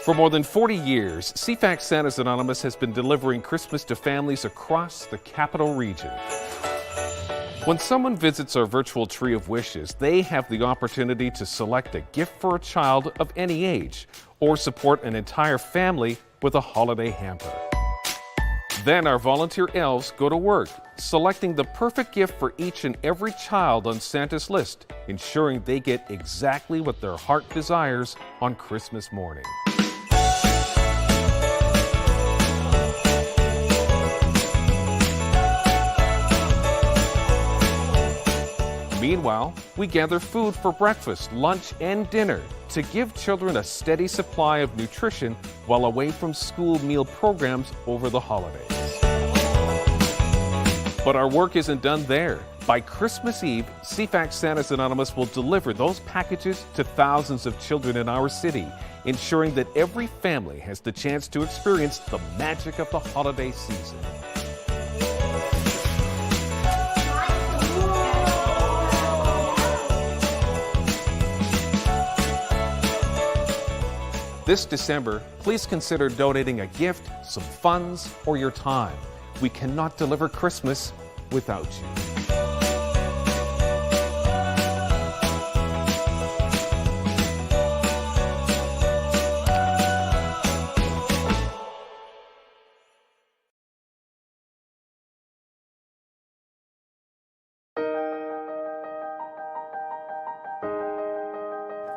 For more than 40 years, CFAX Santa's Anonymous has been delivering Christmas to families across the capital region. When someone visits our virtual Tree of Wishes, they have the opportunity to select a gift for a child of any age or support an entire family with a holiday hamper. Then our volunteer elves go to work, selecting the perfect gift for each and every child on Santa's list, ensuring they get exactly what their heart desires on Christmas morning. Meanwhile, we gather food for breakfast, lunch, and dinner to give children a steady supply of nutrition while away from school meal programs over the holidays. But our work isn't done there. By Christmas Eve, CFAX Santa's Anonymous will deliver those packages to thousands of children in our city, ensuring that every family has the chance to experience the magic of the holiday season. This December, please consider donating a gift, some funds, or your time. We cannot deliver Christmas without you.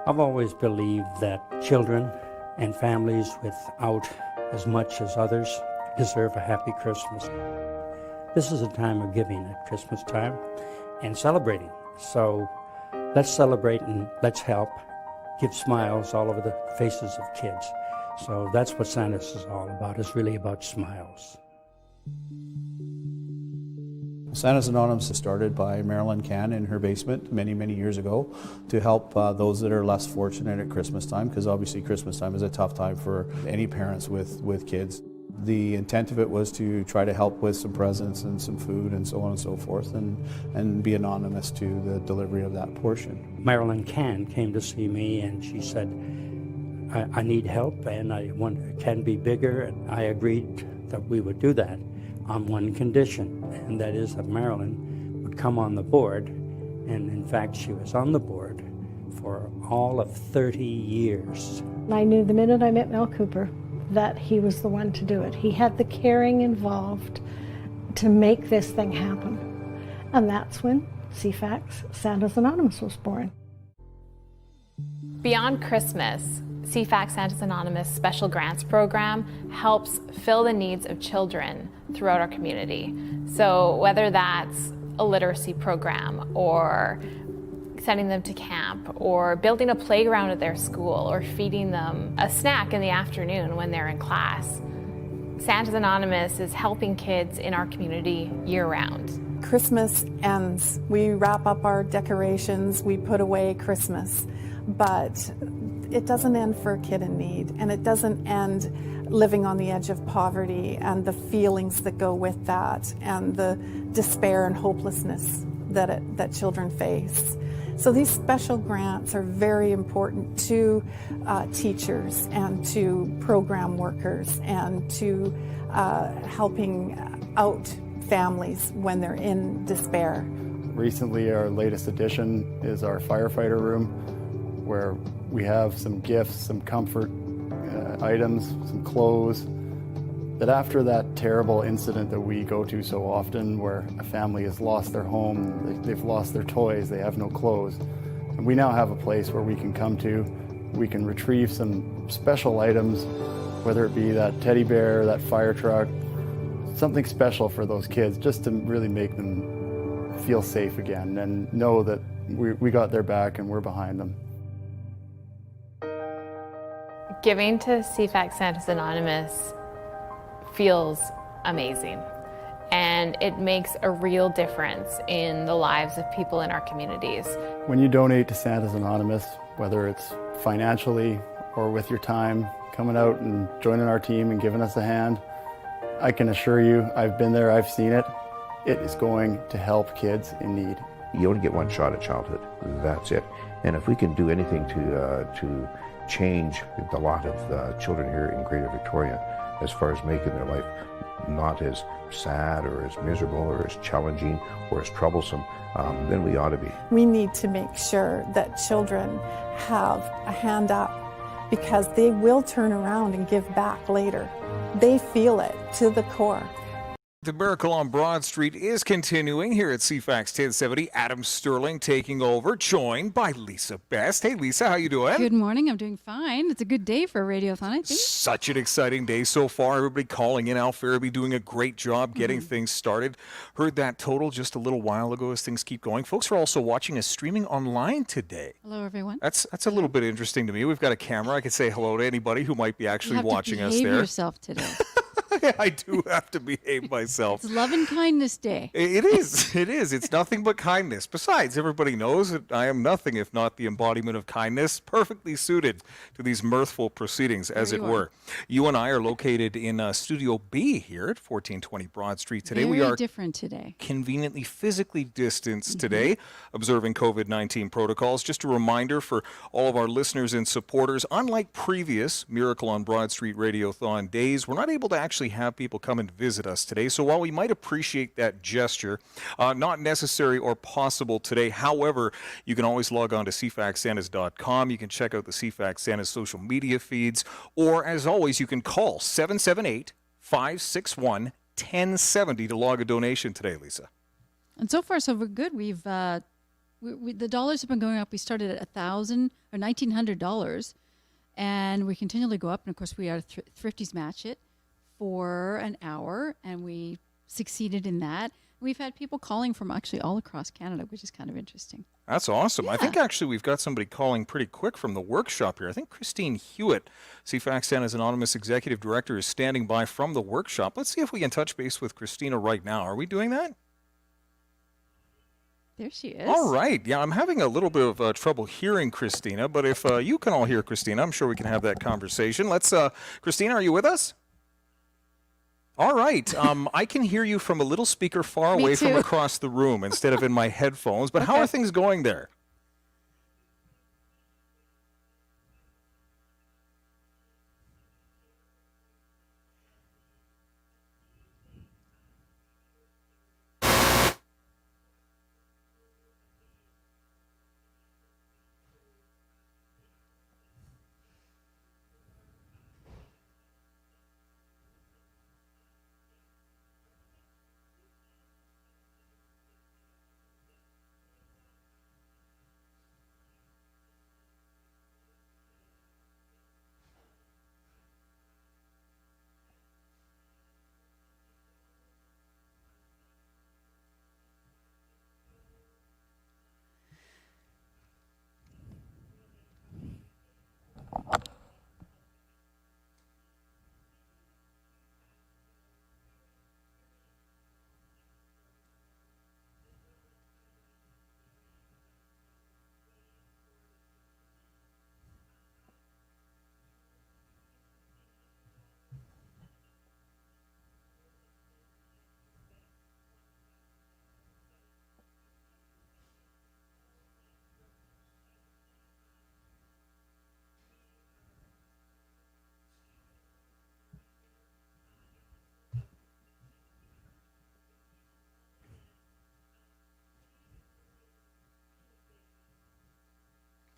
I've always believed that children and families without as much as others deserve a happy Christmas. This is a time of giving at Christmas time and celebrating. So let's celebrate and let's help give smiles all over the faces of kids. So that's what Santa's is all about. It's really about smiles. Santa's Anonymous was started by Marilyn Cann in her basement many years ago to help those that are less fortunate at Christmas time, because obviously Christmas time is a tough time for any parents with kids. The intent of it was to try to help with some presents and some food and so on and so forth, and be anonymous to the delivery of that portion. Marilyn Cann came to see me and she said, I need help and I want it can be bigger, and I agreed that we would do that on one condition, and that is that Marilyn would come on the board, and in fact she was on the board for all of 30 years. I knew the minute I met Mel Cooper that he was the one to do it. He had the caring involved to make this thing happen, and that's when CFAX Santa's Anonymous was born. Beyond Christmas, CFAX Santa's Anonymous Special Grants Program helps fill the needs of children throughout our community. So whether that's a literacy program, or sending them to camp, or building a playground at their school, or feeding them a snack in the afternoon when they're in class, Santa's Anonymous is helping kids in our community year-round. Christmas ends. We wrap up our decorations, we put away Christmas, but it doesn't end for a kid in need, and it doesn't end living on the edge of poverty and the feelings that go with that, and the despair and hopelessness that children face. So these special grants are very important to teachers and to program workers and to helping out families when they're in despair. Recently, our latest addition is our firefighter room, where we have some gifts, some comfort items, some clothes, that after that terrible incident that we go to so often, where a family has lost their home, they've lost their toys, they have no clothes, and we now have a place where we can come to, we can retrieve some special items, whether it be that teddy bear, that fire truck, something special for those kids, just to really make them feel safe again and know that we got their back and we're behind them. Giving to CFAX Santa's Anonymous feels amazing, and it makes a real difference in the lives of people in our communities. When you donate to Santa's Anonymous, whether it's financially or with your time, coming out and joining our team and giving us a hand, I can assure you, I've been there, I've seen it, it is going to help kids in need. You only get one shot at childhood, that's it. And if we can do anything to change a lot of children here in Greater Victoria as far as making their life not as sad or as miserable or as challenging or as troublesome than we ought to be. We need to make sure that children have a hand up, because they will turn around and give back later. They feel it to the core. The Miracle on Broad Street is continuing here at CFAX 1070. Adam Sterling taking over, joined by Lisa Best. Hey, Lisa, how you doing? Good morning. I'm doing fine. It's a good day for a radiothon, I think. Such an exciting day so far. Everybody calling in. Al Farabee doing a great job getting things started. Heard that total just a little while ago as things keep going. Folks are also watching us streaming online today. Hello, everyone. That's a little bit interesting to me. We've got a camera. I could say hello to anybody who might be actually watching us there. You have to behave yourself today. I do have to behave myself. It's Love and Kindness Day. It is. It is. It's nothing but kindness. Besides, everybody knows that I am nothing if not the embodiment of kindness, perfectly suited to these mirthful proceedings, as it were. You and I are located in Studio B here at 1420 Broad Street today. Very we are different today. Conveniently physically distanced today, observing COVID-19 protocols. Just a reminder for all of our listeners and supporters, unlike previous Miracle on Broad Street Radiothon days, we're not able to actually have people come and visit us today. So while we might appreciate that gesture, not necessary or possible today. However, you can always log on to cfaxsantas.com. You can check out the CFAX Santas social media feeds, or as always, you can call 778-561-1070 to log a donation today, Lisa. And so far, so good. We've the dollars have been going up. We started at $1,000 or $1,900, and we continually go up. And of course, we are Thrifties match it for an hour, and we succeeded in that. We've had people calling from actually all across Canada, which is kind of interesting. That's awesome. Yeah. I think actually we've got somebody calling pretty quick from the workshop here. I think Christine Hewitt, CFAX Santa's Anonymous Executive Director, is standing by from the workshop. Let's see if we can touch base with Christina right now. Are we doing that? There she is. All right. Yeah, I'm having a little bit of trouble hearing Christina, but if you can all hear Christina, I'm sure we can have that conversation. Let's, Christina, are you with us? All right. I can hear you from a little speaker far away from across the room instead of in my headphones, but how are things going there?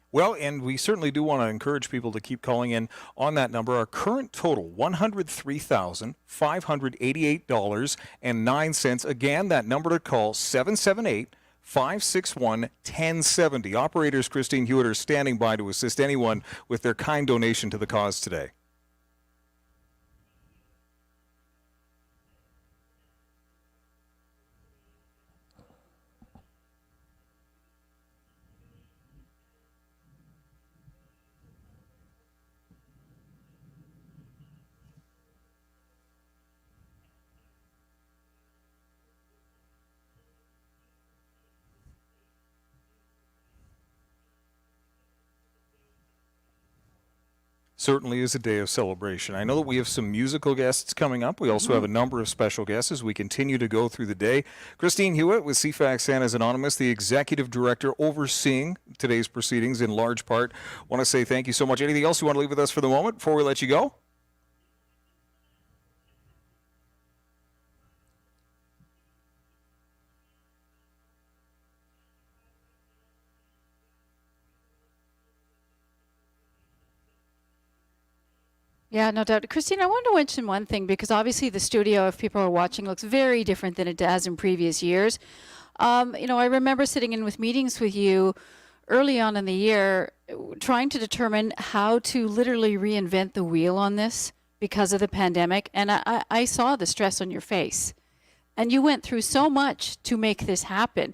Well, and we certainly do want to encourage people to keep calling in on that number. Our current total, $103,588.09. Again, that number to call, 778-561-1070. Operators Christine Hewitt are standing by to assist anyone with their kind donation to the cause today. Certainly is a day of celebration. I know that we have some musical guests coming up. We also have a number of special guests as we continue to go through the day. Christine Hewitt with CFAX Santa's Anonymous, the executive director overseeing today's proceedings in large part. Want to say thank you so much. Anything else you want to leave with us for the moment before we let you go? Yeah, no doubt. Christine, I want to mention one thing because obviously the studio, if people are watching, looks very different than it does in previous years. I remember sitting in with meetings with you early on in the year, trying to determine how to literally reinvent the wheel on this because of the pandemic. And I saw the stress on your face. And you went through so much to make this happen.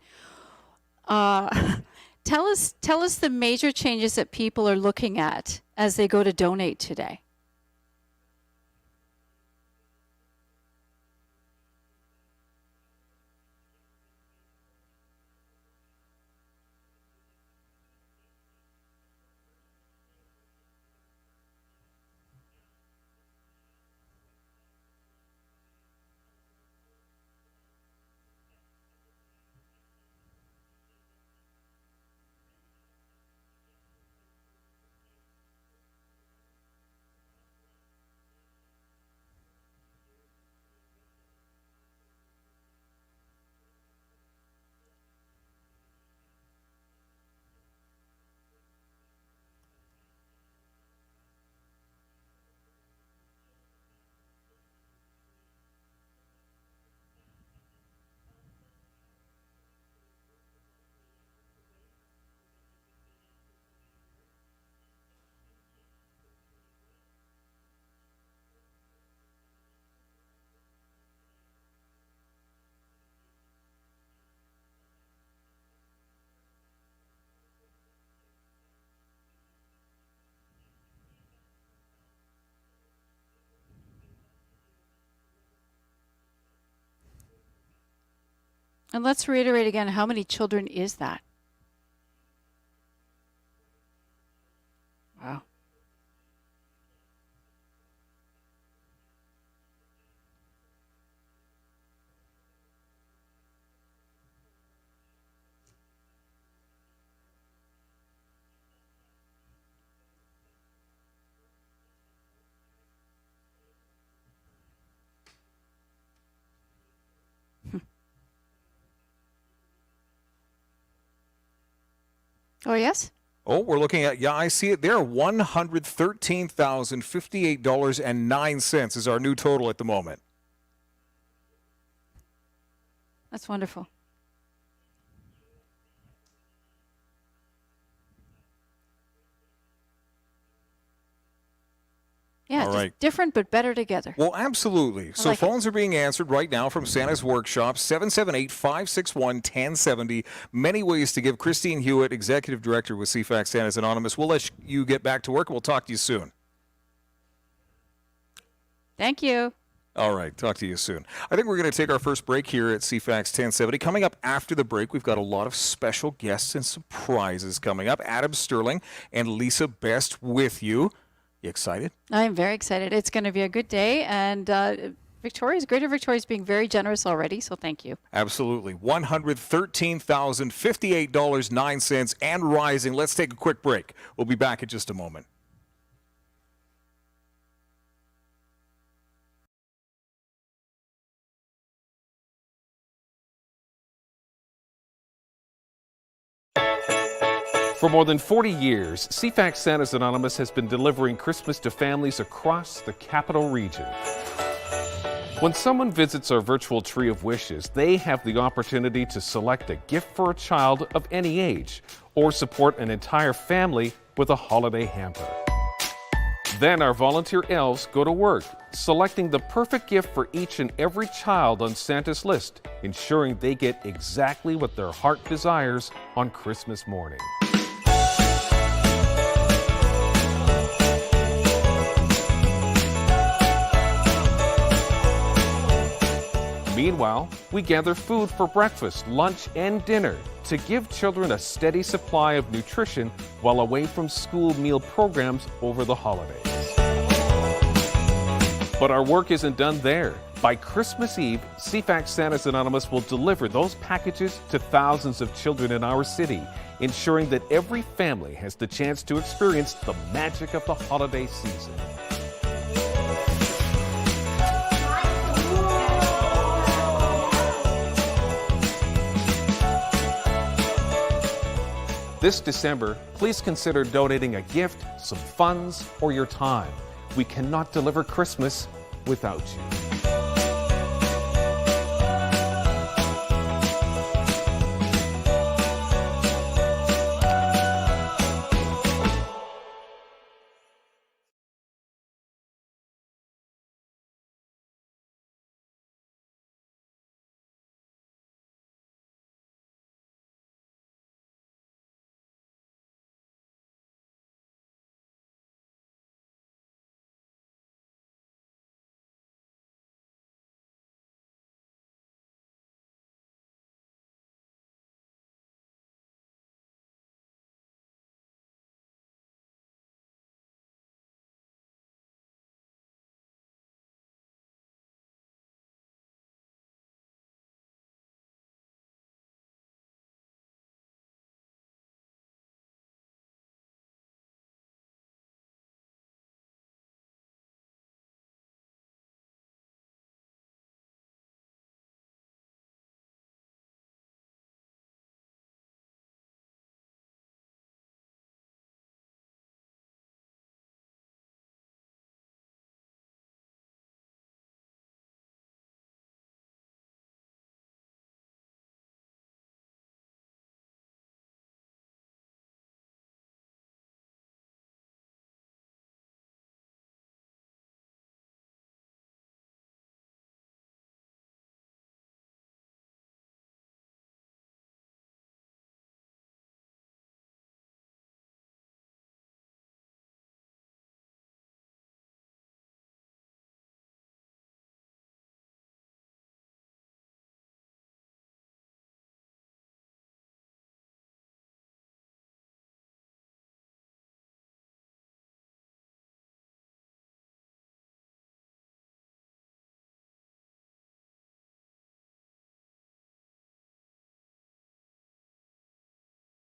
Tell us the major changes that people are looking at as they go to donate today. And let's reiterate again, how many children is that? Wow. Oh, yes? Oh, we're looking at, I see it there, $113,058.09 is our new total at the moment. That's wonderful. Yeah, All just right. different but better together. Well, absolutely. So like phones are being answered right now from Santa's Workshop, 778-561-1070. Many ways to give. Christine Hewitt, Executive Director with CFAX Santa's Anonymous. We'll let you get back to work. We'll talk to you soon. Thank you. All right, talk to you soon. I think we're going to take our first break here at CFAX 1070. Coming up after the break, we've got a lot of special guests and surprises coming up. Adam Sterling and Lisa Best with you. You excited? I'm very excited. It's going to be a good day, and Greater Victoria is being very generous already, so thank you. Absolutely. $113,058.09 and rising. Let's take a quick break. We'll be back in just a moment. For more than 40 years, CFAX Santa's Anonymous has been delivering Christmas to families across the capital region. When someone visits our virtual tree of wishes, they have the opportunity to select a gift for a child of any age or support an entire family with a holiday hamper. Then our volunteer elves go to work, selecting the perfect gift for each and every child on Santa's list, ensuring they get exactly what their heart desires on Christmas morning. Meanwhile, we gather food for breakfast, lunch, and dinner, to give children a steady supply of nutrition while away from school meal programs over the holidays. But our work isn't done there. By Christmas Eve, CFAX Santa's Anonymous will deliver those packages to thousands of children in our city, ensuring that every family has the chance to experience the magic of the holiday season. This December, please consider donating a gift, some funds, or your time. We cannot deliver Christmas without you.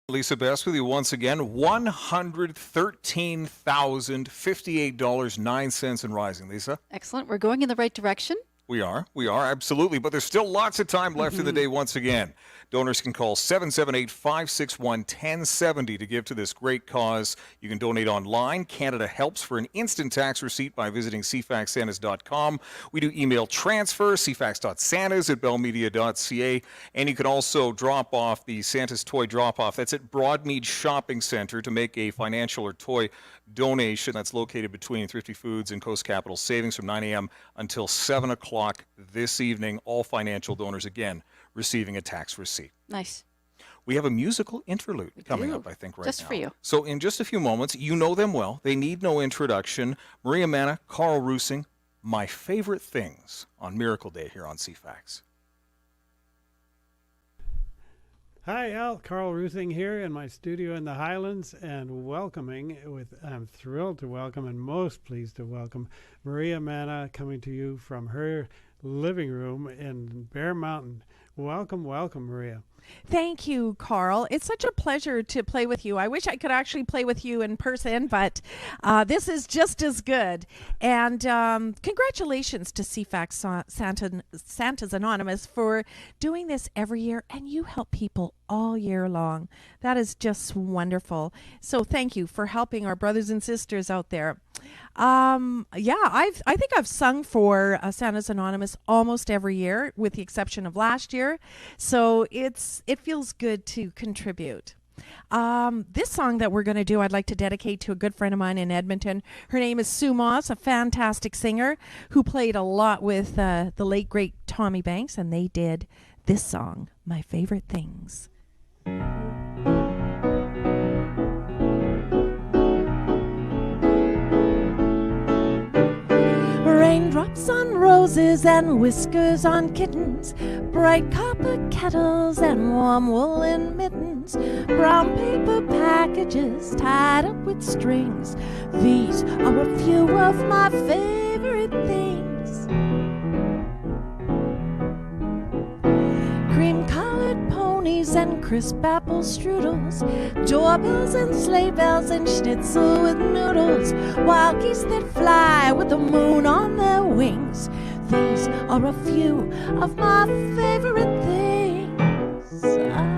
Lisa Best with you once again. $113,058.09 and rising. Lisa? Excellent. We're going in the right direction. We are, absolutely. But there's still lots of time left in the day once again. Donors can call 778-561-1070 to give to this great cause. You can donate online. Canada Helps for an instant tax receipt by visiting cfaxsantas.com. We do email transfer, cfax.santas@bellmedia.ca. And you can also drop off the Santa's Toy Drop-Off. That's at Broadmead Shopping Centre to make a financial or toy donation. That's located between Thrifty Foods and Coast Capital Savings from 9 a.m. until 7 o'clock this evening. All financial donors, again, receiving a tax receipt. Nice. We have a musical interlude coming up, I think, right now. Just for you. So in just a few moments, you know them well. They need no introduction. Maria Manna, Carl Rusing, My Favorite Things on Miracle Day here on CFAX. Hi, Al. Carl Rusing here in my studio in the Highlands, and I'm thrilled to welcome and most pleased to welcome Maria Manna, coming to you from her living room in Bear Mountain. Welcome, Maria. Thank you, Carl. It's such a pleasure to play with you. I wish I could actually play with you in person, but this is just as good. And congratulations to CFAX Santa's Anonymous for doing this every year, and you help people all year long. That is just wonderful. So thank you for helping our brothers and sisters out there. I think I've sung for Santa's Anonymous almost every year, with the exception of last year. So it feels good to contribute. This song that we're going to do, I'd like to dedicate to a good friend of mine in Edmonton. Her name is Sue Moss, a fantastic singer who played a lot with the late, great Tommy Banks, and they did this song, My Favorite Things. Raindrops on roses and whiskers on kittens, bright copper kettles and warm woolen mittens, brown paper packages tied up with strings. These are a few of my favorite things. Cream-colored ponies and crisp apple strudels, doorbells and sleigh bells and schnitzel with noodles, wild geese that fly with the moon on their wings. These are a few of my favorite things. Yeah.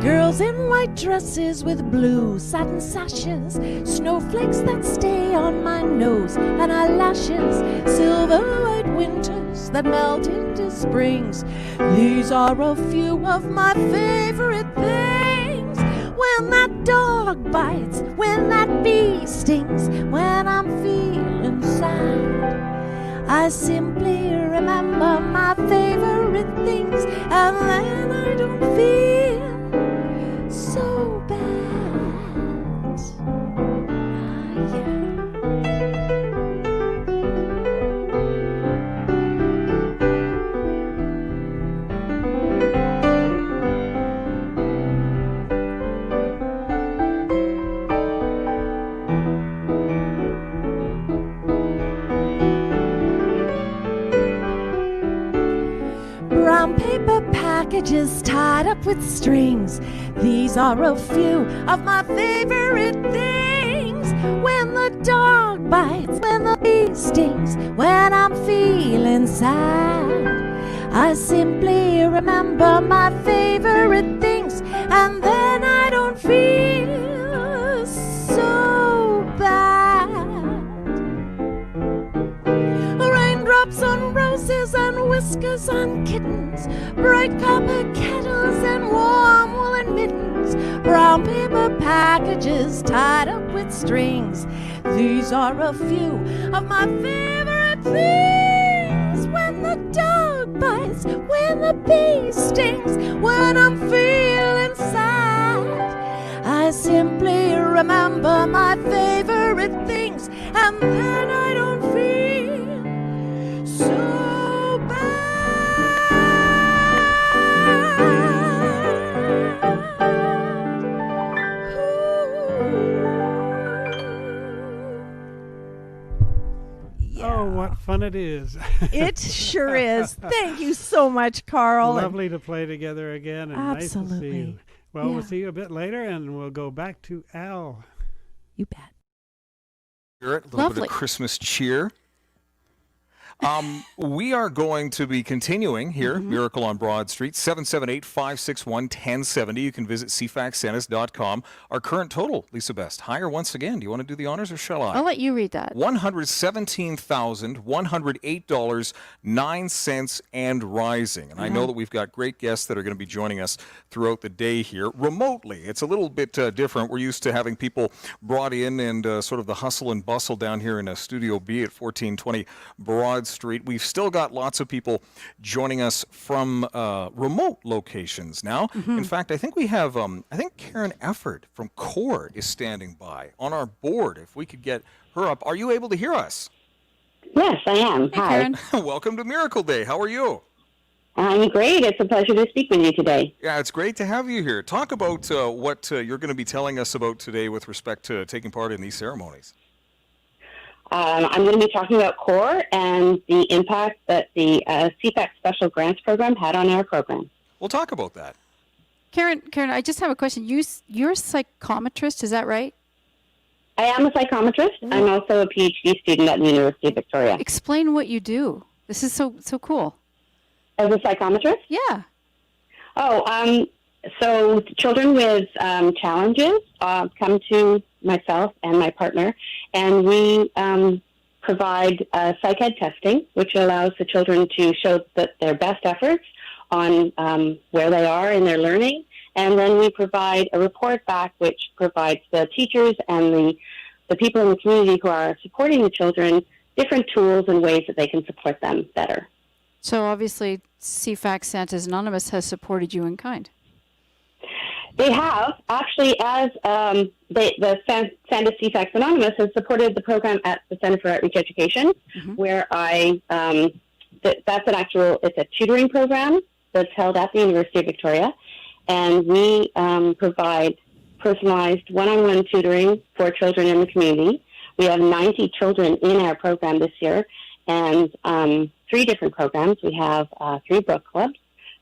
Girls in white dresses with blue satin sashes, snowflakes that stay on my nose and eyelashes, silver white winters that melt into springs. These are a few of my favorite things. When that dog bites, when that bee stings, when I'm feeling sad, I simply remember my favorite things, and then I don't feel so bad. Brown paper packages tied up with strings. These are a few of my favorite things. When the dog bites, when the bee stings, when I'm feeling sad, I simply remember my favorite things, and then I don't feel so bad. Raindrops on roses and whiskers on kittens, bright copper kettles and warm woolen mittens, brown paper packages tied up with strings. These are a few of my favorite things. When the dog bites, when the bee stings, when I'm feeling sad, I simply remember my favorite things, and then I don't feel so bad. Oh, what fun it is. It sure is. Thank you so much, Carl. Lovely to play together again, and Absolutely. nice to see you. Well, Yeah. we'll see you a bit later, and we'll go back to Al. You bet. Spirit, a little bit Lovely. of Christmas cheer. We are going to be continuing here, Miracle on Broad Street, 778-561-1070. You can visit cfaxsantas.com. Our current total, Lisa Best, higher once again. Do you want to do the honors or shall I? I'll let you read that. $117,108.09 and rising. And I know that we've got great guests that are going to be joining us throughout the day here remotely. It's a little bit different. We're used to having people brought in and sort of the hustle and bustle down here in Studio B at 1420 Broad Street. We've still got lots of people joining us from remote locations now. In fact, I think we have, I think Karen Efford from CORE is standing by on our board. If we could get her up. Are you able to hear us? Yes, I am. Hey, Hi. Karen. Welcome to Miracle Day. How are you? I'm great. It's a pleasure to speak with you today. Yeah, it's great to have you here. Talk about what you're going to be telling us about today with respect to taking part in these ceremonies. I'm going to be talking about CORE and the impact that the CFAX Special Grants Program had on our program. We'll talk about that. Karen, I just have a question. You're a psychometrist, is that right? I am a psychometrist. I'm also a PhD student at the University of Victoria. Explain what you do. This is so cool. As a psychometrist? Yeah. So children with challenges come to myself and my partner, and we provide psych ed testing, which allows the children to show their best efforts on where they are in their learning, and then we provide a report back which provides the teachers and the people in the community who are supporting the children different tools and ways that they can support them better. So obviously CFAX Santas Anonymous has supported you in kind. They have actually, as the Santa CFAX Anonymous has supported the program at the Center for Outreach Education, where it's a tutoring program that's held at the University of Victoria, and we provide personalized one-on-one tutoring for children in the community. We have 90 children in our program this year, and 3 different programs. We have 3 book clubs.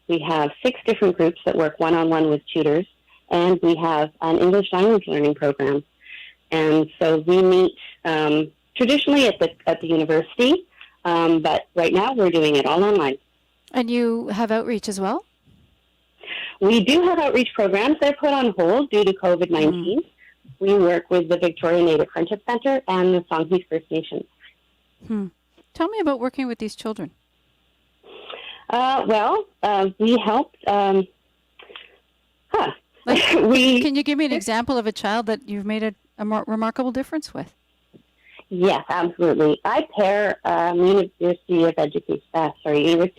We have 6 different groups that work one-on-one with tutors, and we have an English language learning program. And so we meet traditionally at the university, but right now we're doing it all online. And you have outreach as well? We do have outreach programs. They're put on hold due to COVID-19. We work with the Victoria Native Friendship Centre and the Songhees First Nations. Tell me about working with these children. We helped. Can you give me an example of a child that you've made a more remarkable difference with? Yes, absolutely. I pair University of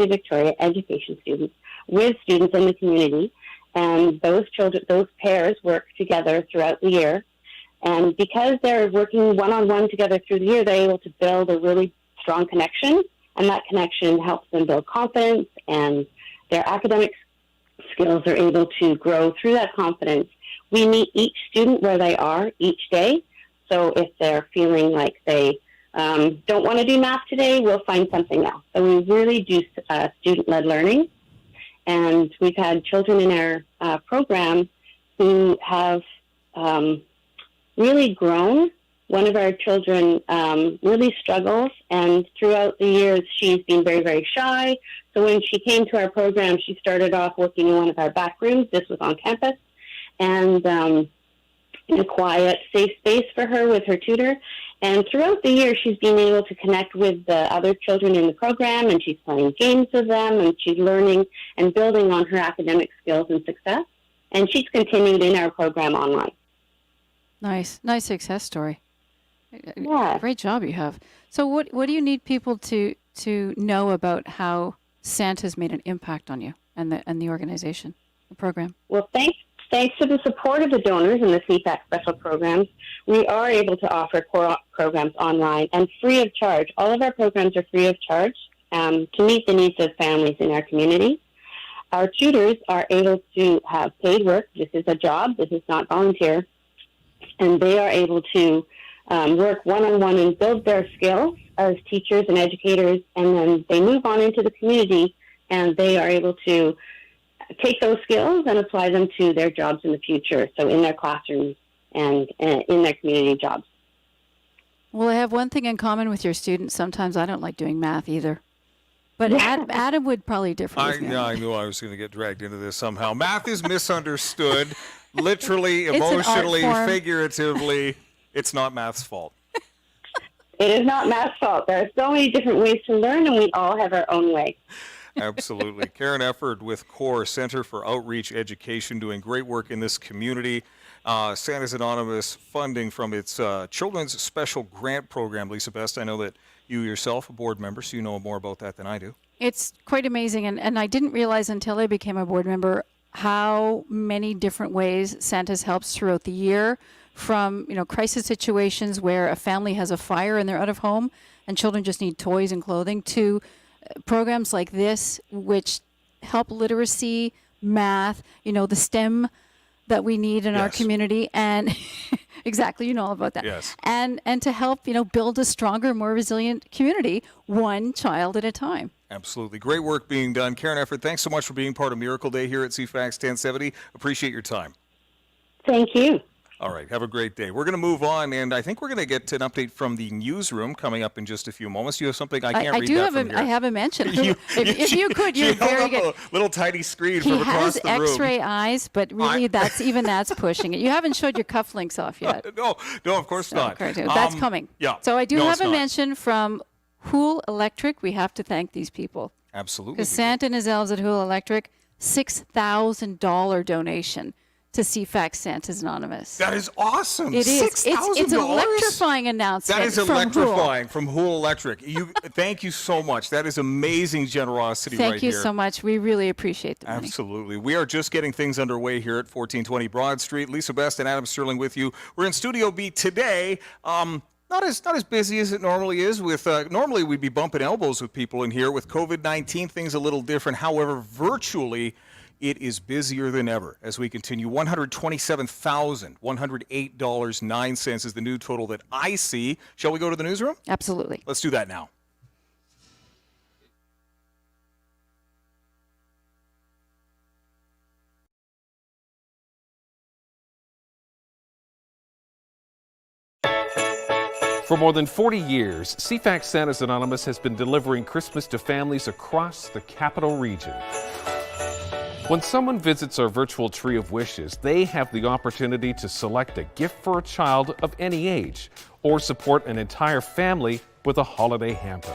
Victoria education students with students in the community, and those pairs work together throughout the year. And because they're working one-on-one together through the year, they're able to build a really strong connection, and that connection helps them build confidence, and their academic skills are able to grow through that confidence. We meet each student where they are each day. So if they're feeling like they don't want to do math today, we'll find something else. So we really do student-led learning. And we've had children in our program who have really grown. One of our children really struggles, and throughout the years, she's been very, very shy. So when she came to our program, she started off working in one of our back rooms. This was on campus. And in a quiet, safe space for her with her tutor. And throughout the year, she's been able to connect with the other children in the program, and she's playing games with them, and she's learning and building on her academic skills and success. And she's continued in our program online. Nice success story. Yeah. Great job you have. So what do you need people to know about how Santa's made an impact on you and the organization, the program? Well, thanks to the support of the donors and the CFAX special programs, we are able to offer core programs online and free of charge. All of our programs are free of charge to meet the needs of families in our community. Our tutors are able to have paid work. This is a job. This is not volunteer. And they are able to work one-on-one and build their skills as teachers and educators, and then they move on into the community, and they are able to take those skills and apply them to their jobs in the future, so in their classrooms and in their community jobs. Well, I have one thing in common with your students. Sometimes I don't like doing math either. But Adam would probably differ with me. Yeah, I knew I was going to get dragged into this somehow. Math is misunderstood, literally, emotionally, figuratively. It's not math's fault. It is not math's fault. There are so many different ways to learn, and we all have our own way. Absolutely. Karen Efford with CORE, Center for Outreach Education, doing great work in this community. Santa's Anonymous funding from its Children's Special Grant Program. Lisa Best, I know that you yourself, a board member, so you know more about that than I do. It's quite amazing, and I didn't realize until I became a board member how many different ways Santa's helps throughout the year, from crisis situations where a family has a fire and they're out of home and children just need toys and clothing, to programs like this, which help literacy, math, the STEM that we need in our community, and exactly, you know all about that. Yes. And to help, build a stronger, more resilient community, one child at a time. Absolutely. Great work being done. Karen Efford, thanks so much for being part of Miracle Day here at CFAX 1070. Appreciate your time. Thank you. All right. Have a great day. We're going to move on, and I think we're going to get an update from the newsroom coming up in just a few moments. You have something I can't read that from here. I have a mention. If you could, you're very good. A little tiny screen from across the room. He has X-ray eyes, but really that's pushing it. You haven't showed your cufflinks off yet. No, of course not. That's coming. Yeah. So I do have a mention from Hool Electric. We have to thank these people. Absolutely. Because Santa and his elves at Hool Electric, $6,000 donation to CFAX Santa's Anonymous. That is awesome. It is. It's an electrifying announcement. That is electrifying from Hool Electric. Thank you so much. That is amazing generosity right here. Thank you so much. We really appreciate the money. Absolutely. We are just getting things underway here at 1420 Broad Street. Lisa Best and Adam Sterling with you. We're in Studio B today. Not as busy as it normally is. Normally we'd be bumping elbows with people in here. With COVID-19, things a little different. However, virtually, it is busier than ever as we continue. $127,108.09 is the new total that I see. Shall we go to the newsroom? Absolutely. Let's do that now. For more than 40 years, CFAX Santa's Anonymous has been delivering Christmas to families across the capital region. When someone visits our virtual tree of wishes, they have the opportunity to select a gift for a child of any age or support an entire family with a holiday hamper.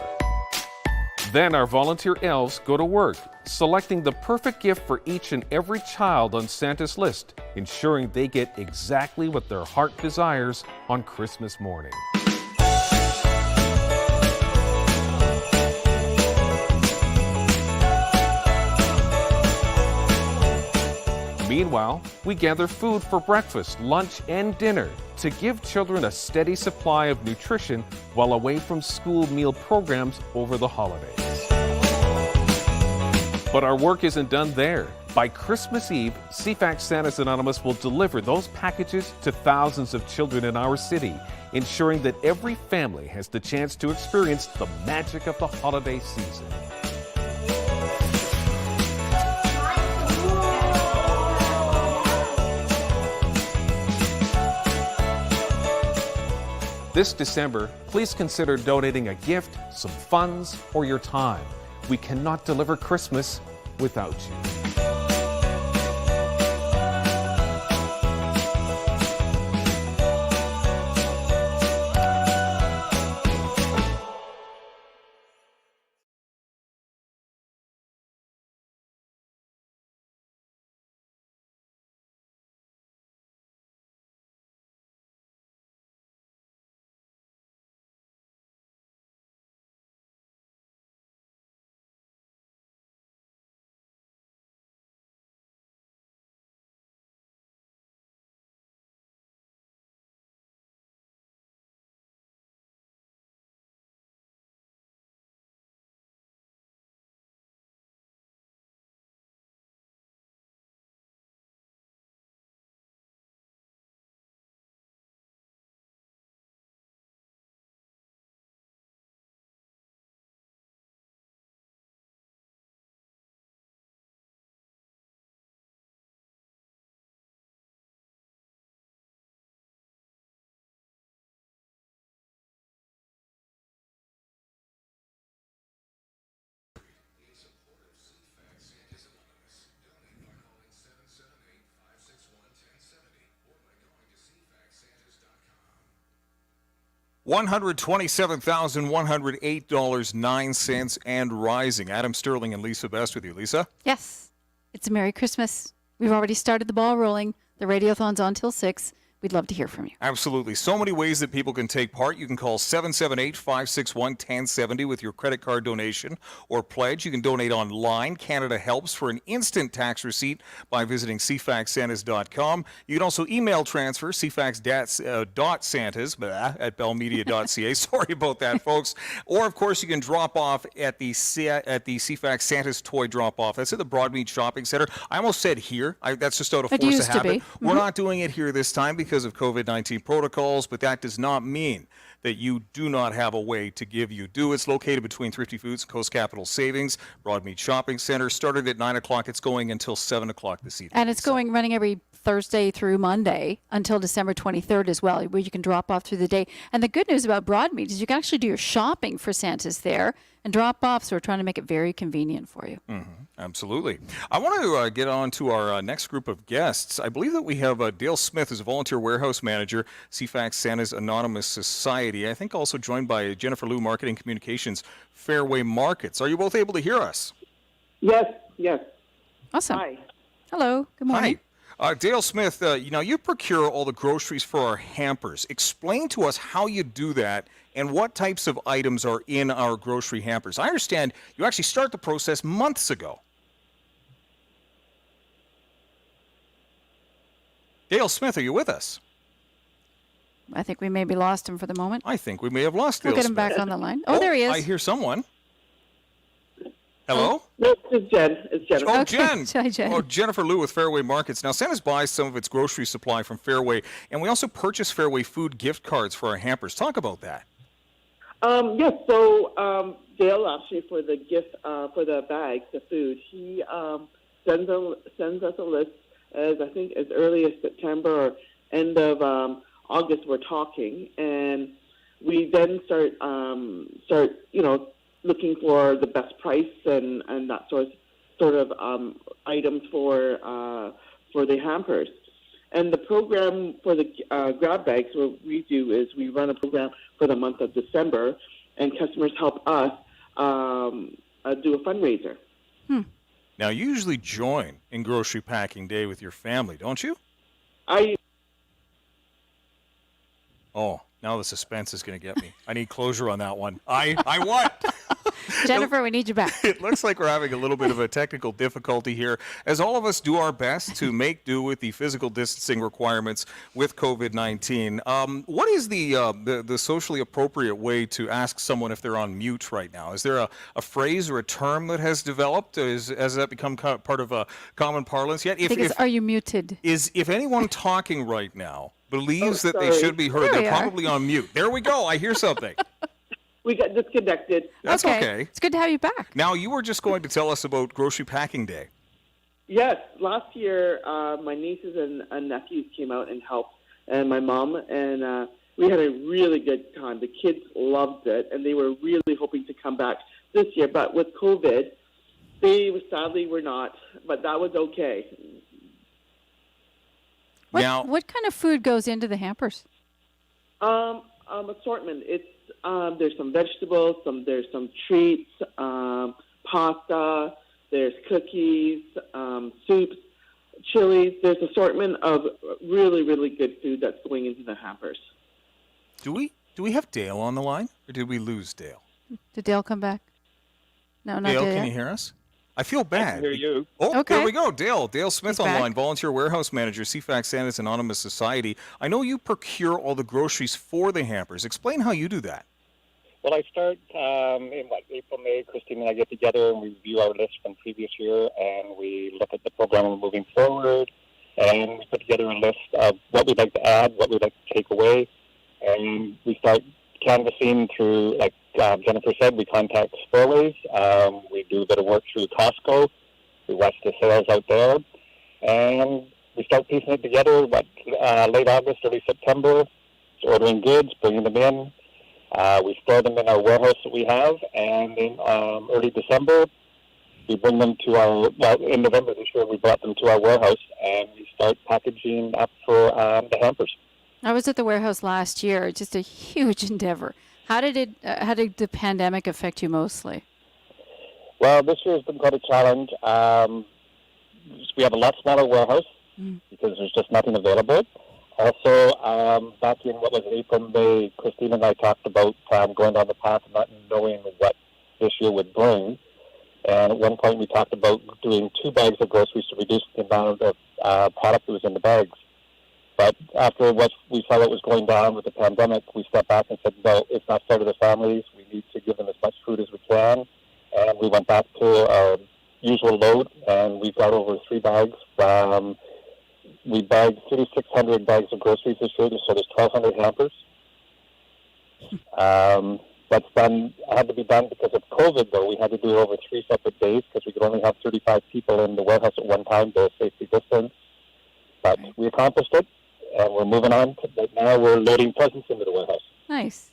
Then our volunteer elves go to work, selecting the perfect gift for each and every child on Santa's list, ensuring they get exactly what their heart desires on Christmas morning. Meanwhile, we gather food for breakfast, lunch, and dinner to give children a steady supply of nutrition while away from school meal programs over the holidays. But our work isn't done there. By Christmas Eve, CFAX Santa's Anonymous will deliver those packages to thousands of children in our city, ensuring that every family has the chance to experience the magic of the holiday season. This December, please consider donating a gift, some funds, or your time. We cannot deliver Christmas without you. $127,108.09 and rising. Adam Sterling and Lisa Best with you. Lisa? Yes. It's a Merry Christmas. We've already started the ball rolling. The Radiothon's on till 6. We'd love to hear from you. Absolutely. So many ways that people can take part. You can call 778-561-1070 with your credit card donation or pledge. You can donate online. Canada Helps for an instant tax receipt by visiting cfaxsantas.com. You can also email transfer cfax.santas at bellmedia.ca. Sorry about that, folks. Or, of course, you can drop off at the CFAX Santa's Toy Drop-Off. That's at the Broadmead Shopping Center. I almost said here. That's just out of force of habit. We're not doing it here this time because of COVID-19 protocols, but that does not mean that you do not have a way to give you due. It's located between Thrifty Foods and Coast Capital Savings. Broadmead Shopping Center started at 9 o'clock. It's going until 7 o'clock this evening. And it's running every Thursday through Monday until December 23rd as well, where you can drop off through the day. And the good news about Broadmead is you can actually do your shopping for Santa's there and drop off, so we're trying to make it very convenient for you. Mm-hmm. Absolutely. I want to get on to our next group of guests. I believe that we have Dale Smith, who's a volunteer warehouse manager, CFAX Santa's Anonymous Society. I think also joined by Jennifer Liu, Marketing Communications, Fairway Markets. Are you both able to hear us? Yes, yes. Awesome. Hi. Hello. Good morning. Dale Smith, you procure all the groceries for our hampers. Explain to us how you do that and what types of items are in our grocery hampers. I understand you actually start the process months ago. Dale Smith, are you with us? I think we maybe lost him for the moment. I think we may have lost Dale We'll get him Smith. back on the line. Oh, there he is. I hear someone. Hello? No, it's Jen. It's Jennifer. Oh, Okay. Jen. Hi, Jen. Oh, Jennifer Liu with Fairway Markets. Now, Santa's buys some of its grocery supply from Fairway, and we also purchase Fairway food gift cards for our hampers. Talk about that. Yes, so Dale actually for the gift, for the bags, the food, he sends us a list as I think as early as September or end of August. We're talking, and we then start looking for the best price and that sort of items for the hampers. And the program for the grab bags, what we do is we run a program for the month of December, and customers help us do a fundraiser. Now, you usually join in grocery packing day with your family, don't you? Oh, now the suspense is going to get me. I need closure on that one. I what? Jennifer, we need you back. It looks like we're having a little bit of a technical difficulty here, as all of us do our best to make do with the physical distancing requirements with COVID-19. What is the socially appropriate way to ask someone if they're on mute right now? Is there a phrase or a term that has developed? Has that become part of a common parlance yet? Are you muted? If anyone talking right now believes that they should be heard, they're probably on mute. There we go. I hear something. We got disconnected. That's okay. It's good to have you back. Now, you were just going to tell us about grocery packing day. Yes, last year my nieces and nephews came out and helped, and my mom, and we had a really good time. The kids loved it, and they were really hoping to come back this year. But with COVID, they sadly were not, but that was okay. What kind of food goes into the hampers? Assortment. It's there's some vegetables, there's some treats, pasta, there's cookies, soups, chilies. There's assortment of really, really good food that's going into the hampers. Do we have Dale on the line, or did we lose Dale? Did Dale come back? No, not Dale. Dale. Can you hear us? I feel bad. I can hear you. Oh, okay. There we go. Dale Smith He's on the back. line, volunteer warehouse manager, CFAX Santa's Anonymous Society. I know you procure all the groceries for the hampers. Explain how you do that. Well, I start in April, May. Christine and I get together and we review our list from previous year, and we look at the program moving forward, and we put together a list of what we'd like to add, what we'd like to take away, and we start canvassing through, like Jennifer said, we contact Fairways. We do a bit of work through Costco. We watch the sales out there, and we start piecing it together. Late August, early September, ordering goods, bringing them in. We store them in our warehouse that we have, and in early December, we bring them to in November this year, we brought them to our warehouse, and we start packaging up for the hampers. I was at the warehouse last year. Just a huge endeavor. How did the pandemic affect you mostly? Well, this year has been quite a challenge. We have a lot smaller warehouse because there's just nothing available. Also, back in April, May, Christine and I talked about going down the path of not knowing what this year would bring. And at one point, we talked about doing 2 bags of groceries to reduce the amount of product that was in the bags. But after what we saw what was going down with the pandemic, we stepped back and said, no, it's not fair to the families. We need to give them as much food as we can. And we went back to our usual load, and we've got over 3 bags. We bagged 3,600 bags of groceries this year, so there's 1,200 hampers. That's had to be done because of COVID, though. We had to do it over 3 separate days because we could only have 35 people in the warehouse at one time to safety distance. But we accomplished it, and we're moving on. But now we're loading presents into the warehouse. Nice.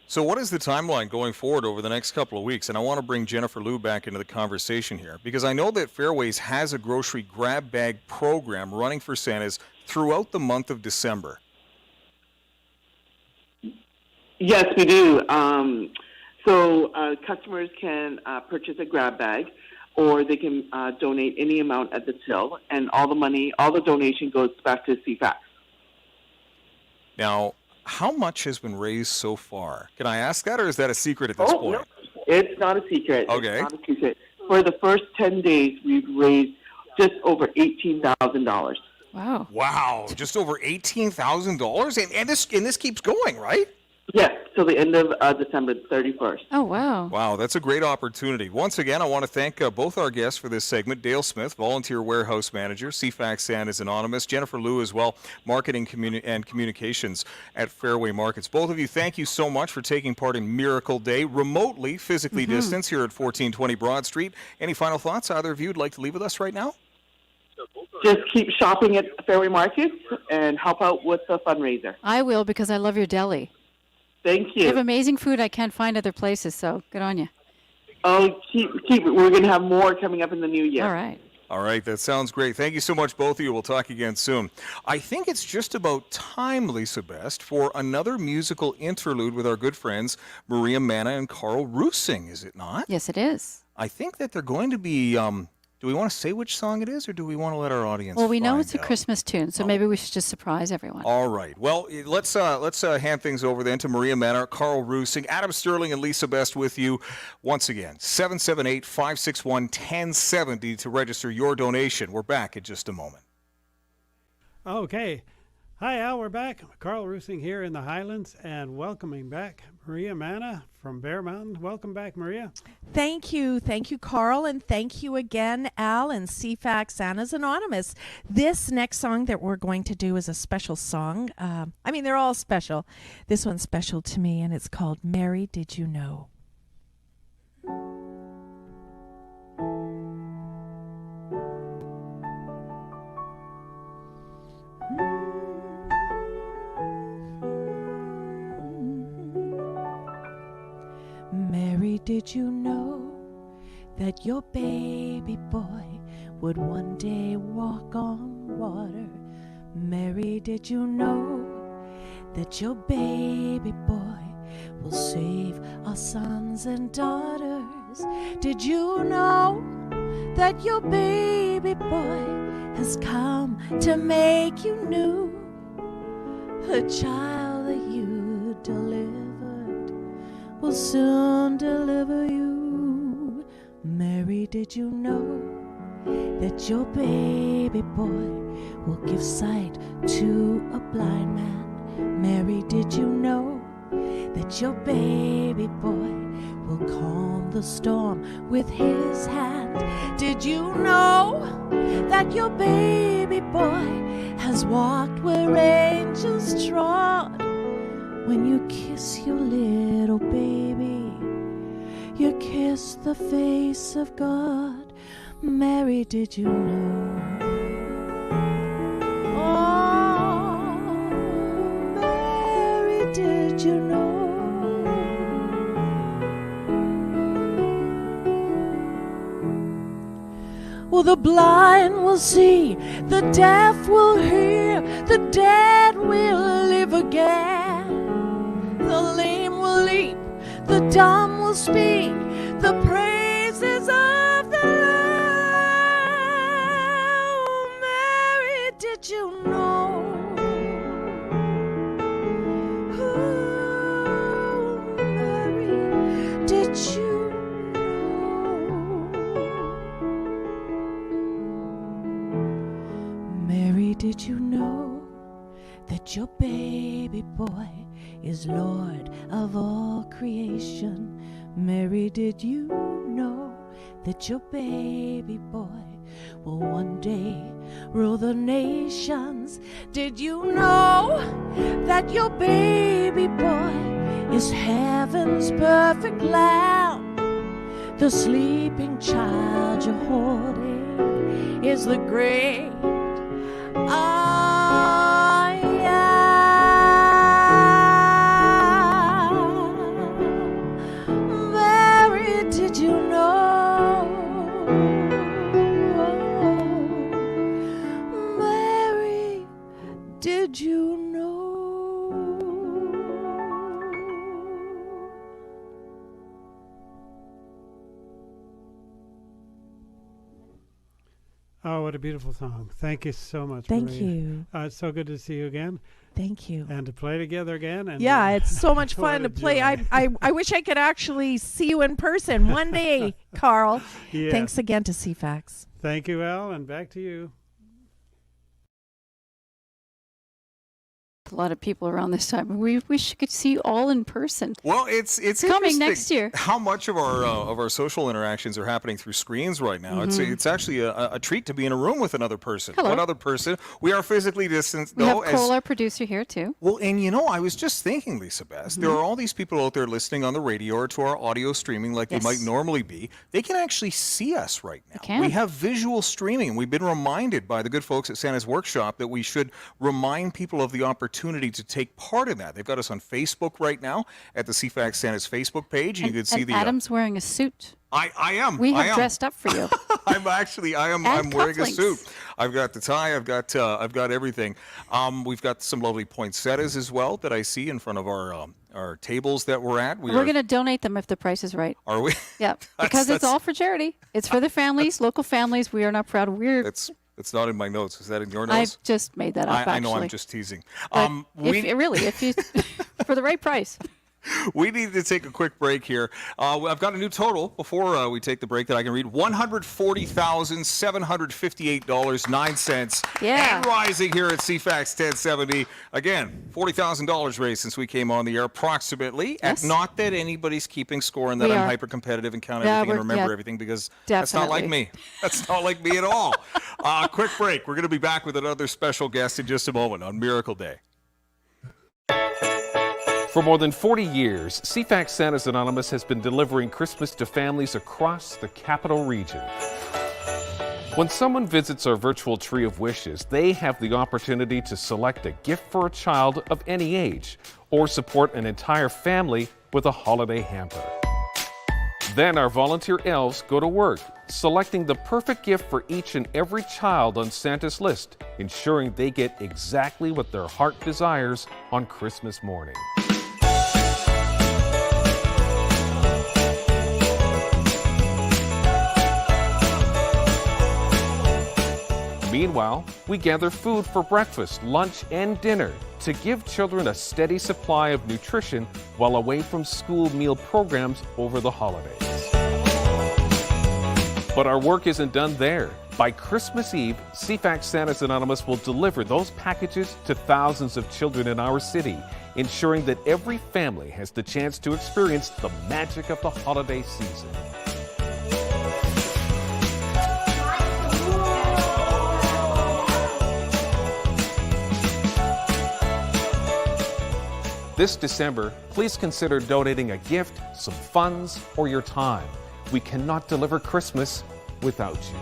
So what is the timeline going forward over the next couple of weeks? And I want to bring Jennifer Liu back into the conversation here, because I know that Fairways has a grocery grab bag program running for Santa's throughout the month of December. Yes, we do. So customers can purchase a grab bag. or they can donate any amount at the till, and all the donation goes back to CFAX. Now, how much has been raised so far? Can I ask that, or is that a secret at this point? No, it's not a secret. Okay. It's not a secret. For the first 10 days, we've raised just over $18,000. Wow. Wow, just over $18,000, and this keeps going, right? Yes, till the end of December 31st. Oh, wow. Wow, that's a great opportunity. Once again, I want to thank both our guests for this segment. Dale Smith, Volunteer Warehouse Manager, CFAX Santa's Anonymous. Jennifer Liu as well, Marketing and Communications at Fairway Markets. Both of you, thank you so much for taking part in Miracle Day, remotely, physically distanced here at 1420 Broad Street. Any final thoughts either of you would like to leave with us right now? Just keep shopping at Fairway Markets and help out with the fundraiser. I will, because I love your deli. Thank You you. have amazing food I can't find other places, so good on you. Oh, keep it. We're going to have more coming up in the new year. All right. All right, that sounds great. Thank you so much, both of you. We'll talk again soon. I think it's just about time, Lisa Best, for another musical interlude with our good friends Maria Manna and Carl Rusing, is it not? Yes, it is. I think that they're going to be... do we want to say which song it is, or do we want to let our audience Well, we know find it's a out? Christmas tune, so maybe we should just surprise everyone. All right. Well, let's hand things over then to Maria Manor, Carl Rusing, Adam Sterling, and Lisa Best with you once again. 778-561-1070 to register your donation. We're back in just a moment. Okay. Hi, Al. We're back. Carl Rusing here in the Highlands, and welcoming back Maria Manna from Bear Mountain. Welcome back, Maria. Thank you, Carl, and thank you again, Al and CFAX Santa's Anonymous. This next song that we're going to do is a special song. They're all special. This one's special to me, and it's called Mary, Did You Know? Mary, did you know that your baby boy would one day walk on water? Mary, did you know that your baby boy will save our sons and daughters? Did you know that your baby boy has come to make you new? The child that you delivered will soon deliver you. Mary, did you know that your baby boy will give sight to a blind man? Mary, did you know that your baby boy will calm the storm with his hand? Did you know that your baby boy has walked where angels trod? When you kiss your little baby, you kiss the face of God. Mary, did you know? Oh, Mary, did you know? Well, the blind will see, the deaf will hear, the dead will live again. The lame will leap, the dumb will speak, the praises of the Lord. Mary, did you know? Oh, Mary, did you know? Mary, did you know that your baby boy is Lord of all creation? Mary, did you know that your baby boy will one day rule the nations? Did you know that your baby boy is heaven's perfect lamb? The sleeping child you're holding is the great I am. Mary, did you know? Mary, did you know? Oh, what a beautiful song. Thank you so much, Thank Maria. you. It's so good to see you again. Thank you. And to play together again. And yeah, it's so much what fun a to play. joy. I wish I could actually see you in person one day, Carl. Yes. Thanks again to CFAX. Thank you, Al, and back to you. A lot of people around this time. We wish you could see you all in person. Well, it's coming interesting next year. how much of our social interactions are happening through screens right now. It's actually a treat to be in a room with another person. Hello. One other person. We are physically distanced. We though, have Cole, our producer, here too. Well, and I was just thinking, Lisa Bess, there are all these people out there listening on the radio or to our audio streaming like they might normally be. They can actually see us right now. We have visual streaming. We've been reminded by the good folks at Santa's Workshop that we should remind people of the opportunity to take part in that. They've got us on Facebook right now at the CFAX Santa's Facebook page. And you can see the Adam's wearing a suit. I am. We have dressed up for you. I'm wearing a suit. I've got the tie. I've got everything. We've got some lovely poinsettias as well that I see in front of our tables that we're at. We're going to donate them if the price is right. Are we? Yeah, because it's all for charity. It's for the families, local families. We are not proud. It's not in my notes. Is that in your notes? I've just made that up. I know. I'm just teasing. If you for the right price. We need to take a quick break here. I've got a new total before we take the break that I can read. $140,758.09. Yeah. And rising here at CFAX 1070. Again, $40,000 raised since we came on the air approximately. Yes. Not that anybody's keeping score and that I'm hyper competitive and count everything and remember everything because that's not like me. That's not like me at all. Quick break. We're going to be back with another special guest in just a moment on Miracle Day. For more than 40 years, CFAX Santa's Anonymous has been delivering Christmas to families across the capital region. When someone visits our virtual tree of wishes, they have the opportunity to select a gift for a child of any age or support an entire family with a holiday hamper. Then our volunteer elves go to work, selecting the perfect gift for each and every child on Santa's list, ensuring they get exactly what their heart desires on Christmas morning. Meanwhile, we gather food for breakfast, lunch, and dinner to give children a steady supply of nutrition while away from school meal programs over the holidays. But our work isn't done there. By Christmas Eve, CFAX Santa's Anonymous will deliver those packages to thousands of children in our city, ensuring that every family has the chance to experience the magic of the holiday season. This December, please consider donating a gift, some funds, or your time. We cannot deliver Christmas without you.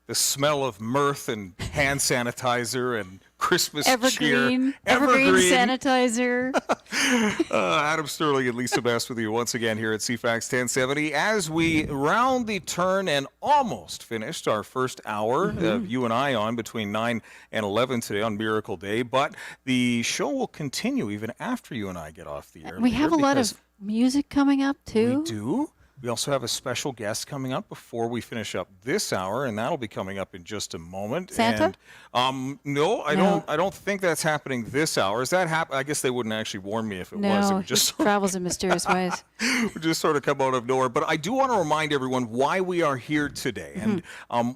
the smell of mirth and hand sanitizer and Christmas Evergreen, cheer. evergreen sanitizer. Adam Sterling and Lisa Best with you once again here at CFAX 1070 as we round the turn and almost finished our first hour of you and I on between 9 and 11 today on Miracle Day. But the show will continue even after you and I get off the air. We have a lot of music coming up, too. We do. We also have a special guest coming up before we finish up this hour, and that'll be coming up in just a moment. Santa? And, no, I don't think that's happening this hour. Is that I guess they wouldn't actually warn me if it was. It would just travels in mysterious ways. Would just sort of come out of nowhere. But I do want to remind everyone why we are here today, and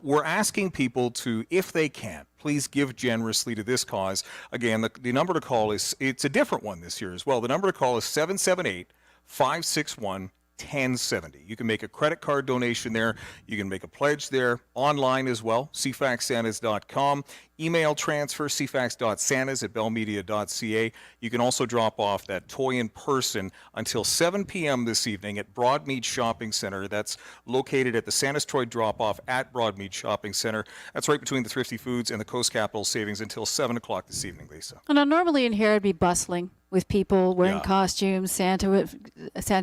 we're asking people to, if they can, please give generously to this cause. Again, the number to call it's a different one this year as well. The number to call is 778-561-1070. You can make a credit card donation there. You can make a pledge there. Online as well, cfaxsantas.com. Email transfer, cfax.santas@bellmedia.ca. You can also drop off that toy in person until 7 p.m. this evening at Broadmead Shopping Center. That's located at the Santa's Toy Drop-Off at Broadmead Shopping Center. That's right between the Thrifty Foods and the Coast Capital Savings until 7 o'clock this evening, Lisa. And normally in here I'd be bustling with people wearing costumes. Santa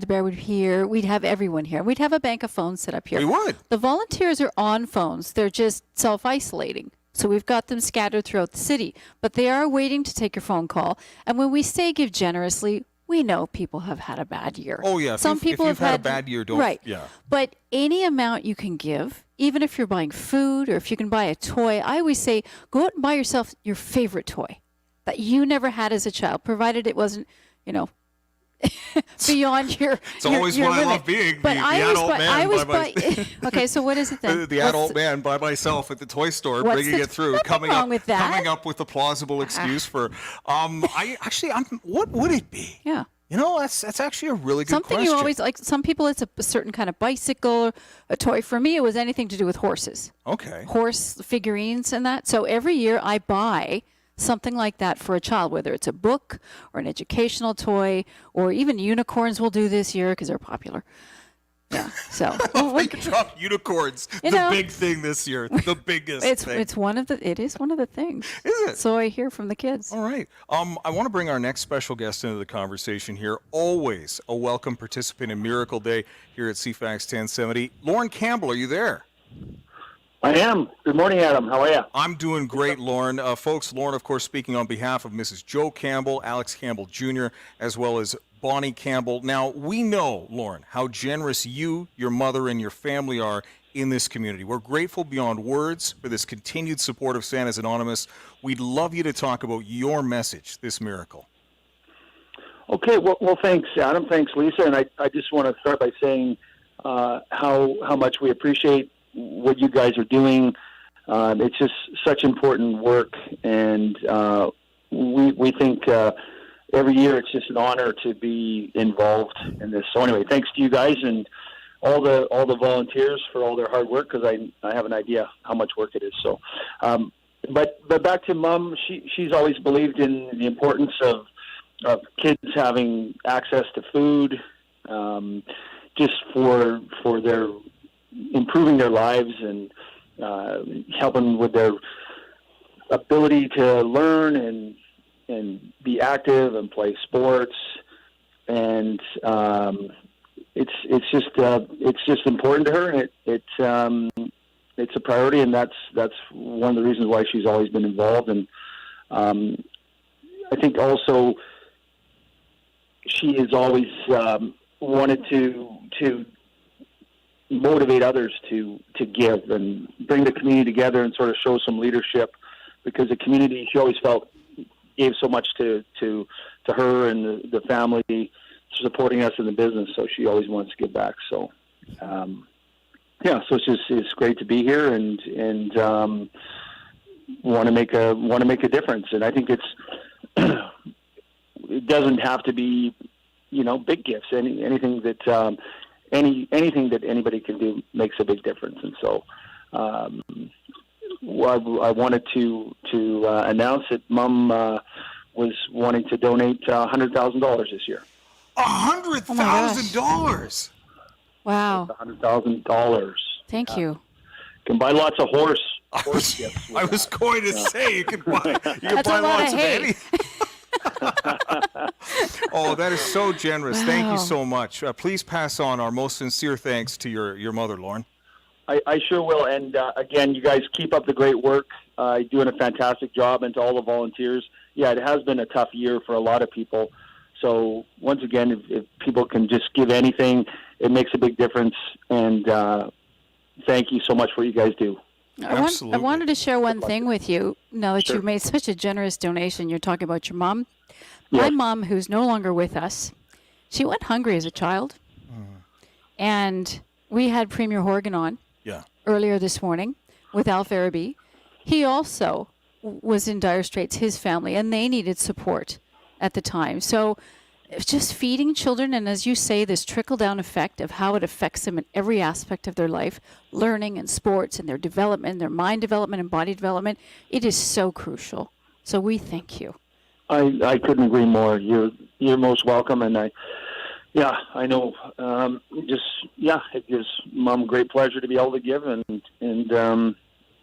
Bear would be here. We'd have everyone here. We'd have a bank of phones set up here. We would. The volunteers are on phones. They're just self-isolating. So we've got them scattered throughout the city. But they are waiting to take your phone call. And when we say give generously, we know people have had a bad year. Oh, yeah. Some people if you've had a bad year, don't. Right. Yeah. But any amount you can give, even if you're buying food or if you can buy a toy, I always say go out and buy yourself your favorite toy that you never had as a child, provided it wasn't, beyond your It's always your what limit. I love being, But the I adult always man buy. Okay, so what is it then? The adult man by myself at the toy store, What's bringing it through, nothing wrong with that. coming up with a plausible excuse for. What would it be? Yeah. That's actually a really good Something question. you always like. Some people, it's a certain kind of bicycle or a toy. For me, it was anything to do with horses. Okay. Horse figurines and that. So every year I buy something like that for a child, whether it's a book or an educational toy, or even unicorns will do this year because they're popular. Yeah. So you drop unicorns. The big thing this year. The biggest thing. It is one of the things. Is it? So I hear from the kids. All right. I want to bring our next special guest into the conversation here. Always a welcome participant in Miracle Day here at CFAX 1070. Lauren Campbell, are you there? I am. Good morning, Adam. How are you? I'm doing great, Lauren. Folks, Lauren, of course, speaking on behalf of Mrs. Joe Campbell, Alex Campbell Jr., as well as Bonnie Campbell. Now, we know, Lauren, how generous you, your mother, and your family are in this community. We're grateful beyond words for this continued support of Santa's Anonymous. We'd love you to talk about your message, this miracle. Okay. Well, thanks, Adam. Thanks, Lisa. And I just want to start by saying how much we appreciate what you guys are doing. It's just such important work, and we think every year it's just an honor to be involved in this. So anyway, thanks to you guys and all the volunteers for all their hard work, because I have an idea how much work it is. So, but back to Mom, she's always believed in the importance of kids having access to food, just for their improving their lives and helping with their ability to learn and be active and play sports, and it's just important to her, and it's a priority, and that's one of the reasons why she's always been involved. And I think also she has always wanted to motivate others to give and bring the community together and sort of show some leadership, because the community, she always felt, gave so much to her and the family supporting us in the business, so she always wants to give back. So so it's great to be here and want to make a difference. And I think it doesn't have to be big gifts. Anything that anything that anybody can do makes a big difference. And so I wanted to announce that Mom was wanting to donate $100,000 this year. $100,000! Wow. $100,000. Thank you. Can buy lots of horse horse gifts. I was going to say you can buy That's a lot lots of of hay. any. Oh, that is so generous. Thank you Wow. so much. Please pass on our most sincere thanks to your mother, Lauren. I sure will. And again, you guys keep up the great work. You're doing a fantastic job, and to all the volunteers. Yeah, it has been a tough year for a lot of people. So once again, if people can just give anything, it makes a big difference. And thank you so much for what you guys do. I wanted to share one thing with you. Now that Sure. you've made such a generous donation, you're talking about your mom. My mom, who's no longer with us, she went hungry as a child. And we had Premier Horgan on earlier this morning with Al Farabee. He also was in dire straits, his family, and they needed support at the time. So it's just feeding children, and as you say, this trickle-down effect of how it affects them in every aspect of their life, learning and sports and their development, their mind development and body development, it is so crucial. So we thank you. I couldn't agree more. You're most welcome, and I know. It gives Mom great pleasure to be able to give, and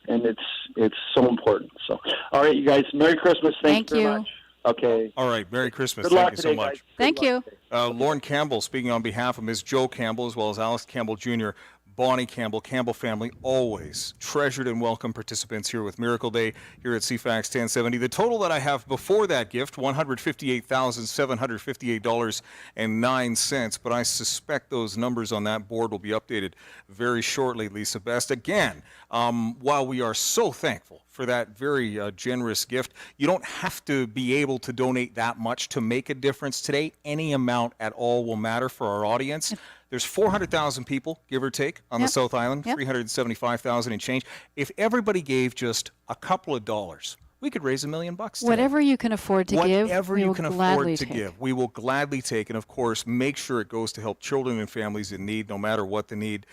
it's so important. So, all right, you guys, Merry Christmas. Thank you very much. Okay. All right. Merry Christmas. Good Thank luck you today, so much. guys. Thank you. Lauren Campbell, speaking on behalf of Ms. Joe Campbell, as well as Alex Campbell Jr., Bonnie Campbell, Campbell family, always treasured and welcome participants here with Miracle Day here at CFAX 1070. The total that I have before that gift, $158,758.09, but I suspect those numbers on that board will be updated very shortly, Lisa Best. Again, while we are so thankful for that very generous gift, you don't have to be able to donate that much to make a difference today. Any amount at all will matter for our audience. There's 400,000 people, give or take, on the South Island, 375,000 and change. If everybody gave just a couple of dollars, we could raise $1 million today. Whatever you can afford to give, Whatever we you will can gladly afford to take. give, we will gladly take, and of course, make sure it goes to help children and families in need, no matter what the need.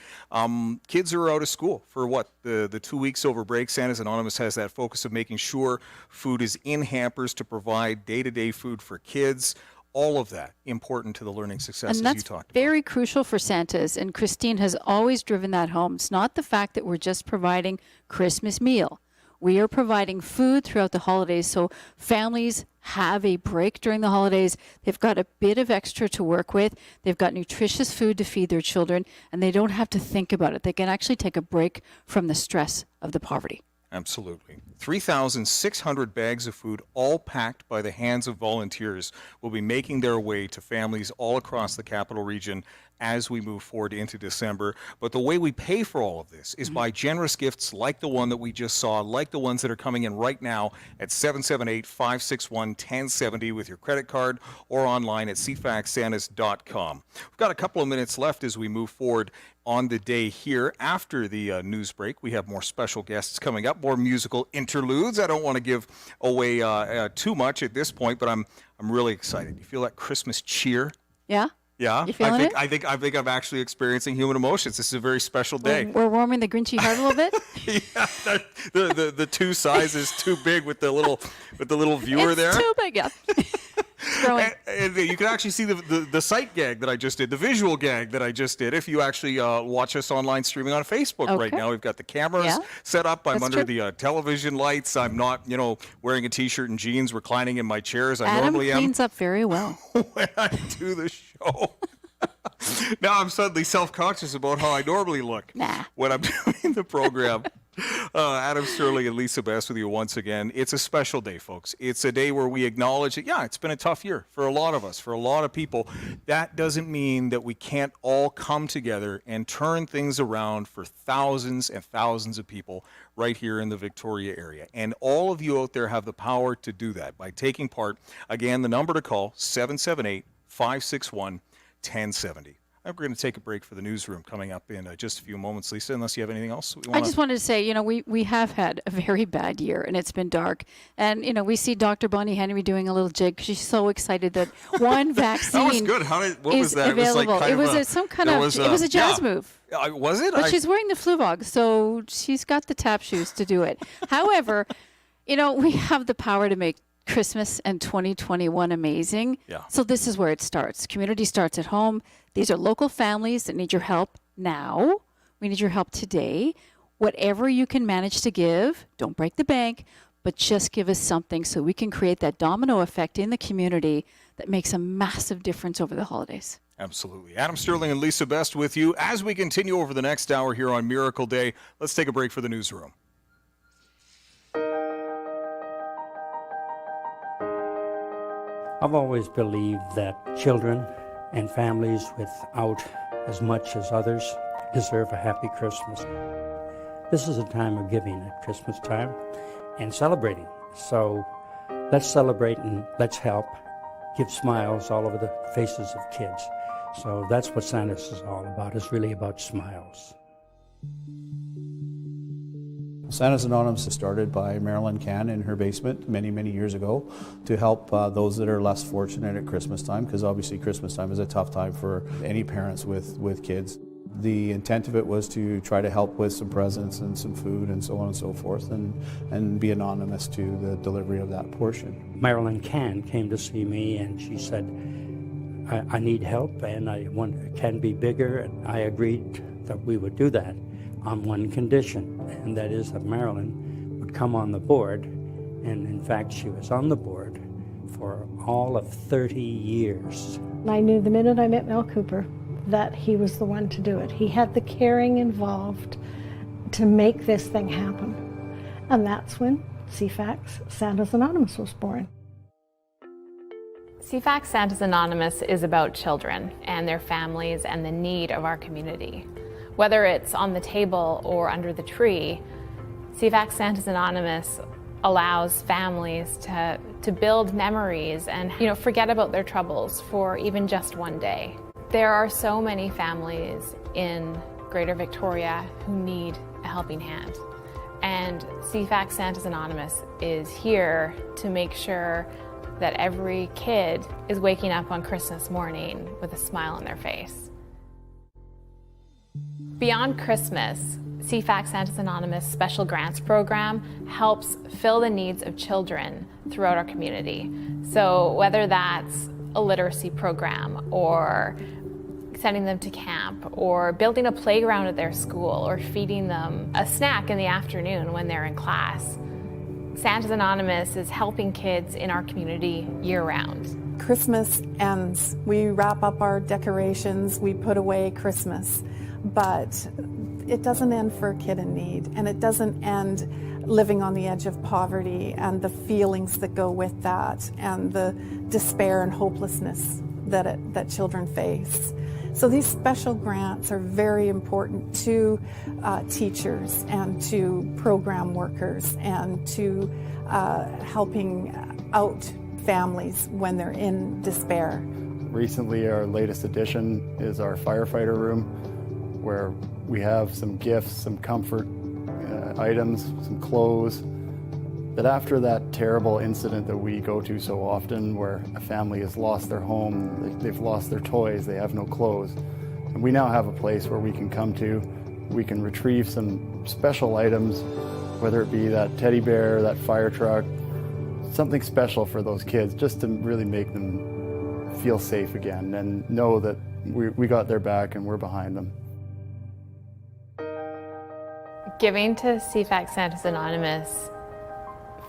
Kids are out of school for the 2 weeks over break. Santa's Anonymous has that focus of making sure food is in hampers to provide day-to-day food for kids. All of that important to the learning success, And as you that's talked about. very crucial for Santa's, and Christine has always driven that home. It's not the fact that we're just providing Christmas meal. We are providing food throughout the holidays, so families have a break during the holidays. They've got a bit of extra to work with. They've got nutritious food to feed their children, and they don't have to think about it. They can actually take a break from the stress of the poverty. Absolutely. 3,600 bags of food, all packed by the hands of volunteers, will be making their way to families all across the capital region as we move forward into December. But the way we pay for all of this is by generous gifts like the one that we just saw, like the ones that are coming in right now at 778-561-1070 with your credit card or online at cfaxsantas.com. We've got a couple of minutes left as we move forward on the day here. After the news break, we have more special guests coming up, more musical interludes. I don't want to give away too much at this point, but I'm really excited. You feel that Christmas cheer? Yeah? Yeah, You feeling it? I think I'm actually experiencing human emotions. This is a very special day. We're warming the Grinchy heart a little bit. Yeah, the two sizes too big with the little viewer It's there. too big, yeah. And you can actually see the sight gag that I just did, the visual gag that I just did. If you actually watch us online streaming on Facebook right Okay. now, we've got the cameras Yeah. set up. I'm That's under true. the television lights. I'm not, wearing a T-shirt and jeans, reclining in my chair as I Adam normally am cleans up very well. when I do the show. Now I'm suddenly self-conscious about how I normally look when I'm doing the program. Adam Sterling and Lisa Best with you once again. It's a special day, folks. It's a day where we acknowledge that, it's been a tough year for a lot of us, for a lot of people. That doesn't mean that we can't all come together and turn things around for thousands and thousands of people right here in the Victoria area. And all of you out there have the power to do that by taking part. Again, the number to call, 778-561-1070. We're going to take a break for the newsroom coming up in just a few moments, Lisa, unless you have anything else. I just wanted to say, we have had a very bad year, and it's been dark. And, we see Dr. Bonnie Henry doing a little jig. She's so excited that one vaccine That was good. What was is that? available. It was a jazz move. Was it? But she's wearing the Fluvog, so she's got the tap shoes to do it. However, we have the power to make Christmas and 2021 amazing. Yeah. So this is where it starts. Community starts at home. These are local families that need your help now. We need your help today. whatever you can manage to give, don't break the bank, but just give us something so we can create that domino effect in the community that makes a massive difference over the holidays. Absolutely. Adam Sterling and Lisa Best with you as we continue over the next hour here on Miracle Day. Let's take a break for the newsroom. I've always believed that children and families without as much as others deserve a happy Christmas. This is a time of giving at Christmas time and celebrating. So let's celebrate and let's help give smiles all over the faces of kids. So that's what Santa's is all about. It's really about smiles. Santa's Anonymous was started by Marilyn Cann in her basement many, many years ago to help those that are less fortunate at Christmas time, because obviously Christmas time is a tough time for any parents with kids. The intent of it was to try to help with some presents and some food and so on and so forth, and be anonymous to the delivery of that portion. Marilyn Cann came to see me and she said, I need help and I want it can be bigger, and I agreed that we would do that on one condition, and that is that Marilyn would come on the board, and in fact she was on the board for all of 30 years. I knew the minute I met Mel Cooper that he was the one to do it. He had the caring involved to make this thing happen. And that's when CFAX Santa's Anonymous was born. CFAX Santa's Anonymous is about children and their families and the need of our community. Whether it's on the table or under the tree, CFAX Santa's Anonymous allows families to build memories and forget about their troubles for even just one day. There are so many families in Greater Victoria who need a helping hand. And CFAX Santa's Anonymous is here to make sure that every kid is waking up on Christmas morning with a smile on their face. Beyond Christmas, CFAX Santa's Anonymous Special Grants Program helps fill the needs of children throughout our community. So whether that's a literacy program or sending them to camp or building a playground at their school or feeding them a snack in the afternoon when they're in class, Santa's Anonymous is helping kids in our community year-round. Christmas ends. We wrap up our decorations, we put away Christmas, but it doesn't end for a kid in need, and it doesn't end living on the edge of poverty and the feelings that go with that and the despair and hopelessness that children face. So these special grants are very important to teachers and to program workers and to helping out families when they're in despair. Recently, our latest addition is our firefighter room, where we have some gifts, some comfort items, some clothes, that after that terrible incident that we go to so often, where a family has lost their home, they've lost their toys, they have no clothes, and we now have a place where we can come to, we can retrieve some special items, whether it be that teddy bear, that fire truck, something special for those kids, just to really make them feel safe again and know that we got their back and we're behind them. Giving to CFAX Santa's Anonymous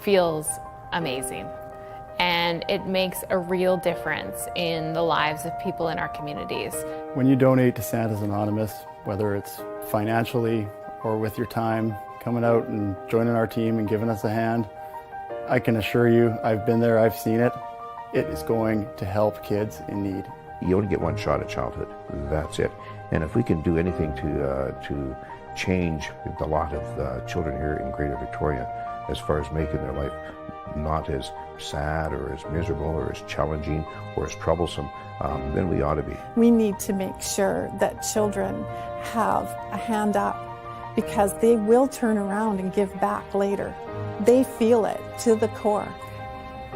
feels amazing, and it makes a real difference in the lives of people in our communities. When you donate to Santa's Anonymous, whether it's financially or with your time, coming out and joining our team and giving us a hand, I can assure you, I've been there, I've seen it. It is going to help kids in need. You only get one shot at childhood. That's it. And if we can do anything to change the lot of children here in Greater Victoria, as far as making their life not as sad or as miserable or as challenging or as troublesome, then we ought to be. We need to make sure that children have a hand up, because they will turn around and give back later. They feel it to the core.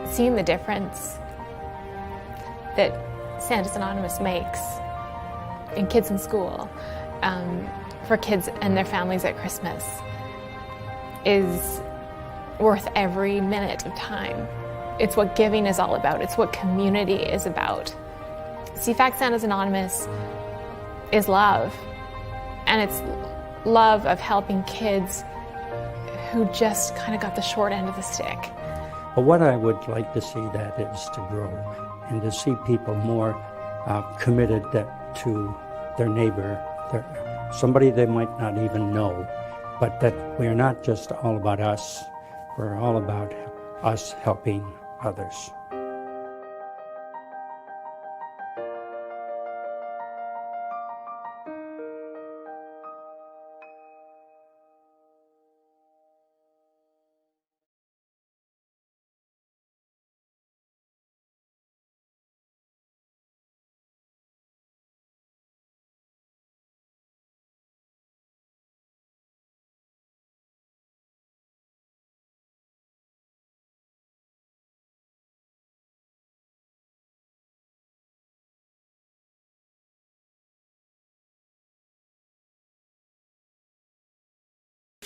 Seeing the difference that Santa's Anonymous makes in kids in school, for kids and their families at Christmas, is worth every minute of time. It's what giving is all about. It's what community is about. CFAX Santa's Anonymous is love, and it's love of helping kids who just kind of got the short end of the stick. But what I would like to see that is to grow and to see people more committed to their neighbor, somebody they might not even know, but that we're not just all about us, we're all about us helping others.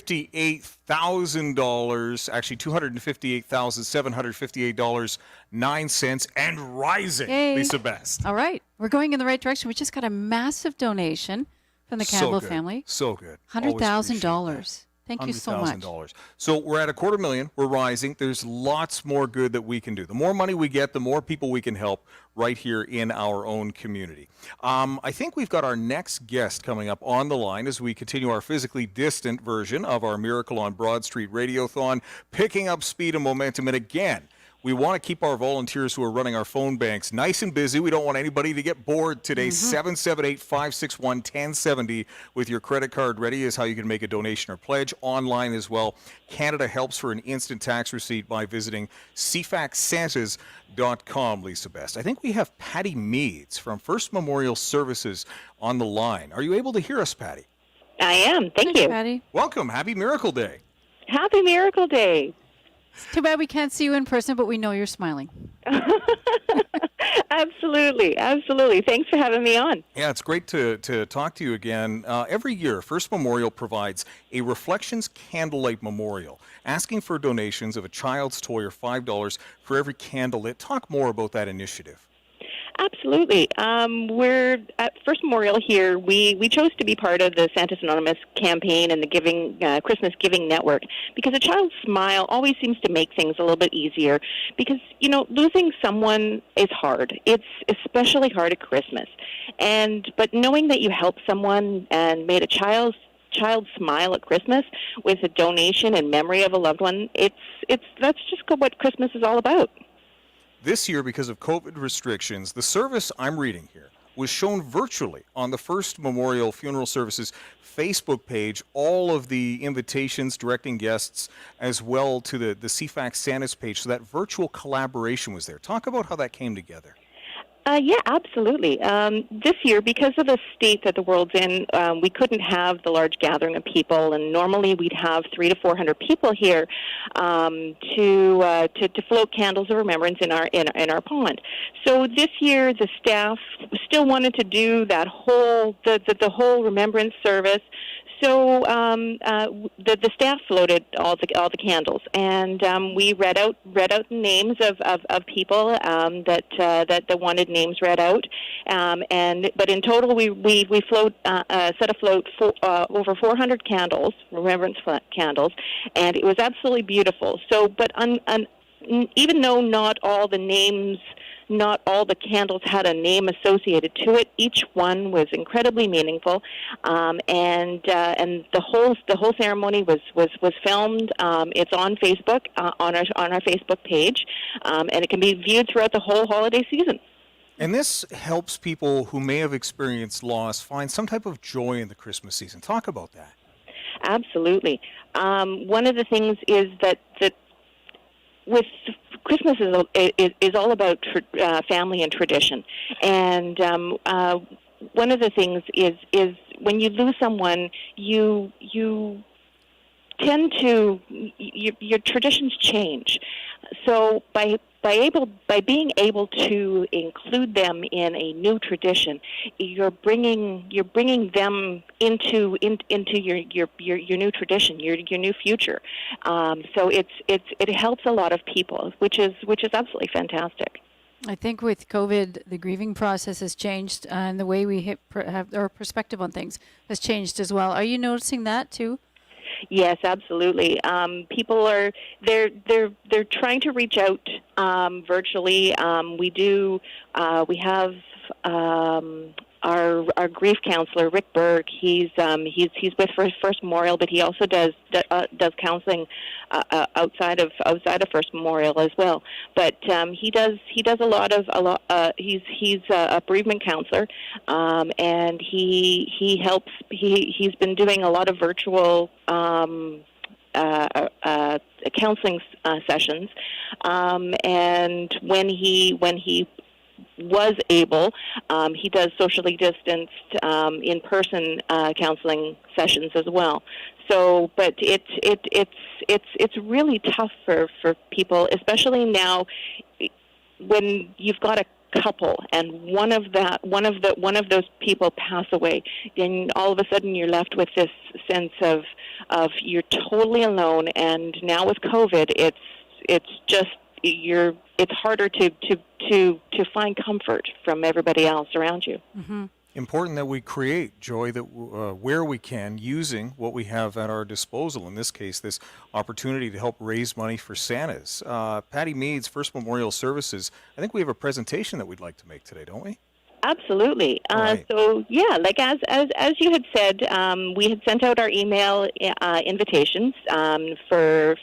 $58,000, actually $258,758.09 and rising. Yay. Lisa Best. All right. We're going in the right direction. We just got a massive donation from the Campbell family. So good. $100,000. Thank you so much. $100,000. So we're at $250,000. We're rising. There's lots more good that we can do. The more money we get, the more people we can help right here in our own community. I think we've got our next guest coming up on the line as we continue our physically distant version of our Miracle on Broad Street Radiothon, picking up speed and momentum. And again, we want to keep our volunteers who are running our phone banks nice and busy. We don't want anybody to get bored today. 778-561-1070 with your credit card ready is how you can make a donation or pledge online as well. Canada helps for an instant tax receipt by visiting CFAXsantas.com, Lisa Best. I think we have Patty Meads from First Memorial Services on the line. Are you able to hear us, Patty? I am. Thank you. Patty. Welcome. Happy Miracle Day. Happy Miracle Day. It's too bad we can't see you in person, but we know you're smiling. Absolutely. Absolutely. Thanks for having me on. Yeah, it's great to talk to you again. Every year, First Memorial provides a Reflections Candlelight Memorial, asking for donations of a child's toy or $5 for every candle lit. Talk more about that initiative. Absolutely. We're at First Memorial here. We chose to be part of the Santa's Anonymous campaign and the Christmas Giving Network because a child's smile always seems to make things a little bit easier because, losing someone is hard. It's especially hard at Christmas. But knowing that you helped someone and made a child smile at Christmas with a donation in memory of a loved one, that's just what Christmas is all about. This year, because of COVID restrictions, the service I'm reading here was shown virtually on the First Memorial Funeral Services Facebook page. All of the invitations directing guests as well to the CFAX Santas page. So that virtual collaboration was there. Talk about how that came together. Yeah, absolutely. This year, because of the state that the world's in, we couldn't have the large gathering of people, and normally we'd have 300 to 400 people here to float candles of remembrance in our pond. So this year, the staff still wanted to do that whole the whole remembrance service. So the staff floated all the candles, and we read out the names of people that wanted names read out. But in total, we set afloat over 400 candles, remembrance candles, and it was absolutely beautiful. So, but even though not all the candles had a name associated to it, each one was incredibly meaningful, and the whole ceremony was filmed. It's on Facebook on our Facebook page, and it can be viewed throughout the whole holiday season. And this helps people who may have experienced loss find some type of joy in the Christmas season. Talk about that. Absolutely. One of the things is that with Christmas is all about family and tradition, and one of the things is when you lose someone, you tend to your traditions change. So by being able to include them in a new tradition, you're bringing them into your new tradition, your new future. So it helps a lot of people, which is absolutely fantastic. I think with COVID, the grieving process has changed, and the way we have our perspective on things has changed as well. Are you noticing that too? Yes, absolutely. People are they're trying to reach out virtually. We have our grief counselor, Rick Berg. He's with First Memorial, but he also does counseling outside of First Memorial as well. But he does he's a bereavement counselor, and he helps. He's been doing a lot of virtual counseling sessions, and when he was able, he does socially distanced in-person counseling sessions as well. So, but it's really tough for people, especially now when you've got a couple and one of those people pass away, then all of a sudden you're left with this sense of you're totally alone. And now with COVID, it's just it's harder to find comfort from everybody else around you. Mm-hmm. Important that we create joy that where we can, using what we have at our disposal. In this case, this opportunity to help raise money for Santas. Patty Meads, First Memorial Services. I think we have a presentation that we'd like to make today, don't we? Absolutely. Right. So yeah, like as you had said, we had sent out our email invitations for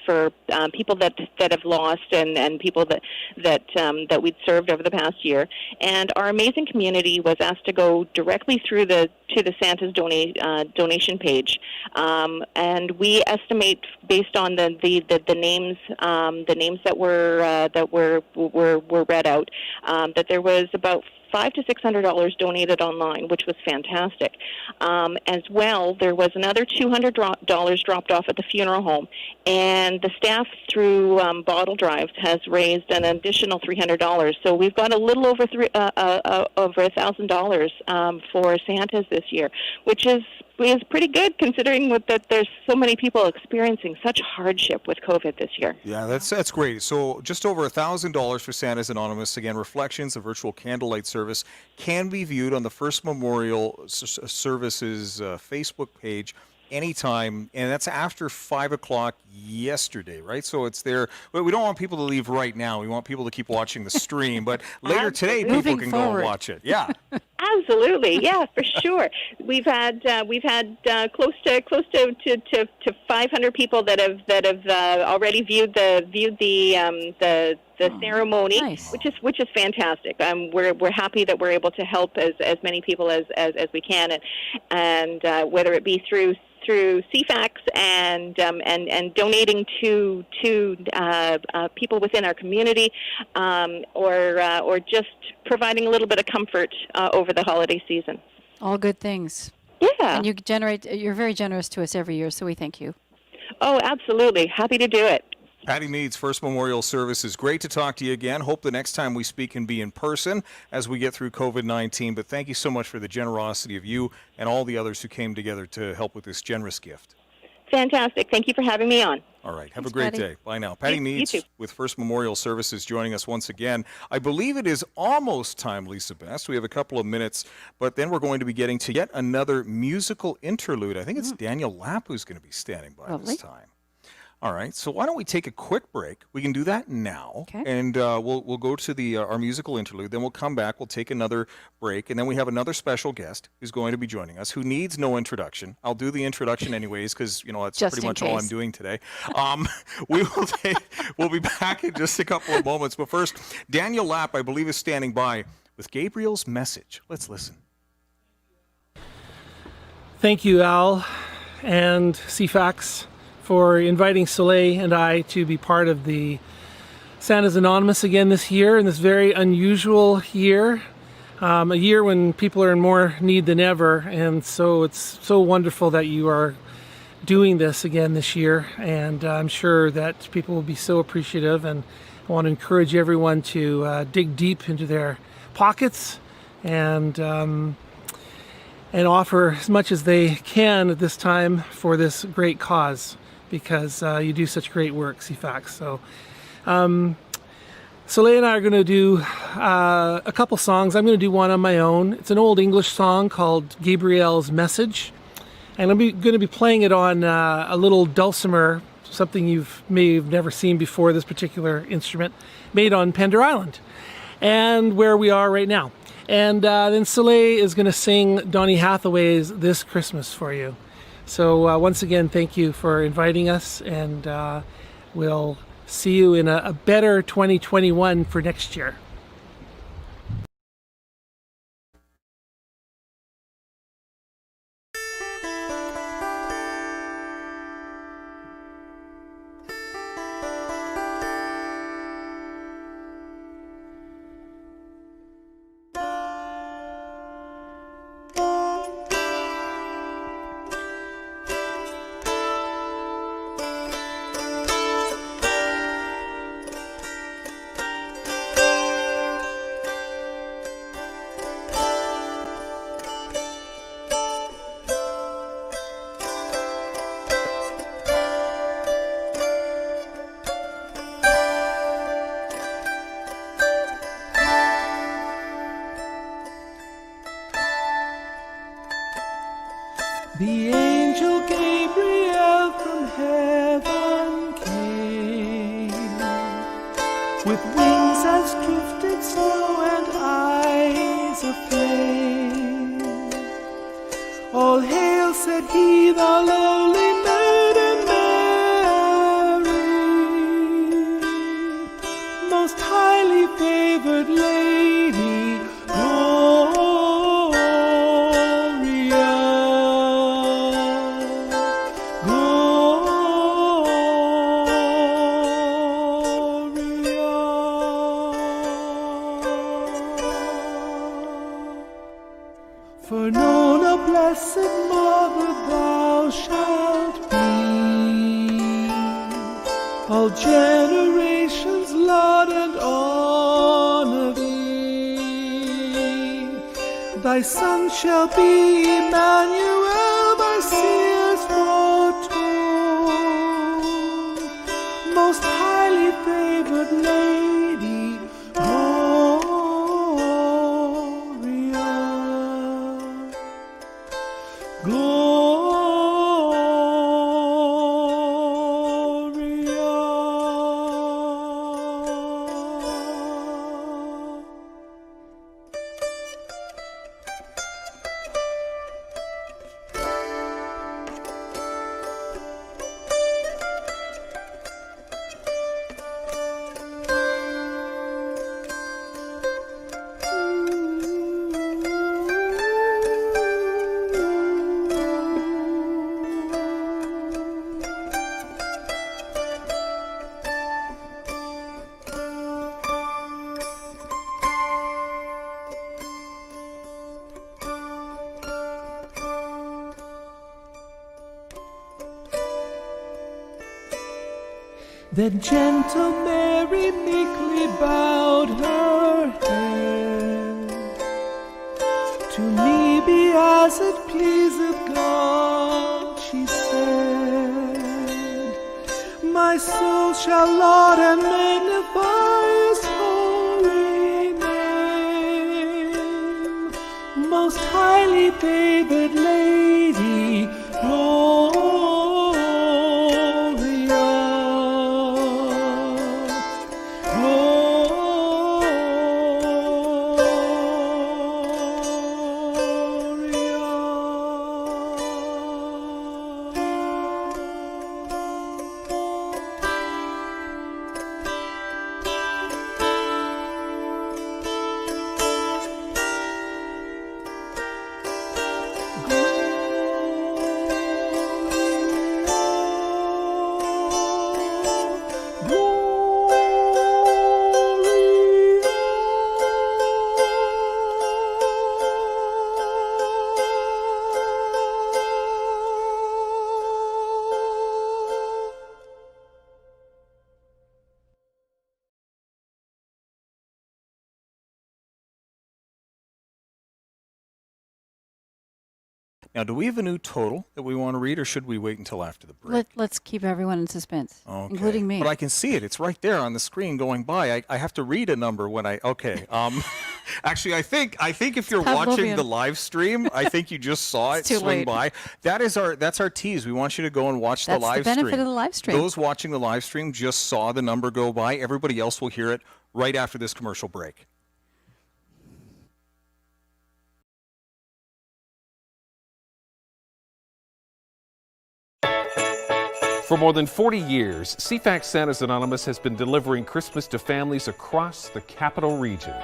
people that have lost and people that we'd served over the past year. And our amazing community was asked to go directly through to the Santa's donation page, and we estimate based on the names that were read out that there was about $500 to $600 donated online, which was fantastic. As well, there was another $200 dropped off at the funeral home, and the staff through bottle drives has raised an additional $300. So we've got a little over $1,000 for Santas this year, which is pretty good considering that there's so many people experiencing such hardship with COVID this year. Yeah, that's great. So just over $1,000 for Santas Anonymous. Again, Reflections, a virtual candlelight service, can be viewed on the First Memorial Services Facebook page anytime, and that's after 5 o'clock yesterday, right? So it's there. But we don't want people to leave right now. We want people to keep watching the stream, but later today people can go and watch it. Yeah. Absolutely, yeah, for sure. We've had close to 500 people that have already viewed the ceremony, nice. which is fantastic. We're happy that we're able to help as many people as we can, and whether it be through CFAX and donating to people within our community, or just providing a little bit of comfort over the holiday season. All good things. Yeah. And you're very generous to us every year, so we thank you. Oh, absolutely. Happy to do it. Patty Meads, First Memorial Services. Great to talk to you again. Hope the next time we speak can be in person as we get through COVID-19. But thank you so much for the generosity of you and all the others who came together to help with this generous gift. Fantastic. Thank you for having me on. All right. Have a great day. Bye now. Patty Meads with First Memorial Services joining us once again. I believe it is almost time, Lisa Best. We have a couple of minutes, but then we're going to be getting to yet another musical interlude. I think it's Daniel Lapp who's going to be standing by this time. All right, so why don't we take a quick break? We can do that now, and we'll go to our musical interlude. Then we'll come back. We'll take another break, and then we have another special guest who's going to be joining us, who needs no introduction. I'll do the introduction anyways, because that's just pretty much all I'm doing today. We'll be back in just a couple of moments. But first, Daniel Lapp, I believe, is standing by with Gabriel's message. Let's listen. Thank you, Al, and CFAX, for inviting Soleil and I to be part of the Santa's Anonymous again this year, in this very unusual year, a year when people are in more need than ever. And so it's so wonderful that you are doing this again this year, and I'm sure that people will be so appreciative, and I want to encourage everyone to dig deep into their pockets and offer as much as they can at this time for this great cause, because you do such great work, CFAX. So Soleil and I are going to do a couple songs. I'm going to do one on my own. It's an old English song called Gabriel's Message. And I'm going to be playing it on a little dulcimer, something you may have never seen before, this particular instrument, made on Pender Island, and where we are right now. And then Soleil is going to sing Donny Hathaway's This Christmas for you. So once again, thank you for inviting us, and we'll see you in a better 2021 for next year. The angel Gabriel from heaven came, with wings as drifted snow and eyes aflame. All hail, said he, thou lowly maiden Mary, most highly favored lady, for known a blessed mother thou shalt be, all generations laud and honor thee. Thy son shall be Emmanuel, by seers foretold, most highly favored lady, Then gentle Mary meekly bowed her head. To me be as it pleaseth God, she said. My soul shall laud and magnify his holy name. Most highly favored lady, Gloria. Now, do we have a new total that we want to read, or should we wait until after the break? Let's keep everyone in suspense, Okay. including me. But I can see it. It's right there on the screen going by. I have to read a number when I. Okay. Actually, I think if you're watching the live stream, I think you just saw it swing by. That's our tease. We want you to go and watch the live stream. That's the benefit of the live stream. Those watching the live stream just saw the number go by. Everybody else will hear it right after this commercial break. For more than 40 years, CFAX Santa's Anonymous has been delivering Christmas to families across the capital region.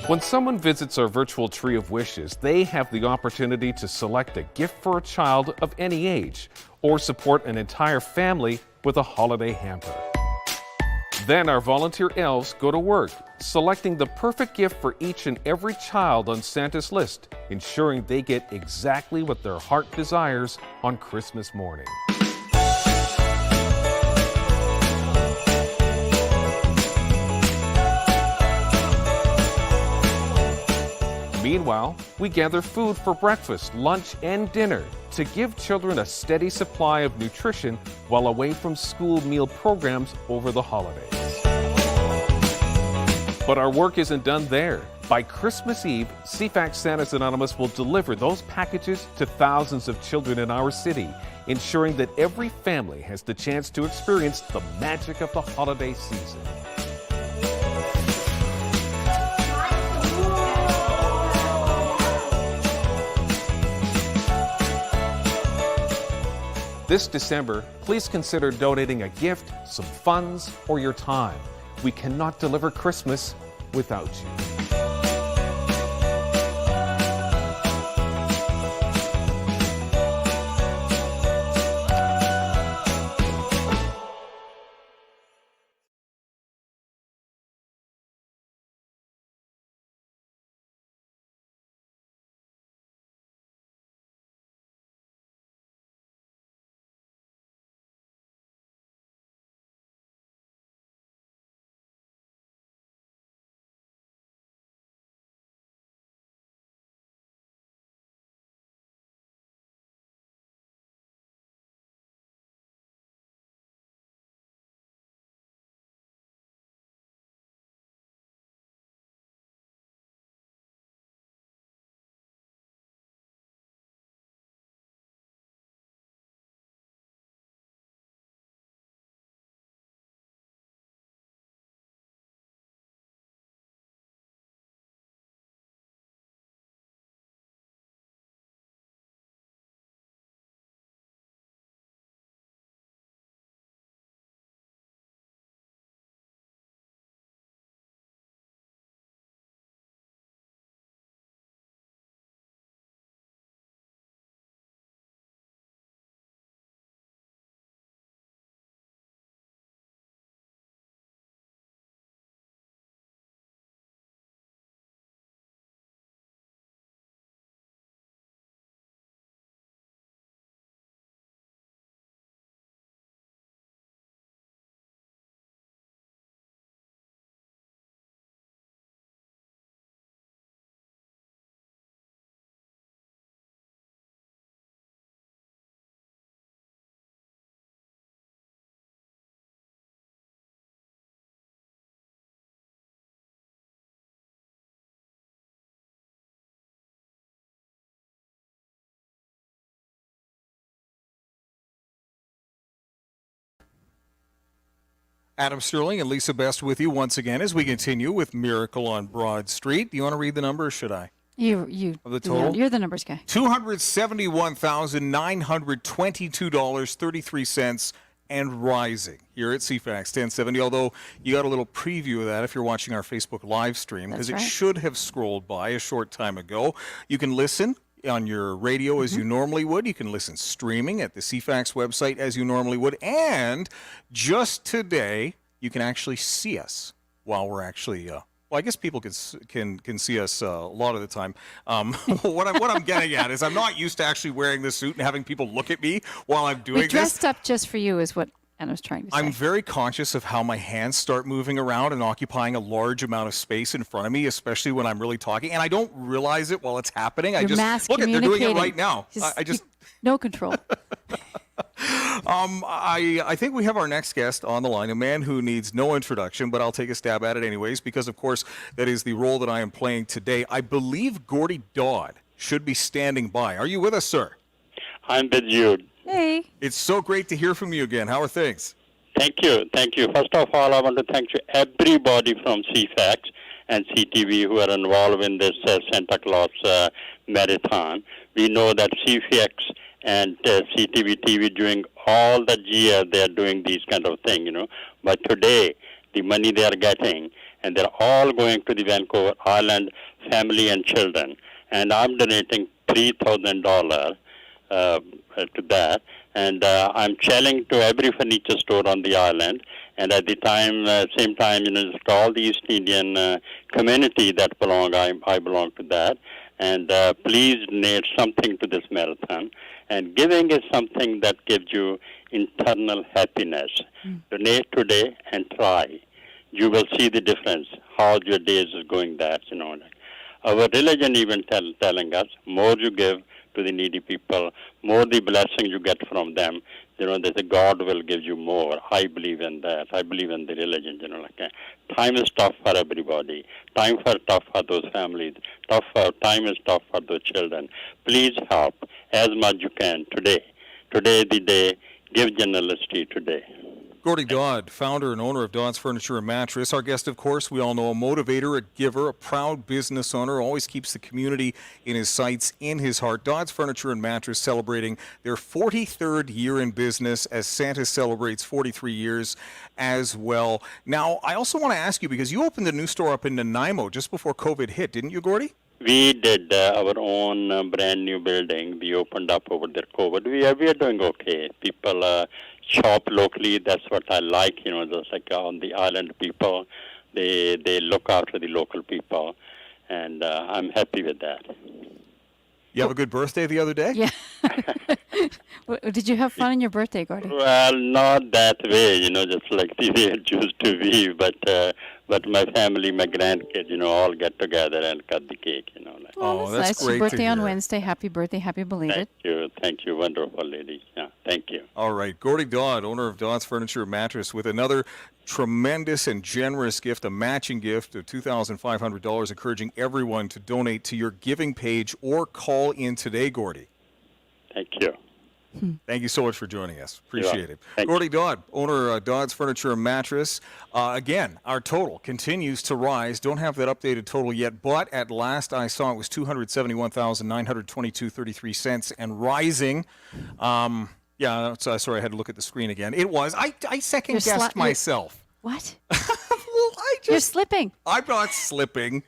When someone visits our virtual tree of wishes, they have the opportunity to select a gift for a child of any age or support an entire family with a holiday hamper. Then our volunteer elves go to work, selecting the perfect gift for each and every child on Santa's list, ensuring they get exactly what their heart desires on Christmas morning. Meanwhile, we gather food for breakfast, lunch, and dinner to give children a steady supply of nutrition while away from school meal programs over the holidays. But our work isn't done there. By Christmas Eve, CFAX Santa's Anonymous will deliver those packages to thousands of children in our city, ensuring that every family has the chance to experience the magic of the holiday season. This December, please consider donating a gift, some funds, or your time. We cannot deliver Christmas without you. Adam Sterling and Lisa Best with you once again as we continue with Miracle on Broad Street. Do you want to read the number, or should I? You of the total? You're the numbers guy. $271,922.33 and rising here at CFAX 1070, although you got a little preview of that if you're watching our Facebook live stream, because it should have scrolled by a short time ago. You can listen on your radio as you normally would. You can listen streaming at the CFAX website as you normally would. And just today, you can actually see us while we're actually, well, I guess people can see us a lot of the time. What I'm getting at is I'm not used to actually wearing this suit and having people look at me while I'm doing this. We dressed up just for you is what Anna's trying to say. I'm very conscious of how my hands start moving around and occupying a large amount of space in front of me, especially when I'm really talking. And I don't realize it while it's happening. You're mass look at they're doing it communicating. right now. I just no control. I think we have our next guest on the line, a man who needs no introduction, but I'll take a stab at it anyways, because of course that is the role that I am playing today. I believe Gordy Dodd should be standing by. Are you with us, sir? I'm with you. Hey. It's so great to hear from you again. How are things? Thank you. Thank you. First of all, I want to thank you everybody from CFAX and CTV who are involved in this Santa Claus marathon. We know that CFAX and CTV TV during all the year they are doing these kind of things, you know. But today, the money they are getting, and they're all going to the Vancouver Island family and children. And I'm donating $3,000 to that. And I'm selling to every furniture store on the island. And at the same time, you know, just all the East Indian community that belong, I belong to that. And please donate something to this marathon. And giving is something that gives you internal happiness. Donate today and try. You will see the difference, how your days is going that, you know. Our religion even telling us, more you give to the needy people, more the blessing you get from them, you know, that God will give you more. I believe in that. I believe in the religion, you know. Time is tough for everybody. Time is tough for those families. Time is tough for those children. Please help as much you can today. Today the day. Give generosity today. Gordy Dodd, founder and owner of Dodd's Furniture and Mattress. Our guest, of course, we all know, a motivator, a giver, a proud business owner, always keeps the community in his sights, in his heart. Dodd's Furniture and Mattress celebrating their 43rd year in business as Santa celebrates 43 years as well. Now, I also want to ask you, because you opened a new store up in Nanaimo just before COVID hit, didn't you, Gordy? We did our own brand new building. We opened up over the COVID. We are doing okay. People shop locally. That's what I like. You know, just like on the island, people they look after the local people, and I'm happy with that. You have a good birthday the other day? Yeah. Did you have fun on your birthday, Gordy? Well, not that way, you know, just like the way it used to be, but my family, my grandkids, you know, all get together and cut the cake, you know. Like. Oh, that's nice. Your birthday on Wednesday. Happy birthday, happy belated. Thank you, wonderful lady. Yeah, thank you. All right, Gordy Dodd, owner of Dodd's Furniture and Mattress, with another tremendous and generous gift, a matching gift of $2,500, encouraging everyone to donate to your giving page or call in today, Gordy. Thank you. Thank you so much for joining us. Appreciate it. Thank Gordy Dodd, owner of Dodd's Furniture and Mattress. Again, our total continues to rise. Don't have that updated total yet, but at last I saw it was $271,922.33 and rising. Yeah, so sorry, I had to look at the screen again. It was. I second-guessed myself. What? Well, You're slipping. I'm not slipping.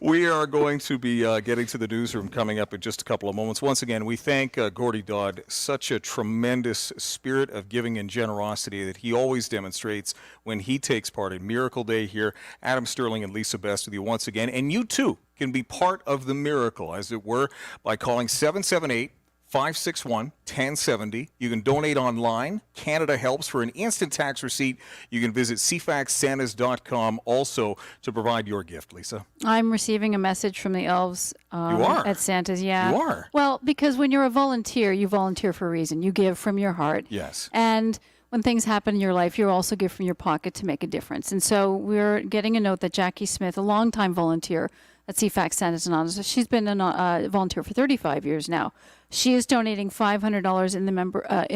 We are going to be getting to the newsroom coming up in just a couple of moments. Once again, we thank Gordy Dodd, such a tremendous spirit of giving and generosity that he always demonstrates when he takes part in Miracle Day here. Adam Sterling and Lisa Best with you once again. And you, too, can be part of the miracle, as it were, by calling 778-561-1070. You can donate online. Canada Helps for an instant tax receipt. You can visit cfaxsantas.com also to provide your gift, Lisa. I'm receiving a message from the elves at Santa's. Yeah. You are? Well, because when you're a volunteer, you volunteer for a reason. You give from your heart. Yes. And when things happen in your life, you also give from your pocket to make a difference. And so we're getting a note that Jackie Smith, a longtime volunteer at CFAX Santas Anonymous, she's been a volunteer for 35 years now. She is donating $500 in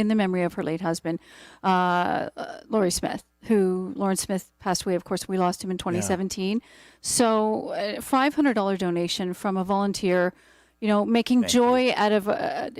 the memory of her late husband, Lawrence Smith, passed away. Of course, we lost him in 2017. Yeah. So $500 donation from a volunteer, you know, making joy out of a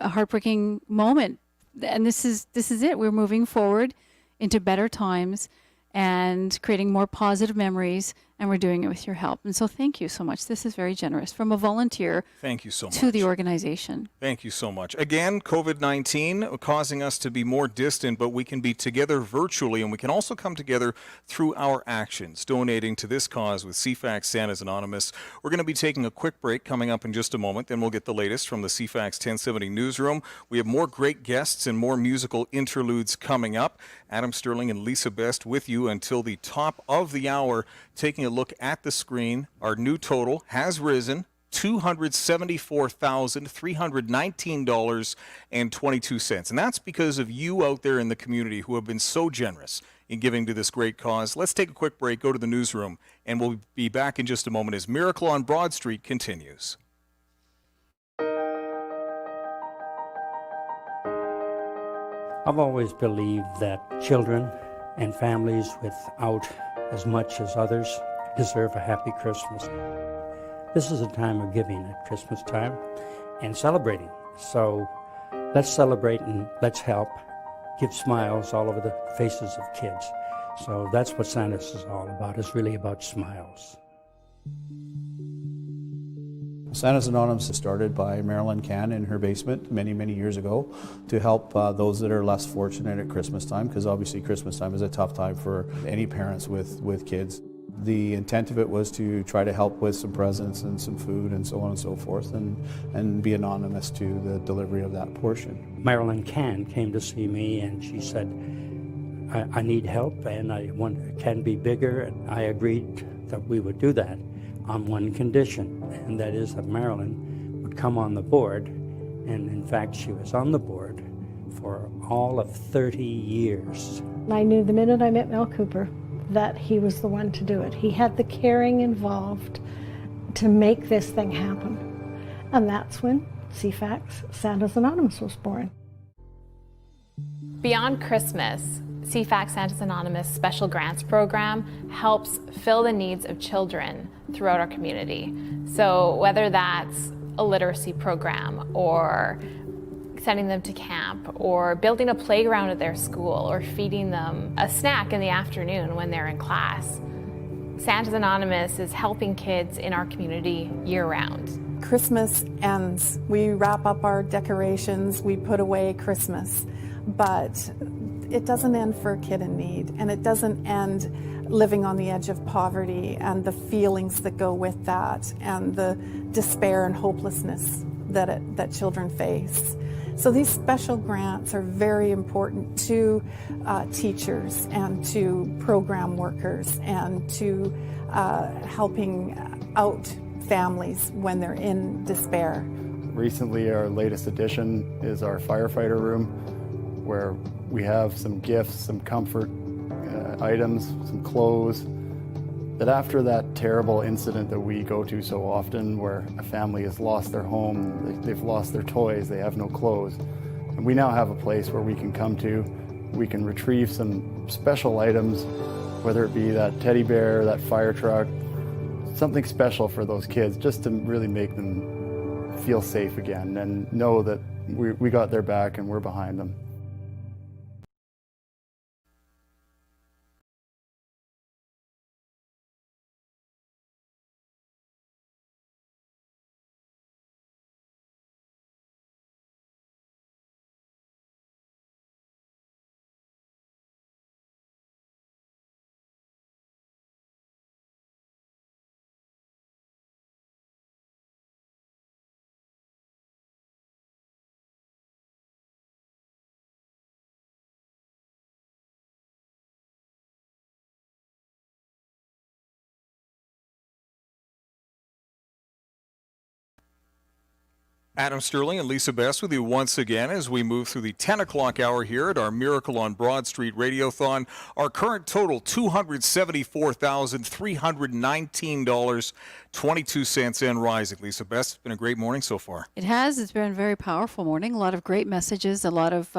heartbreaking moment. And this is it. We're moving forward into better times and creating more positive memories and we're doing it with your help. And so thank you so much. This is very generous from a volunteer Thank you so much. to the organization. Thank you so much. Again, COVID-19 causing us to be more distant, but we can be together virtually, and we can also come together through our actions, donating to this cause with CFAX Santa's Anonymous. We're going to be taking a quick break coming up in just a moment, then we'll get the latest from the CFAX 1070 newsroom. We have more great guests and more musical interludes coming up. Adam Sterling and Lisa Best with you until the top of the hour, taking a look at the screen. Our new total has risen, $274,319.22. And that's because of you out there in the community who have been so generous in giving to this great cause. Let's take a quick break, go to the newsroom, and we'll be back in just a moment as Miracle on Broad Street continues. I've always believed that children and families without as much as others deserve a happy Christmas. This is a time of giving at Christmas time and celebrating. So let's celebrate and let's help give smiles all over the faces of kids. So that's what Santa's is all about. It's really about smiles. Santa's Anonymous was started by Marilyn Cann in her basement many, many years ago to help those that are less fortunate at Christmas time, because obviously Christmas time is a tough time for any parents with kids. The intent of it was to try to help with some presents and some food and so on and so forth, and be anonymous to the delivery of that portion. Marilyn Cann came to see me and she said, I need help and I want it can be bigger, and I agreed that we would do that on one condition, and that is that Marilyn would come on the board, and in fact she was on the board for all of 30 years. I knew the minute I met Mel Cooper that he was the one to do it. He had the caring involved to make this thing happen. And that's when CFAX Santa's Anonymous was born. Beyond Christmas, CFAX Santa's Anonymous Special Grants Program helps fill the needs of children throughout our community. So whether that's a literacy program or sending them to camp or building a playground at their school or feeding them a snack in the afternoon when they're in class, Santa's Anonymous is helping kids in our community year-round. Christmas ends. We wrap up our decorations, we put away Christmas, but it doesn't end for a kid in need, and it doesn't end living on the edge of poverty and the feelings that go with that and the despair and hopelessness that children face. So these special grants are very important to teachers and to program workers and to helping out families when they're in despair. Recently, our latest addition is our firefighter room, where we have some gifts, some comfort items, some clothes, that after that terrible incident that we go to so often, where a family has lost their home, they've lost their toys, they have no clothes, and we now have a place where we can come to, we can retrieve some special items, whether it be that teddy bear, that fire truck, something special for those kids, just to really make them feel safe again and know that we got their back and we're behind them. Adam Sterling and Lisa Best with you once again as we move through the 10 o'clock hour here at our Miracle on Broad Street Radiothon. Our current total, $274,319.22 and rising. Lisa Best, it's been a great morning so far. It has. It's been a very powerful morning. A lot of great messages, a lot of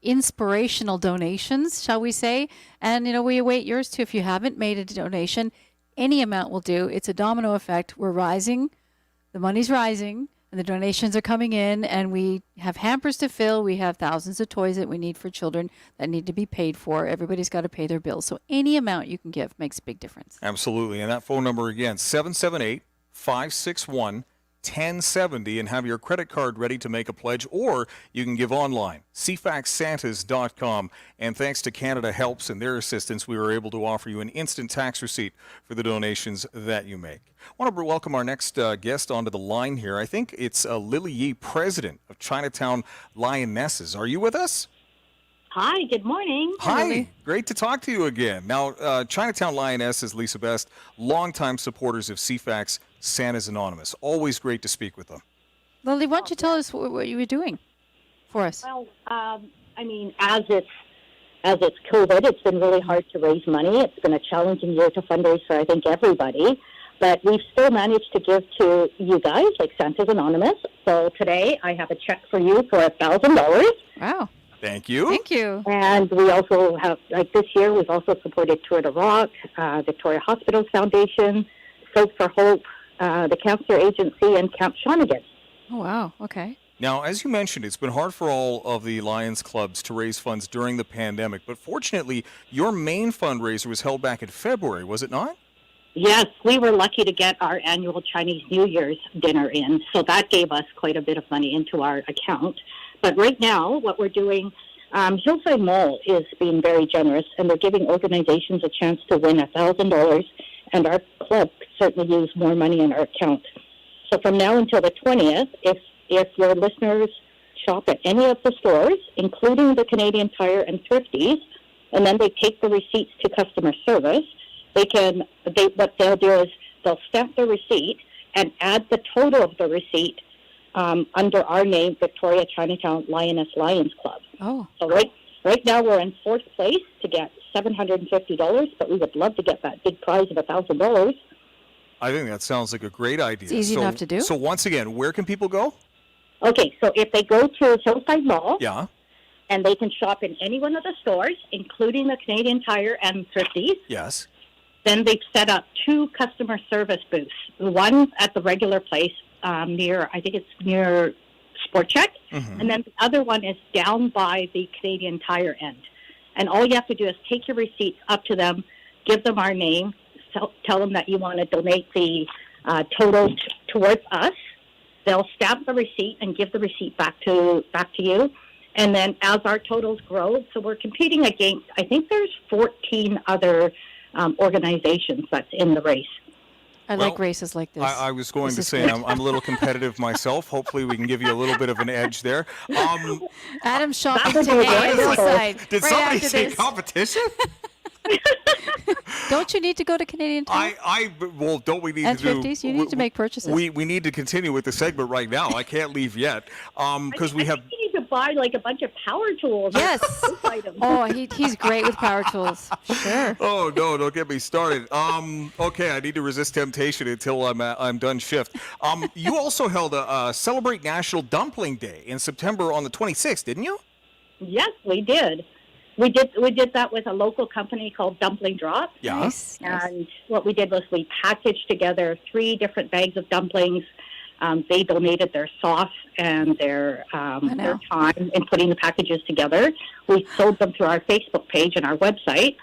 inspirational donations, shall we say. And, we await yours too. If you haven't made a donation, any amount will do. It's a domino effect. We're rising. The money's rising. And the donations are coming in, and we have hampers to fill. We have thousands of toys that we need for children that need to be paid for. Everybody's got to pay their bills. So any amount you can give makes a big difference. Absolutely. And that phone number again, 778-561-1070, and have your credit card ready to make a pledge, or you can give online, cfaxsantas.com. And thanks to Canada Helps and their assistance, we were able to offer you an instant tax receipt for the donations that you make. I want to welcome our next guest onto the line here. I think it's Lily Yee, president of Chinatown Lionesses. Are you with us? Hi, good morning. Hi, Lily. Great to talk to you again. Now, Chinatown Lionesses, Lisa Best, longtime supporters of CFAX Santa's Anonymous. Always great to speak with them. Lily, why don't you tell us what you were doing for us? Well, I mean, as it's COVID, it's been really hard to raise money. It's been a challenging year to fundraise for, I think, everybody. But we've still managed to give to you guys, like Santa's Anonymous. So today I have a check for you for $1,000. Wow. Thank you. Thank you. And we also have, like this year, we've also supported Tour de Rock, Victoria Hospitals Foundation, Soap for Hope, the Cancer Agency, and Camp Shawnigan. Oh, wow. Okay. Now, as you mentioned, it's been hard for all of the Lions clubs to raise funds during the pandemic, but fortunately, your main fundraiser was held back in February, was it not? Yes, we were lucky to get our annual Chinese New Year's dinner in, so that gave us quite a bit of money into our account. But right now, what we're doing, Hillside Mall is being very generous, and they're giving organizations a chance to win $1,000, and our club could certainly use more money in our account. So from now until the 20th, if your listeners shop at any of the stores, including the Canadian Tire and Thrifties, and then they take the receipts to customer service, what they'll do is they'll stamp the receipt and add the total of the receipt under our name, Victoria Chinatown Lioness Lions Club. Oh. So right now we're in fourth place to get $750, but we would love to get that big prize of $1,000. I think that sounds like a great idea. It's easy enough to do. So once again, where can people go? Okay, so if they go to Hillside Mall, Yeah. and they can shop in any one of the stores, including the Canadian Tire and Thrifties, Yes. then they've set up 2 customer service booths. One at the regular place near Sport Check, and then the other one is down by the Canadian Tire end. And all you have to do is take your receipts up to them, give them our name, tell them that you want to donate the total towards us. They'll stamp the receipt and give the receipt back to you. And then as our totals grow, so we're competing against, I think there's 14 other organizations that's in the race. I like races like this. I was going to say, I'm a little competitive myself. Hopefully we can give you a little bit of an edge there. Adam's shopping today at Hillside. Did right somebody after say this. competition? Don't you need to go to Canadian Tire? Well, don't we need and to do... Thrifties? You need to make purchases. We need to continue with the segment right now. I can't leave yet because we have... You need to buy like a bunch of power tools. Yes. Oh, he's great with power tools. Sure. Oh, no, don't get me started. Okay, I need to resist temptation until I'm done shift. You also held a Celebrate National Dumpling Day in September on the 26th, didn't you? Yes, we did. We did that with a local company called Dumpling Drop. Yeah. Nice. And what we did was we packaged together 3 different bags of dumplings. They donated their sauce and their time in putting the packages together. We sold them through our Facebook page and our website.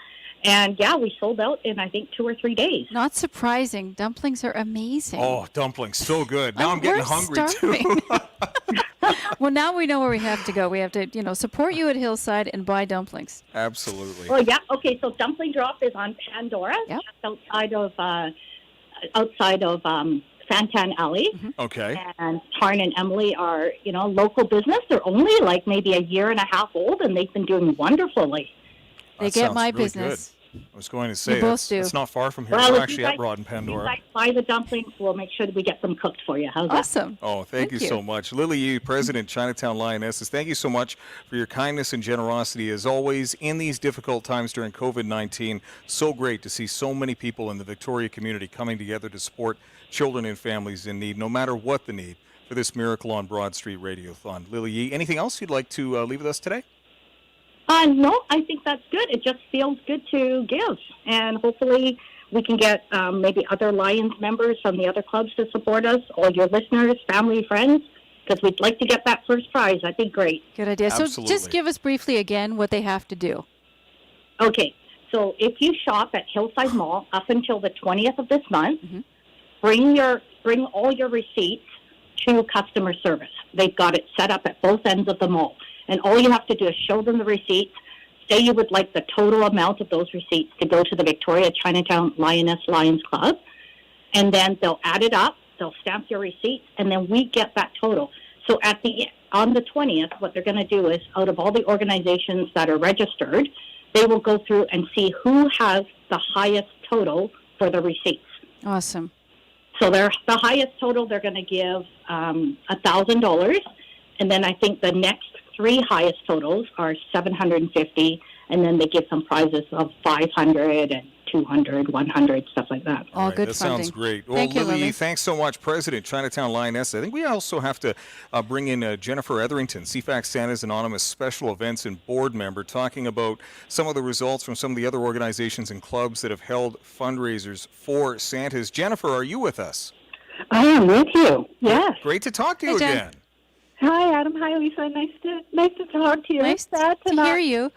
And, yeah, we sold out in, I think, 2 or 3 days. Not surprising. Dumplings are amazing. Oh, dumplings, so good. Now I'm getting hungry, starving. too. Well, now we know where we have to go. We have to, support you at Hillside and buy dumplings. Absolutely. Well, yeah. Okay, so Dumpling Drop is on Pandora, just outside of Fantan Alley. Okay. And Tarn and Emily are, local business. They're only like maybe a year and a half old, and they've been doing wonderfully. They get my business. Good. I was going to say, both do. It's not far from here. Well, We're if actually you at guys- Broad and Pandora. If you guys buy the dumplings, we'll make sure that we get them cooked for you. How's Awesome. Oh, thank you so much. Lily Yee, President, Chinatown Lionesses, thank you so much for your kindness and generosity as always in these difficult times during COVID-19. So great to see so many people in the Victoria community coming together to support children and families in need, no matter what the need, for this Miracle on Broad Street Radiothon. Lily Yee, anything else you'd like to leave with us today? No, I think that's good. It just feels good to give. And hopefully we can get maybe other Lions members from the other clubs to support us, all your listeners, family, friends, because we'd like to get that first prize. That'd be great. Good idea. So just give us briefly again what they have to do. Okay, so if you shop at Hillside Mall up until the 20th of this month, bring all your receipts to customer service. They've got it set up at both ends of the mall. And all you have to do is show them the receipts. Say you would like the total amount of those receipts to go to the Victoria Chinatown Lioness Lions Club. And then they'll add it up. They'll stamp your receipts. And then we get that total. So on the 20th, what they're going to do is, out of all the organizations that are registered, they will go through and see who has the highest total for the receipts. Awesome. So the highest total, they're going to give $1,000. And then I think the next three highest totals are $750, and then they give some prizes of $500 and $200, $100, stuff like that. All good that funding. Sounds great. Thank Well, you, Lily, Lily. thanks so much, President, Chinatown Lioness. I think we also have to bring in Jennifer Etherington, CFAX Santa's Anonymous Special Events and Board Member, talking about some of the results from some of the other organizations and clubs that have held fundraisers for Santas. Jennifer, are you with us? I am with you. Yes. Great to talk to you again. Hi, Adam. Hi, Lisa. Nice to talk to you. Nice to hear you.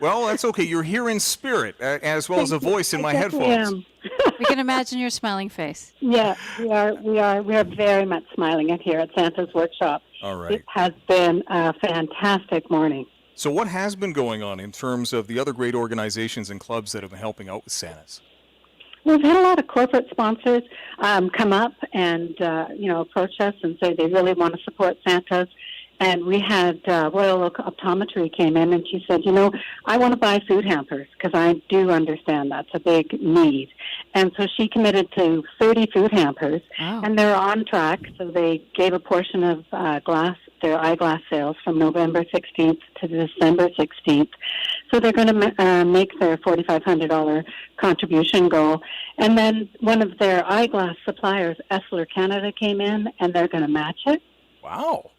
Well, that's okay. You're here in spirit, as well as a voice in my headphones. We can imagine your smiling face. Yeah, we are very much smiling here at Santa's Workshop. All right. It has been a fantastic morning. So what has been going on in terms of the other great organizations and clubs that have been helping out with Santas? We've had a lot of corporate sponsors come up and approach us and say they really want to support Santas. And we had Royal Optometry came in and she said, I want to buy food hampers because I do understand that's a big need. And so she committed to 30 food hampers, and they're on track. So they gave a portion of their eyeglass sales from November 16th to December 16th. So they're going to make their $4,500 contribution goal. And then one of their eyeglass suppliers, Esler Canada, came in, and they're going to match it. Wow.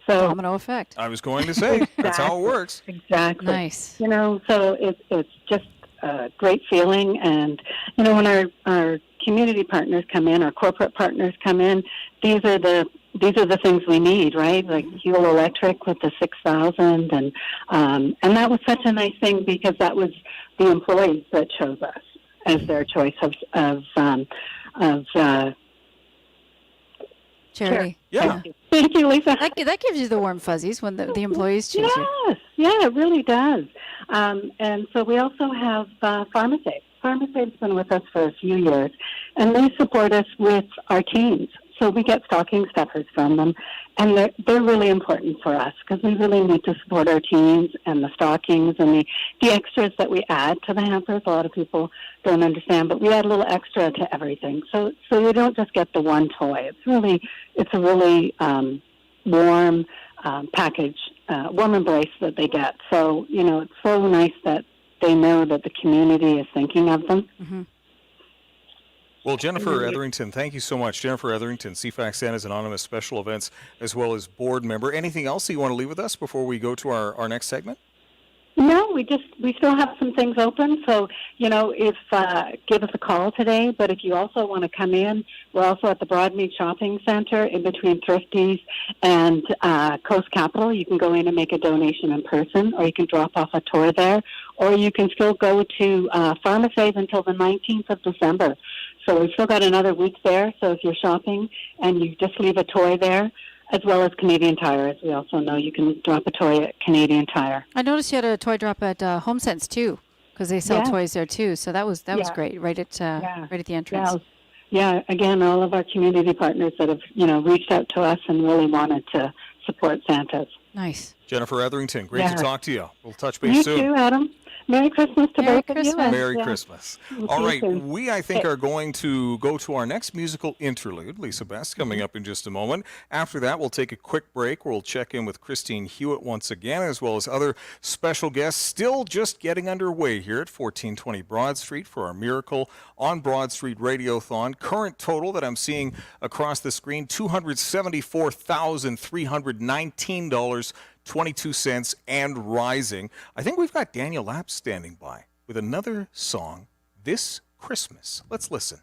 So, domino effect. I was going to say, that's how it works. Exactly. Nice. So it's just a great feeling. And, when our community partners come in, our corporate partners come in, these are the things we need, right? Like Fuel Electric with the 6,000, and that was such a nice thing because that was the employees that chose us as their choice of charity. Yeah. Thank you, Lisa. That gives you the warm fuzzies when the employees choose you. Yes, yeah, it really does. And so we also have PharmaSafe. PharmaSafe's been with us for a few years, and they support us with our teams. So we get stocking stuffers from them, and they're really important for us because we really need to support our teams and the stockings and the extras that we add to the hampers. A lot of people don't understand, but we add a little extra to everything. So you don't just get the one toy. It's a really warm package, warm embrace that they get. So, it's so nice that they know that the community is thinking of them. Mm-hmm. Well, Jennifer Etherington, thank you so much. Jennifer Etherington, CFAX Santa's Anonymous Special Events, as well as board member. Anything else that you want to leave with us before we go to our next segment? No, we still have some things open. So, if give us a call today. But if you also want to come in, we're also at the Broadmead Shopping Center in between Thrifties and Coast Capital. You can go in and make a donation in person, or you can drop off a toy there, or you can still go to PharmaSave until the 19th of December. So we've still got another week there. So if you're shopping and you just leave a toy there, as well as Canadian Tire, as we also know, you can drop a toy at Canadian Tire. I noticed you had a toy drop at HomeSense too, because they sell toys there too. So that was great, right at the entrance. Yeah. Again, all of our community partners that have reached out to us and really wanted to support Santas. Nice. Jennifer Etherington, great to talk to you. We'll touch base soon. You too, Adam. Merry Christmas to both of you. Merry Christmas. All right, I think, are going to go to our next musical interlude. Lisa Best coming up in just a moment. After that, we'll take a quick break where we'll check in with Christine Hewitt once again, as well as other special guests. Still just getting underway here at 1420 Broad Street for our Miracle on Broad Street Radiothon. Current total that I'm seeing across the screen, $274,319. 22 cents and rising. I think we've got Daniel Lapp standing by. with another song this Christmas. Let's listen.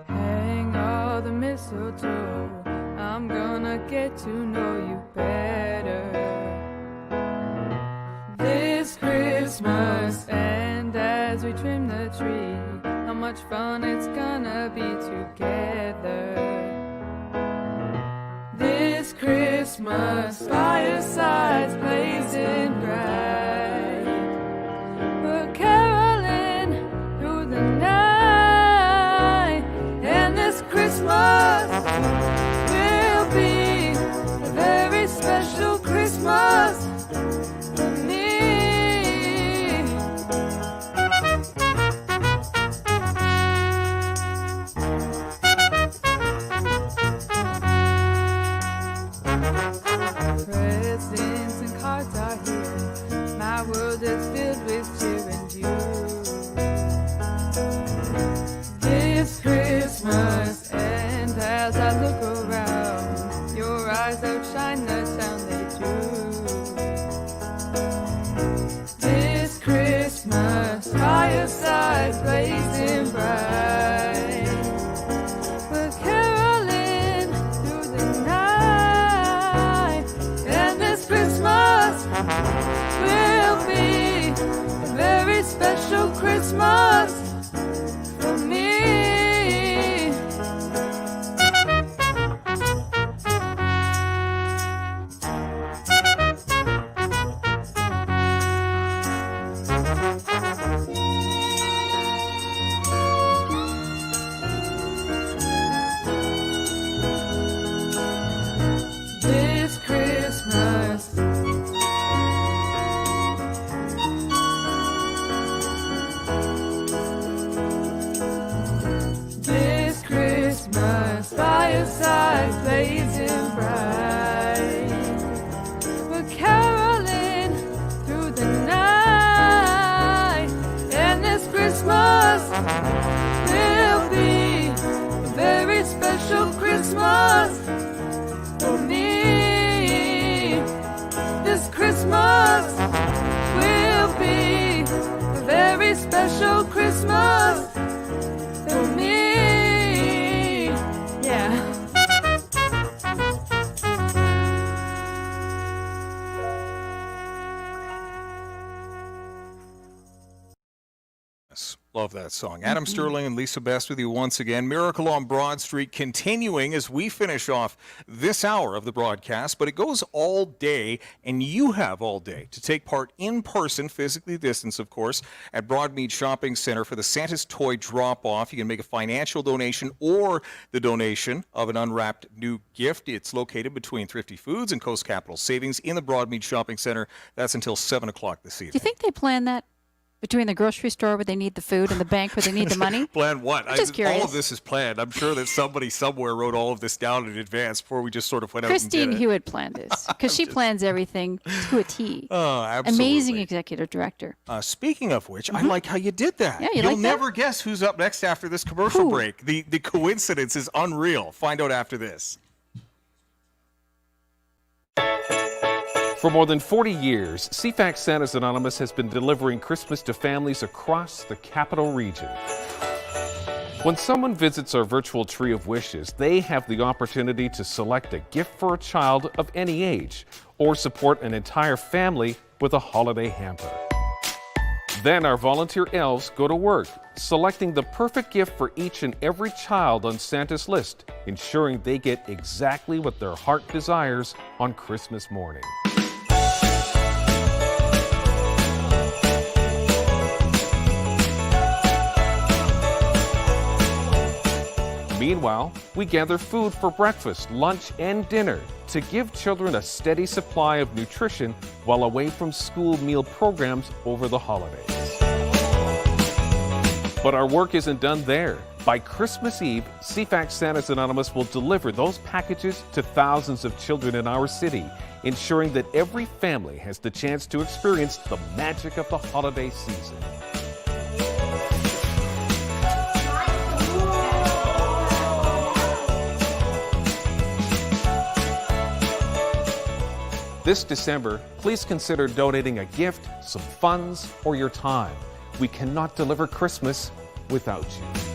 Hang all the mistletoe, I'm gonna get to know you better this Christmas. And as we trim the tree, how much fun it's gonna be together this Christmas. Firesides blazing bright, we're caroling through the night, and this Christmas will be a very special Christmas for me. Presents and cards are here, my world is filled with cheer and joy this Christmas. And as I look around, your eyes outshine the town they do this Christmas. Firesides blazing bright, we're caroling through the night, and this Christmas will be a very special Christmas for me. This Christmas, this Christmas, firesides blazing bright, we're caroling through the night, and this Christmas will be a very special Christmas for me. This Christmas will be a very special Christmas for me. Yeah. Yes, love that song. Adam Sterling and Lisa Best with you once again. Miracle on Broad Street continuing as we finish off this hour of the broadcast, but it goes all day, and you have all day to take part in person, physically distanced, of course, at Broadmead Shopping Center for the Santa's Toy Drop-Off. You can make a financial donation or the donation of an unwrapped new gift. It's located between Thrifty Foods and Coast Capital Savings in the Broadmead Shopping Center. That's until 7 o'clock this evening. Do you think they plan that between the grocery store where they need the food and the bank where they need the money? Plan what? I'm just curious. All of this is planned. I'm sure that somebody somewhere wrote all of this down in advance before we just sort of went out and Christine did it. Hewitt planned this because she plans everything to a T. Oh, absolutely. Amazing executive director. Speaking of which, I like how you did that. Yeah, you You'll like that? never guess who's up next after this commercial Who? break. The coincidence is unreal. Find out after this. For more than 40 years, CFAX Santa's Anonymous has been delivering Christmas to families across the capital region. When someone visits our virtual tree of wishes, they have the opportunity to select a gift for a child of any age or support an entire family with a holiday hamper. Then our volunteer elves go to work, selecting the perfect gift for each and every child on Santa's list, ensuring they get exactly what their heart desires on Christmas morning. Meanwhile, we gather food for breakfast, lunch, and dinner to give children a steady supply of nutrition while away from school meal programs over the holidays. But our work isn't done there. By Christmas Eve, CFAX Santa's Anonymous will deliver those packages to thousands of children in our city, ensuring that every family has the chance to experience the magic of the holiday season. This December, please consider donating a gift, some funds, or your time. We cannot deliver Christmas without you.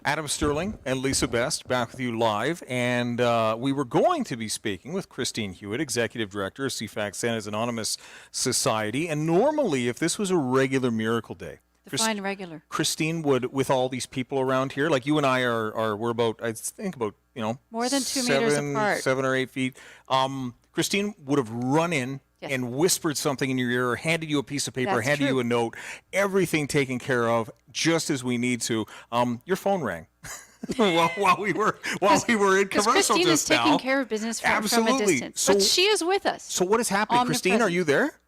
Adam Sterling and Lisa Best back with you live, and we were going to be speaking with Christine Hewitt, Executive Director of CFAX Santa's Anonymous Society, and normally if this was a regular Miracle Day, Define regular. Christine would, with all these people around here, like you and I we're about, I think about, more than 2 meters apart. 7 or 8 feet. Christine would have run in and whispered something in your ear, or handed you a piece of paper, That's handed true. you a note, everything taken care of just as we need to. Your phone rang while we were in commercial Christine just is taking now. care of business from a Absolutely. distance, So- but she is with us. So what is happening? Christine, are you there?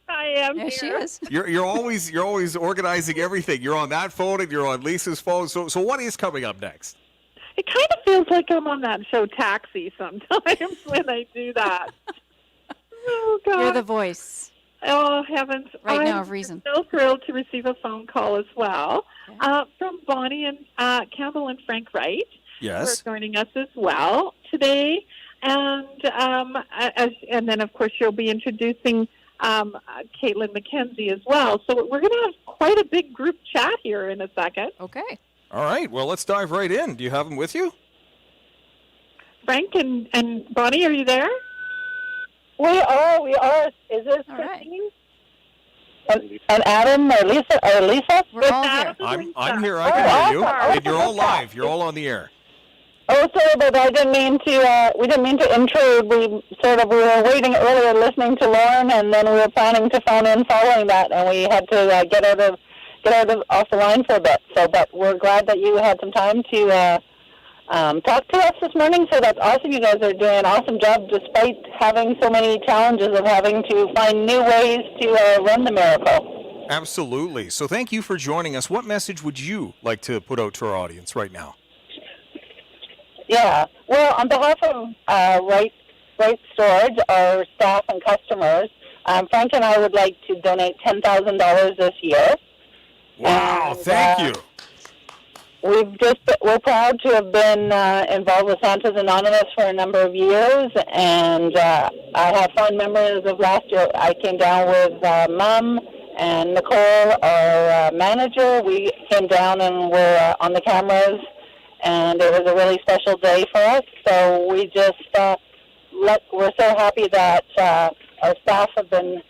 I am There here. she is. You're always organizing everything. You're on that phone and you're on Lisa's phone. So what is coming up next? It kind of feels like I'm on that show Taxi sometimes when I do that. Oh, God. You're the voice. Oh, heavens. Right now I'm of reason. so thrilled to receive a phone call as well from Bonnie and Campbell and Frank Wright. Yes. Who are joining us as well today. And and then, of course, you'll be introducing Caitlin McKenzie as well. So we're going to have quite a big group chat here in a second. Okay. All right. Well, let's dive right in. Do you have them with you? Frank and Bonnie, are you there? We are. Is this Christine? And Adam or Lisa? We're all here. I'm here. I can hear you. And you're all live. You're all on the air. Oh, sorry, but I didn't mean to. We didn't mean to intrude. We were waiting earlier, listening to Lauren, and then we were planning to phone in following that, and we had to get out of off the line for a bit. So, but we're glad that you had some time to talk to us this morning. So that's awesome. You guys are doing an awesome job, despite having so many challenges of having to find new ways to run the miracle. Absolutely. So thank you for joining us. What message would you like to put out to our audience right now? Yeah. Well, on behalf of Right Storage, our staff and customers, Frank and I would like to donate $10,000 this year. Wow, thank you. We're proud to have been involved with Santa's Anonymous for a number of years, and I have fond memories of last year. I came down with Mom and Nicole, our manager. We came down and were on the cameras and it was a really special day for us. So we just we're so happy that our staff have been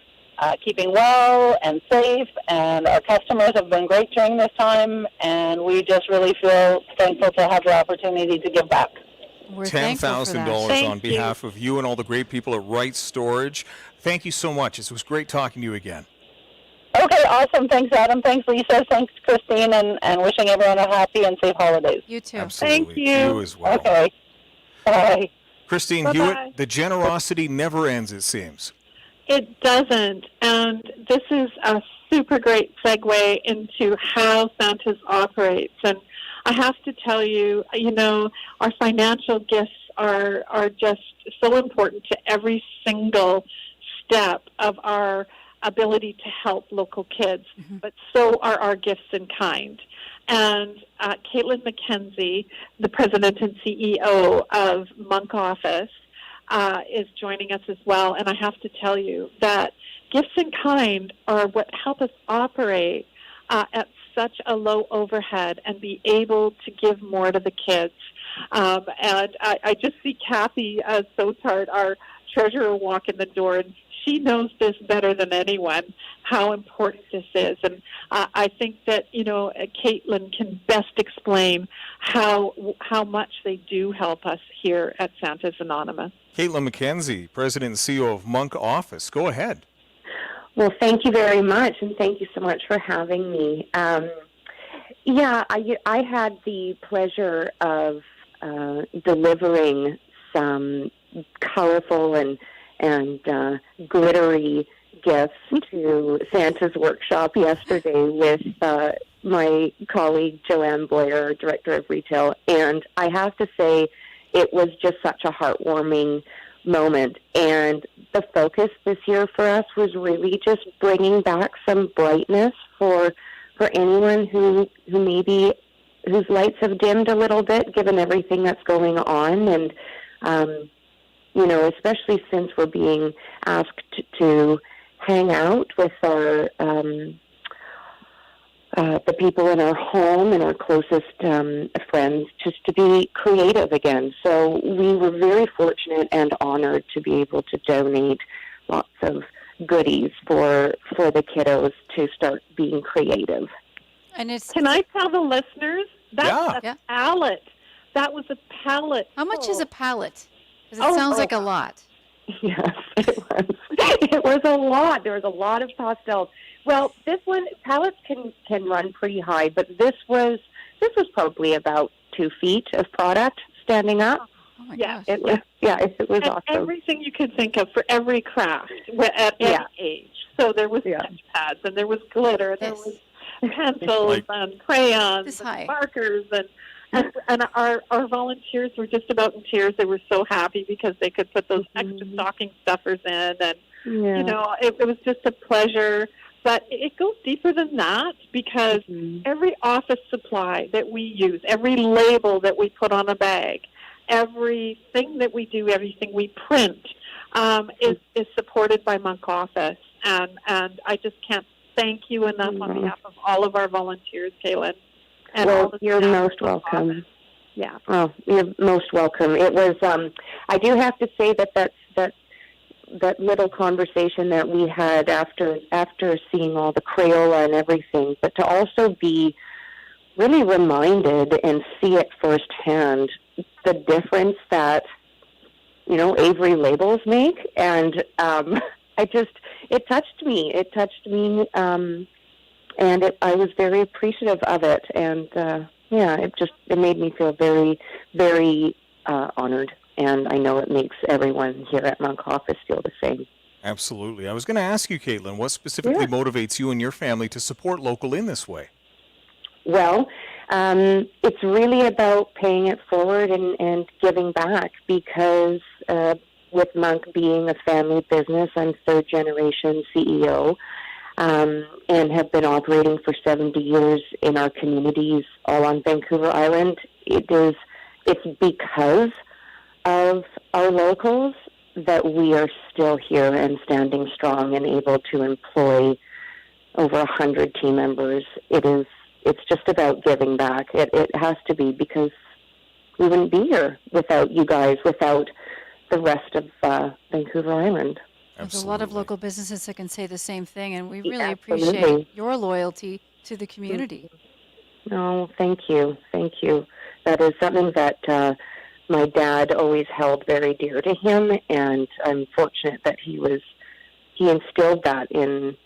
keeping well and safe, and our customers have been great during this time, and we just really feel thankful to have the opportunity to give back. We're thankful for that. $10,000 on behalf of you and all the great people at Right Storage. Thank you so much. It was great talking to you again. Okay, awesome. Thanks, Adam. Thanks, Lisa. Thanks, Christine, and wishing everyone a happy and safe holidays. You too. Absolutely. Thank you. You as well. Okay. Bye. Christine Bye-bye. Hewitt, the generosity never ends, it seems. It doesn't, and this is a super great segue into how Santa's operates. And I have to tell you, our financial gifts are just so important to every single step of our ability to help local kids, but so are our gifts in kind. And Caitlin McKenzie, the president and CEO of Monk Office, is joining us as well. And I have to tell you that gifts in kind are what help us operate at such a low overhead and be able to give more to the kids. And I just see Kathy Sotard, our treasurer, walk in the door, and she knows this better than anyone, how important this is. And I think that, Caitlin can best explain how much they do help us here at Santa's Anonymous. Caitlin McKenzie, President and CEO of Monk Office. Go ahead. Well, thank you very much, and thank you so much for having me. I had the pleasure of delivering some colorful and glittery gifts to Santa's workshop yesterday with my colleague Joanne Boyer, Director of Retail, and I have to say it was just such a heartwarming moment. And the focus this year for us was really just bringing back some brightness for anyone who maybe whose lights have dimmed a little bit given everything that's going on. And especially since we're being asked to hang out with our the people in our home and our closest friends, just to be creative again. So we were very fortunate and honored to be able to donate lots of goodies for the kiddos to start being creative. And Can I tell the listeners? That's a pallet. That was a pallet. How much is a pallet? Because it sounds like a lot. Yes, it was. It was a lot. There was a lot of pastels. Well, this one, pallets can run pretty high, but this was probably about 2 feet of product standing up. Oh my gosh. It was awesome. Everything you could think of for every craft at any age. So there was sketch pads, and there was glitter, there was pencils and crayons and markers, and our volunteers were just about in tears. They were so happy because they could put those extra stocking stuffers in, and it was just a pleasure. But it goes deeper than that, because every office supply that we use, every label that we put on a bag, everything that we do, everything we print is supported by Monk Office. And I just can't thank you enough on behalf of all of our volunteers, Caitlin. And all the you're staff most of welcome. Office. Yeah. Oh, you're most welcome. It was. I do have to say that little conversation that we had after seeing all the Crayola and everything, but to also be really reminded and see it firsthand, the difference that Avery labels make, and it touched me. It touched me, and I was very appreciative of it, and it made me feel very, very honored. And I know it makes everyone here at Monk Office feel the same. Absolutely. I was going to ask you, Caitlin, what specifically motivates you and your family to support local in this way? Well, it's really about paying it forward and giving back, because with Monk being a family business, I'm third-generation CEO, and have been operating for 70 years in our communities all on Vancouver Island. It's because of our locals that we are still here and standing strong and able to employ over 100 team members. It's just about giving back. It has to be, because wouldn't be here without you guys, without the rest of Vancouver Island. There's a lot of local businesses that can say the same thing, and we really Absolutely. appreciate your loyalty to the community. No, thank you. Thank you. That is something that my dad always held very dear to him, and I'm fortunate that he instilled that in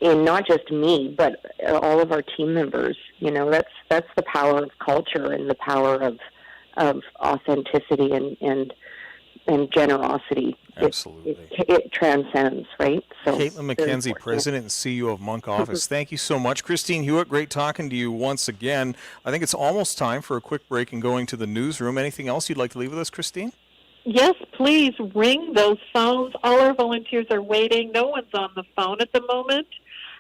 not just me, but all of our team members. You know, that's the power of culture and the power of authenticity and generosity. Absolutely. It transcends, right? So Caitlin McKenzie, President and CEO of Monk Office. Thank you so much. Christine Hewitt, great talking to you once again. I think it's almost time for a quick break and going to the newsroom. Anything else you'd like to leave with us, Christine? Yes, please ring those phones. All our volunteers are waiting. No one's on the phone at the moment.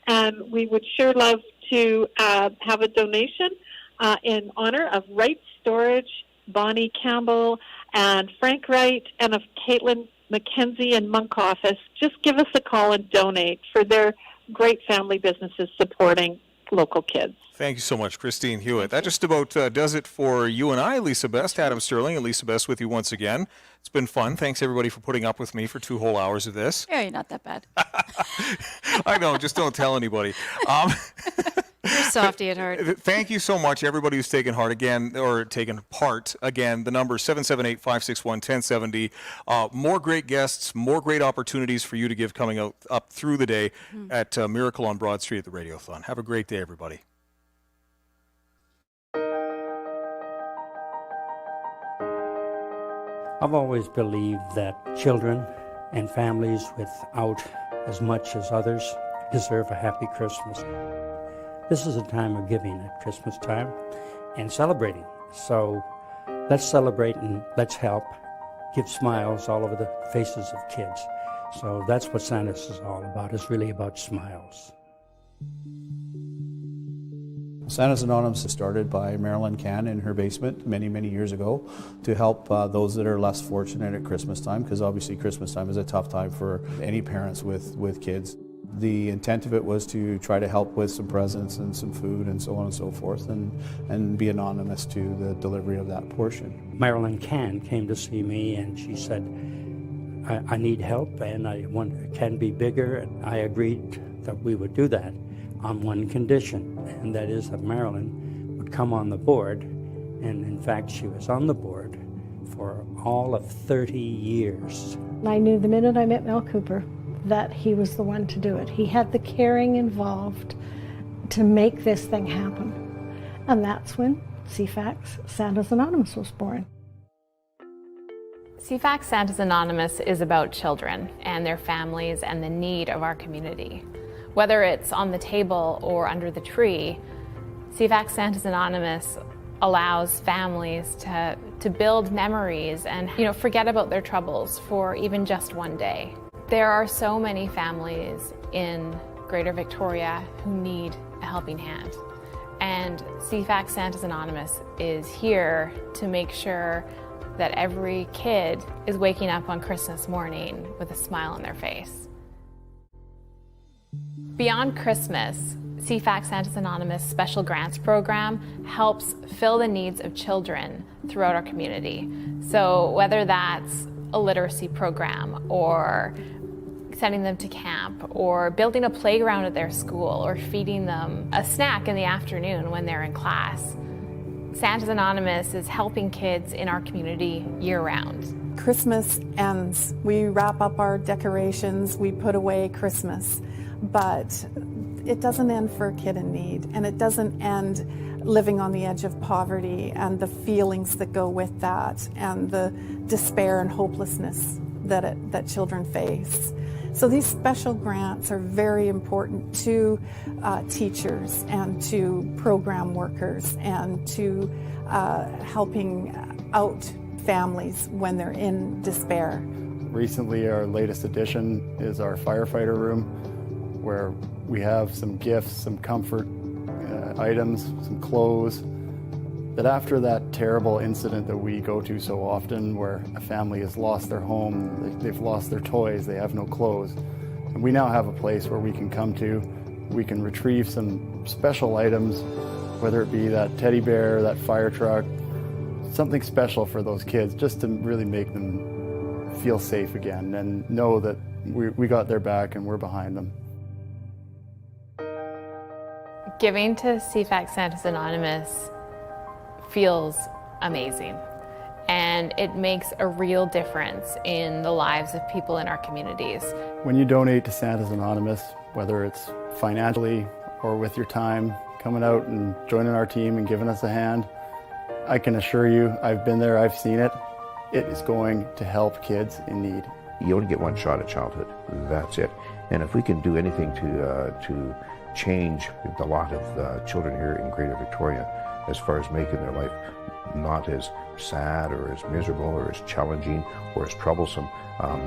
And we would sure love to have a donation in honor of Wright Storage, Bonnie Campbell, and Frank Wright, and of Caitlin McKenzie and Monk Office. Just give us a call and donate for their great family businesses supporting local kids. Thank you so much, Christine Hewitt. That just about does it for you and I, Lisa Best, Adam Sterling, and Lisa Best with you once again. It's been fun. Thanks, everybody, for putting up with me for 2 whole hours of this. Yeah, you're not that bad. I know, just don't tell anybody. You're softy at heart. Thank you so much, everybody who's taken part again. The number is 778-561-1070. More great guests, more great opportunities for you to give coming up through the day at Miracle on Broad Street at the Radiothon. Have a great day, everybody. I've always believed that children and families without as much as others deserve a happy Christmas. This is a time of giving at Christmas time and celebrating. So let's celebrate and let's help give smiles all over the faces of kids. So that's what Santa's is all about. It's really about smiles. Santa's Anonymous was started by Marilyn Cann in her basement many, many years ago to help those that are less fortunate at Christmas time, because obviously Christmas time is a tough time for any parents with kids. The intent of it was to try to help with some presents and some food and so on and so forth, and be anonymous to the delivery of that portion. Marilyn Cann came to see me and she said, I need help and I want it can be bigger, and I agreed that we would do that on one condition, and that is that Marilyn would come on the board, and in fact she was on the board for all of 30 years. I knew the minute I met Mel Cooper that he was the one to do it. He had the caring involved to make this thing happen. And that's when CFAX Santa's Anonymous was born. CFAX Santa's Anonymous is about children and their families and the need of our community. Whether it's on the table or under the tree, CFAX Santa's Anonymous allows families to build memories and forget about their troubles for even just one day. There are so many families in Greater Victoria who need a helping hand. And CFAX Santa's Anonymous is here to make sure that every kid is waking up on Christmas morning with a smile on their face. Beyond Christmas, CFAX Santa's Anonymous Special Grants Program helps fill the needs of children throughout our community. So whether that's a literacy program or sending them to camp or building a playground at their school or feeding them a snack in the afternoon when they're in class, Santa's Anonymous is helping kids in our community year-round. Christmas ends. We wrap up our decorations, we put away Christmas, but it doesn't end for a kid in need, and it doesn't end living on the edge of poverty and the feelings that go with that and the despair and hopelessness that children face. So these special grants are very important to teachers and to program workers and to helping out families when they're in despair. Recently, our latest addition is our firefighter room, where we have some gifts, some comfort items, some clothes, that after that terrible incident that we go to so often, where a family has lost their home, they've lost their toys, they have no clothes, and we now have a place where we can come to, we can retrieve some special items, whether it be that teddy bear, that fire truck, something special for those kids, just to really make them feel safe again and know that we got their back and we're behind them. Giving to CFAX Santa's Anonymous feels amazing, and it makes a real difference in the lives of people in our communities. When you donate to Santa's Anonymous, whether it's financially or with your time, coming out and joining our team and giving us a hand, I can assure you, I've been there, I've seen it. It is going to help kids in need. You only get one shot at childhood. That's it. And if we can do anything to change the lot of children here in Greater Victoria as far as making their life not as sad or as miserable or as challenging or as troublesome,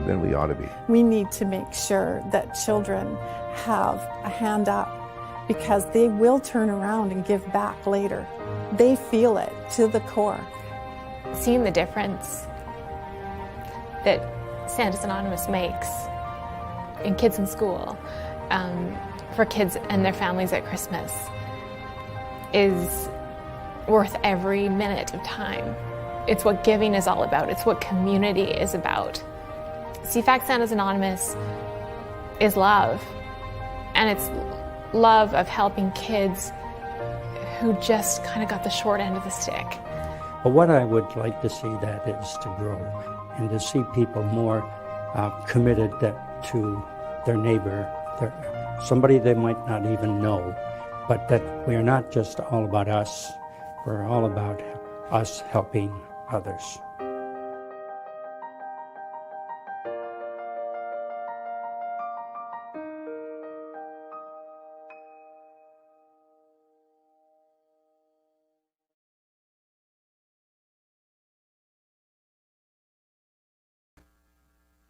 then we ought to be. We need to make sure that children have a hand up, because they will turn around and give back later. They feel it to the core. Seeing the difference that Santa's Anonymous makes in kids in school, for kids and their families at Christmas, is worth every minute of time. It's what giving is all about. It's what community is about. CFAX Santa's Anonymous is love, and it's love of helping kids who just kind of got the short end of the stick. But what I would like to see that is to grow, and to see people more committed to their neighbor, somebody they might not even know, but that we are not just all about us, we're all about us helping others.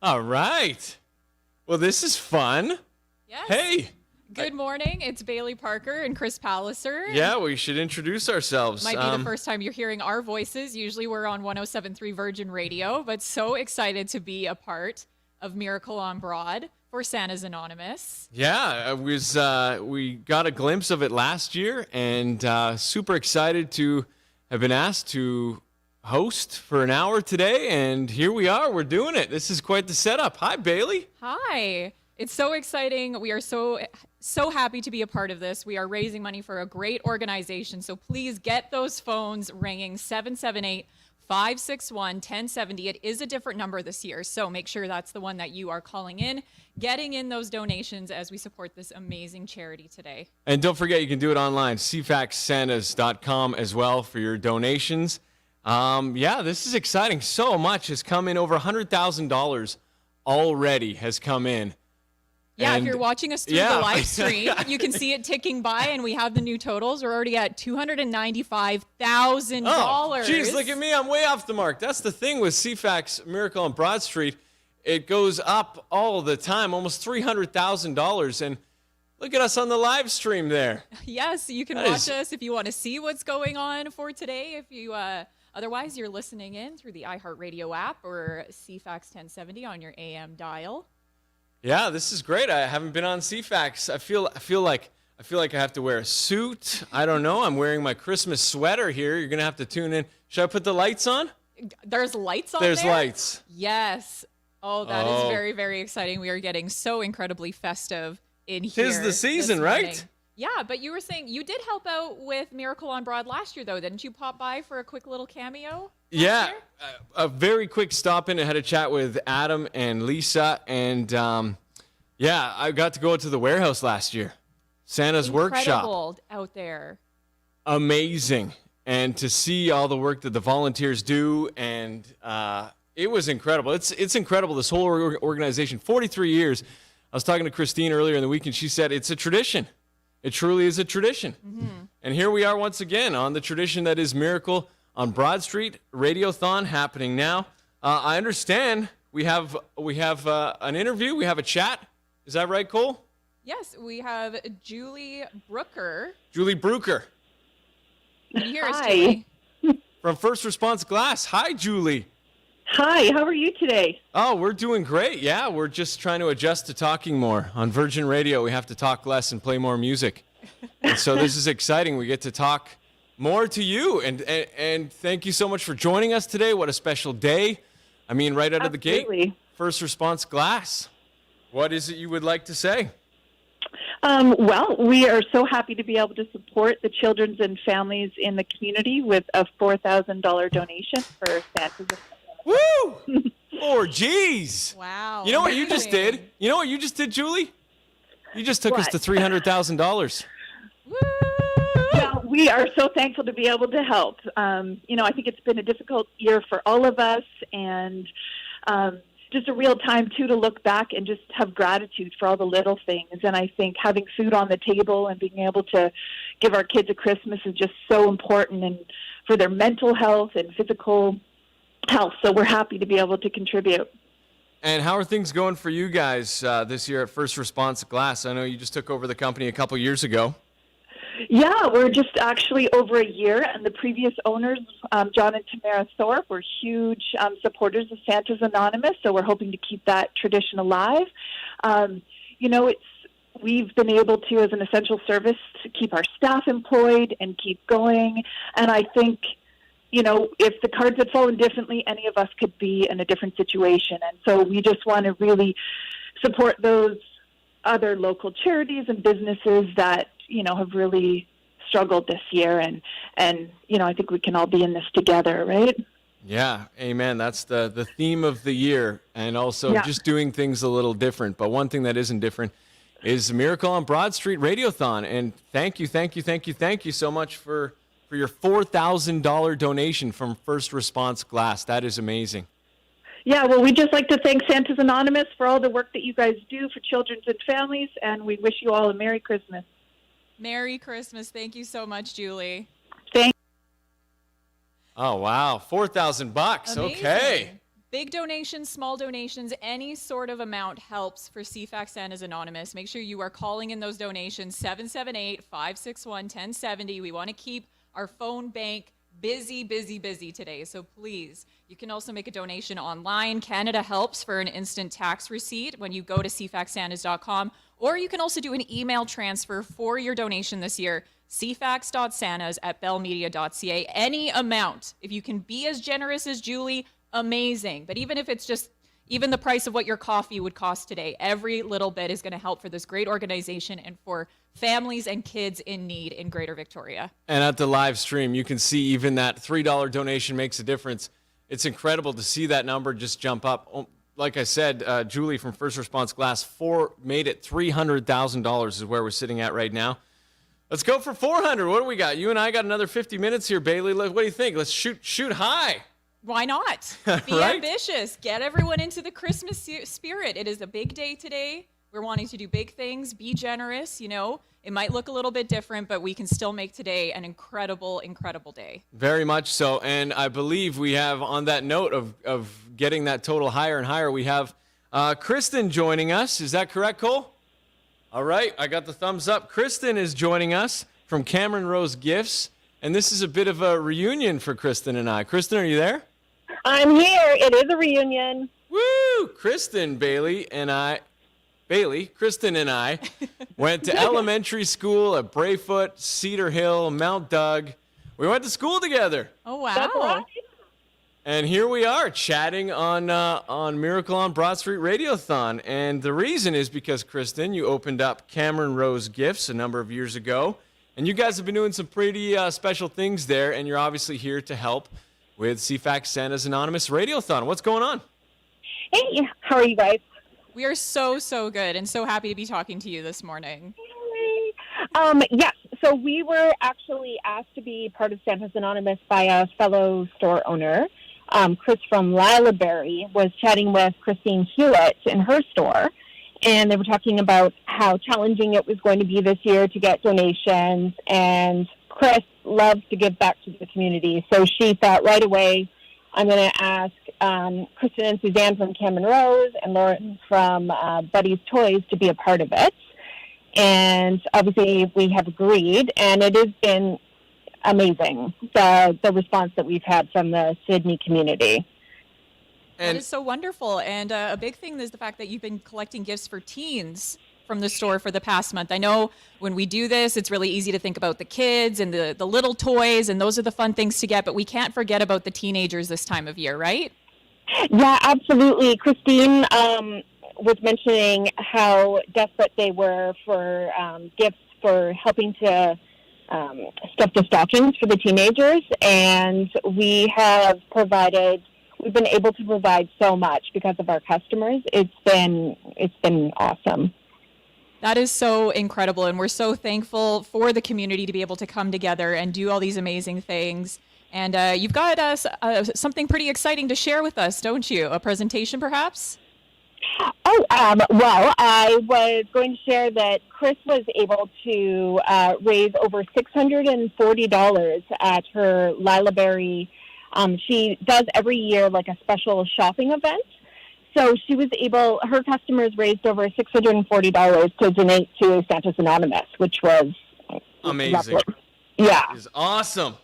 All right. Well, this is fun. Yes. Hey. Good morning. It's Bailey Parker and Chris Palliser. Yeah, we should introduce ourselves. Might be the first time you're hearing our voices. Usually we're on 107.3 Virgin Radio, but so excited to be a part of Miracle on Broad for Santa's Anonymous. Yeah, we got a glimpse of it last year, and super excited to have been asked to host for an hour today, and here we are. We're doing it. This is quite the setup. Hi, Bailey. Hi. It's so exciting. We are so happy to be a part of this. We are raising money for a great organization, so please get those phones ringing. 778-561-1070. It is a different number this year, so make sure that's the one that you are calling in, getting in those donations as we support this amazing charity today. And don't forget, you can do it online, cfaxsantas.com as well for your donations. Yeah, this is exciting. So much has come in. Over $100,000 already has come in. Yeah, if you're watching us through the live stream, you can see it ticking by, and we have the new totals. We're already at $295,000. Oh, geez, look at me. I'm way off the mark. That's the thing with CFAX Miracle on Broad Street. It goes up all the time, almost $300,000. And look at us on the live stream there. Yes, you can watch us if you want to see what's going on for today. If you otherwise, you're listening in through the iHeartRadio app or CFAX 1070 on your AM dial. Yeah, this is great. I haven't been on CFAX. I feel like I have to wear a suit. I don't know. I'm wearing my Christmas sweater here. You're gonna have to tune in. Should I put the lights on? There's lights on. There's lights. Yes. Oh, that is very, very exciting. We are getting so incredibly festive in here. 'Tis the season, right? Yeah, but you were saying you did help out with Miracle on Broad last year, though. Didn't you pop by for a quick little cameo? Yeah, a very quick stop in. I had a chat with Adam and Lisa, and yeah, I got to go to the warehouse last year. Santa's workshop. Incredible out there. Amazing. And to see all the work that the volunteers do, and it was incredible. It's incredible, this whole organization. 43 years. I was talking to Christine earlier in the week, and she said it's a tradition. It truly is a tradition. Mm-hmm. And here we are once again on the tradition that is Miracle on Broad Street, Radiothon happening now. I understand we have an interview. We have a chat. Is that right, Cole? Yes, we have Julie Brooker. Julie Brooker. Can you hear us, Julie? From First Response Glass. Hi, Julie. Hi, how are you today? Oh, we're doing great. Yeah, we're just trying to adjust to talking more. On Virgin Radio, we have to talk less and play more music. And so this is exciting. We get to talk more to you. And thank you so much for joining us today. What a special day. I mean, right out of the gate, first response glass. What is it you would like to say? Well, we are so happy to be able to support the children and families in the community with a $4,000 donation for Santa's. Woo! 4 G's. Wow. You know what you just did? You know what you just did, Julie? You just took us to $300,000. Well, we are so thankful to be able to help. I think it's been a difficult year for all of us, and just a real time, too, to look back and just have gratitude for all the little things. And I think having food on the table and being able to give our kids a Christmas is just so important, and for their mental health and physical health. So we're happy to be able to contribute. And how are things going for you guys this year at First Response Glass? I know you just took over the company a couple years ago. Yeah, we're just actually over a year, and the previous owners, John and Tamara Thorpe, were huge supporters of Santa's Anonymous, so we're hoping to keep that tradition alive. We've been able to, as an essential service, to keep our staff employed and keep going, and I think, if the cards had fallen differently, any of us could be in a different situation, and so we just want to really support those other local charities and businesses that have really struggled this year, and I think we can all be in this together, right? Yeah, amen. That's the theme of the year, and also just doing things a little different. But one thing that isn't different is Miracle on Broad Street Radiothon, and thank you so much for your $4,000 donation from First Response Glass. That is amazing. Yeah, well, we'd just like to thank Santa's Anonymous for all the work that you guys do for children and families, and we wish you all a Merry Christmas. Merry Christmas. Thank you so much, Julie. Oh, wow. $4,000. Okay. Big donations, small donations, any sort of amount helps for CFAX Santa's Anonymous. Make sure you are calling in those donations, 778-561-1070. We want to keep our phone bank busy today. So please, you can also make a donation online. Canada Helps for an instant tax receipt when you go to cfaxsantas.com. Or you can also do an email transfer for your donation this year, cfax.santas@bellmedia.ca. Any amount. If you can be as generous as Julie, amazing. But even if it's just even the price of what your coffee would cost today, every little bit is going to help for this great organization and for families and kids in need in Greater Victoria. And at the live stream, you can see even that $3 donation makes a difference. It's incredible to see that number just jump up. Like I said, Julie from First Response Glass made it $300,000 is where we're sitting at right now. Let's go for 400. What do we got? You and I got another 50 minutes here, Bailey. What do you think? Let's shoot high. Why not? Be ambitious. Get everyone into the Christmas spirit. It is a big day today. We're wanting to do big things. Be generous. It might look a little bit different, but we can still make today an incredible, incredible day. Very much so. And I believe we have, on that note of getting that total higher and higher, we have Kristen joining us. Is that correct, Cole? All right. I got the thumbs up. Kristen is joining us from Cameron Rose Gifts. And this is a bit of a reunion for Kristen and I. Kristen, are you there? I'm here. It is a reunion. Woo! Kristen, Kristen and I went to elementary school at Brayfoot, Cedar Hill, Mount Doug. We went to school together. Oh, wow. And here we are chatting on Miracle on Broad Street Radiothon. And the reason is because, Kristen, you opened up Cameron Rose Gifts a number of years ago. And you guys have been doing some pretty special things there. And you're obviously here to help with CFAX Santa's Anonymous Radiothon. What's going on? Hey, how are you guys? We are so good and so happy to be talking to you this morning. Yes, so we were actually asked to be part of Santa's Anonymous by a fellow store owner. Chris from Lilaberry was chatting with Christine Hewitt in her store, and they were talking about how challenging it was going to be this year to get donations, and Chris loves to give back to the community, so she thought right away, I'm going to ask Kristen and Suzanne from Cameron Rose and Lauren from Buddy's Toys to be a part of it. And obviously we have agreed, and it has been amazing, the response that we've had from the Sydney community. That is so wonderful. And a big thing is the fact that you've been collecting gifts for teens from the store for the past month? I know when we do this, it's really easy to think about the kids and the little toys, and those are the fun things to get, but we can't forget about the teenagers this time of year, right? Yeah, absolutely. Christine was mentioning how desperate they were for gifts, for helping to stuff the stockings for the teenagers, and we've been able to provide so much because of our customers. It's been awesome. That is so incredible, and we're so thankful for the community to be able to come together and do all these amazing things. And you've got something pretty exciting to share with us, don't you? A presentation, perhaps? Oh, well, I was going to share that Chris was able to raise over $640 at her Lilaberry. She does every year like a special shopping event. So she was able, her customers raised over $640 to donate to Santa's Anonymous, which was amazing. Lovely. Yeah. It is awesome.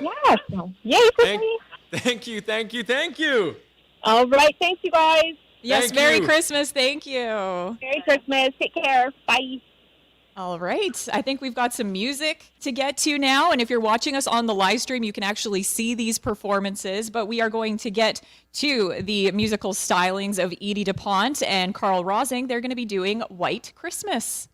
Yeah. So, yay, Christine. Thank you. All right. Thanks, you guys. Yes, Merry Christmas. Thank you. Merry Christmas. Take care. Bye. All right. I think we've got some music to get to now. And if you're watching us on the live stream, you can actually see these performances. But we are going to get to the musical stylings of Edie DuPont and Carl Rosing. They're going to be doing White Christmas.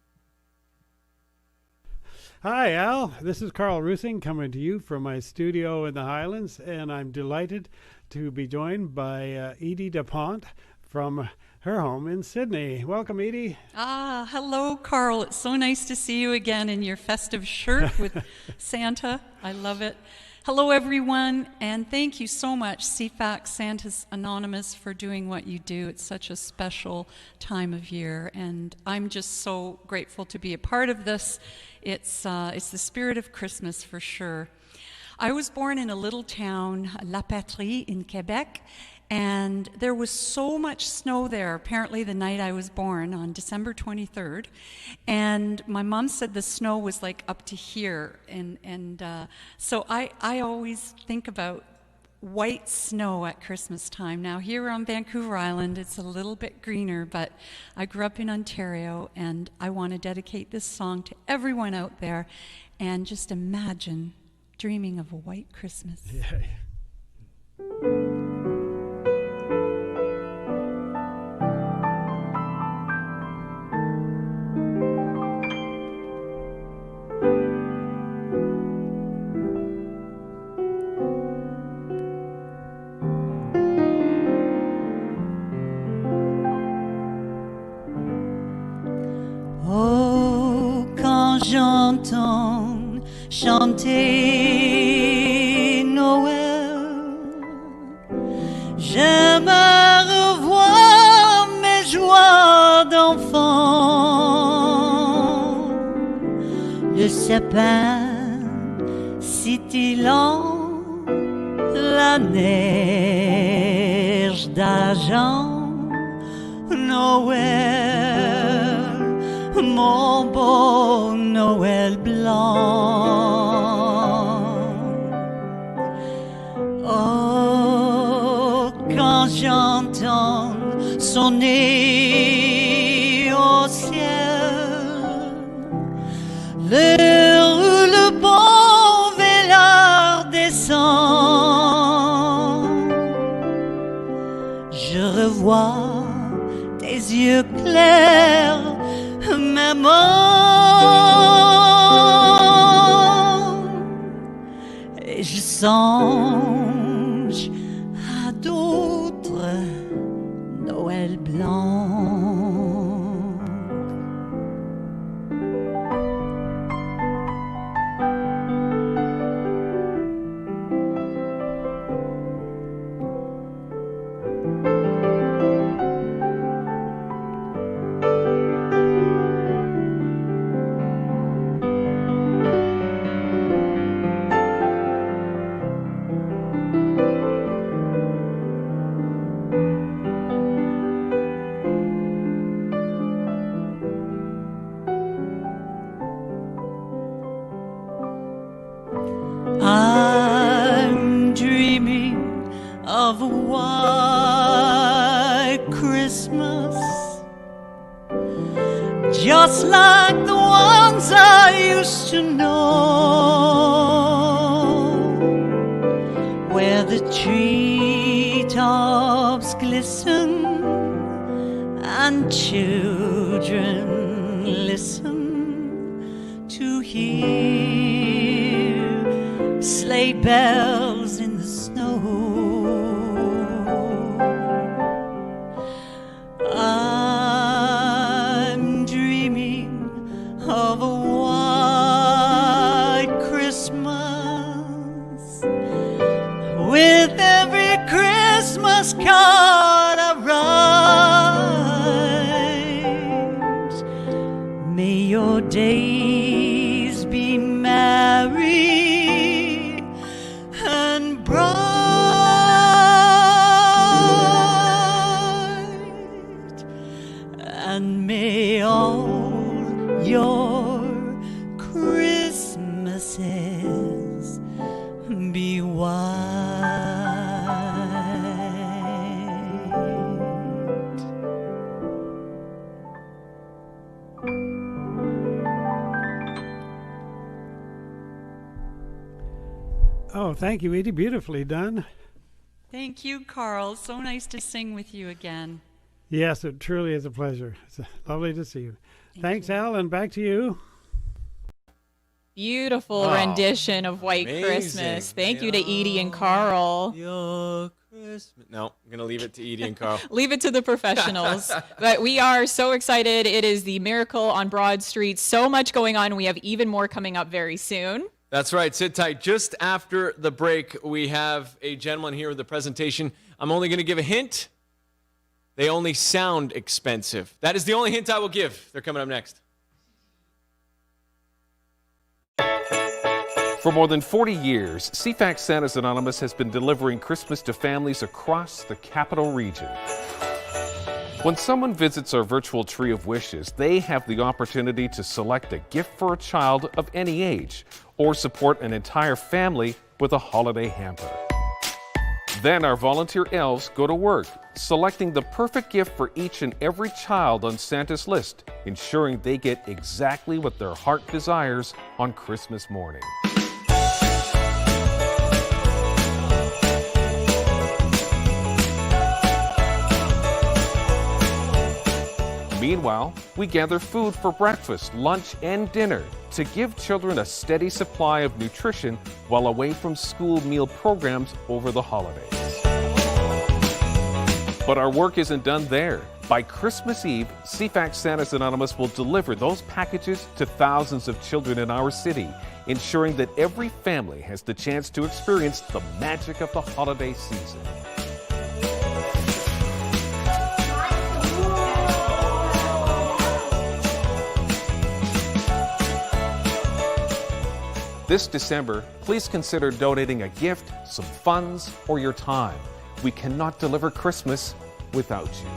Hi, Al. This is Carl Rusing coming to you from my studio in the Highlands. And I'm delighted to be joined by Edie DuPont from her home in Sydney. Welcome, Edie. Hello, Carl. It's so nice to see you again in your festive shirt with Santa. I love it. Hello, everyone, and thank you so much, CFAX Santa's Anonymous, for doing what you do. It's such a special time of year, and I'm just so grateful to be a part of this. It's the spirit of Christmas for sure. I was born in a little town, La Patrie, in Quebec, and there was so much snow there, apparently the night I was born on December 23rd. And my mom said the snow was like up to here. And so I always think about white snow at Christmas time. Now here on Vancouver Island, it's a little bit greener, but I grew up in Ontario, and I want to dedicate this song to everyone out there. And just imagine dreaming of a white Christmas. Yeah. Oh, quand j'entends chanter Noël, je me revois mes joies d'enfant. Le sapin scintillant, la neige d'argent, Noël, mon beau Noël blanc. Oh, quand j'entends sonner au ciel l'heure où le bon vélard descend, je revois tes yeux clairs, maman, et je songe à d'autres Noël blancs. I'm dreaming of a white Christmas, just like the ones I used to know, where the treetops glisten and children listen to hear sleigh bells in the snow. I'm dreaming of a white Christmas with every Christmas card I write. May your days be merry and bright, and may all your Christmases be white. Oh, thank you, Edie. Beautifully done. Thank you, Carl. So nice to sing with you again. Yes, it truly is a pleasure. It's lovely to see you. Thanks, Al, and back to you. Beautiful rendition of White amazing. Christmas. Thank you to Edie and Carl. Your Christmas. No, I'm going to leave it to Edie and Carl. Leave it to the professionals. But we are so excited. It is the Miracle on Broad Street. So much going on. We have even more coming up very soon. That's right. Sit tight. Just after the break, we have a gentleman here with a presentation. I'm only going to give a hint. They only sound expensive. That is the only hint I will give. They're coming up next. For more than 40 years, CFAX Santa's Anonymous has been delivering Christmas to families across the capital region. When someone visits our virtual Tree of Wishes, they have the opportunity to select a gift for a child of any age or support an entire family with a holiday hamper. Then our volunteer elves go to work, selecting the perfect gift for each and every child on Santa's list, ensuring they get exactly what their heart desires on Christmas morning. Meanwhile, we gather food for breakfast, lunch, and dinner to give children a steady supply of nutrition while away from school meal programs over the holidays. But our work isn't done there. By Christmas Eve, CFAX Santa's Anonymous will deliver those packages to thousands of children in our city, ensuring that every family has the chance to experience the magic of the holiday season. This December, please consider donating a gift, some funds, or your time. We cannot deliver Christmas without you.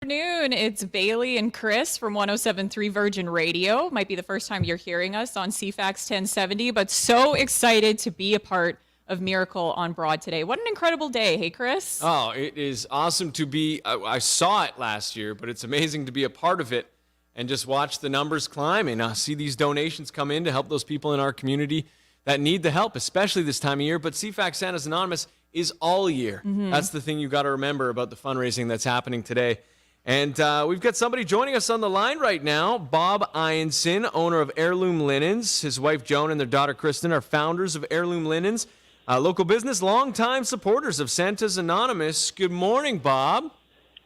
Afternoon, it's Bailey and Chris from 107.3 Virgin Radio. Might be the first time you're hearing us on CFAX 1070, but so excited to be a part of Miracle on Broad today. What an incredible day. Hey, Chris? Oh, it is awesome to be, I saw it last year, but it's amazing to be a part of it and just watch the numbers climb and see these donations come in to help those people in our community that need the help, especially this time of year. But CFAX Santa's Anonymous is all year. That's the thing you got to remember about the fundraising that's happening today. And we've got somebody joining us on the line right now. Bob Ianson, owner of Heirloom Linens. His wife Joan and their daughter Kristen are founders of Heirloom Linens. Local business, longtime supporters of Santa's Anonymous. Good morning, Bob.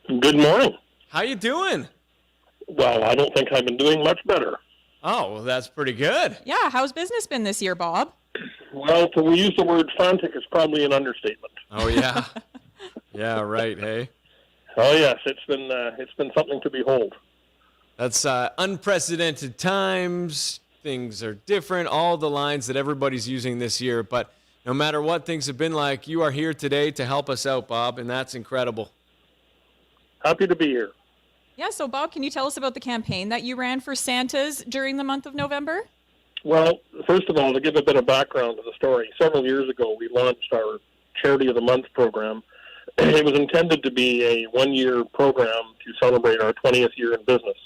Good morning. How you doing? Well, I don't think I've been doing much better. Oh, well, that's pretty good. Yeah, how's business been this year, Bob? Well, to use the word frantic is probably an understatement. Oh, yeah. Yeah, right, hey? Oh, yes, it's been something to behold. That's unprecedented times. Things are different, all the lines that everybody's using this year. But no matter what things have been like, you are here today to help us out, Bob, and that's incredible. Happy to be here. Yeah, so Bob, can you tell us about the campaign that you ran for Santas during the month of November? Well, first of all, to give a bit of background to the story, several years ago we launched our Charity of the Month program. It was intended to be a one-year program to celebrate our 20th year in business.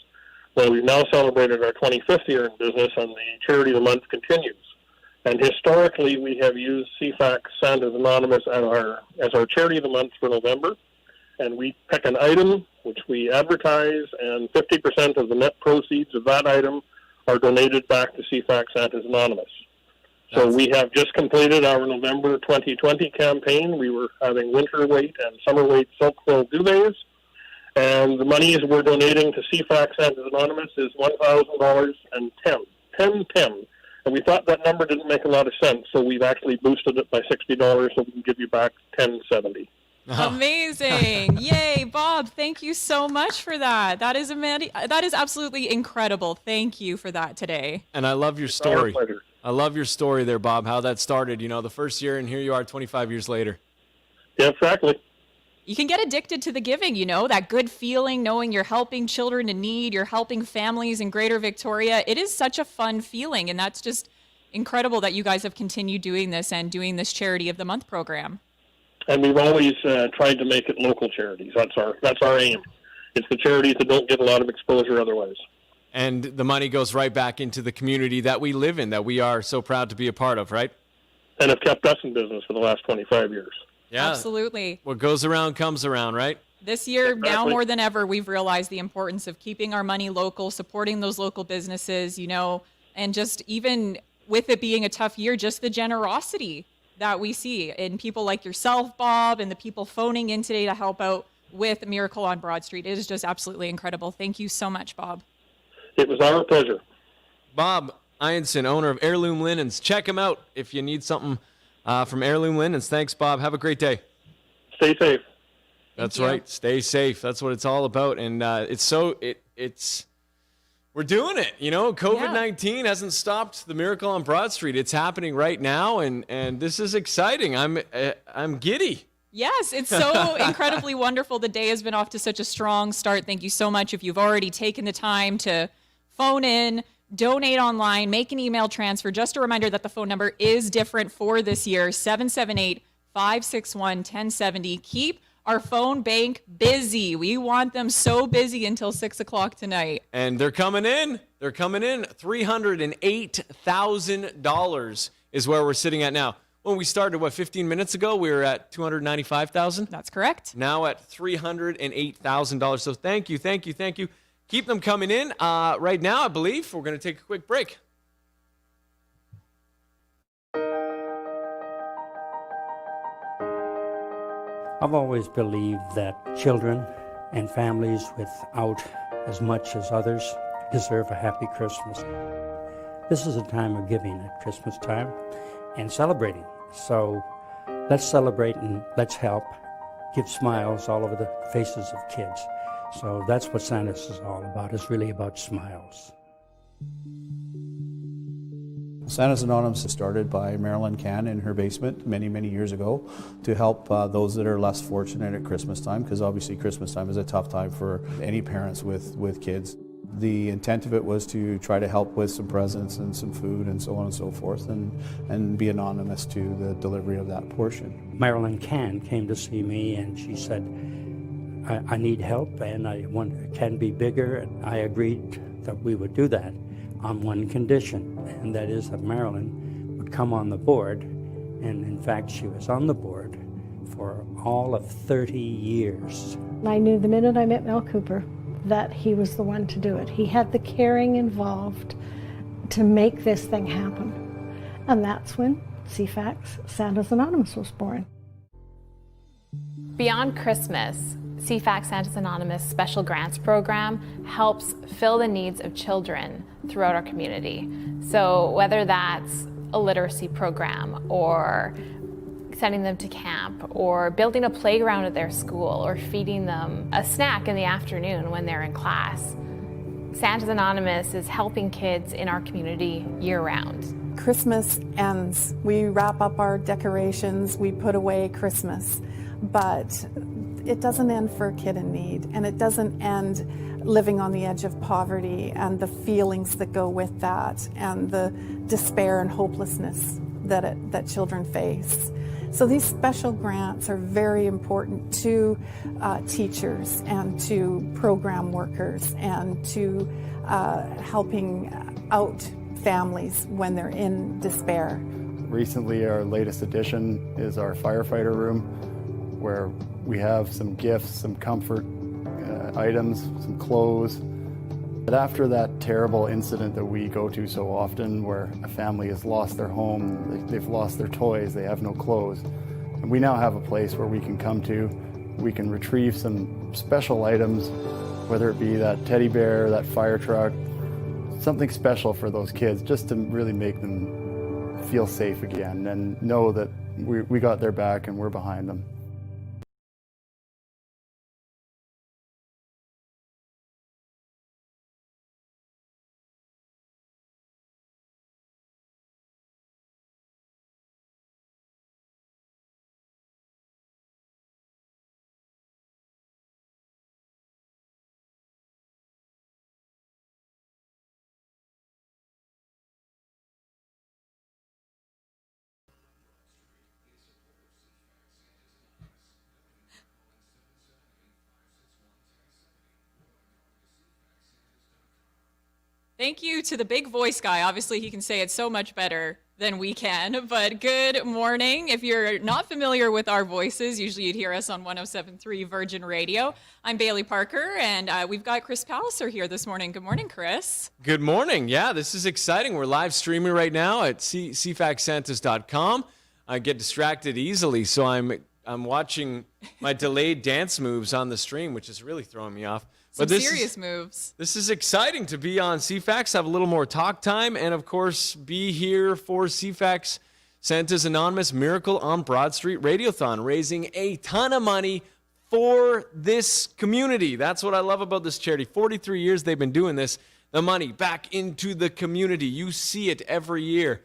Well, we've now celebrated our 25th year in business, and the Charity of the Month continues. And historically, we have used CFAX Santa's Anonymous as our Charity of the Month for November. And we pick an item, which we advertise, and 50% of the net proceeds of that item are donated back to CFAX Santa's Anonymous. So we have just completed our November 2020 campaign. We were having winter weight and summer weight silk-filled duvets. And the monies we're donating to CFAX Santa's Anonymous is $1,000 and 10. And we thought that number didn't make a lot of sense, so we've actually boosted it by $60 so we can give you back $10.70. Amazing. Yay, Bob. Thank you so much for that. That is absolutely incredible. Thank you for that today. And I love your story. Our pleasure. I love your story there, Bob, how that started, the first year, and here you are 25 years later. Yeah, exactly. You can get addicted to the giving, that good feeling, knowing you're helping children in need, you're helping families in Greater Victoria. It is such a fun feeling, and that's just incredible that you guys have continued doing this and doing this Charity of the Month program. And we've always tried to make it local charities. That's our aim. It's the charities that don't get a lot of exposure otherwise. And the money goes right back into the community that we live in, that we are so proud to be a part of, right? And have kept us in business for the last 25 years. Yeah. Absolutely. What goes around comes around, right? This year, now more than ever, we've realized the importance of keeping our money local, supporting those local businesses, and just even with it being a tough year, just the generosity that we see in people like yourself, Bob, and the people phoning in today to help out with Miracle on Broad Street. It is just absolutely incredible. Thank you so much, Bob. It was our pleasure. Bob Ianson, owner of Heirloom Linens. Check him out if you need something from Heirloom Linens. Thanks, Bob. Have a great day. Stay safe. That's right. Stay safe. That's what it's all about. And we're doing it. COVID-19 hasn't stopped the Miracle on Broad Street. It's happening right now, and this is exciting. I'm giddy. Yes, it's so incredibly wonderful. The day has been off to such a strong start. Thank you so much if you've already taken the time to phone in, donate online, make an email transfer. Just a reminder that the phone number is different for this year, 778-561-1070. Keep our phone bank busy. We want them so busy until 6 o'clock tonight. And they're coming in. $308,000 is where we're sitting at now. When we started, 15 minutes ago, we were at $295,000. That's correct. Now at $308,000. So thank you. Keep them coming in. Right now, I believe we're going to take a quick break. I've always believed that children and families without as much as others deserve a happy Christmas. This is a time of giving at Christmas time and celebrating. So let's celebrate and let's help give smiles all over the faces of kids. So that's what Santa's is all about. It's really about smiles. Santa's Anonymous was started by Marilyn Cann in her basement many, many years ago to help those that are less fortunate at Christmas time, because obviously Christmas time is a tough time for any parents with kids. The intent of it was to try to help with some presents and some food and so on and so forth, and be anonymous to the delivery of that portion. Marilyn Cann came to see me and she said, I need help and I want it can be bigger, and I agreed that we would do that on one condition, and that is that Marilyn would come on the board, and in fact she was on the board for all of 30 years. I knew the minute I met Mel Cooper that he was the one to do it. He had the caring involved to make this thing happen. And that's when CFAX Santa's Anonymous was born. Beyond Christmas, CFAX Santa's Anonymous Special Grants Program helps fill the needs of children throughout our community. So whether that's a literacy program or sending them to camp or building a playground at their school or feeding them a snack in the afternoon when they're in class, Santa's Anonymous is helping kids in our community year-round. Christmas ends. We wrap up our decorations, we put away Christmas, but it doesn't end for a kid in need, and it doesn't end living on the edge of poverty and the feelings that go with that and the despair and hopelessness that children face. So these special grants are very important to teachers and to program workers and to helping out families when they're in despair. Recently, our latest addition is our firefighter room, where we have some gifts, some comfort items, some clothes. But after that terrible incident that we go to so often, where a family has lost their home, they've lost their toys, they have no clothes, and we now have a place where we can come to, we can retrieve some special items, whether it be that teddy bear, that fire truck, something special for those kids, just to really make them feel safe again and know that we got their back and we're behind them. Thank you to the big voice guy. Obviously, he can say it so much better than we can, but good morning. If you're not familiar with our voices, usually you'd hear us on 107.3 Virgin Radio. I'm Bailey Parker, and we've got Chris Palliser here this morning. Good morning, Chris. Good morning. Yeah, this is exciting. We're live streaming right now at CFAXsantas.com. I get distracted easily, so I'm watching my delayed dance moves on the stream, which is really throwing me off. Some serious moves. This is exciting to be on CFAX, have a little more talk time, and of course, be here for CFAX Santa's Anonymous Miracle on Broad Street Radiothon, raising a ton of money for this community. That's what I love about this charity. 43 years they've been doing this. The money back into the community. You see it every year.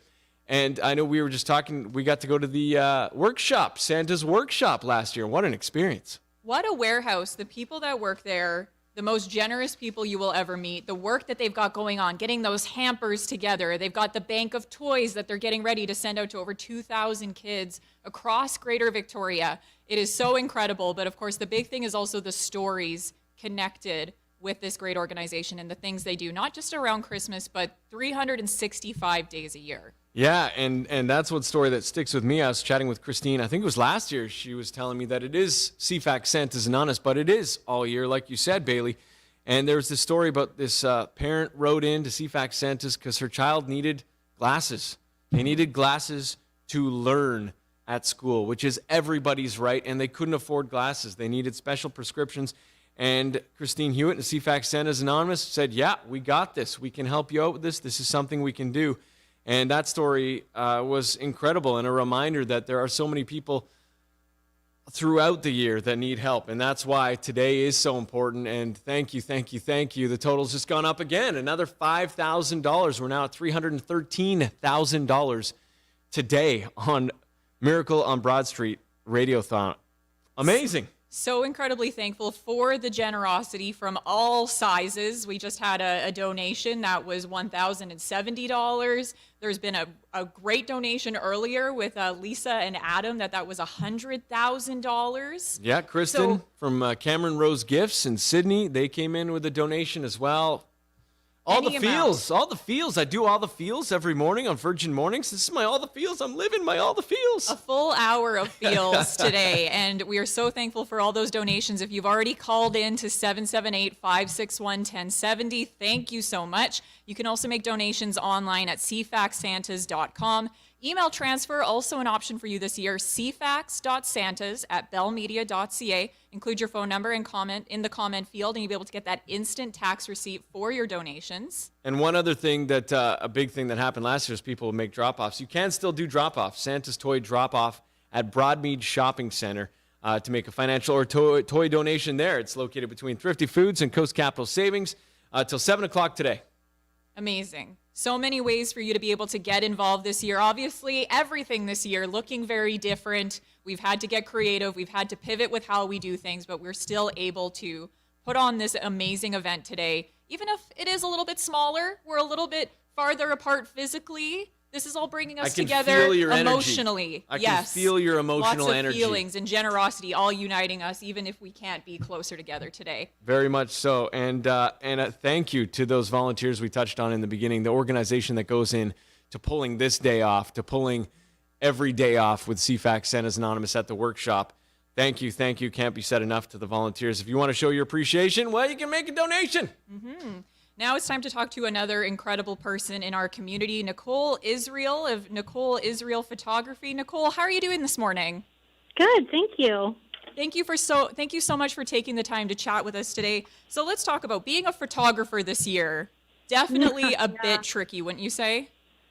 And I know we were just talking, we got to go to the workshop, Santa's workshop last year. What an experience. What a warehouse. The people that work there, the most generous people you will ever meet, the work that they've got going on, getting those hampers together. They've got the bank of toys that they're getting ready to send out to over 2,000 kids across Greater Victoria. It is so incredible. But of course, the big thing is also the stories connected with this great organization and the things they do, not just around Christmas, but 365 days a year. Yeah, and that's one story that sticks with me. I was chatting with Christine, I think it was last year, she was telling me that it is CFAX Santa's Anonymous, but it is all year, like you said, Bailey. And there was this story about this parent wrote in to CFAX Santa's because her child needed glasses. They needed glasses to learn at school, which is everybody's right, and they couldn't afford glasses. They needed special prescriptions. And Christine Hewitt and CFAX Santa's Anonymous said, yeah, we got this. We can help you out with this. This is something we can do. And that story was incredible and a reminder that there are so many people throughout the year that need help. And that's why today is so important. And thank you. The total's just gone up again, another $5,000. We're now at $313,000 today on Miracle on Broad Street Radiothon. Amazing. So incredibly thankful for the generosity from all sizes. We just had a donation that was $1,070. There's been a great donation earlier with Lisa and Adam that was $100,000. Yeah, Kristen from Cameron Rose Gifts in Sydney, they came in with a donation as well. All the feels. I do all the feels every morning on Virgin Mornings. This is my all the feels. I'm living my all the feels. A full hour of feels today, and we are so thankful for all those donations. If you've already called in to 778-561-1070, thank you so much. You can also make donations online at cfaxsantas.com. Email transfer, also an option for you this year, cfax.santas@bellmedia.ca. Include your phone number and comment in the comment field, and you'll be able to get that instant tax receipt for your donations. And one other thing that, a big thing that happened last year is people would make drop-offs. You can still do drop-offs. Santa's Toy Drop-Off at Broadmead Shopping Center to make a financial or toy donation there. It's located between Thrifty Foods and Coast Capital Savings till 7 o'clock today. Amazing. So many ways for you to be able to get involved this year. Obviously, everything this year looking very different. We've had to get creative. We've had to pivot with how we do things, but we're still able to put on this amazing event today. Even if it is a little bit smaller, we're a little bit farther apart physically. This is all bringing us together emotionally. I can feel your emotional energy. Lots of feelings and generosity all uniting us, even if we can't be closer together today. Very much so. And thank you to those volunteers we touched on in the beginning, the organization that goes in to pulling this day off, to pulling every day off with CFAX Santas Anonymous at the workshop. Thank you. Can't be said enough to the volunteers. If you want to show your appreciation, well, you can make a donation. Mm-hmm. Now it's time to talk to another incredible person in our community, Nicole Israel of Nicole Israel Photography. Nicole, how are you doing this morning? Good, thank you. Thank you so much for taking the time to chat with us today. So let's talk about being a photographer this year. Definitely a bit tricky, wouldn't you say?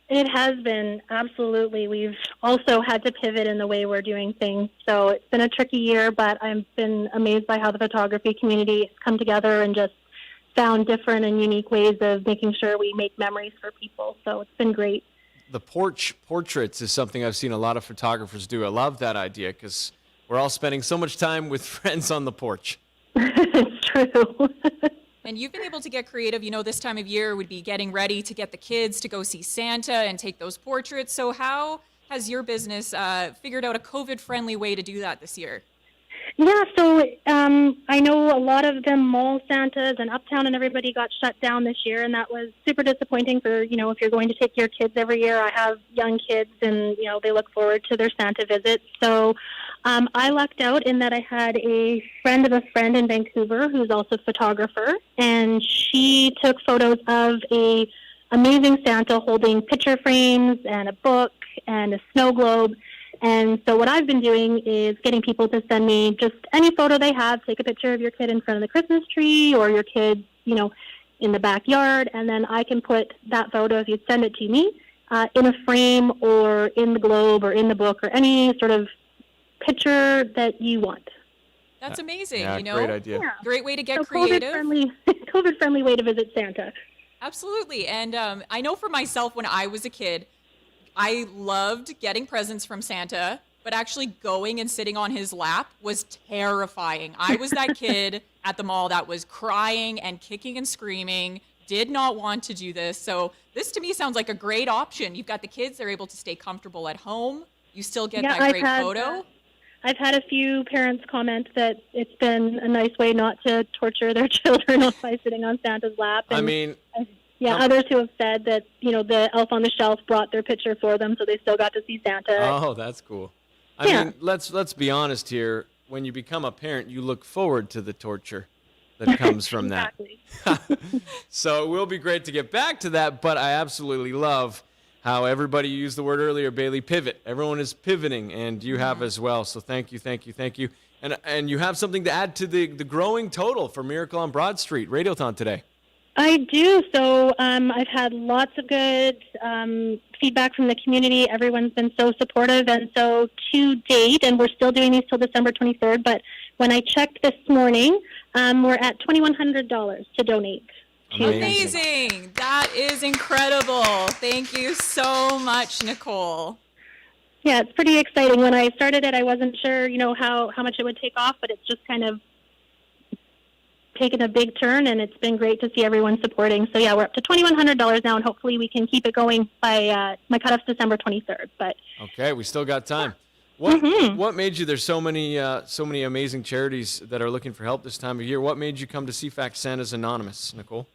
It has been, absolutely. We've also had to pivot in the way we're doing things. So it's been a tricky year, but I've been amazed by how the photography community has come together and just found different and unique ways of making sure we make memories for people. So it's been great. The portraits is something I've seen a lot of photographers do. I love that idea because we're all spending so much time with friends on the porch. It's true. And you've been able to get creative. You know, this time of year would be getting ready to get the kids to go see Santa and take those portraits. So how has your business figured out a COVID-friendly way to do that this year? Yeah, so I know a lot of them mall Santas and Uptown and everybody got shut down this year, and that was super disappointing for, if you're going to take your kids every year. I have young kids, and, they look forward to their Santa visits. So I lucked out in that I had a friend of a friend in Vancouver who's also a photographer, and she took photos of a amazing Santa holding picture frames and a book and a snow globe. And so what I've been doing is getting people to send me just any photo they have. Take a picture of your kid in front of the Christmas tree or your kid, in the backyard, and then I can put that photo, if you send it to me, in a frame or in the globe or in the book or any sort of picture that you want. That's amazing, Great idea. Yeah. Great way to get creative. COVID-friendly way to visit Santa. Absolutely. And I know for myself, when I was a kid, I loved getting presents from Santa, but actually going and sitting on his lap was terrifying. I was that kid at the mall that was crying and kicking and screaming, did not want to do this. So this to me sounds like a great option. You've got the kids, they're able to stay comfortable at home. You still get that great photo. I've had a few parents comment that it's been a nice way not to torture their children by sitting on Santa's lap. And others who have said that, the elf on the shelf brought their picture for them, so they still got to see Santa. Oh, that's cool. I mean, let's be honest here. When you become a parent, you look forward to the torture that comes from that. So it will be great to get back to that, but I absolutely love how everybody used the word earlier, Bailey, pivot. Everyone is pivoting, and you have as well. So thank you. And you have something to add to the growing total for Miracle on Broad Street Radiothon today. I do. So I've had lots of good feedback from the community. Everyone's been so supportive. And so to date, and we're still doing these till December 23rd, but when I checked this morning, we're at $2,100 to donate. Amazing. That is incredible. Thank you so much, Nicole. Yeah, it's pretty exciting. When I started it, I wasn't sure, how much it would take off, but it's just kind of taken a big turn, and it's been great to see everyone supporting. So yeah, we're up to $2,100 now, and hopefully we can keep it going by my cutoff's December 23rd. But Okay, we still got time. What made you? There's so many amazing charities that are looking for help this time of year. What made you come to CFAX Santa's Anonymous, Nicole?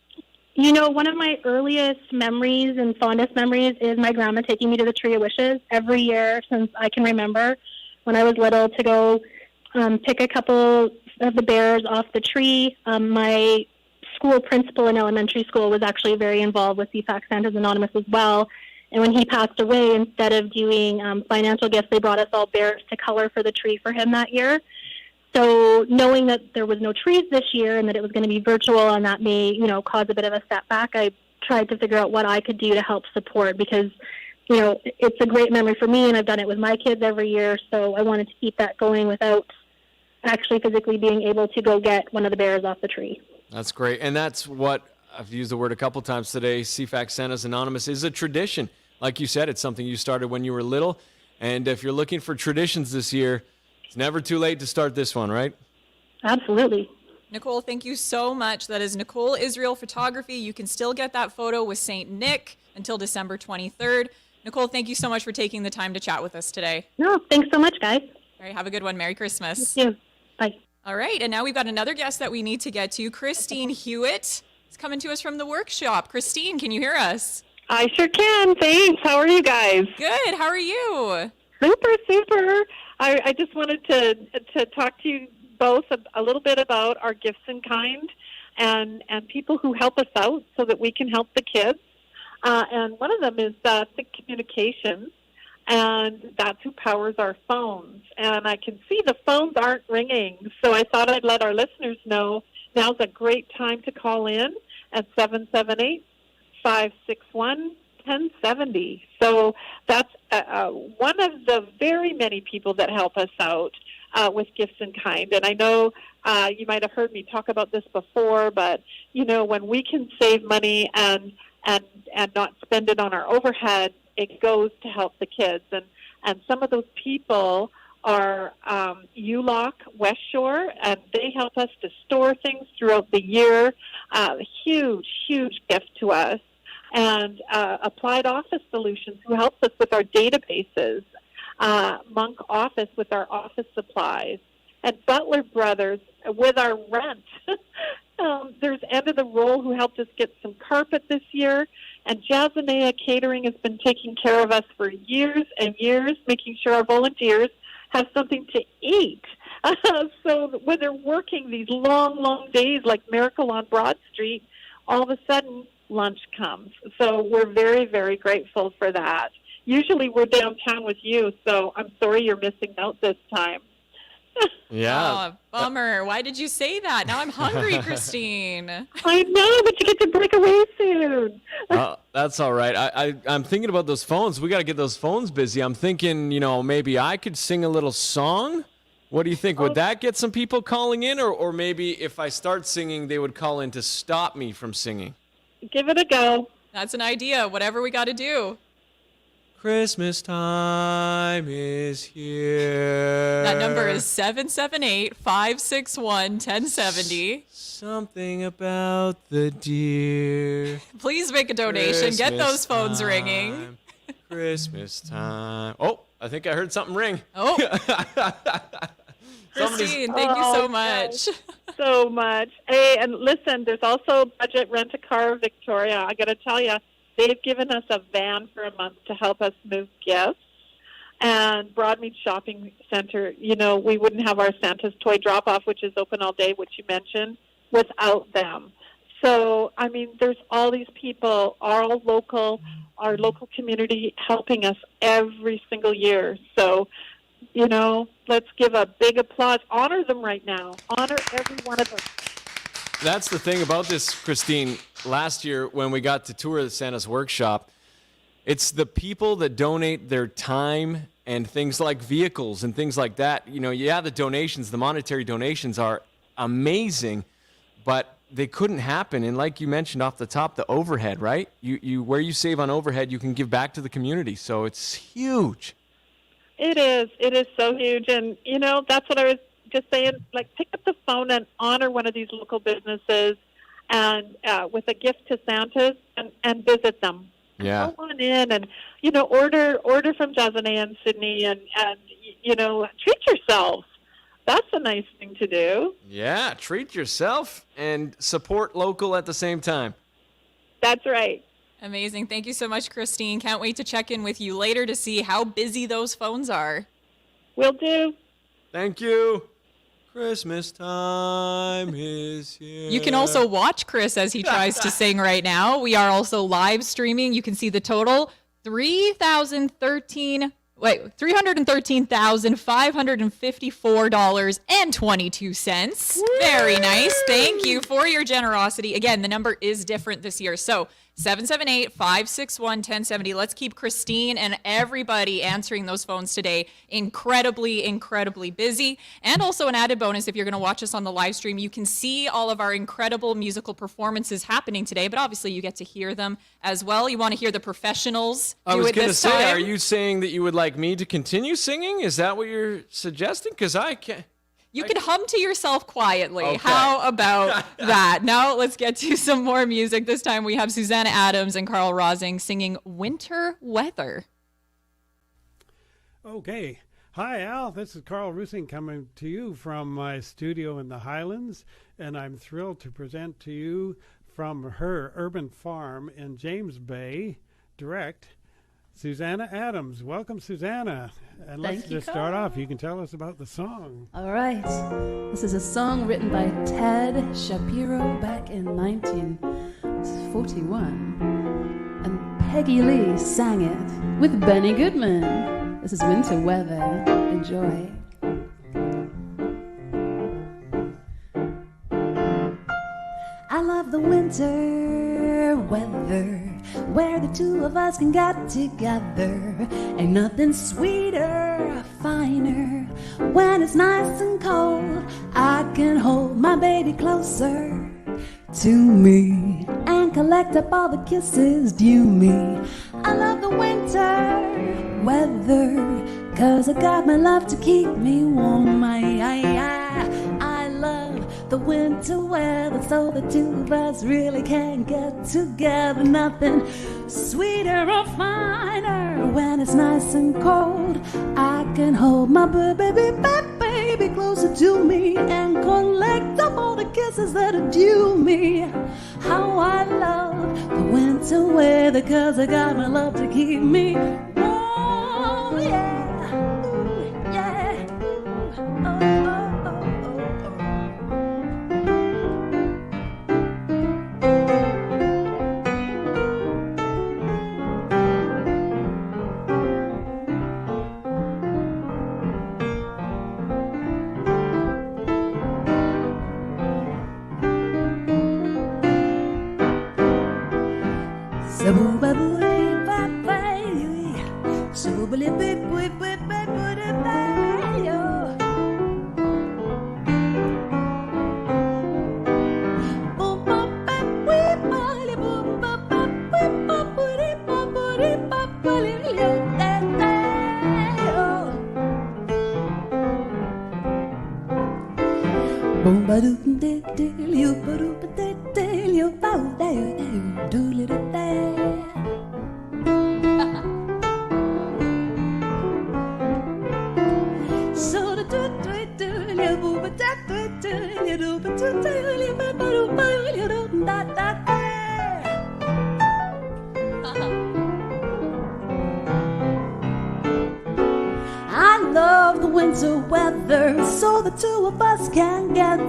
one of my earliest memories and fondest memories is my grandma taking me to the Tree of Wishes every year since I can remember, when I was little, to go pick a couple of the bears off the tree. My school principal in elementary school was actually very involved with CFAX Santa's Anonymous as well. And when he passed away, instead of doing financial gifts, they brought us all bears to color for the tree for him that year. So knowing that there was no trees this year and that it was going to be virtual, and that may, cause a bit of a setback, I tried to figure out what I could do to help support, because, it's a great memory for me, and I've done it with my kids every year. So I wanted to keep that going without actually physically being able to go get one of the bears off the tree. That's great. And that's what, I've used the word a couple times today, CFAX Santa's Anonymous is a tradition. Like you said, it's something you started when you were little. And if you're looking for traditions this year, it's never too late to start this one, right? Absolutely. Nicole, thank you so much. That is Nicole Israel Photography. You can still get that photo with St. Nick until December 23rd. Nicole, thank you so much for taking the time to chat with us today. No, thanks so much, guys. All right, have a good one. Merry Christmas. Thank you. Bye. All right, and now we've got another guest that we need to get to. Christine Hewitt is coming to us from the workshop. Christine, can you hear us? I sure can. Thanks. How are you guys? Good. How are you? Super. I just wanted to talk to you both a little bit about our gifts in kind and people who help us out so that we can help the kids. And one of them is Think Communications, and that's who powers our phones. And I can see the phones aren't ringing, so I thought I'd let our listeners know now's a great time to call in at 778-561-1070. So that's one of the very many people that help us out with gifts in kind. And I know you might have heard me talk about this before, but, when we can save money and not spend it on our overhead, it goes to help the kids. And some of those people are ULOC West Shore, and they help us to store things throughout the year. Huge gift to us. And Applied Office Solutions, who helps us with our databases. Monk Office with our office supplies. And Butler Brothers with our rent. There's End of the Roll, who helped us get some carpet this year. And Jazanea Catering has been taking care of us for years and years, making sure our volunteers have something to eat. So when they're working these long days like Miracle on Broad Street, all of a sudden lunch comes. So we're very, very grateful for that. Usually we're downtown with you, so I'm sorry you're missing out this time. Yeah. Oh, bummer. Why did you say that? Now I'm hungry, Christine. I know, but you get to break away soon. That's all right. I'm thinking about those phones. We got to get those phones busy. I'm thinking, maybe I could sing a little song. What do you think? Would that get some people calling in? Or maybe if I start singing, they would call in to stop me from singing? Give it a go. That's an idea. Whatever we got to do. Christmas time is here. That number is 778-561-1070. Something about the deer. Please make a donation. Christmas Get those phones time. ringing. Christmas time. Oh, I think I heard something ring. Oh. Christine, thank you so much. So much. Hey, and listen, there's also Budget Rent-A-Car Victoria. I got to tell you, they've given us a van for a month to help us move gifts. And Broadmead Shopping Center, we wouldn't have our Santa's Toy Drop-Off, which is open all day, which you mentioned, without them. So, there's all these people, our local community helping us every single year. So, let's give a big applause. Honor them right now. Honor every one of them. that's the thing about this, Christine. Last year when we got to tour Santa's workshop, it's the people that donate their time and things like vehicles and things like that. You know, yeah, the donations, the monetary donations are amazing, but they couldn't happen. And like you mentioned off the top, the overhead, right? You where you save on overhead, you can give back to the community. So it's huge. It is. It is so huge. And, you know, that's what I was just saying. Like, pick up the phone and honor one of these local businesses and with a gift to Santa's and visit them. Yeah. Go on in and, you know, order from Jasonay and Sydney and, you know, treat yourselves. That's a nice thing to do. Yeah, treat yourself and support local at the same time. That's right. Amazing. Thank you so much, Christine. Can't wait to check in with you later to see how busy those phones are. Will do. Thank you. Christmas time is here. You can also watch Chris as he tries to sing right now. We are also live streaming. You can see the total, $313,554.22. Very nice. Thank you for your generosity. Again, the number is different this year. So 778-561-1070. Let's keep Christine and everybody answering those phones today. Incredibly, incredibly busy. And also an added bonus, if you're going to watch us on the live stream, you can see all of our incredible musical performances happening today, but obviously you get to hear them as well. You want to hear the professionals do it this time. I was going to say, are you saying that you would like me to continue singing? Is that what you're suggesting? Because I can't. You can hum to yourself quietly. Okay. How about that? Now let's get to some more music. This time we have Susanna Adams and Carl Rosing singing Winter Weather. Okay. Hi, Al. This is Carl Rusing coming to you from my studio in the Highlands, and I'm thrilled to present to you from her urban farm in James Bay, direct, Susanna Adams. Welcome, Susanna. And let's just start off. You can tell us about the song. All right. This is a song written by Ted Shapiro back in 1941. And Peggy Lee sang it with Benny Goodman. This is Winter Weather. Enjoy. I love the winter weather, where the two of us can get together. Ain't nothing sweeter, finer, when it's nice and cold. I can hold my baby closer to me and collect up all the kisses due me. I love the winter weather, 'cause I got my love to keep me warm. I love the winter weather, so the two of us really can get together. Nothing sweeter or finer, when it's nice and cold. I can hold my baby closer to me and collect up all the kisses that are due me. How I love the winter weather, 'cause I got my love to keep me warm. Yeah, ooh, yeah, ooh, oh, oh.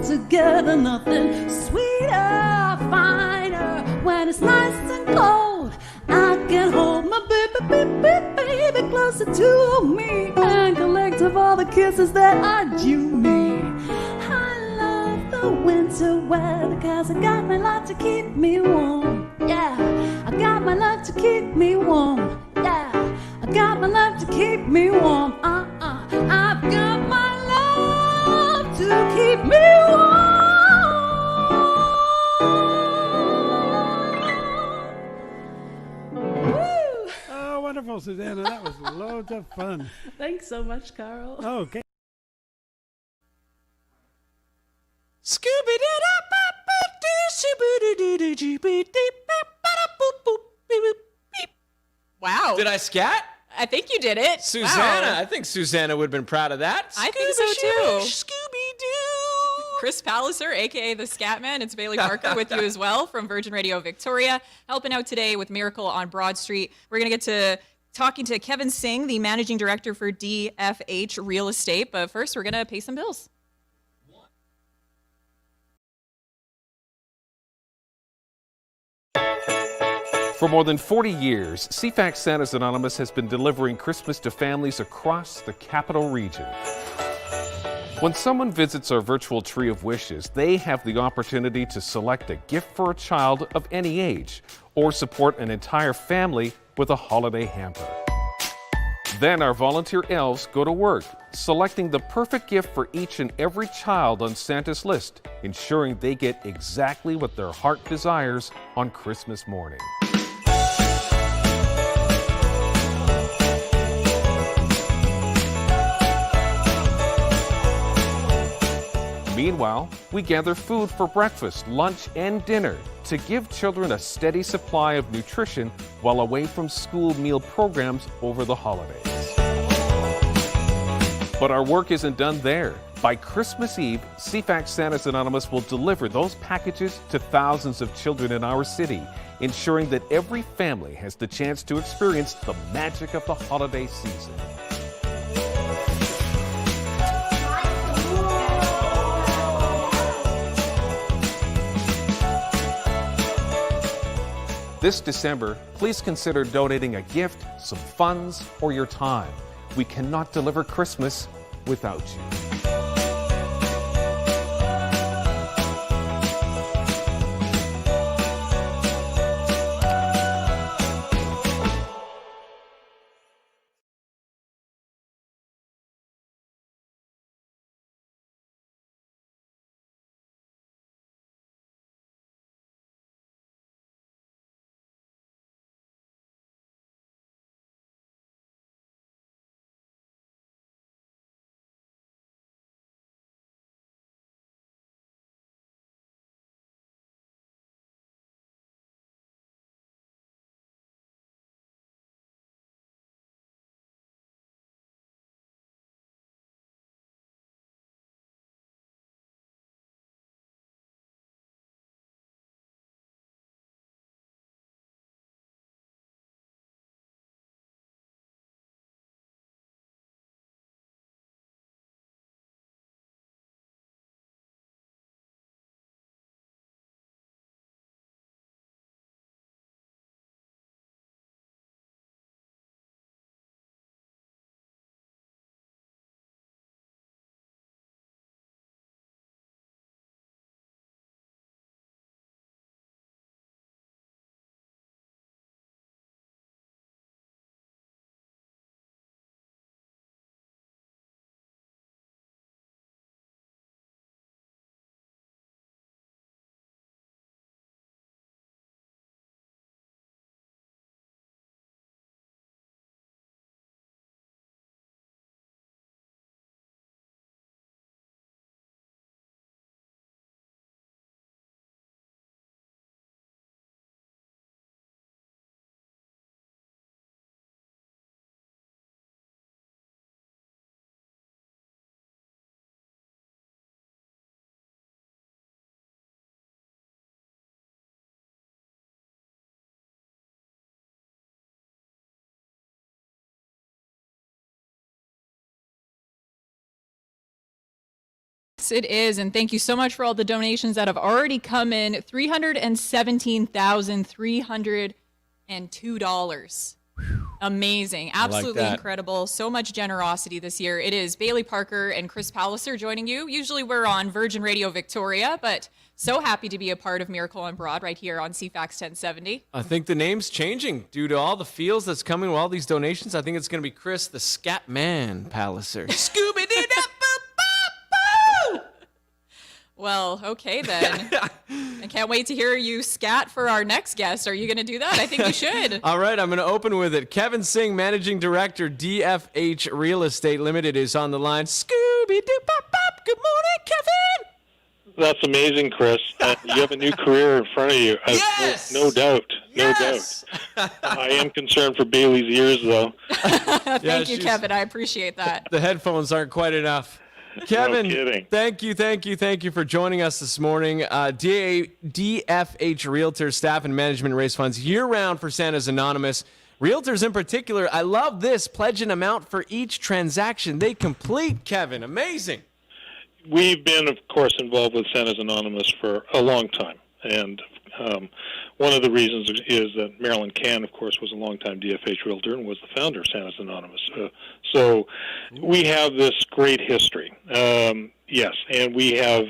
Together, nothing sweeter, finer, when it's nice and cold. I can hold my baby closer to me and collect of all the kisses that are due me. I love the the winter weather, 'cause I got my love to keep me warm. Yeah, I got my love to keep me warm. Yeah, I got my love to keep me warm. I've got my love to keep me warm. Woo! Oh, wonderful, Susanna. That was loads of fun. Thanks so much, Carl. Okay. Wow. Did I scat? I think you did it. Susanna, Wow. I think Susanna would have been proud of that. I think so too. Scooby-Doo. Chris Palliser, aka the Scatman. It's Bailey Parker with you as well from Virgin Radio Victoria, helping out today with Miracle on Broad Street. We're going to get to talking to Kevin Singh, the managing director for DFH Real Estate. But first, we're going to pay some bills. For more than 40 years, CFAX Santa's Anonymous has been delivering Christmas to families across the capital region. When someone visits our virtual tree of wishes, they have the opportunity to select a gift for a child of any age or support an entire family with a holiday hamper. Then our volunteer elves go to work, selecting the perfect gift for each and every child on Santa's list, ensuring they get exactly what their heart desires on Christmas morning. Meanwhile, we gather food for breakfast, lunch, and dinner to give children a steady supply of nutrition while away from school meal programs over the holidays. But our work isn't done there. By Christmas Eve, CFAX Santa's Anonymous will deliver those packages to thousands of children in our city, ensuring that every family has the chance to experience the magic of the holiday season. This December, please consider donating a gift, some funds, or your time. We cannot deliver Christmas without you. It is, and thank you so much for all the donations that have already come in. $317,302. Amazing. I like Absolutely that. incredible. So much generosity this year. It is Bailey Parker and Chris Palliser joining you. Usually we're on Virgin Radio Victoria, but so happy to be a part of Miracle on Broad right here on CFAX 1070. I think the name's changing due to all the feels that's coming with all these donations. I think it's going to be Chris the Scat Man Palliser. Scooby-Doo! Well, okay then. I can't wait to hear you scat for our next guest. Are you going to do that? I think you should. All right, I'm going to open with it. Kevin Singh, Managing Director, DFH Real Estate Limited, is on the line. Scooby-Doo-Pop-Pop. Good morning, Kevin. That's amazing, Chris. You have a new career in front of you. Yes! No doubt. No Yes! doubt. I am concerned for Bailey's ears, though. Thank you, Kevin. I appreciate that. The headphones aren't quite enough. Kevin, No kidding. thank you for joining us this morning. DFH Realtors staff and management raise funds year-round for Santa's Anonymous. Realtors in particular, I love this, pledge an amount for each transaction they complete, Kevin. Amazing. We've been, of course, involved with Santa's Anonymous for a long time. And one of the reasons is that Marilyn Cann, of course, was a longtime DFH realtor and was the founder of Santa's Anonymous. So we have this great history. Yes, and we have,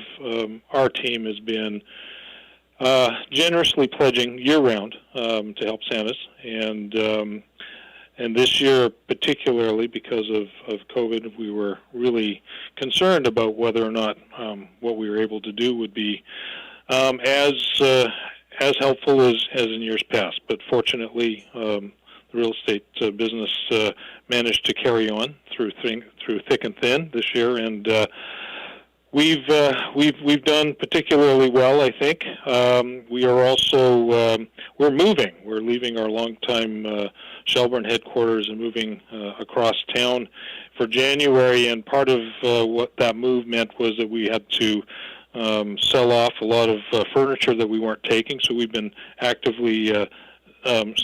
our team has been generously pledging year-round to help Santas. And this year, particularly because of COVID, we were really concerned about whether or not what we were able to do would be as helpful as in years past. But fortunately, the real estate business managed to carry on through thick and thin this year, and we've done particularly well, I think. We are also we're moving. We're leaving our longtime Shelburne headquarters and moving across town for January. And part of what that move meant was that we had to sell off a lot of furniture that we weren't taking. So we've been actively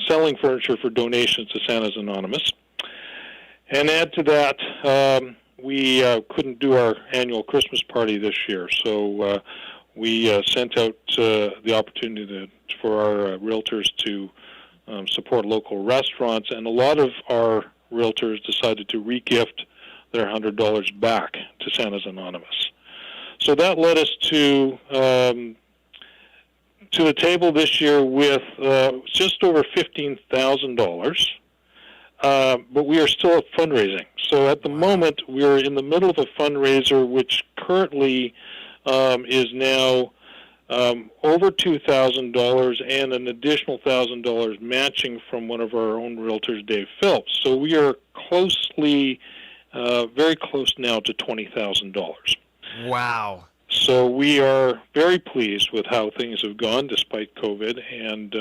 selling furniture for donations to Santa's Anonymous. And add to that, we couldn't do our annual Christmas party this year, so we sent out the opportunity for our realtors to support local restaurants, and a lot of our realtors decided to re-gift their $100 back to Santa's Anonymous. So that led us to the table this year with just over $15,000. But we are still fundraising. So at the moment, we're in the middle of a fundraiser which currently is now over $2,000 and an additional $1,000 matching from one of our own realtors, Dave Phelps. So we are very close now to $20,000. Wow. So we are very pleased with how things have gone despite COVID, and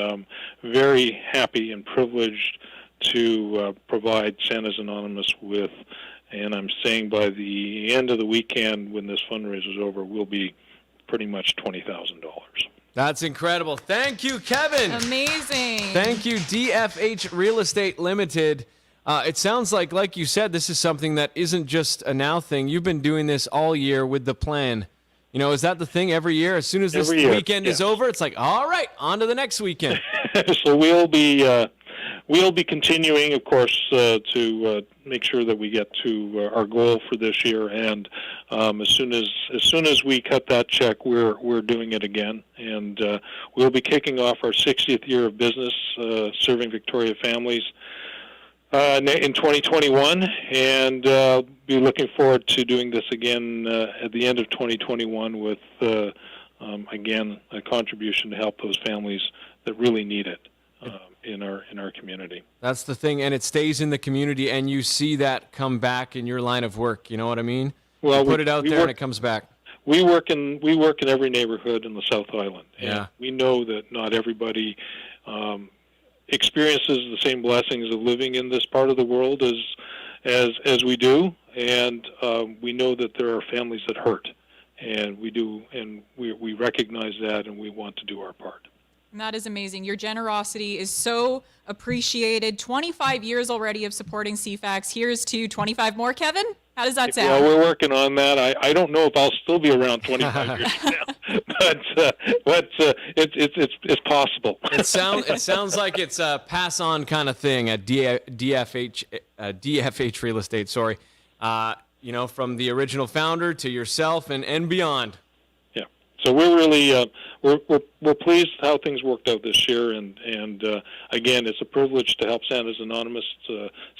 very happy and privileged to provide Santa's Anonymous with, and I'm saying by the end of the weekend when this fundraiser is over, will be pretty much $20,000. That's incredible. Thank you, Kevin. Amazing. Thank you, DFH Real Estate Limited. It sounds like you said, this is something that isn't just a now thing. You've been doing this all year with the plan. You know, is that the thing every year? As soon as this weekend is over, it's like, all right, on to the next weekend. So we'll be continuing, of course, to make sure that we get to our goal for this year. And as soon as we cut that check, we're doing it again. And we'll be kicking off our 60th year of business, serving Victoria families in 2021, and be looking forward to doing this again at the end of 2021 with again a contribution to help those families that really need it in our community. That's the thing, and it stays in the community, and you see that come back in your line of work. You know what I mean? Well, you put it out there, and it comes back. We work in every neighborhood in the South Island, and yeah. We know that not everybody experiences the same blessings of living in this part of the world as we do, and we know that there are families that hurt, and we recognize that, and we want to do our part. And that is amazing. Your generosity is so appreciated. 25 years already of supporting CFAX. Here's to 25 more, Kevin. How does that sound? Well, we're working on that. I don't know if I'll still be around 25 years from now, but it's possible. It sounds like it's a pass on kind of thing at DFH Real Estate. Sorry, from the original founder to yourself and beyond. Yeah. So we're really we're pleased how things worked out this year, and again, it's a privilege to help Santa's Anonymous.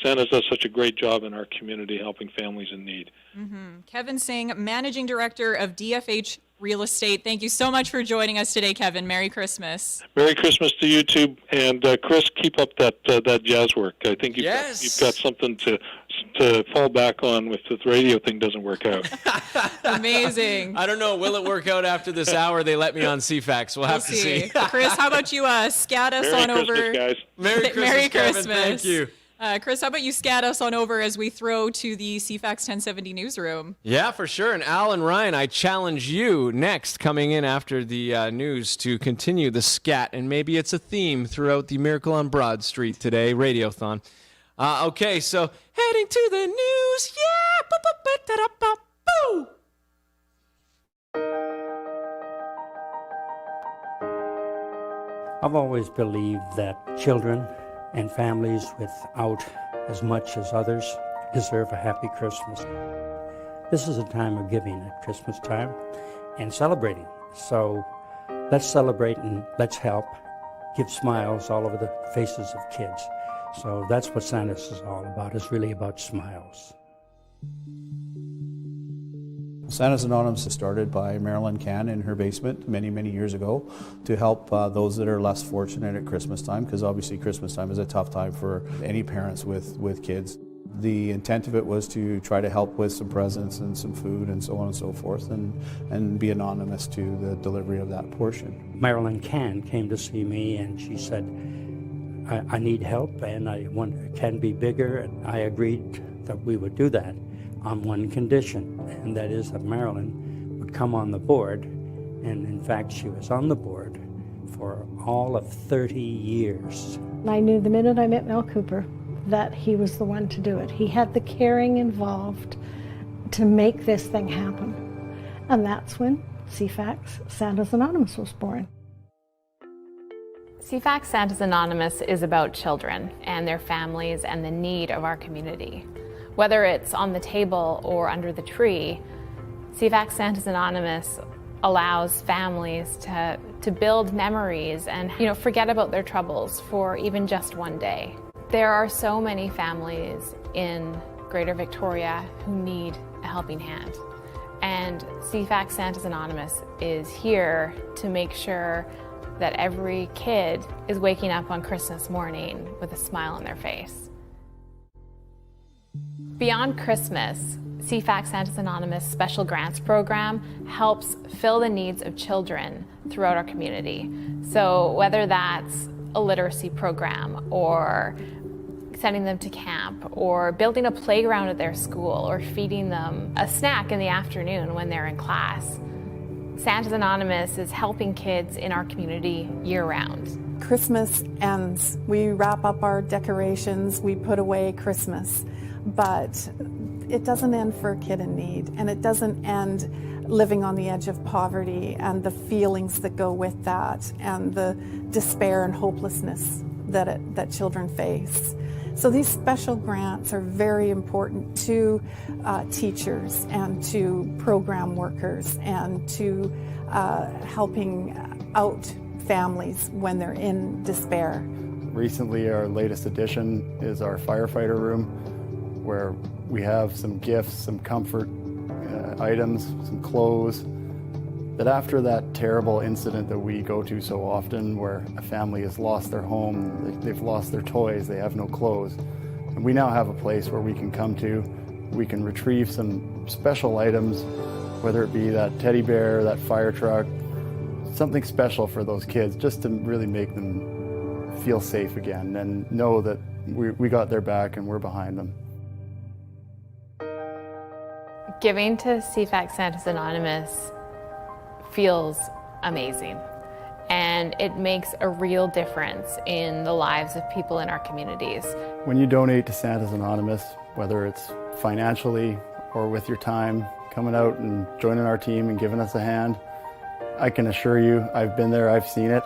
Santa does such a great job in our community helping families in need. Mm-hmm. Kevin Singh, Managing Director of DFH Real Estate. Thank you so much for joining us today, Kevin. Merry Christmas. Merry Christmas to you too, and Chris, keep up that jazz work. I think you've got something to fall back on if the radio thing doesn't work out. Amazing. I don't know. Will it work out after this hour? They let me on CFAX. We'll have to see. Chris, how about you scat us Merry on Christmas, over? Guys. Merry Christmas, Kevin. Thank you. Chris, how about you scat us on over as we throw to the CFAX 1070 newsroom? Yeah, for sure. And Al and Ryan, I challenge you next, coming in after the news, to continue the scat. And maybe it's a theme throughout the Miracle on Broad Street today, Radiothon. Okay, so heading to the news. Yeah! Boo! I've always believed that children and families without as much as others deserve a happy Christmas. This is a time of giving at Christmas time and celebrating. So let's celebrate and let's help give smiles all over the faces of kids. So that's what Santa's is all about. It's really about smiles. Santa's Anonymous was started by Marilyn Cann in her basement many, many years ago to help those that are less fortunate at Christmas time, because obviously Christmas time is a tough time for any parents with kids. The intent of it was to try to help with some presents and some food and so on and so forth, and be anonymous to the delivery of that portion. Marilyn Cann came to see me and she said, I need help and I want it can be bigger, and I agreed that we would do that on one condition, and that is that Marilyn would come on the board, and in fact she was on the board for all of 30 years. I knew the minute I met Mel Cooper that he was the one to do it. He had the caring involved to make this thing happen, and that's when CFAX Santa's Anonymous was born. CFAX Santa's Anonymous is about children and their families and the need of our community. Whether it's on the table or under the tree, CFAX Santa's Anonymous allows families to build memories and forget about their troubles for even just one day. There are so many families in Greater Victoria who need a helping hand. And CFAX Santa's Anonymous is here to make sure that every kid is waking up on Christmas morning with a smile on their face. Beyond Christmas, CFAX Santa's Anonymous Special Grants Program helps fill the needs of children throughout our community. So whether that's a literacy program or sending them to camp or building a playground at their school or feeding them a snack in the afternoon when they're in class, Santa's Anonymous is helping kids in our community year-round. Christmas ends. We wrap up our decorations, we put away Christmas. But it doesn't end for a kid in need, and it doesn't end living on the edge of poverty and the feelings that go with that and the despair and hopelessness that children face. So these special grants are very important to teachers and to program workers and to helping out families when they're in despair. Recently, our latest addition is our firefighter room, where we have some gifts, some comfort items, some clothes, that after that terrible incident that we go to so often, where a family has lost their home, they've lost their toys, they have no clothes, and we now have a place where we can come to, we can retrieve some special items, whether it be that teddy bear, that fire truck, something special for those kids, just to really make them feel safe again and know that we got their back and we're behind them. Giving to CFAX Santa's Anonymous feels amazing. and it makes a real difference in the lives of people in our communities. When you donate to Santa's Anonymous, whether it's financially or with your time, coming out and joining our team and giving us a hand, I can assure you, I've been there, I've seen it.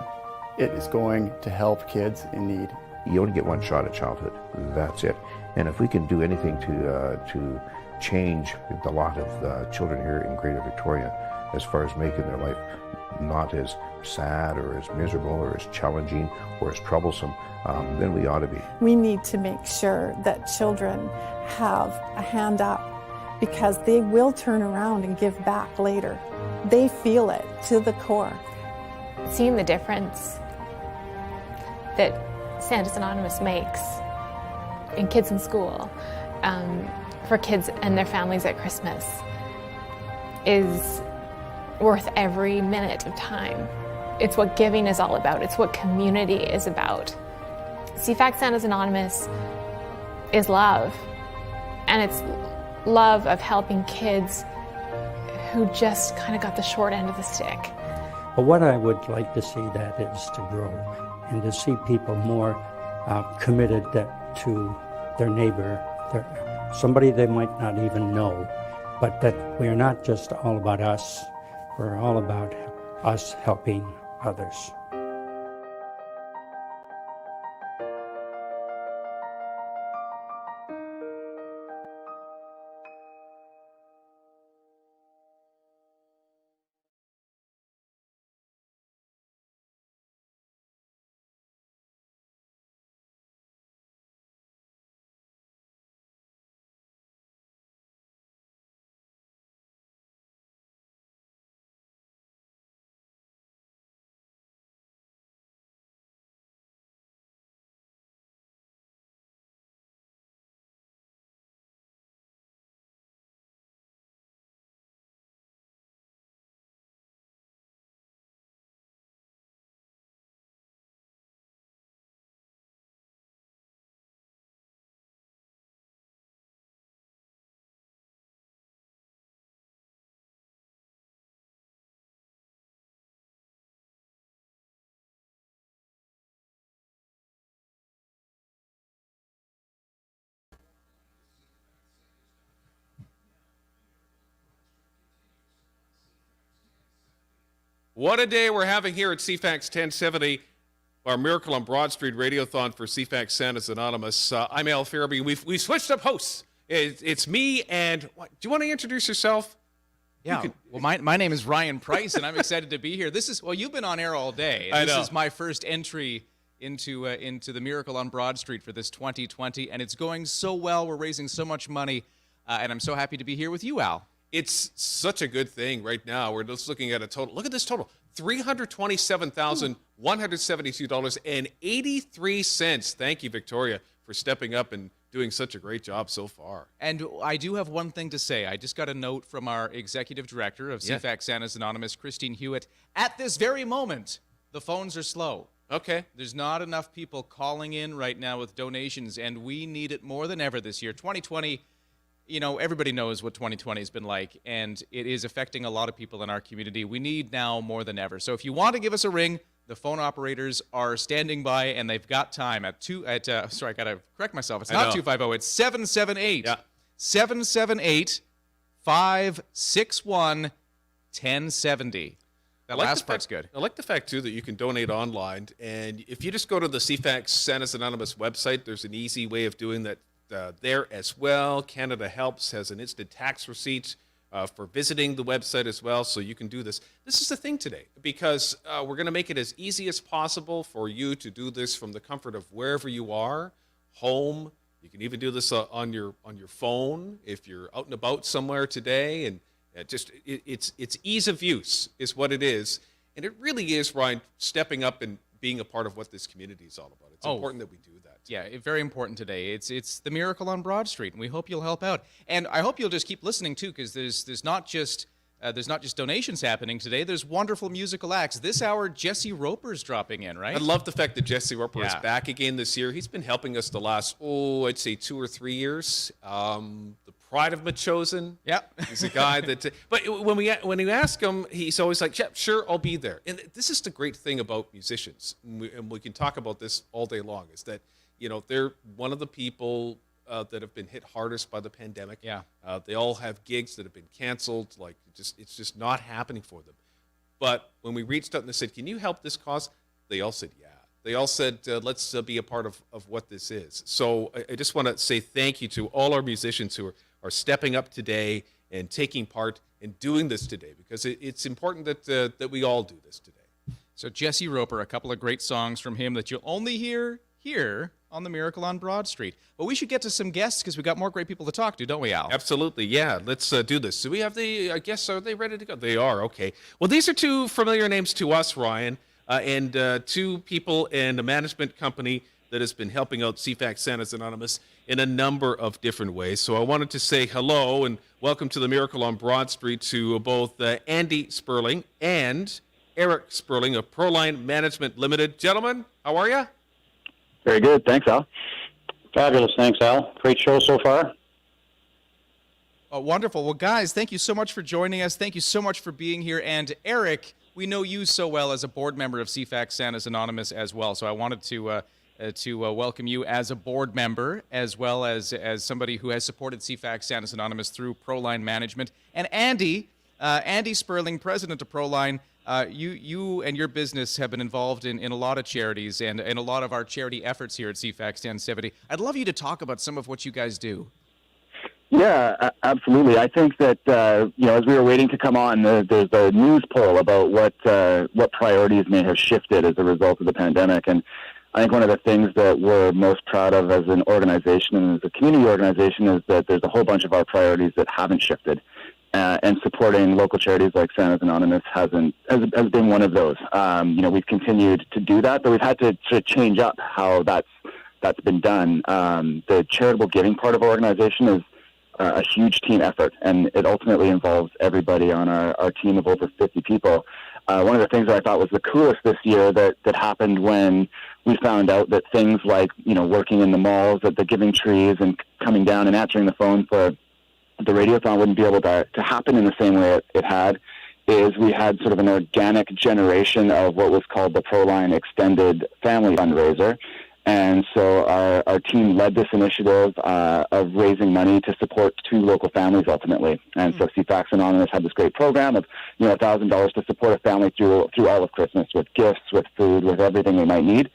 It is going to help kids in need. You only get one shot at childhood. That's it. And if we can do anything to change the lot of children here in Greater Victoria, as far as making their life not as sad or as miserable or as challenging or as troublesome, then we ought to be. We need to make sure that children have a hand up, because they will turn around and give back later. They feel it to the core. Seeing the difference that Santa's Anonymous makes in kids in school, for kids and their families at Christmas, is worth every minute of time. It's what giving is all about. It's what community is about. CFAX Santa's Anonymous is love, and it's love of helping kids who just kind of got the short end of the stick. But what I would like to see that is to grow and to see people more committed to their neighbor, somebody they might not even know, but that we are not just all about us, we're all about us helping others. What a day we're having here at CFAX 1070, our Miracle on Broad Street Radiothon for CFAX Santa's Anonymous. I'm Al Farabee. We've switched up hosts. It's me and, do you want to introduce yourself? Yeah, well, my name is Ryan Price, and I'm excited to be here. You've been on air all day. I know. This is my first entry into the Miracle on Broad Street for this 2020, and it's going so well. We're raising so much money, and I'm so happy to be here with you, Al. It's such a good thing right now. We're just looking at a total. Look at this total. $327,172.83. Thank you, Victoria, for stepping up and doing such a great job so far. And I do have one thing to say. I just got a note from our executive director of CFAX Santa's Anonymous, Christine Hewitt. At this very moment, the phones are slow. Okay. There's not enough people calling in right now with donations, and we need it more than ever this year. 2020, you know, everybody knows what 2020 has been like, and it is affecting a lot of people in our community. We need now more than ever. So if you want to give us a ring, the phone operators are standing by, and they've got time sorry, I got to correct myself. It's not 250, it's 778. Yeah. 778-561-1070. That last part's good. I like the fact, too, that you can donate online. And if you just go to the CFAX Santa's Anonymous website, there's an easy way of doing that there as well. Canada Helps has an instant tax receipt for visiting the website as well, so you can do this. This is the thing today, because we're going to make it as easy as possible for you to do this from the comfort of wherever you are, home. You can even do this on your phone if you're out and about somewhere today, and it's ease of use is what it is, and it really is, Ryan, stepping up and being a part of what this community is all about. It's important that we do that. Yeah, very important today. It's the Miracle on Broad Street, and we hope you'll help out. And I hope you'll just keep listening too, because there's not just donations happening today. There's wonderful musical acts. This hour, Jesse Roper's dropping in, right? I love the fact that Jesse Roper is back again this year. He's been helping us the last, I'd say 2 or 3 years. The pride of Machosen. Yeah, he's a guy that. But when you ask him, he's always like, "Yeah, sure, I'll be there." And this is the great thing about musicians, and we can talk about this all day long. Is that they're one of the people that have been hit hardest by the pandemic. Yeah, they all have gigs that have been canceled. Like it's just not happening for them. But when we reached out and they said, "Can you help this cause?" They all said, "Yeah." They all said, let's be a part of what this is. So I just want to say thank you to all our musicians who are stepping up today and taking part in doing this today, because it's important that we all do this today. So Jesse Roper, a couple of great songs from him that you'll only hear here on The Miracle on Broad Street. But we should get to some guests because we've got more great people to talk to, don't we, Al? Absolutely, yeah. Let's do this. Do we have the guests? Are they ready to go? They are, okay. Well, these are two familiar names to us, Ryan. And two people and a management company that has been helping out CFAX Santa's Anonymous in a number of different ways. So I wanted to say hello and welcome to The Miracle on Broad Street to both Andy Sperling and Eric Sperling of Proline Management Limited. Gentlemen, how are you? Very good. Thanks, Al. Fabulous. Thanks, Al. Great show so far. Oh, wonderful. Well, guys, thank you so much for joining us. Thank you so much for being here. And Eric, we know you so well as a board member of CFAX Santa's Anonymous as well. So I wanted to welcome you as a board member, as well as somebody who has supported CFAX Santa's Anonymous through Proline Management. And Andy Sperling, president of Proline, you and your business have been involved in a lot of charities and in a lot of our charity efforts here at CFAX 1070. I'd love you to talk about some of what you guys do. Yeah, absolutely. I think that as we were waiting to come on, there's a news poll about what priorities may have shifted as a result of the pandemic, and I think one of the things that we're most proud of as an organization and as a community organization is that there's a whole bunch of our priorities that haven't shifted, and supporting local charities like Santa's Anonymous has been one of those. We've continued to do that, but we've had to sort of change up how that's been done. The charitable giving part of our organization is a huge team effort, and it ultimately involves everybody on our team of over 50 people. One of the things that I thought was the coolest this year that happened when we found out that things like, working in the malls at the Giving Trees and coming down and answering the phone for the radiothon wouldn't be able to happen in the same way it had, is we had sort of an organic generation of what was called the Proline Extended Family Fundraiser. And so our team led this initiative of raising money to support two local families ultimately. And so CFAX Anonymous had this great program of $1,000 to support a family through all of Christmas, with gifts, with food, with everything they might need.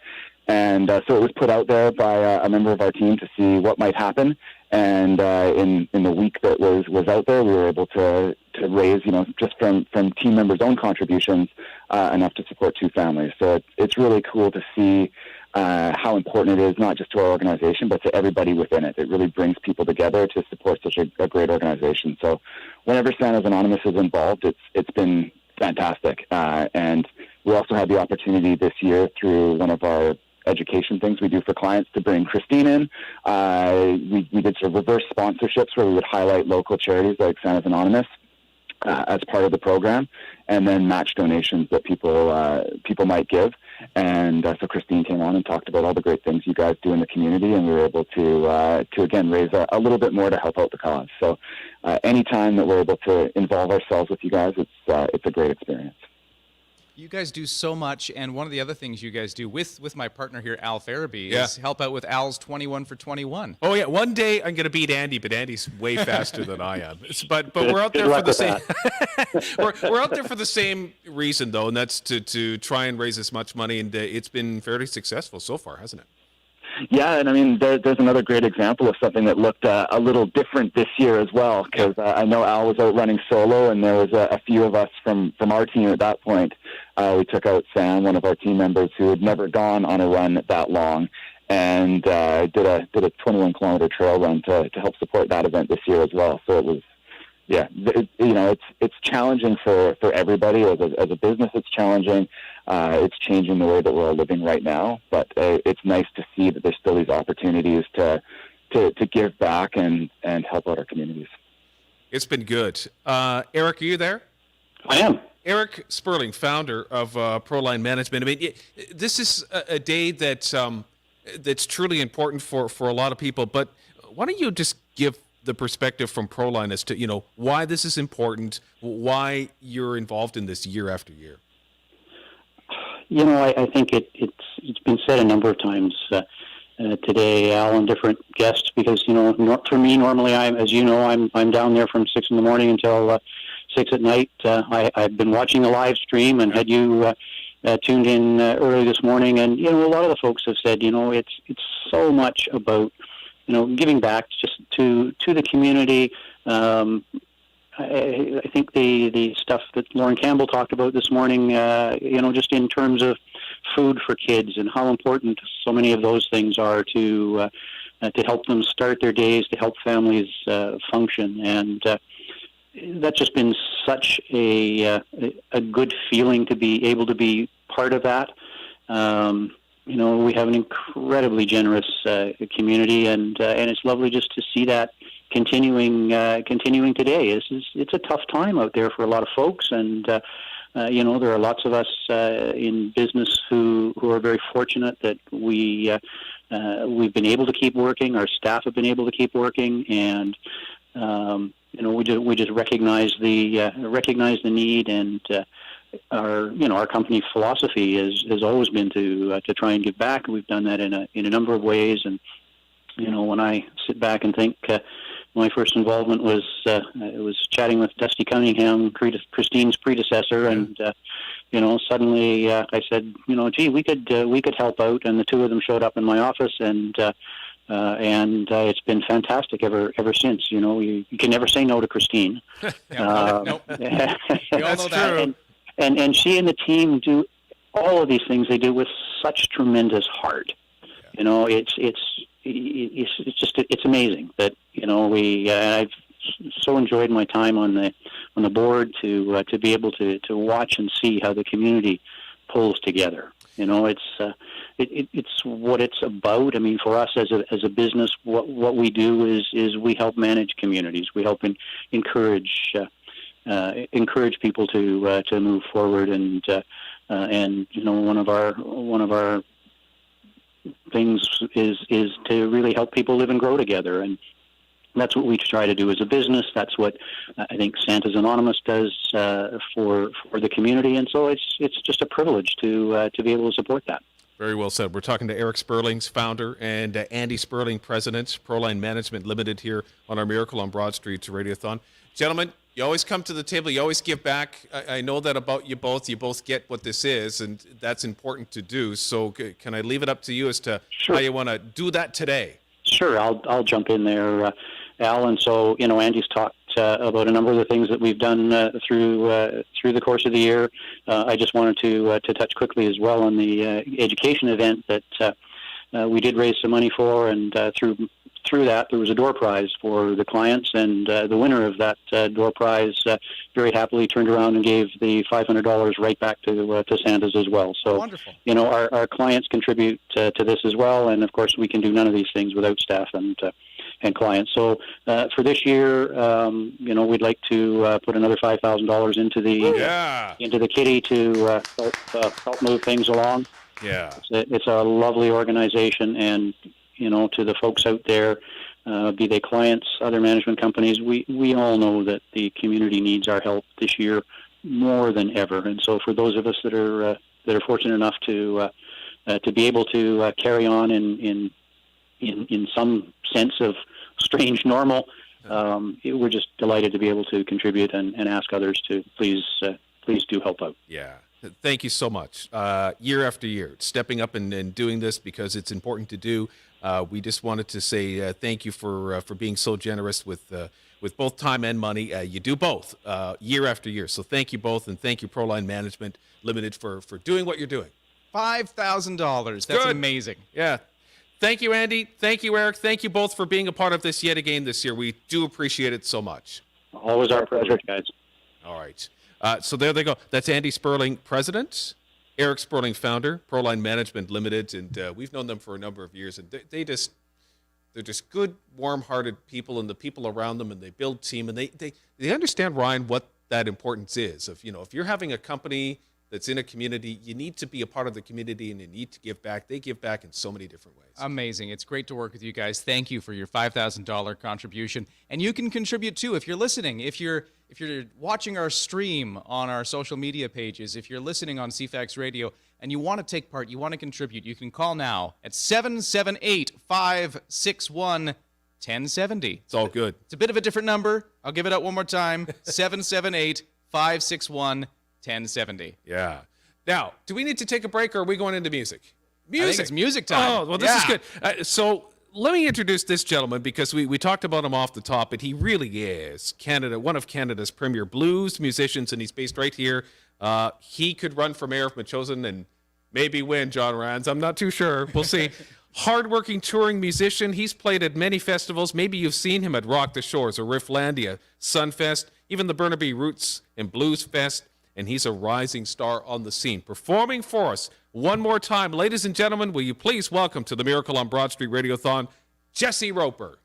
And so it was put out there by a member of our team to see what might happen. And in the week that was out there, we were able to raise, just from team members' own contributions, enough to support two families. So it's really cool to see how important it is, not just to our organization, but to everybody within it. It really brings people together to support such a great organization. So whenever Santa's Anonymous is involved, it's been fantastic. And we also had the opportunity this year through one of our education things we do for clients to bring Christine in. We did sort of reverse sponsorships where we would highlight local charities like Santa's Anonymous as part of the program, and then match donations that people might give. And so Christine came on and talked about all the great things you guys do in the community, and we were able to again raise a little bit more to help out the cause. So anytime that we're able to involve ourselves with you guys, it's a great experience. You guys do so much, and one of the other things you guys do with my partner here, Al Farabee, is help out with Al's 21 for 21. Oh yeah, one day I'm going to beat Andy, but Andy's way faster than I am. But we're out there for the same. we're out there for the same reason though, and that's to try and raise as much money, and it's been fairly successful so far, hasn't it? Yeah, and I mean, there's another great example of something that looked a little different this year as well, because I know Al was out running solo, and there was a few of us from our team at that point. We took out Sam, one of our team members who had never gone on a run that long, and did a 21-kilometer trail run to help support that event this year as well. So it was, it's challenging for everybody. As a business, it's challenging. It's changing the way that we're all living right now, but it's nice to see that there's still these opportunities to give back and help out our communities. It's been good. Eric, are you there? I am. Eric Sperling, founder of Proline Management. I mean, this is a day that's truly important for a lot of people, but why don't you just give the perspective from Proline as to, why this is important, why you're involved in this year after year. I think it's been said a number of times today, Al, and different guests, because for me normally I'm down there from 6 in the morning until 6 at night. I've been watching the live stream and had you tuned in early this morning, and a lot of the folks have said it's so much about giving back just to the community. I think the stuff that Lauren Campbell talked about this morning, just in terms of food for kids and how important so many of those things are to help them start their days, to help families function, and that's just been such a good feeling to be able to be part of that. We have an incredibly generous community, and it's lovely just to see that continuing today. It's a tough time out there for a lot of folks, and there are lots of us in business who are very fortunate that we've been able to keep working. Our staff have been able to keep working, and we just recognize the need, and our company philosophy has always been to try and give back. We've done that in a number of ways, and when I sit back and think, my first involvement was chatting with Dusty Cunningham, Christine's predecessor, and suddenly I said, gee, we could help out, and the two of them showed up in my office, and it's been fantastic ever since. You can never say no to Christine. Nope. We all know that. And she and the team do all of these things. They do with such tremendous heart. It's amazing that I've so enjoyed my time on the board to be able to watch and see how the community pulls together. It's what it's about. I mean, for us as a business, what we do is we help manage communities. We help encourage people to move forward, and one of our things is to really help people live and grow together, and that's what we try to do as a business. That's what I think Santa's Anonymous does for the community, and so it's just a privilege to be able to support that. Very well said. We're talking to Eric Sperling's founder, and Andy Sperling, president, Proline Management Limited, here on our Miracle on Broad Street's Radiothon. Gentlemen, you always come to the table. You always give back. I know that about you both. You both get what this is, and that's important to do. So can I leave it up to you as to how you want to do that today? Sure. I'll jump in there, Al. And so, Andy's talked about a number of the things that we've done through the course of the year. I just wanted to touch quickly as well on the education event that we did raise some money for, and through that, there was a door prize for the clients, and the winner of that door prize very happily turned around and gave the $500 right back to Santa's as well. So, wonderful. Our clients contribute to this as well, and of course, we can do none of these things without staff and clients. So, for this year, we'd like to put another $5,000 into the kitty to help move things along. Yeah, it's a lovely organization, and to the folks out there, be they clients, other management companies, we all know that the community needs our help this year more than ever. And so for those of us that are fortunate enough to be able to carry on in some sense of strange normal, we're just delighted to be able to contribute and ask others to please do help out. Yeah. Thank you so much. Year after year, stepping up and doing this because it's important to do. We just wanted to say thank you for being so generous with both time and money. You do both year after year. So thank you both, and thank you Proline Management Limited for doing what you're doing. $5,000. That's good. Amazing. Yeah. Thank you, Andy. Thank you, Eric. Thank you both for being a part of this yet again this year. We do appreciate it so much. Always our pleasure, guys. All right. So there they go. That's Andy Sperling, president. Eric Sperling, founder, Proline Management Limited, and we've known them for a number of years. And they're just good, warm-hearted people, and the people around them, and they build team, and they understand, Ryan, what that importance is. If you're having a company that's in a community, you need to be a part of the community and you need to give back. They give back in so many different ways. Amazing. It's great to work with you guys. Thank you for your $5,000 contribution. And you can contribute too if you're listening, if you're watching our stream on our social media pages, if you're listening on CFAX Radio and you want to take part, you want to contribute, you can call now at 778-561-1070. It's all good. It's a bit of a different number. I'll give it out one more time. 778-561-1070. Yeah. Now, do we need to take a break or are we going into music? I think it's music time. Oh, well, this is good. So let me introduce this gentleman because we talked about him off the top, but he really is one of Canada's premier blues musicians, and he's based right here. He could run for mayor of Metchosin and maybe win, John Rands. I'm not too sure. We'll see. Hardworking touring musician. He's played at many festivals. Maybe you've seen him at Rock the Shores or Rifflandia, Sunfest, even the Burnaby Roots and Blues Fest. And he's a rising star on the scene. Performing for us one more time, ladies and gentlemen, will you please welcome to the Miracle on Broad Street Radiothon, Jesse Roper.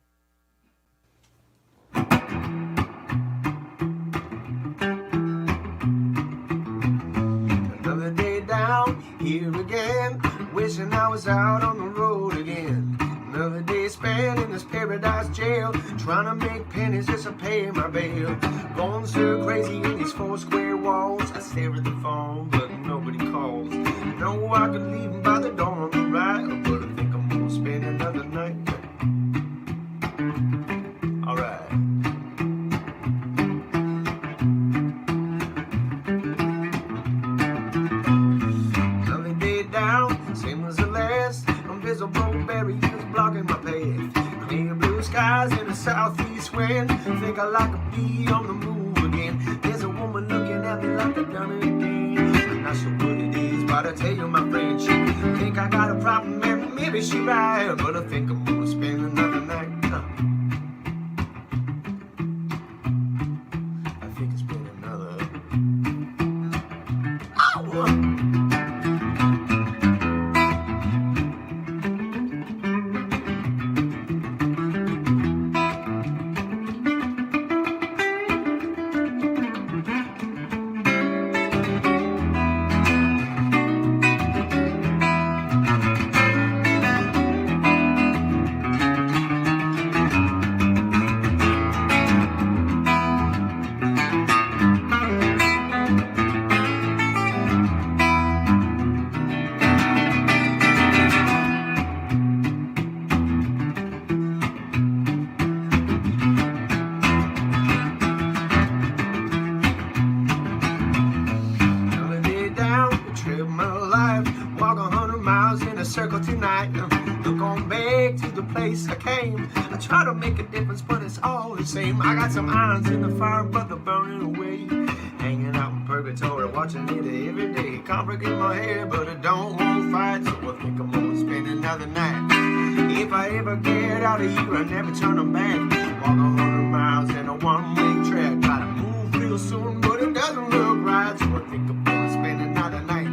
Another day down here again, wishing I was out on the road again. Another day spent in this paradise jail, trying to make pennies just to pay my bail. Going so crazy in these four square walls, I stare at the phone, but nobody calls. Know I could leave them by the door on the right, but I think I'm gonna spend another night. Alright. Another day down, same as the last. Invisible barriers blocking my path. Clear blue skies in the southeast wind. Think I like to be on the move again. There's a woman looking at me like I've done it again. I'm not sure what it is, but I tell you, my friend, she think I got a problem, and maybe she right, but I think I'm gonna spend another night. I think it's been another. Oh! I got some irons in the fire, but they're burning away. Hanging out in purgatory, watching it every day. Complicate my head, but I don't want to fight, so I think I'm gonna spend another night. If I ever get out of here, I never turn them back. Walk 100 miles in a one-way track. Gotta move real soon, but it doesn't look right, so I think I'm gonna spend another night.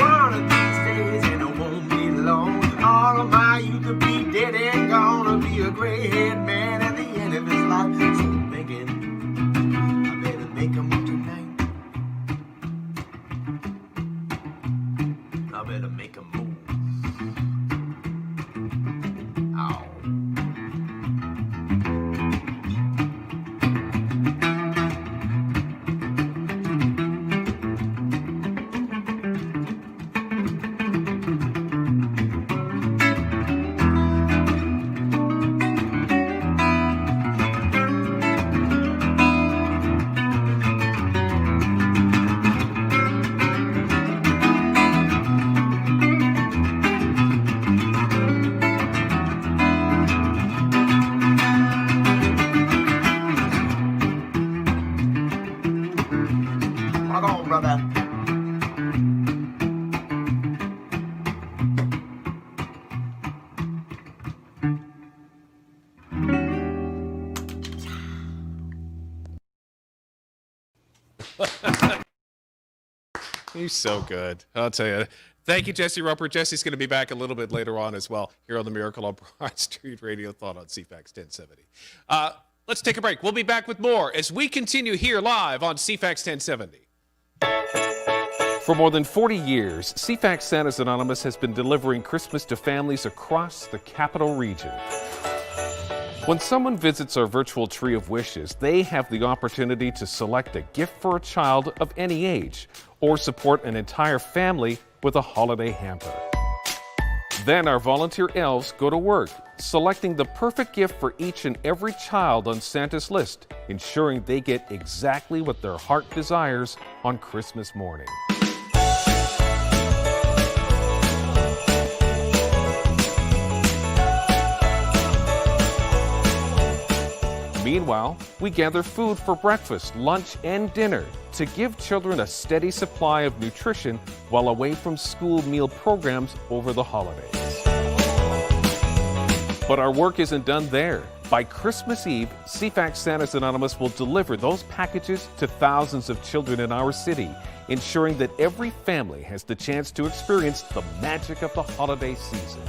One of these days, and it won't be long, all of my youth will be dead and gone. I'll be a gray-haired man at the end of his life. So I'm thinking, I better make a move tonight. I better make a move. Oh. He's so good. I'll tell you. Thank you, Jesse Roper. Jesse's going to be back a little bit later on as well here on the Miracle on Broad Street Radiothon on CFAX 1070. Let's take a break. We'll be back with more as we continue here live on CFAX 1070. For more than 40 years, CFAX Santa's Anonymous has been delivering Christmas to families across the capital region. When someone visits our virtual tree of wishes, they have the opportunity to select a gift for a child of any age or support an entire family with a holiday hamper. Then our volunteer elves go to work, selecting the perfect gift for each and every child on Santa's list, ensuring they get exactly what their heart desires on Christmas morning. Meanwhile, we gather food for breakfast, lunch, and dinner to give children a steady supply of nutrition while away from school meal programs over the holidays. But our work isn't done there. By Christmas Eve, CFAX Santa's Anonymous will deliver those packages to thousands of children in our city, ensuring that every family has the chance to experience the magic of the holiday season.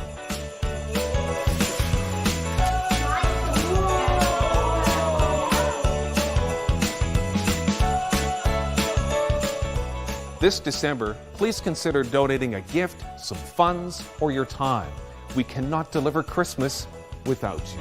This December, please consider donating a gift, some funds, or your time. We cannot deliver Christmas without you.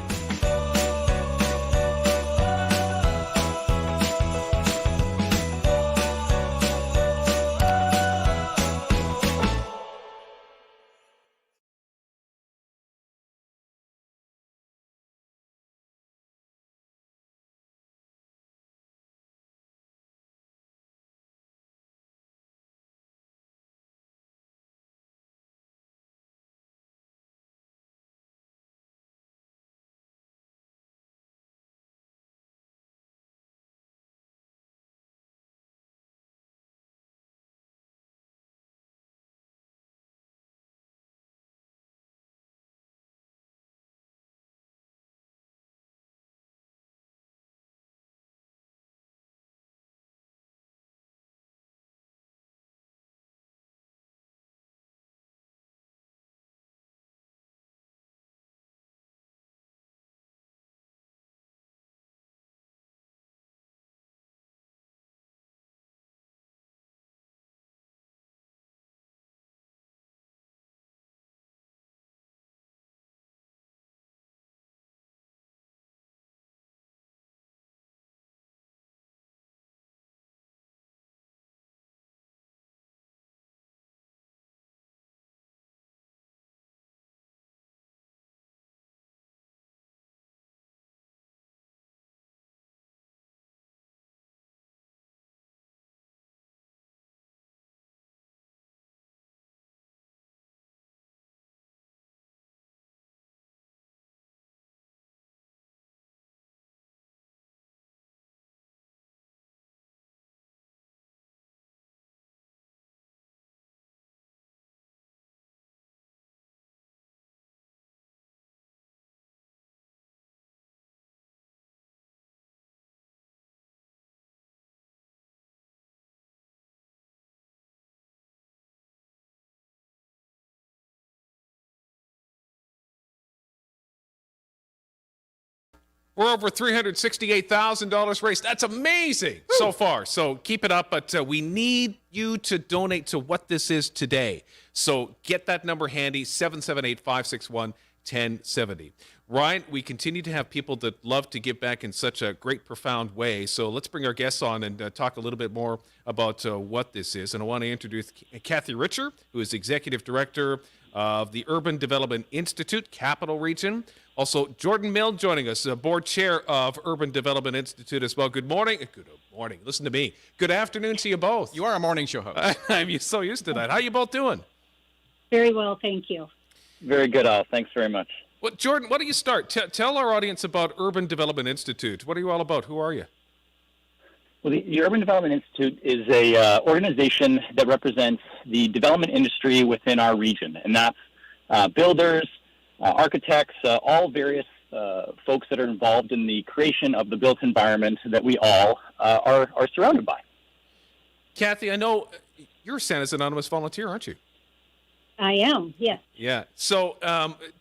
We're over $368,000 raised. That's amazing so far. So keep it up, but we need you to donate to what this is today. So get that number handy, 778-561-1070. Ryan, we continue to have people that love to give back in such a great, profound way. So let's bring our guests on and talk a little bit more about what this is. And I want to introduce Kathy Richer, who is Executive Director of the Urban Development Institute, Capital Region. Also, Jordan Mill joining us, Board Chair of Urban Development Institute as well. Good morning. Good morning. Listen to me. Good afternoon to you both. You are a morning show host. I'm so used to that. How you both doing? Very well, thank you. Very good, Al. Thanks very much. Well, Jordan, why don't you start? Tell our audience about Urban Development Institute. What are you all about? Who are you? Well, the Urban Development Institute is a organization that represents the development industry within our region, and that's builders, architects, all various folks that are involved in the creation of the built environment that we all are surrounded by. Kathy, I know you're a Santa's Anonymous volunteer, aren't you? I am, yes. Yeah. So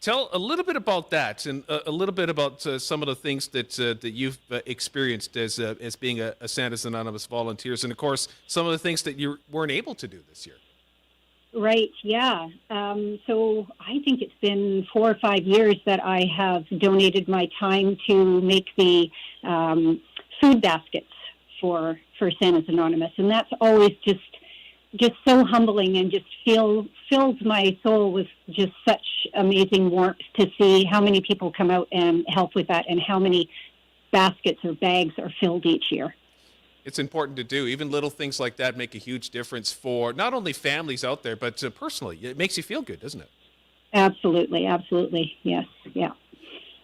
tell a little bit about that, and a little bit about some of the things that you've experienced as being a Santa's Anonymous volunteers, and of course some of the things that you weren't able to do this year. Right, yeah. So I think it's been 4 or 5 years that I have donated my time to make the food baskets for Santa's Anonymous, and that's always just so humbling and just fills my soul with just such amazing warmth to see how many people come out and help with that and how many baskets or bags are filled each year. It's important to do. Even little things like that make a huge difference for not only families out there, but personally. It makes you feel good, doesn't it? Absolutely, absolutely. Yes, yeah.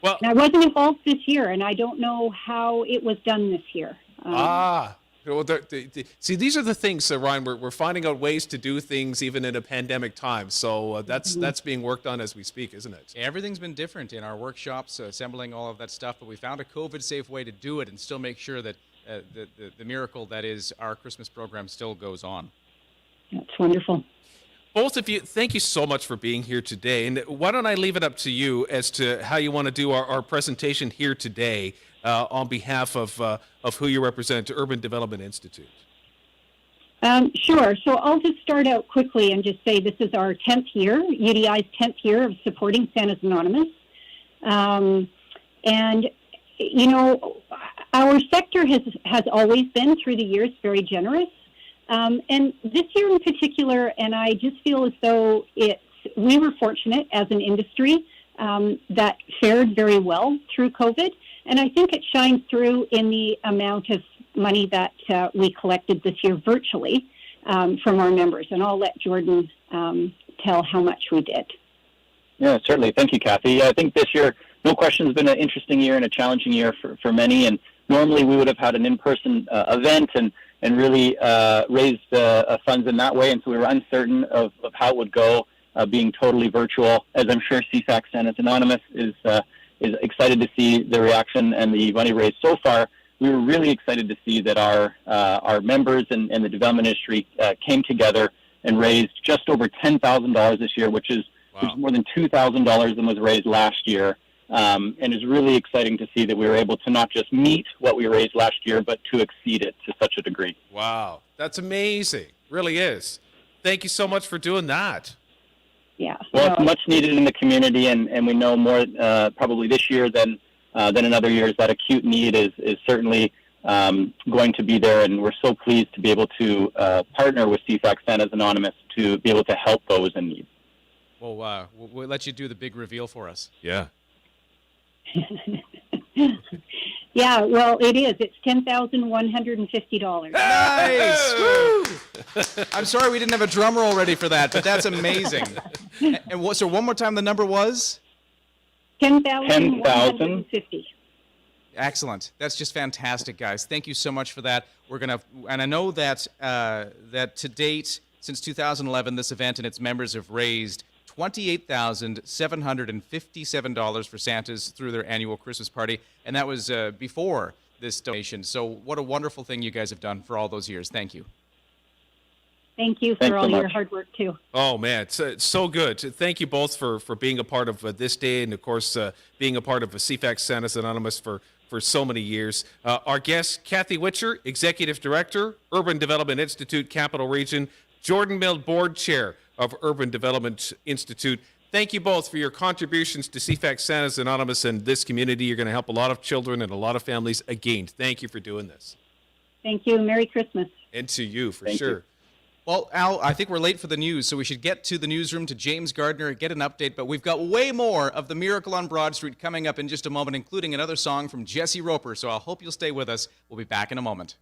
Well, and I wasn't involved this year, and I don't know how it was done this year. Well, see, these are the things, Ryan. We're finding out ways to do things even in a pandemic time. So that's being worked on as we speak, isn't it? Everything's been different in our workshops, assembling all of that stuff, but we found a COVID-safe way to do it and still make sure that the miracle that is our Christmas program still goes on. That's wonderful. Both of you, thank you so much for being here today. And why don't I leave it up to you as to how you want to do our presentation here today on behalf of who you represent to Urban Development Institute. Sure. So I'll just start out quickly and just say this is our 10th year, UDI's 10th year of supporting Santa's Anonymous. And, you know, our sector has always been, through the years, very generous. And this year in particular, and I just feel as though we were fortunate as an industry that fared very well through COVID. And I think it shines through in the amount of money that we collected this year virtually from our members. And I'll let Jordan tell how much we did. Yeah, certainly. Thank you, Kathy. I think this year, no question, has been an interesting year and a challenging year for many. And normally we would have had an in-person event and really raised funds in that way. And so we were uncertain of how it would go being totally virtual. As I'm sure CFAX Santa's Anonymous is excited to see the reaction and the money raised so far. We were really excited to see that our members and the development industry came together and raised just over $10,000 this year, which is more than $2,000 than was raised last year. And it's really exciting to see that we were able to not just meet what we raised last year, but to exceed it to such a degree. Wow, that's amazing. Really is. Thank you so much for doing that. Yeah. Well, it's much needed in the community, and we know more probably this year than in other years. That acute need is certainly going to be there, and we're so pleased to be able to partner with CFAX Santa's Anonymous to be able to help those in need. Well, we'll let you do the big reveal for us. Yeah. Yeah, well, it is. It's $10,150. Nice! Woo! I'm sorry we didn't have a drum roll ready for that, but that's amazing. And so one more time, the number was? $10,150. Excellent. That's just fantastic, guys. Thank you so much for that. And I know that that to date, since 2011, this event and its members have raised $28,757 for Santa's through their annual Christmas party, and that was before this donation. So what a wonderful thing you guys have done for all those years. Thank you. Thank you for all your hard work, too. Oh, man, it's so good. Thank you both for being a part of this day and, of course, being a part of CFAX Santa's Anonymous for so many years. Our guest, Kathy Witcher, Executive Director, Urban Development Institute, Capital Region, Jordan Mill, Board Chair of Urban Development Institute. Thank you both for your contributions to CFAX Santa's Anonymous and this community. You're going to help a lot of children and a lot of families. Again, thank you for doing this. Thank you. Merry Christmas. And to you, for sure. Thank you. Well, Al, I think we're late for the news, so we should get to the newsroom to James Gardner, get an update, but we've got way more of the Miracle on Broad Street coming up in just a moment, including another song from Jesse Roper, so I hope you'll stay with us. We'll be back in a moment.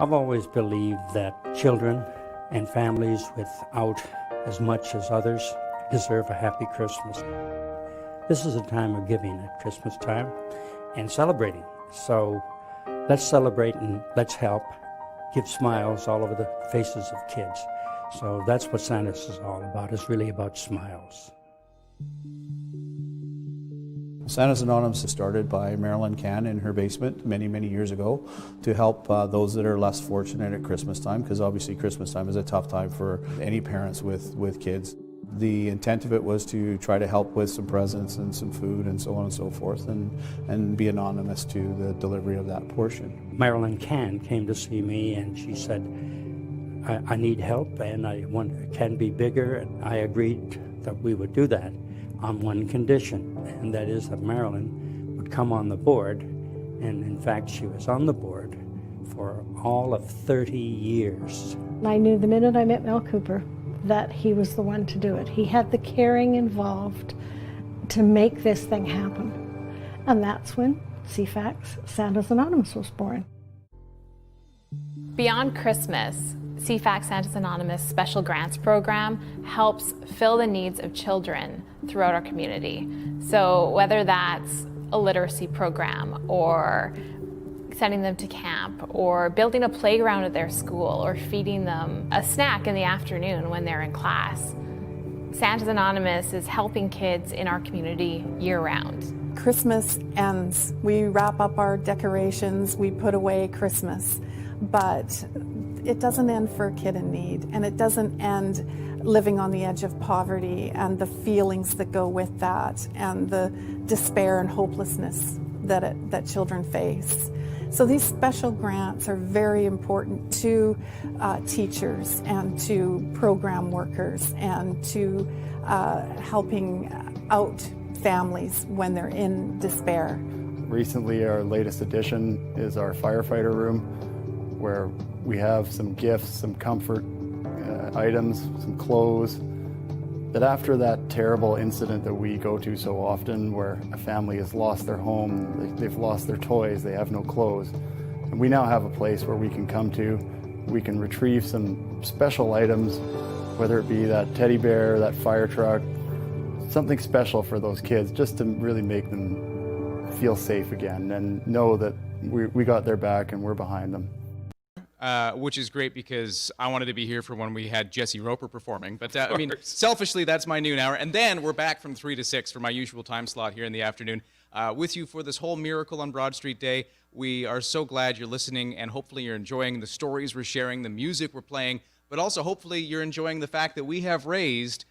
I've always believed that children and families without as much as others deserve a happy Christmas. This is a time of giving at Christmas time and celebrating. So let's celebrate and let's help give smiles all over the faces of kids. So that's what Santa's is all about. It's really about smiles. Santa's Anonymous was started by Marilyn Cann in her basement many, many years ago to help those that are less fortunate at Christmas time, because obviously Christmas time is a tough time for any parents with kids. The intent of it was to try to help with some presents and some food and so on and so forth, and be anonymous to the delivery of that portion. Marilyn Cann came to see me and she said, I need help and I want it can be bigger, and I agreed that we would do that on one condition, and that is that Marilyn would come on the board, and in fact she was on the board for all of 30 years. I knew the minute I met Mel Cooper that he was the one to do it. He had the caring involved to make this thing happen. And that's when CFAX Santa's Anonymous was born. Beyond Christmas, CFAX Santa's Anonymous Special Grants Program helps fill the needs of children throughout our community. So whether that's a literacy program or sending them to camp or building a playground at their school or feeding them a snack in the afternoon when they're in class, Santa's Anonymous is helping kids in our community year-round. Christmas ends. We wrap up our decorations, we put away Christmas, but it doesn't end for a kid in need, and it doesn't end living on the edge of poverty and the feelings that go with that and the despair and hopelessness that children face. So these special grants are very important to teachers and to program workers and to helping out families when they're in despair. Recently, our latest addition is our firefighter room, where we have some gifts, some comfort items, some clothes, that after that terrible incident that we go to so often, where a family has lost their home, they've lost their toys, they have no clothes, and we now have a place where we can come to, we can retrieve some special items, whether it be that teddy bear, that fire truck, something special for those kids, just to really make them feel safe again and know that we got their back and we're behind them. Which is great because I wanted to be here for when we had Jesse Roper performing. But I mean, selfishly, that's my noon hour. And then we're back from 3 to 6 for my usual time slot here in the afternoon with you for this whole Miracle on Broad Street Day. We are so glad you're listening, and hopefully you're enjoying the stories we're sharing, the music we're playing, but also hopefully you're enjoying the fact that we have raised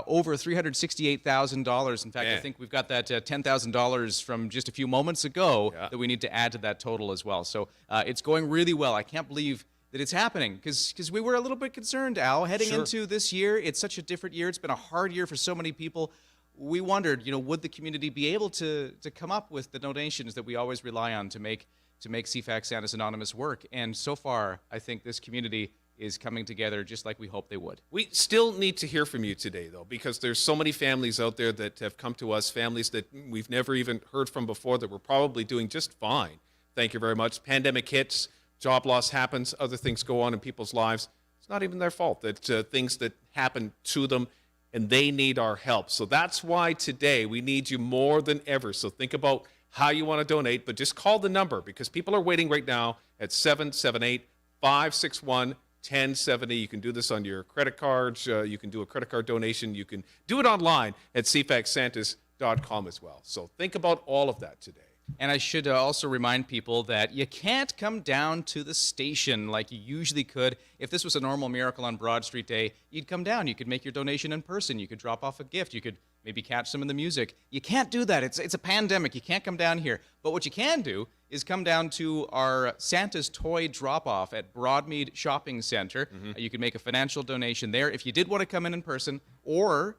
over $368,000. In fact, I think we've got that $10,000 from just a few moments ago that we need to add to that total as well. So it's going really well. I can't believe that it's happening because we were a little bit concerned, Al, heading into this year. It's such a different year. It's been a hard year for so many people. We wondered, would the community be able to come up with the donations that we always rely on to make CFAX Santa's Anonymous work? And so far, I think this community is coming together just like we hoped they would. We still need to hear from you today, though, because there's so many families out there that have come to us, families that we've never even heard from before that were probably doing just fine. Thank you very much. Pandemic hits, job loss happens, other things go on in people's lives. It's not even their fault. That things that happen to them, and they need our help. So that's why today we need you more than ever. So think about how you want to donate, but just call the number because people are waiting right now at 778-561-1070. You can do this on your credit cards. You can do a credit card donation. You can do it online at cfaxsantas.com as well. So think about all of that today. And I should also remind people that you can't come down to the station like you usually could. If this was a normal Miracle on Broad Street Day, you'd come down. You could make your donation in person. You could drop off a gift. You could maybe catch some of the music. You can't do that. It's a pandemic. You can't come down here. But what you can do is come down to our Santa's Toy Drop-Off at Broadmead Shopping Center. You can make a financial donation there if you did want to come in person or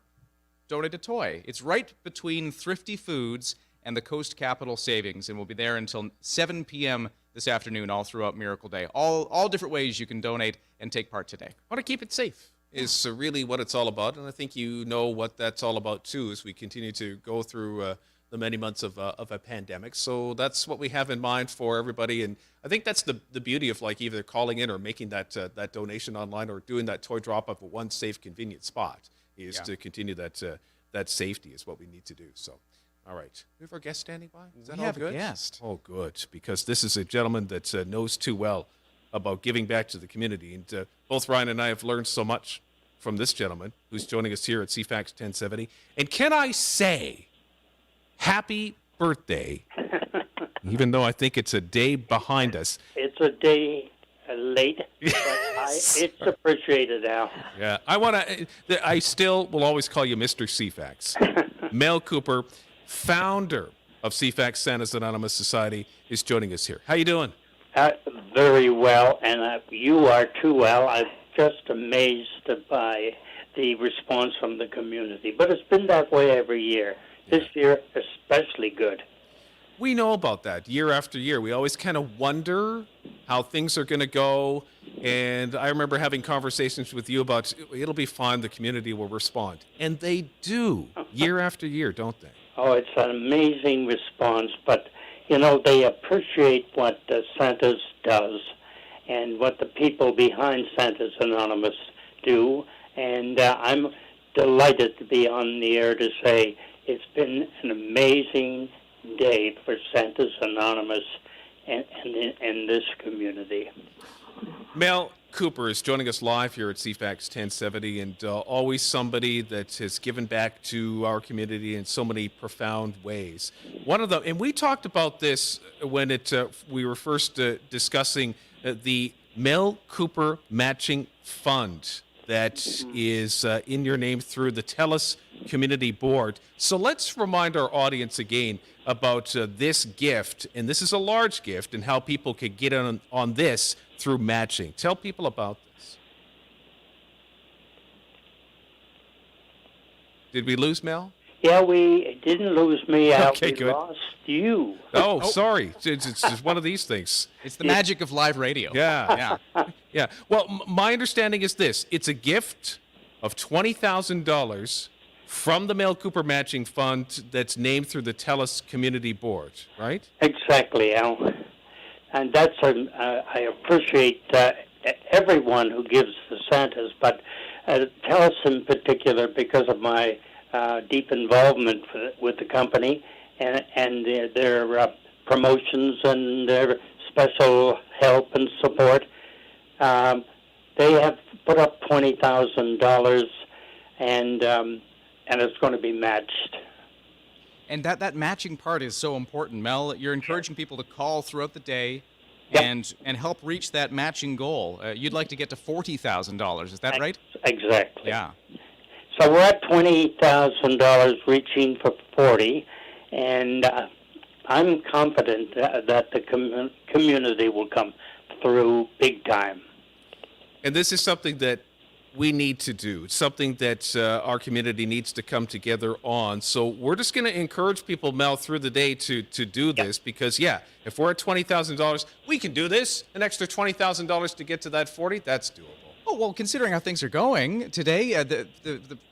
donate a toy. It's right between Thrifty Foods and the Coast Capital Savings, and we'll be there until 7 p.m. this afternoon all throughout Miracle Day. All different ways you can donate and take part today. Want to keep it safe is really what it's all about, and I think you know what that's all about too as we continue to go through the many months of a pandemic. So that's what we have in mind for everybody, and I think that's the beauty of like either calling in or making that donation online or doing that toy drop-off at one safe, convenient spot is to continue that safety is what we need to do. So. All right. We have our guest standing by? Is that all good? We have a guest. Oh, good, because this is a gentleman that knows too well about giving back to the community. And both Ryan and I have learned so much from this gentleman who's joining us here at CFAX 1070. And can I say happy birthday, even though I think it's a day behind us. It's a day late, but it's appreciated, Al. Yeah, I still will always call you Mr. CFAX. Mel Cooper, founder of CFAX Santa's Anonymous Society, is joining us here. How you doing? Very well, and you are too, Al. I'm just amazed by the response from the community. But it's been that way every year. This year, especially good. We know about that year after year. We always kind of wonder how things are going to go. And I remember having conversations with you about it'll be fine, the community will respond. And they do, year after year, don't they? Oh, it's an amazing response. But, you know, they appreciate what Santa's does and what the people behind Santa's Anonymous do. And I'm delighted to be on the air to say it's been an amazing day for Santa's Anonymous and this community. Mel Cooper is joining us live here at CFAX 1070, and always somebody that has given back to our community in so many profound ways. One of them, and we talked about this when we were first discussing the Mel Cooper Matching Fund that is in your name through the TELUS Community Board. So let's remind our audience again about this gift, and this is a large gift, and how people could get on this through matching. Tell people about this. Did we lose Mel? Yeah, we didn't lose me out. Okay, good. We lost you. Oh, sorry. It's just one of these things. It's the magic of live radio. Yeah. Yeah. Well, my understanding is this. It's a gift of $20,000 from the Mel Cooper Matching Fund that's named through the TELUS Community Board, right? Exactly, Al. And that's I appreciate everyone who gives the Santas, but TELUS in particular because of my deep involvement with the company and their promotions and their special help and support. They have put up $20,000 and it's going to be matched. And that matching part is so important, Mel. You're encouraging people to call throughout the day and help reach that matching goal. You'd like to get to $40,000, is that right? Exactly. Yeah. So we're at $20,000, reaching for 40, and I'm confident that the community will come through big time. And this is something that we need to do. It's something that our community needs to come together on. So we're just going to encourage people, Mel, through the day to do this because, if we're at $20,000, we can do this. An extra $20,000 to get to that 40, that's doable. Oh, well, considering how things are going today, the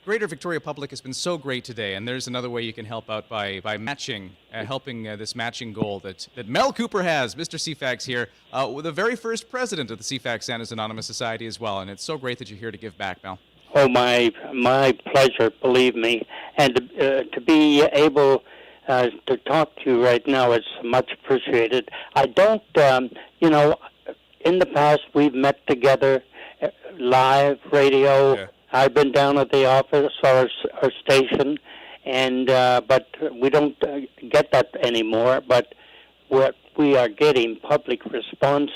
Greater Victoria public has been so great today, and there's another way you can help out by matching, helping this matching goal that Mel Cooper has. Mr. CFAX here, the very first president of the CFAX Santa's Anonymous Society as well, and it's so great that you're here to give back, Mel. Oh, my pleasure, believe me. And to be able to talk to you right now is much appreciated. I don't, in the past we've met together, live radio. Yeah. I've been down at the office or station, and but we don't get that anymore. But what we are getting public response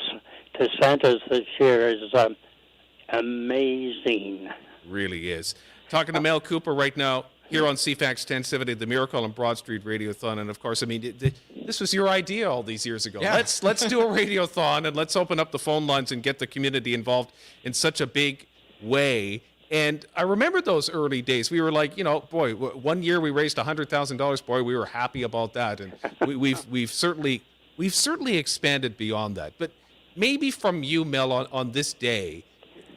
to Santa's this year is amazing. Really is. Talking to Mel Cooper right now here on CFAX 1070, the Miracle on Broad Street Radiothon, and of course, I mean, this was your idea all these years ago. Yeah. Let's do a radiothon and let's open up the phone lines and get the community involved in such a big way. And I remember those early days. We were like, boy, one year we raised $100,000. Boy, we were happy about that, and we've certainly expanded beyond that. But maybe from you, Mel, on this day,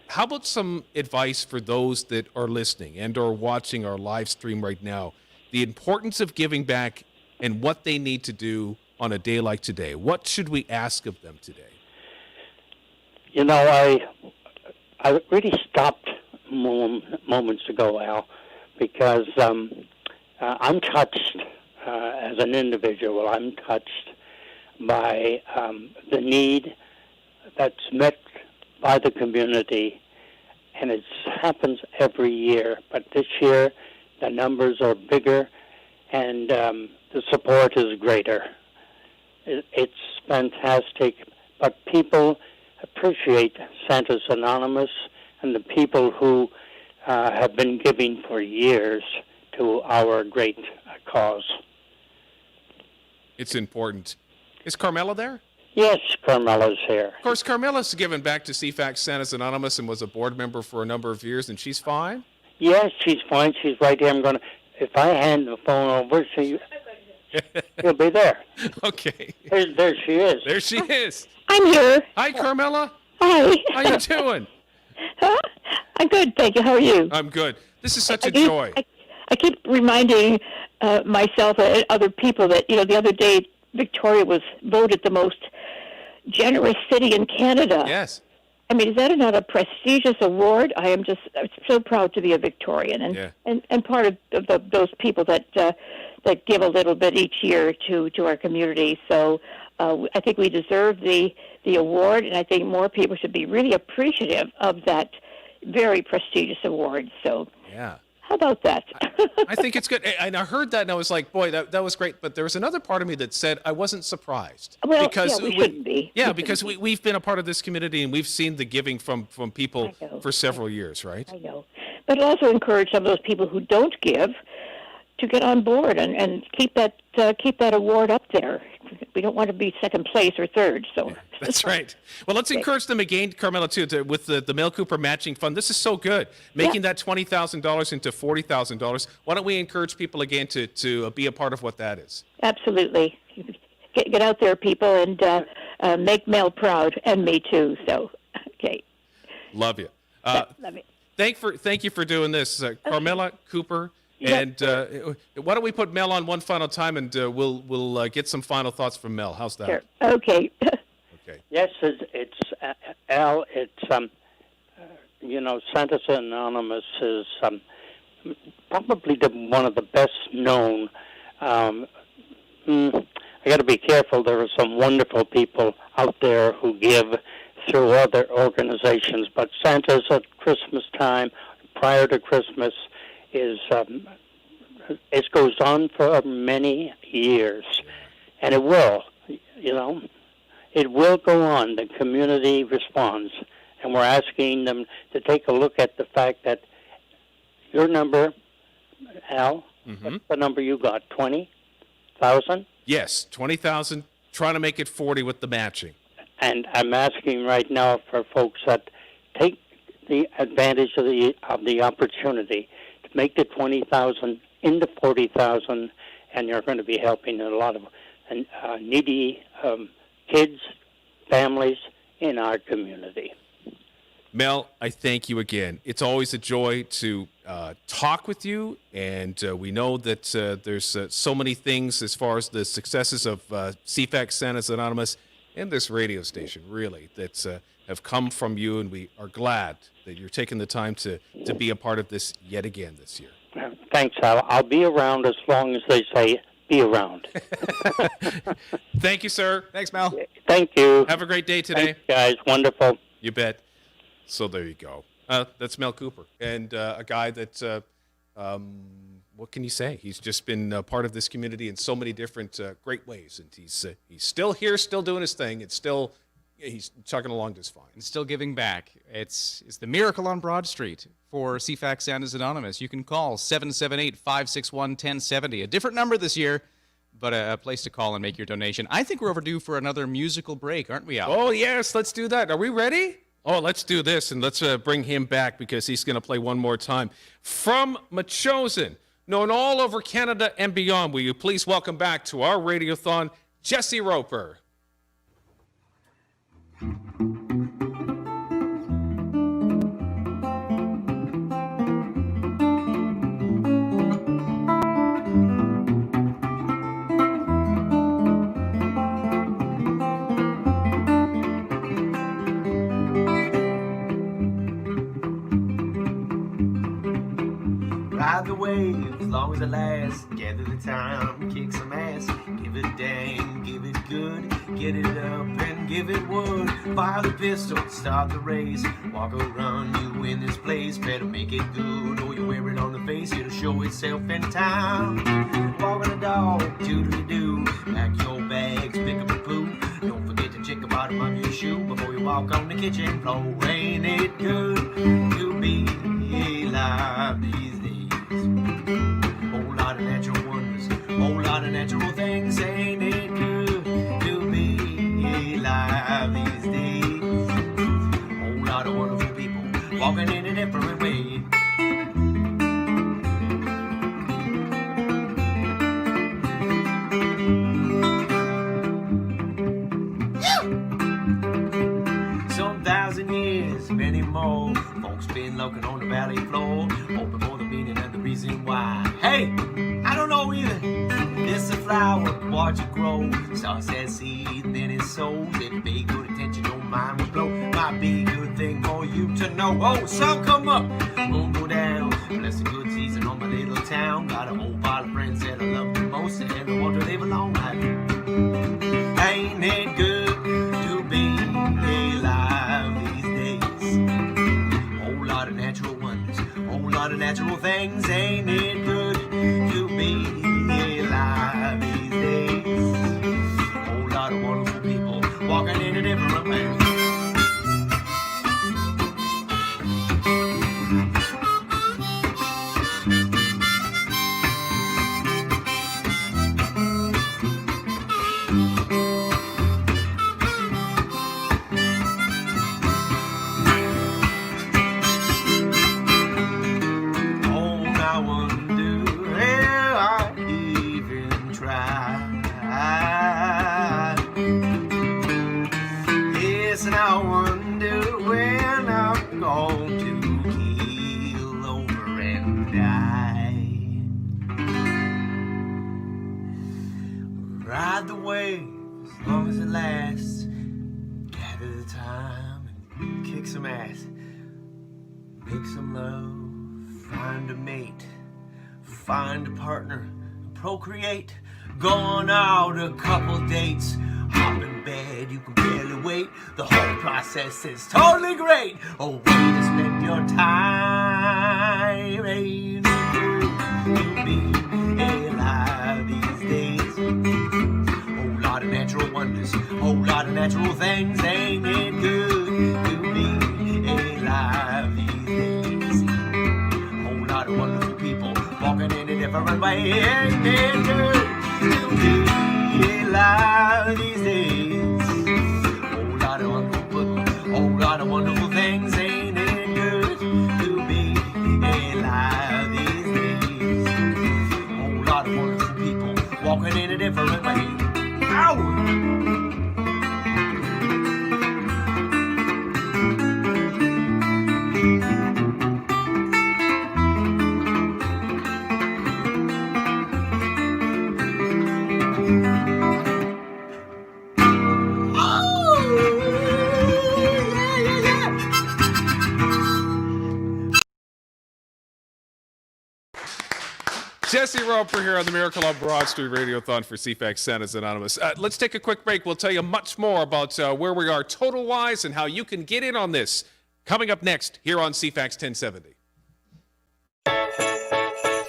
how about some advice for those that are listening and are watching our live stream right now? The importance of giving back and what they need to do on a day like today. What should we ask of them today? I really stopped moments ago, Al, because I'm touched as an individual. I'm touched by the need that's met by the community, and it happens every year. But this year, the numbers are bigger, and the support is greater. It's fantastic, but people appreciate Santa's Anonymous and the people who have been giving for years to our great cause. It's important. Is Carmela there? Yes, Carmela's here. Of course, Carmela's given back to CFAX Santa's Anonymous and was a board member for a number of years, and she's fine? Yes, she's fine. She's right here. If I hand the phone over, she'll be there. Okay. There she is. There she is. I'm here. Hi, Carmela. Hi. How you doing? I'm good, thank you. How are you? I'm good. This is such a joy. I keep reminding myself and other people that, the other day Victoria was voted the most generous city in Canada. Yes. I mean, is that not a prestigious award? I'm so proud to be a Victorian and part of those people that give a little bit each year to our community. So I think we deserve the award, and I think more people should be really appreciative of that very prestigious award. So yeah. How about that? I think it's good. And I heard that and I was like, boy, that was great. But there was another part of me that said I wasn't surprised. Well, because we shouldn't be. Yeah, because we've been a part of this community and we've seen the giving from people for several years, right? I know. But it'll also encourage some of those people who don't give to get on board and keep that award up there. We don't want to be second place or third. So yeah, that's right. Well, let's encourage them again, Carmela, too, with the Mel Cooper matching fund. This is so good, making that $20,000 into $40,000. Why don't we encourage people again to be a part of what that is? Absolutely. Get out there, people, and make Mel proud, and me too. So, okay. Love you. Love you. Thank you for doing this, Carmela Cooper. And why don't we put Mel on one final time, and we'll get some final thoughts from Mel. How's that? Sure. Okay. Okay. Yes, it's Al. It's Santa's Anonymous is probably one of the best known. I got to be careful. There are some wonderful people out there who give through other organizations, but Santa's at Christmas time, prior to Christmas, it goes on for many years, and it will, it will go on. The community responds, and we're asking them to take a look at the fact that your number, Al, what's the number you got, 20,000? Yes, 20,000, trying to make it 40 with the matching. And I'm asking right now for folks that take the advantage of the opportunity to make the 20,000 into 40,000, and you're going to be helping a lot of needy kids, families in our community. Mel, I thank you again. It's always a joy to talk with you, and we know that there's so many things as far as the successes of CFAX Santa's Anonymous and this radio station, really, that have come from you, and we are glad that you're taking the time to be a part of this yet again this year. Thanks, Al. I'll be around as long as they say be around. Thank you, sir. Thanks, Mel. Thank you. Have a great day today. Thanks, guys. Wonderful. You bet. So there you go. That's Mel Cooper, and a guy that, what can you say? He's just been part of this community in so many different great ways, and he's still here, still doing his thing, and still he's chugging along just fine. And still giving back. It's the Miracle on Broad Street for CFAX Santa's Anonymous. You can call 778-561-1070. A different number this year, but a place to call and make your donation. I think we're overdue for another musical break, aren't we, Al? Oh, yes, let's do that. Are we ready? Oh, let's do this, and let's bring him back because he's going to play one more time. From Machosen, known all over Canada and beyond, will you please welcome back to our Radiothon, Jesse Roper. Ride the wave as long as it lasts. Gather the time, kick some ass. Give it dang, give it good. Get it up and give it wood. Fire the pistol, start the race. Walk or run, you win this place. Better make it good, or you wear it on the face. It'll show itself in time. dog and a dog, toodly-doo. Pack your bags, pick up your poo. Don't forget to check the bottom of your shoe before you walk on the kitchen floor. Ain't it good to be alive these days? Whole lot of natural wonders, whole lot of natural things. Ain't it good to be alive these days? Whole lot of wonderful people walking in a different way. Some 1,000 years, many more, folks been looking on the valley floor, hoping for the meaning and the reason why. Hey, I don't know either. It's a flower, watch it grow. Starts as seed and then it sows. It pay good attention, don't mind will blow. Might be a good thing for you to know. Oh, sun come up, moon go down. Bless a good season on my little town. Got a whole pile of friends that I love the most and I want to live a long life. Ain't it good to be alive these days? Whole lot of natural wonders, whole lot of natural things. Ain't it good to be alive these days? Whole lot of wonderful people walking in a different way. Yes, and I wonder when I'm going to keel over and die. Ride the wave as long as it lasts. Gather the time and kick some ass. Make some love, find a mate, find a partner, procreate. Gone out a couple dates, hop in bed, you can barely wait. The whole process is totally great. A way to spend your time. Ain't it good to be alive these days? Whole lot of natural wonders, whole lot of natural things. Ain't it good to be alive these days? Whole lot of wonderful people walking in a different way. Ain't it good to be alive these days? Whole lot of wonderful, whole lot of wonderful things. Ain't it good to be alive these days? Whole lot of wonderful people walking in a different way. Ow! Jesse Roper here on the Miracle on Broad Street Radiothon for CFAX Santa's Anonymous. Let's take a quick break. We'll tell you much more about where we are total-wise and how you can get in on this. Coming up next here on CFAX 1070.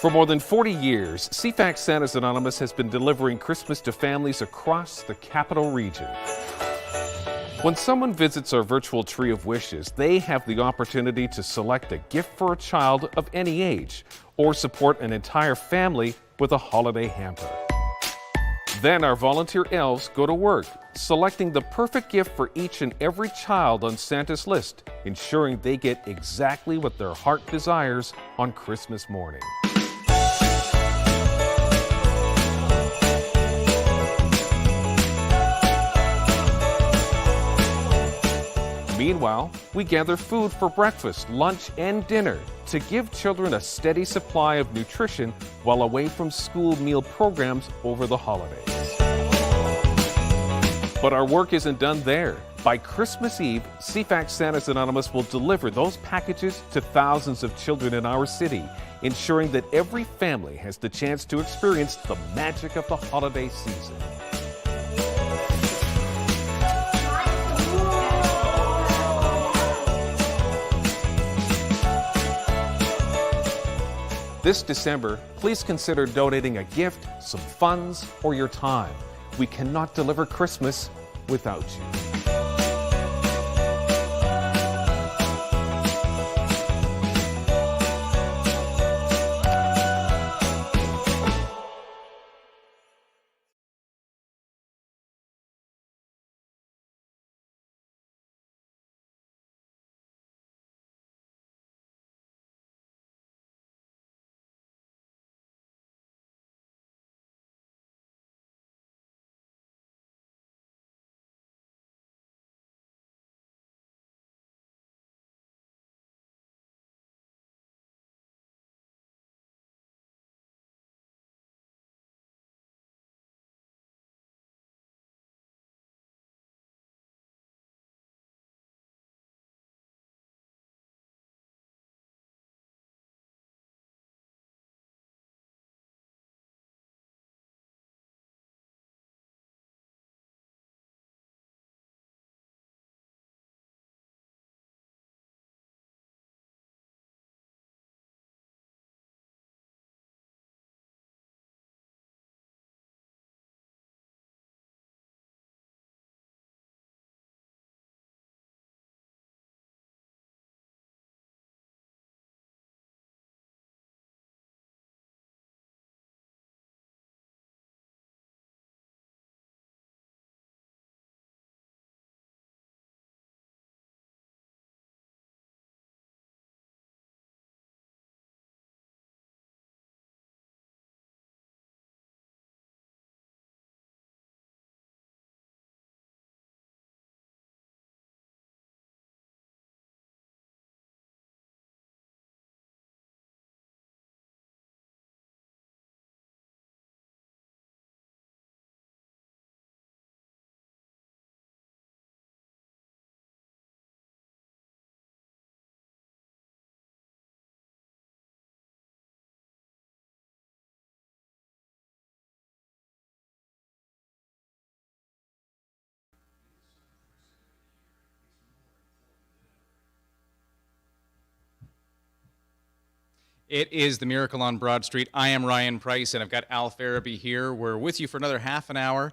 For more than 40 years, CFAX Santa's Anonymous has been delivering Christmas to families across the capital region. When someone visits our virtual tree of wishes, they have the opportunity to select a gift for a child of any age or support an entire family with a holiday hamper. Then our volunteer elves go to work, selecting the perfect gift for each and every child on Santa's list, ensuring they get exactly what their heart desires on Christmas morning. Meanwhile, we gather food for breakfast, lunch, and dinner to give children a steady supply of nutrition while away from school meal programs over the holidays. But our work isn't done there. By Christmas Eve, CFAX Santa's Anonymous will deliver those packages to thousands of children in our city, ensuring that every family has the chance to experience the magic of the holiday season. This December, please consider donating a gift, some funds, or your time. We cannot deliver Christmas without you. It is the Miracle on Broad Street. I am Ryan Price, and I've got Al Farabee here. We're with you for another half an hour.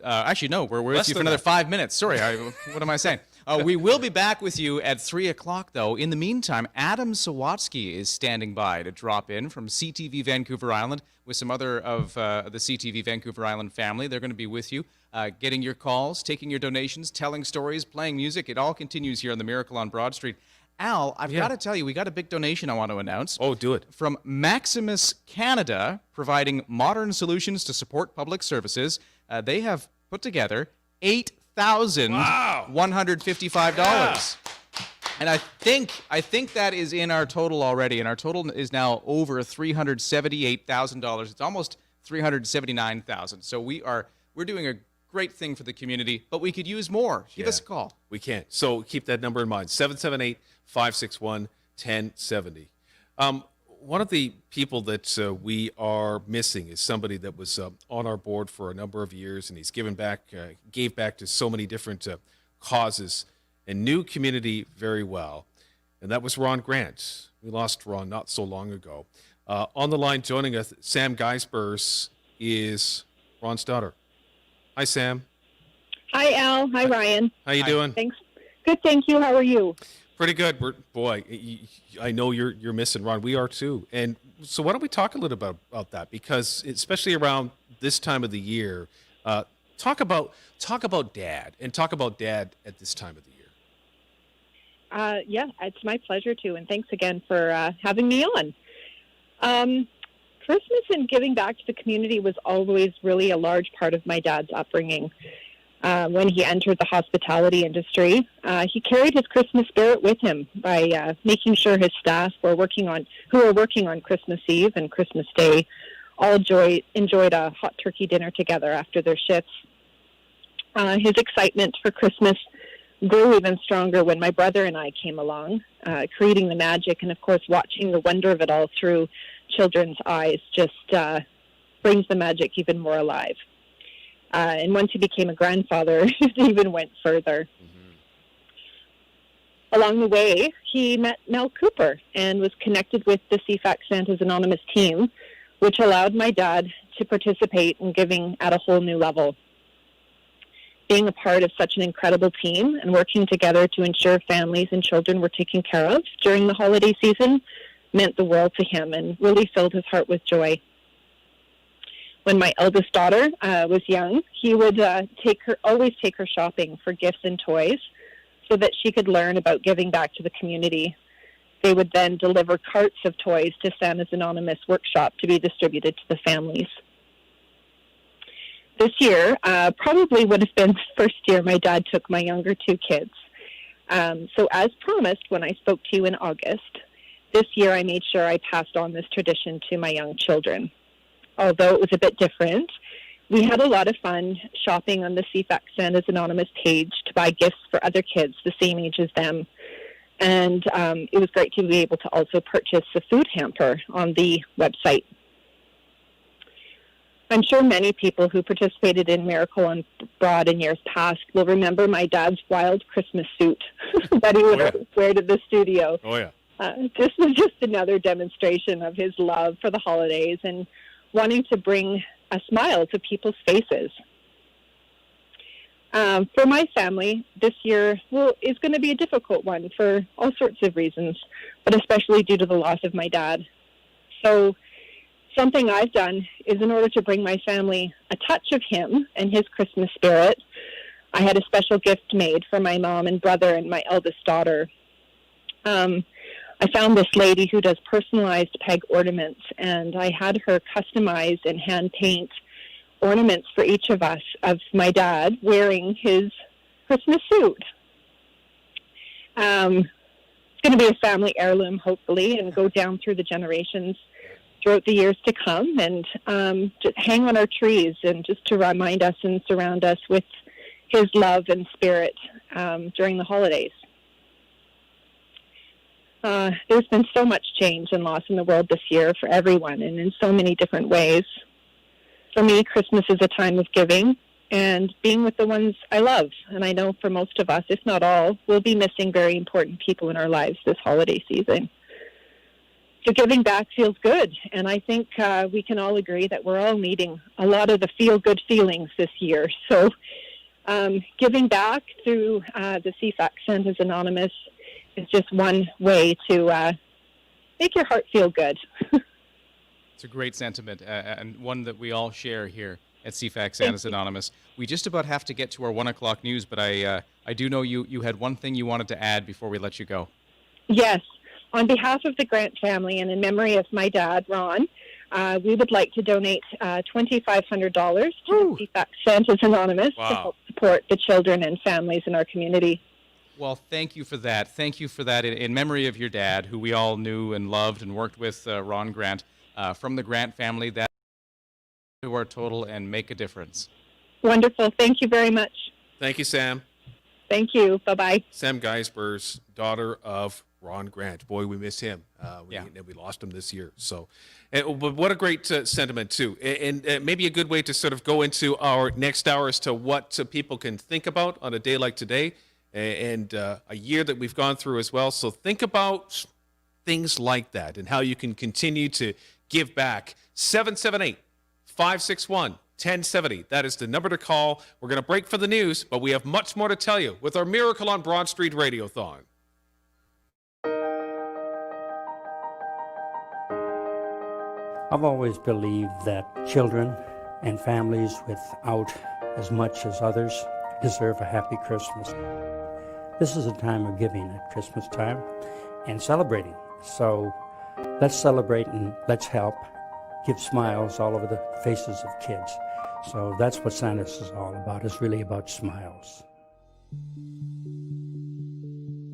Actually, no, we're with you for another 5 minutes. Sorry, what am I saying? We will be back with you at 3 o'clock, though. In the meantime, Adam Sawatsky is standing by to drop in from CTV Vancouver Island with some other of the CTV Vancouver Island family. They're going to be with you, getting your calls, taking your donations, telling stories, playing music. It all continues here on the Miracle on Broad Street. Al, I've got to tell you, we got a big donation I want to announce. Oh, do it. From Maximus Canada, providing modern solutions to support public services. They have put together $8,155. Yeah. And I think that is in our total already, and our total is now over $378,000. It's almost $379,000. So we're doing a great thing for the community, but we could use more. Give us a call. We can. So keep that number in mind, 778-561-1070. One of the people that we are missing is somebody that was on our board for a number of years, and he's gave back to so many different causes and knew community very well, and that was Ron Grant. We lost Ron not so long ago. On the line joining us, Sam Geisbers is Ron's daughter. Hi, Sam. Hi, Al. Hi, Ryan. How you doing? Thanks. Good, thank you. How are you? Pretty good. I know you're missing Ron. We are too. And so why don't we talk a little bit about that? Because especially around this time of the year, talk about Dad, and talk about Dad at this time of the year. Yeah, it's my pleasure to, and thanks again for having me on. Christmas and giving back to the community was always really a large part of my dad's upbringing. When he entered the hospitality industry, he carried his Christmas spirit with him by making sure his staff who were working on Christmas Eve and Christmas Day all enjoyed a hot turkey dinner together after their shifts. His excitement for Christmas grew even stronger when my brother and I came along, creating the magic, and of course watching the wonder of it all through children's eyes just brings the magic even more alive. And once he became a grandfather, it even went further. Along the way, he met Mel Cooper and was connected with the CFAX Santa's Anonymous team, which allowed my dad to participate in giving at a whole new level. Being a part of such an incredible team and working together to ensure families and children were taken care of during the holiday season meant the world to him and really filled his heart with joy. When my eldest daughter was young, he would always take her shopping for gifts and toys so that she could learn about giving back to the community. They would then deliver carts of toys to Santa's Anonymous workshop to be distributed to the families. This year probably would have been the first year my dad took my younger two kids. So as promised when I spoke to you in August, this year I made sure I passed on this tradition to my young children. Although it was a bit different, we had a lot of fun shopping on the CFAX Santa's Anonymous page to buy gifts for other kids the same age as them. And it was great to be able to also purchase a food hamper on the website. I'm sure many people who participated in Miracle on Broad in years past will remember my dad's wild Christmas suit that he would wear to the studio. Oh, yeah. This was just another demonstration of his love for the holidays and wanting to bring a smile to people's faces. For my family, this year is going to be a difficult one for all sorts of reasons, but especially due to the loss of my dad. So something I've done is, in order to bring my family a touch of him and his Christmas spirit, I had a special gift made for my mom and brother and my eldest daughter. I found this lady who does personalized peg ornaments, and I had her customize and hand paint ornaments for each of us of my dad wearing his Christmas suit. It's going to be a family heirloom, hopefully, and go down through the generations throughout the years to come, and just hang on our trees, and just to remind us and surround us with his love and spirit during the holidays. There's been so much change and loss in the world this year for everyone, and in so many different ways. For me, Christmas is a time of giving and being with the ones I love. And I know for most of us, if not all, we'll be missing very important people in our lives this holiday season. So giving back feels good, and I think we can all agree that we're all needing a lot of the feel-good feelings this year. So giving back through the CFAX Santa's Anonymous is just one way to make your heart feel good. It's a great sentiment, and one that we all share here at CFAX Santa's Anonymous. We just about have to get to our 1 o'clock news, but I do know you had one thing you wanted to add before we let you go. Yes. On behalf of the Grant family and in memory of my dad, Ron, we would like to donate $2,500 to the CFAX Santa's Anonymous to help support the children and families in our community. Well, thank you for that. Thank you for that in memory of your dad, who we all knew and loved and worked with, Ron Grant. From the Grant family, that to our total and make a difference. Wonderful. Thank you very much. Thank you, Sam. Thank you. Bye-bye. Sam Geisber's daughter of Ron Grant. Boy, we miss him. We lost him this year. So, but what a great sentiment, too. And maybe a good way to sort of go into our next hour as to what people can think about on a day like today and a year that we've gone through as well. So think about things like that and how you can continue to give back. 778-561-1070. That is the number to call. We're going to break for the news, but we have much more to tell you with our Miracle on Broad Street Radiothon. I've always believed that children and families without as much as others deserve a happy Christmas. This is a time of giving at Christmas time and celebrating. So let's celebrate and let's help give smiles all over the faces of kids. So that's what Santa's is all about. It's really about smiles.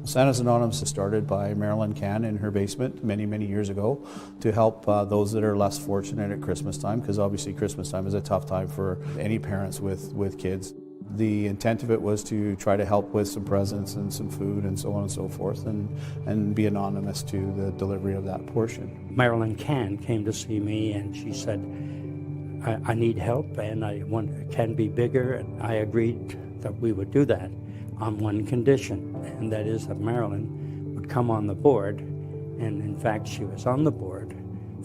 Santa's Anonymous was started by Marilyn Cann in her basement many, many years ago to help those that are less fortunate at Christmas time, because obviously Christmas time is a tough time for any parents with kids. The intent of it was to try to help with some presents and some food and so on and so forth, and be anonymous to the delivery of that portion. Marilyn Cann came to see me and she said, I need help and I want it can be bigger, and I agreed that we would do that. on one condition, and that is that Marilyn would come on the board, and in fact she was on the board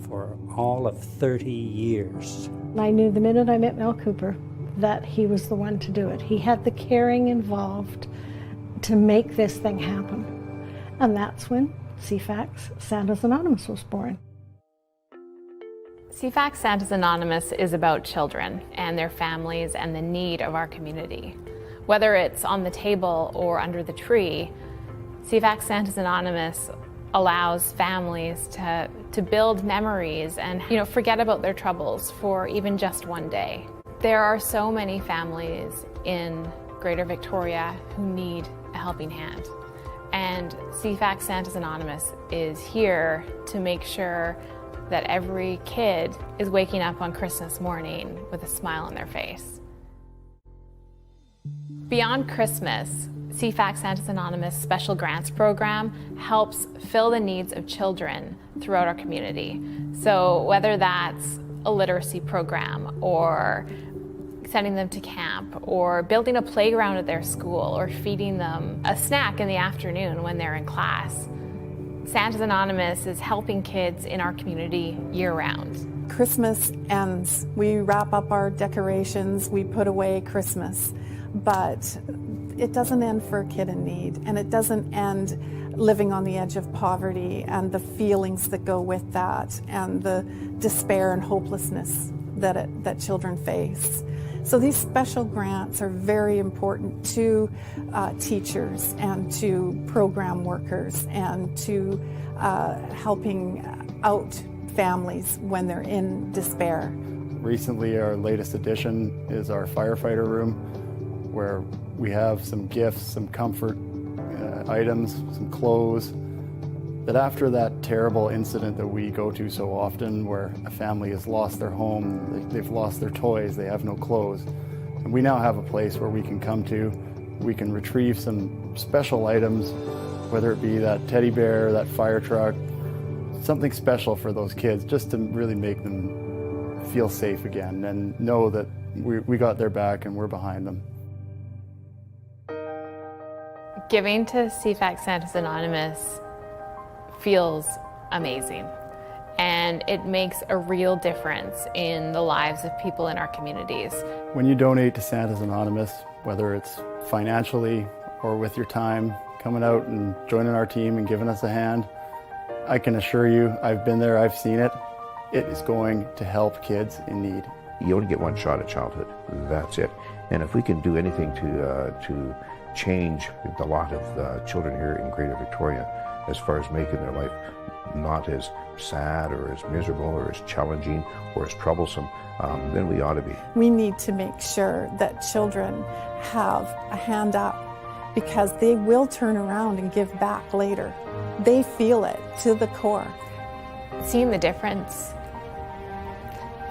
for all of 30 years. I knew the minute I met Mel Cooper that he was the one to do it. He had the caring involved to make this thing happen. And that's when CFAX Santa's Anonymous was born. CFAX Santa's Anonymous is about children and their families and the need of our community. Whether it's on the table or under the tree, CFAX Santa's Anonymous allows families to build memories and forget about their troubles for even just one day. There are so many families in Greater Victoria who need a helping hand. And CFAX Santa's Anonymous is here to make sure that every kid is waking up on Christmas morning with a smile on their face. Beyond Christmas, CFAX Santa's Anonymous Special Grants Program helps fill the needs of children throughout our community. So whether that's a literacy program or sending them to camp or building a playground at their school or feeding them a snack in the afternoon when they're in class, Santa's Anonymous is helping kids in our community year-round. Christmas ends. We wrap up our decorations, we put away Christmas, but it doesn't end for a kid in need, and it doesn't end living on the edge of poverty and the feelings that go with that and the despair and hopelessness that children face. So these special grants are very important to teachers and to program workers and to helping out families when they're in despair. Recently, our latest addition is our firefighter room, where we have some gifts, some comfort items, some clothes, that after that terrible incident that we go to so often where a family has lost their home, they've lost their toys, they have no clothes, and we now have a place where we can come to, we can retrieve some special items, whether it be that teddy bear, that fire truck, something special for those kids, just to really make them feel safe again and know that we got their back and we're behind them. Giving to CFAX Santa's Anonymous feels amazing, and it makes a real difference in the lives of people in our communities. When you donate to Santa's Anonymous, whether it's financially or with your time, coming out and joining our team and giving us a hand, I can assure you, I've been there, I've seen it, it is going to help kids in need. You only get one shot at childhood, that's it. And if we can do anything to change the lot of children here in Greater Victoria, as far as making their life not as sad or as miserable or as challenging or as troublesome, then we ought to be. We need to make sure that children have a hand up, because they will turn around and give back later. They feel it to the core. Seeing the difference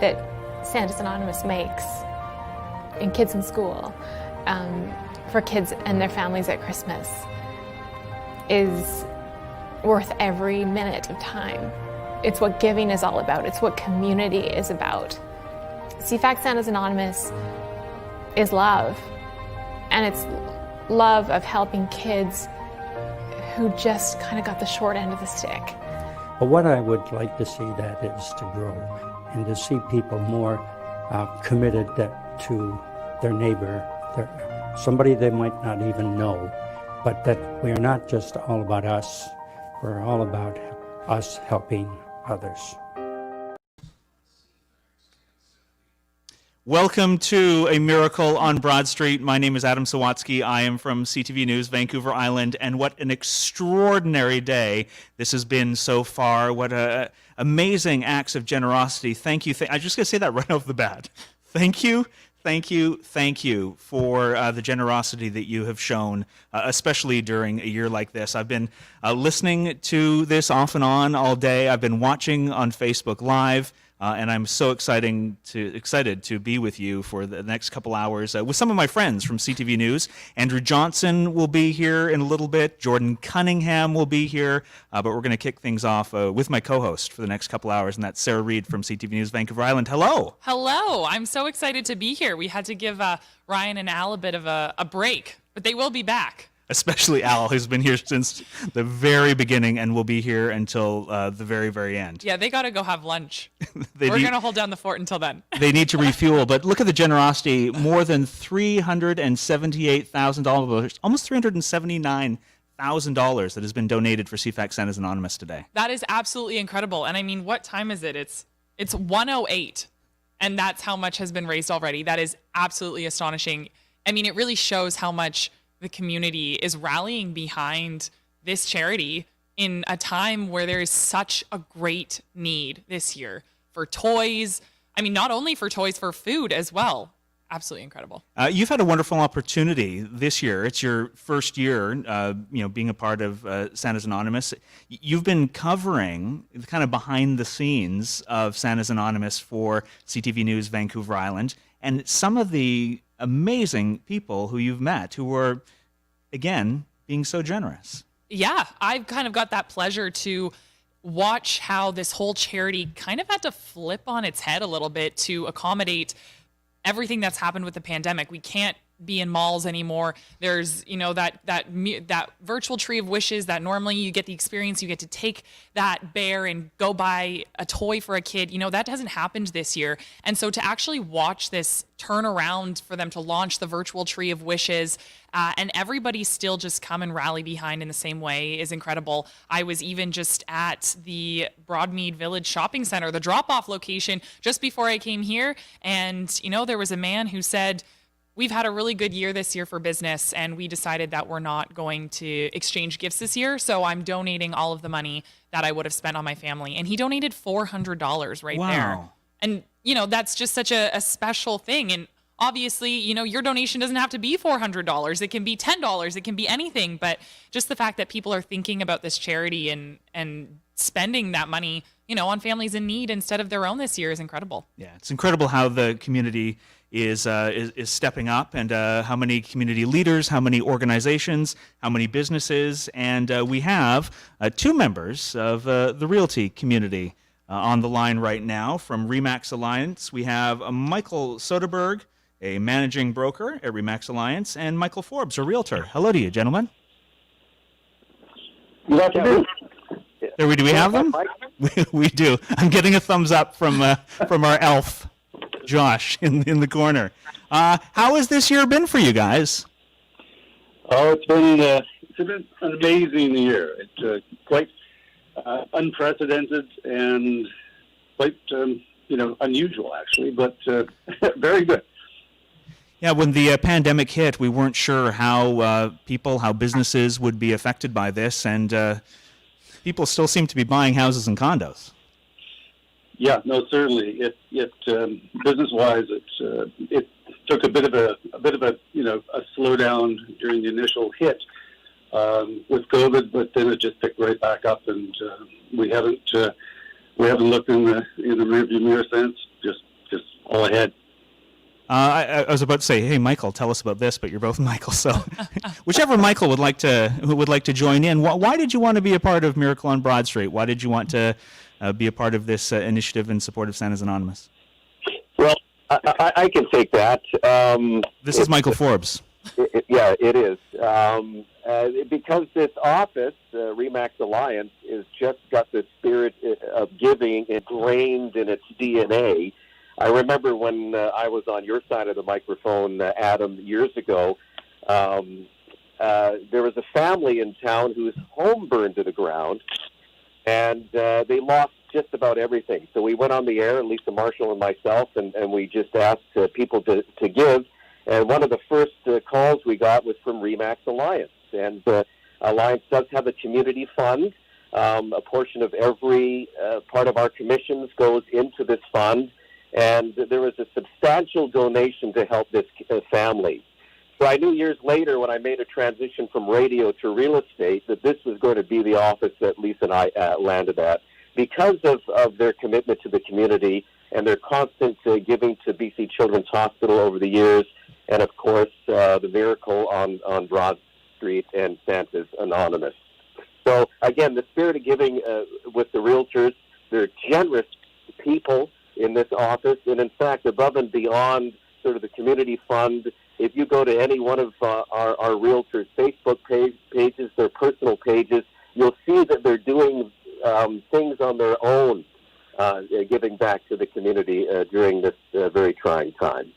that Santa's Anonymous makes in kids in school, for kids and their families at Christmas, is worth every minute of time. It's what giving is all about. It's what community is about. CFAX Santa's Anonymous is love, and it's love of helping kids who just kind of got the short end of the stick. But what I would like to see that is to grow and to see people more committed to their neighbor, somebody they might not even know, but that we are not just all about us, we're all about us helping others. Welcome to A Miracle on Broad Street. My name is Adam Sawatsky. I am from CTV News, Vancouver Island, and what an extraordinary day this has been so far. What amazing acts of generosity. Thank you. I'm just going to say that right off the bat. Thank you. Thank you, thank you for the generosity that you have shown, especially during a year like this. I've been listening to this off and on all day. I've been watching on Facebook Live, and I'm so excited to be with you for the next couple hours with some of my friends from CTV News. Andrew Johnson will be here in a little bit. Jordan Cunningham will be here, but we're going to kick things off with my co-host for the next couple hours, and that's Sarah Reed from CTV News Vancouver Island. Hello. Hello. I'm so excited to be here. We had to give Ryan and Al a bit of a break But they will be back. Especially Al, who's been here since the very beginning and will be here until the very, very end. Yeah, they got to go have lunch. We're going to hold down the fort until then. They need to refuel, but look at the generosity. More than $378,000, almost $379,000 that has been donated for CFAX Santa's Anonymous today. That is absolutely incredible. And I mean, what time is it? It's 1:08, and that's how much has been raised already. That is absolutely astonishing. I mean, it really shows how much the community is rallying behind this charity in a time where there is such a great need this year for toys. I mean, not only for toys, for food as well. Absolutely incredible. You've had a wonderful opportunity this year. It's your first year, being a part of Santa's Anonymous. You've been covering the kind of behind the scenes of Santa's Anonymous for CTV News Vancouver Island, and some of the amazing people who you've met who are, again, being so generous. Yeah, I've kind of got that pleasure to watch how this whole charity kind of had to flip on its head a little bit to accommodate everything that's happened with the pandemic. We can't be in malls anymore. There's, that virtual tree of wishes that normally you get the experience, you get to take that bear and go buy a toy for a kid. That hasn't happened this year. And so to actually watch this turn around for them to launch the virtual tree of wishes, and everybody still just come and rally behind in the same way is incredible. I was even just at the Broadmead Village Shopping Center, the drop-off location, just before I came here. And, there was a man who said, we've had a really good year this year for business, and we decided that we're not going to exchange gifts this year, so I'm donating all of the money that I would have spent on my family. And he donated $400 right there. And, that's just such a special thing. And obviously, your donation doesn't have to be $400. It can be $10. It can be anything. But just the fact that people are thinking about this charity and spending that money, on families in need instead of their own this year is incredible. Yeah, it's incredible how the community is stepping up, and how many community leaders, how many organizations, how many businesses, and we have two members of the realty community on the line right now from RE/MAX Alliance. We have Michael Soderberg, a managing broker at RE/MAX Alliance, and Michael Forbes, a realtor. Hello to you, gentlemen. Good afternoon. Do we have them? We do. I'm getting a thumbs up from our elf, Josh, in the corner. How has this year been for you guys? Oh, it's been an amazing year. It's quite unprecedented and quite unusual, actually, but very good. Yeah, when the pandemic hit, we weren't sure how businesses would be affected by this, and people still seem to be buying houses and condos. Yeah, no, certainly. It business-wise, it took a bit of a slowdown during the initial hit with COVID, but then it just picked right back up, and we haven't looked in the rearview mirror since. Just all ahead. I was about to say, hey, Michael, tell us about this, but you're both Michael, so whichever Michael would like to join in. Why did you want to be a part of Miracle on Broad Street? Why did you want to be a part of this initiative in support of Santa's Anonymous? Well, I can take that. This is Michael Forbes. Yeah, it is. Because this office, RE/MAX Alliance, has just got the spirit of giving ingrained in its DNA. I remember when I was on your side of the microphone, Adam, years ago, there was a family in town whose home burned to the ground, and they lost just about everything. So we went on the air, Lisa Marshall and myself, and we just asked people to give. And one of the first calls we got was from RE/MAX Alliance. And Alliance does have a community fund. A portion of every part of our commissions goes into this fund. And there was a substantial donation to help this family. So I knew years later when I made a transition from radio to real estate that this was going to be the office that Lisa and I landed at because of their commitment to the community and their constant giving to BC Children's Hospital over the years, and of course the Miracle on Broad Street and Santa's Anonymous. So again, the spirit of giving with the realtors, they're generous people in this office, and in fact, above and beyond sort of the community fund if you go to any one of our realtors' Facebook pages, their personal pages, you'll see that they're doing things on their own, giving back to the community during this very trying time.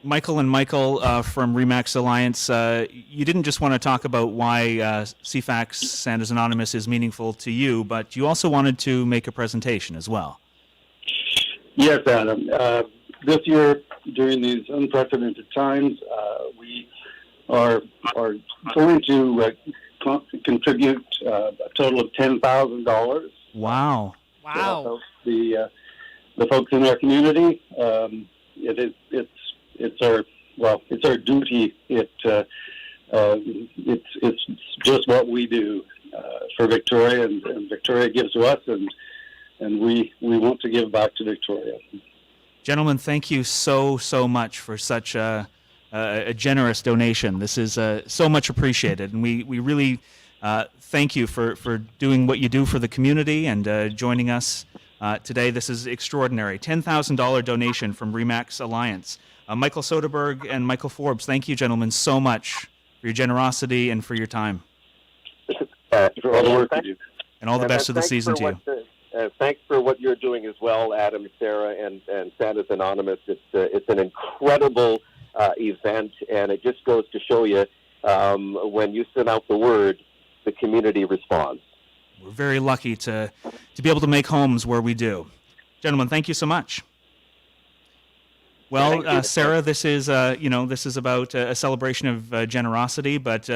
Michael and Michael from RE/MAX Alliance, you didn't just want to talk about why CFAX Santa's Anonymous is meaningful to you, but you also wanted to make a presentation as well. Yes, Adam. This year, during these unprecedented times, we are going to contribute a total of $10,000. Wow! Wow! The folks in our community. It's our duty. It's just what we do for Victoria, and Victoria gives to us, and we want to give back to Victoria. Gentlemen, thank you so much for such a generous donation. This is so much appreciated, and we really thank you for doing what you do for the community and joining us today. This is extraordinary. $10,000 donation from RE/MAX Alliance. Michael Soderberg and Michael Forbes, thank you, gentlemen, so much for your generosity and for your time. For all the work you do. And all the best of the season to you. Thanks for what you're doing as well, Adam, Sarah, and Santa's Anonymous. It's an incredible event, and it just goes to show you when you send out the word, the community responds. We're very lucky to be able to make homes where we do. Gentlemen, thank you so much. Well, Sarah, this is about a celebration of generosity, but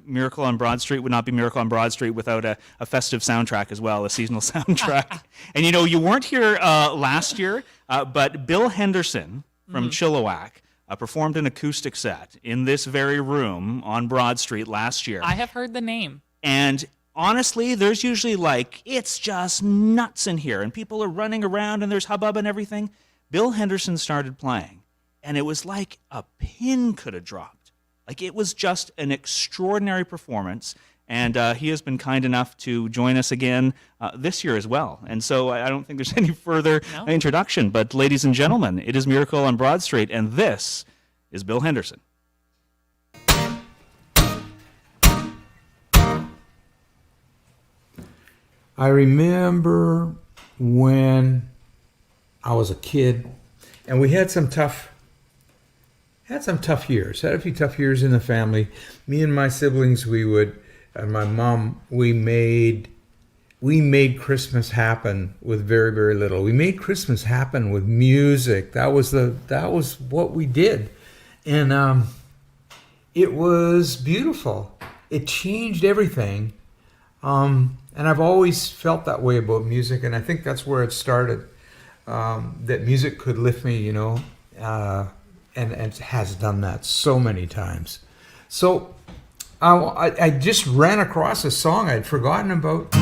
Miracle on Broad Street would not be Miracle on Broad Street without a festive soundtrack as well, a seasonal soundtrack. And you weren't here last year, but Bill Henderson from Chilliwack performed an acoustic set in this very room on Broad Street last year. I have heard the name. And honestly, there's usually it's just nuts in here, and people are running around, and there's hubbub and everything. Bill Henderson started playing, and it was like a pin could have dropped. It was just an extraordinary performance, and he has been kind enough to join us again this year as well. And so I don't think there's any further introduction, but ladies and gentlemen, it is Miracle on Broad Street, and this is Bill Henderson. I remember when I was a kid, and we had some tough years. Had a few tough years in the family. Me and my siblings, and my mom, we made Christmas happen with very, very little. We made Christmas happen with music. That was what we did, and it was beautiful. It changed everything, and I've always felt that way about music, and I think that's where it started. That music could lift me, and it has done that so many times. So I just ran across a song I'd forgotten about.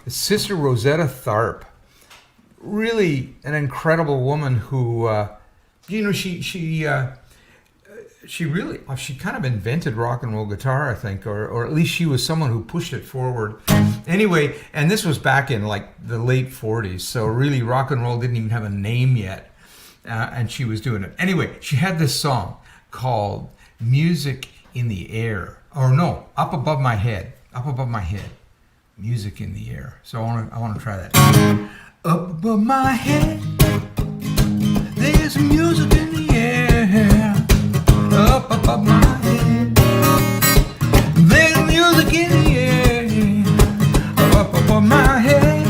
Sister Rosetta Tharpe, really an incredible woman who, she kind of invented rock and roll guitar, I think, or at least she was someone who pushed it forward. Anyway, and this was back in the late 40s, so really rock and roll didn't even have a name yet, and she was doing it. Anyway, she had this song called Music in the Air, Up Above My Head, Music in the Air. So I want to try that. Up above my head, there's music in the air. Up above my head, there's music in the air. Up above my head,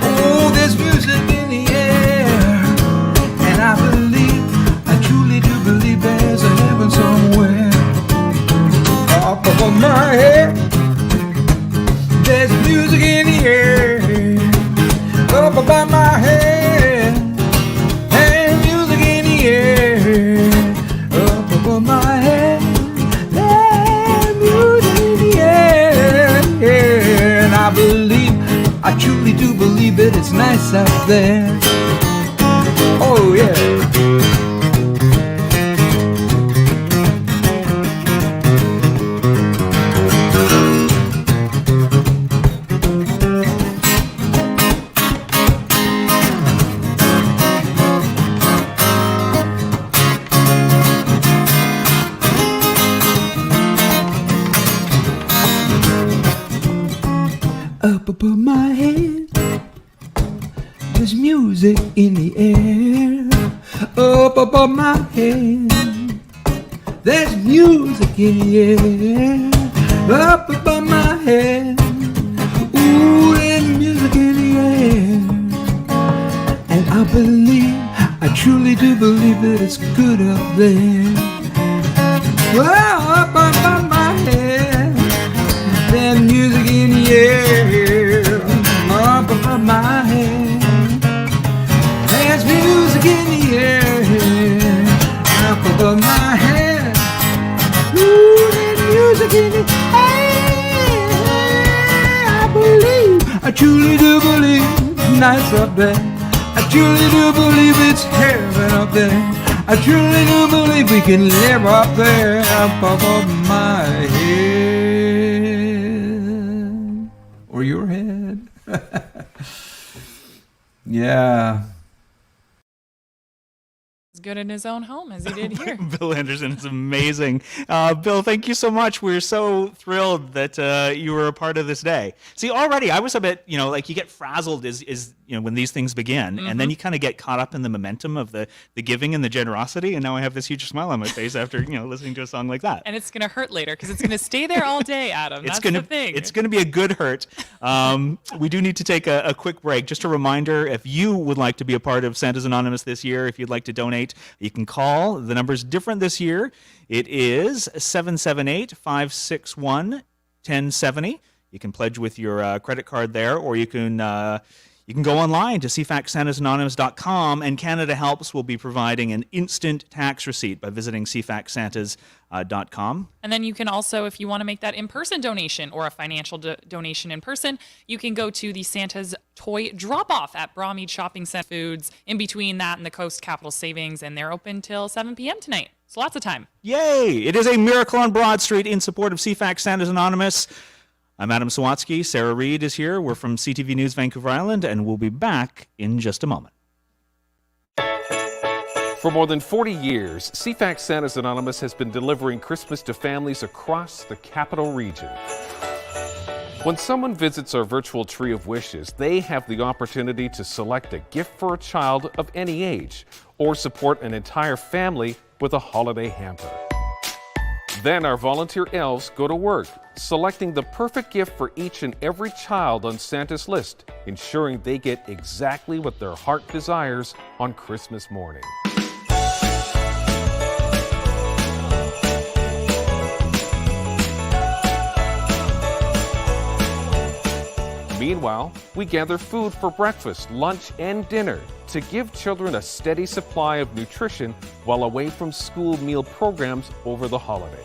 oh, there's music in the air. And I truly do believe there's a heaven somewhere. Up above my head, there's music in the air. Up above my head, and music in the air. My head, there's music in the air, and I truly do believe it. It's nice out there. Oh yeah. There's music in the air, up above my head. There's music in the air, up above my head. Ooh, there's music in the air. And I believe, I truly do believe that it's good up there. Well, up above my head, there's music in the air, up above my head. There's music in the air, up above my head. Ooh, there's music in the air. I believe, I truly do believe, nice up there. I truly do believe it's heaven up there. I truly do believe we can live up there, up above my head. Or your head. Yeah. As good in his own home as he did here. Bill Anderson is amazing. Bill, thank you so much. We're so thrilled that you were a part of this day. See, already I was a bit, like you get frazzled when these things begin, and then you kind of get caught up in the momentum of the giving and the generosity, and now I have this huge smile on my face after listening to a song like that. And it's going to hurt later because it's going to stay there all day, Adam. That's the thing. It's going to be a good hurt. We do need to take a quick break. Just a reminder, if you would like to be a part of Santa's Anonymous this year, if you'd like to donate, you can call. The number's different this year. It is 778-561-1070. You can pledge with your credit card there, or you can go online to cfaxsantasanonymous.com, and Canada Helps will be providing an instant tax receipt by visiting cfaxsantas.com. And then you can also, if you want to make that in-person donation or a financial donation in person, you can go to the Santa's Toy Drop-Off at Brommead Shopping Center Foods, in between that and the Coast Capital Savings, and they're open till 7 p.m. tonight. So lots of time. Yay! It is a miracle on Broad Street in support of CFAX Santa's Anonymous. I'm Adam Sawatsky. Sarah Reed is here. We're from CTV News Vancouver Island, and we'll be back in just a moment. For more than 40 years, CFAX Santa's Anonymous has been delivering Christmas to families across the capital region. When someone visits our virtual tree of wishes, they have the opportunity to select a gift for a child of any age, or support an entire family with a holiday hamper. Then our volunteer elves go to work, selecting the perfect gift for each and every child on Santa's list, ensuring they get exactly what their heart desires on Christmas morning. Meanwhile, we gather food for breakfast, lunch, and dinner to give children a steady supply of nutrition while away from school meal programs over the holidays.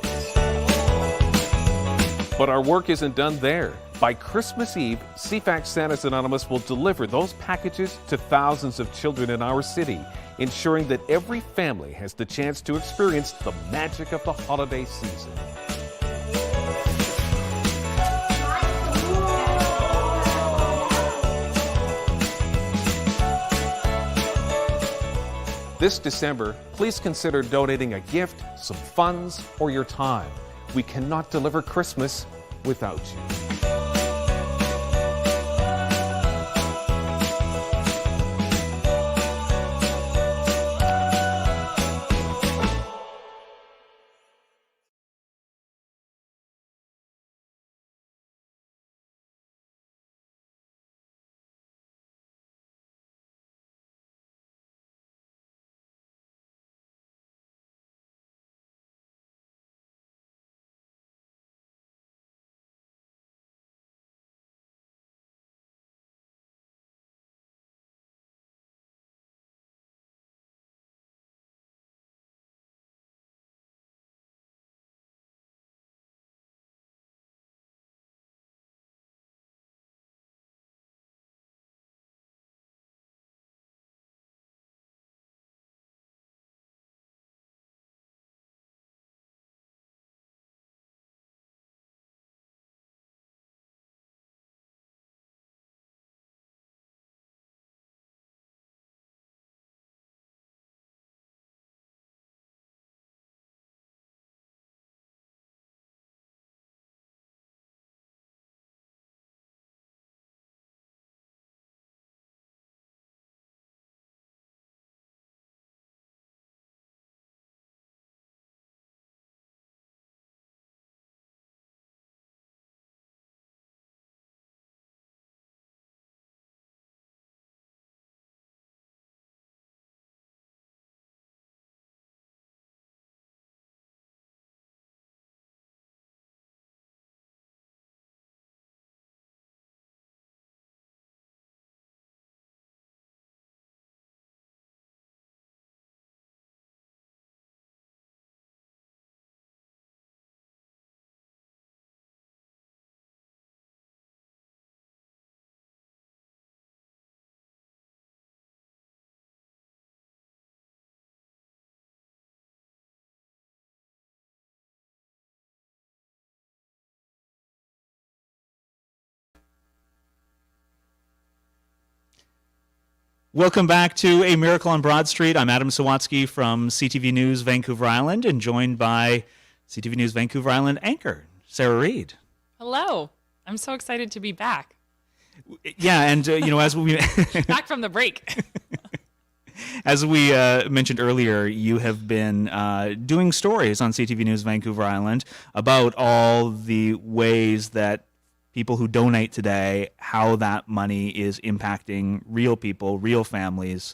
But our work isn't done there. By Christmas Eve, CFAX Santa's Anonymous will deliver those packages to thousands of children in our city, ensuring that every family has the chance to experience the magic of the holiday season. This December, please consider donating a gift, some funds, or your time. We cannot deliver Christmas without you. Welcome back to A Miracle on Broad Street. I'm Adam Sawatsky from CTV News Vancouver Island, and joined by CTV News Vancouver Island anchor Sarah Reed. Hello. I'm so excited to be back. Yeah, and as we back from the break. As we mentioned earlier, you have been doing stories on CTV News Vancouver Island about all the ways that people who donate today, how that money is impacting real people, real families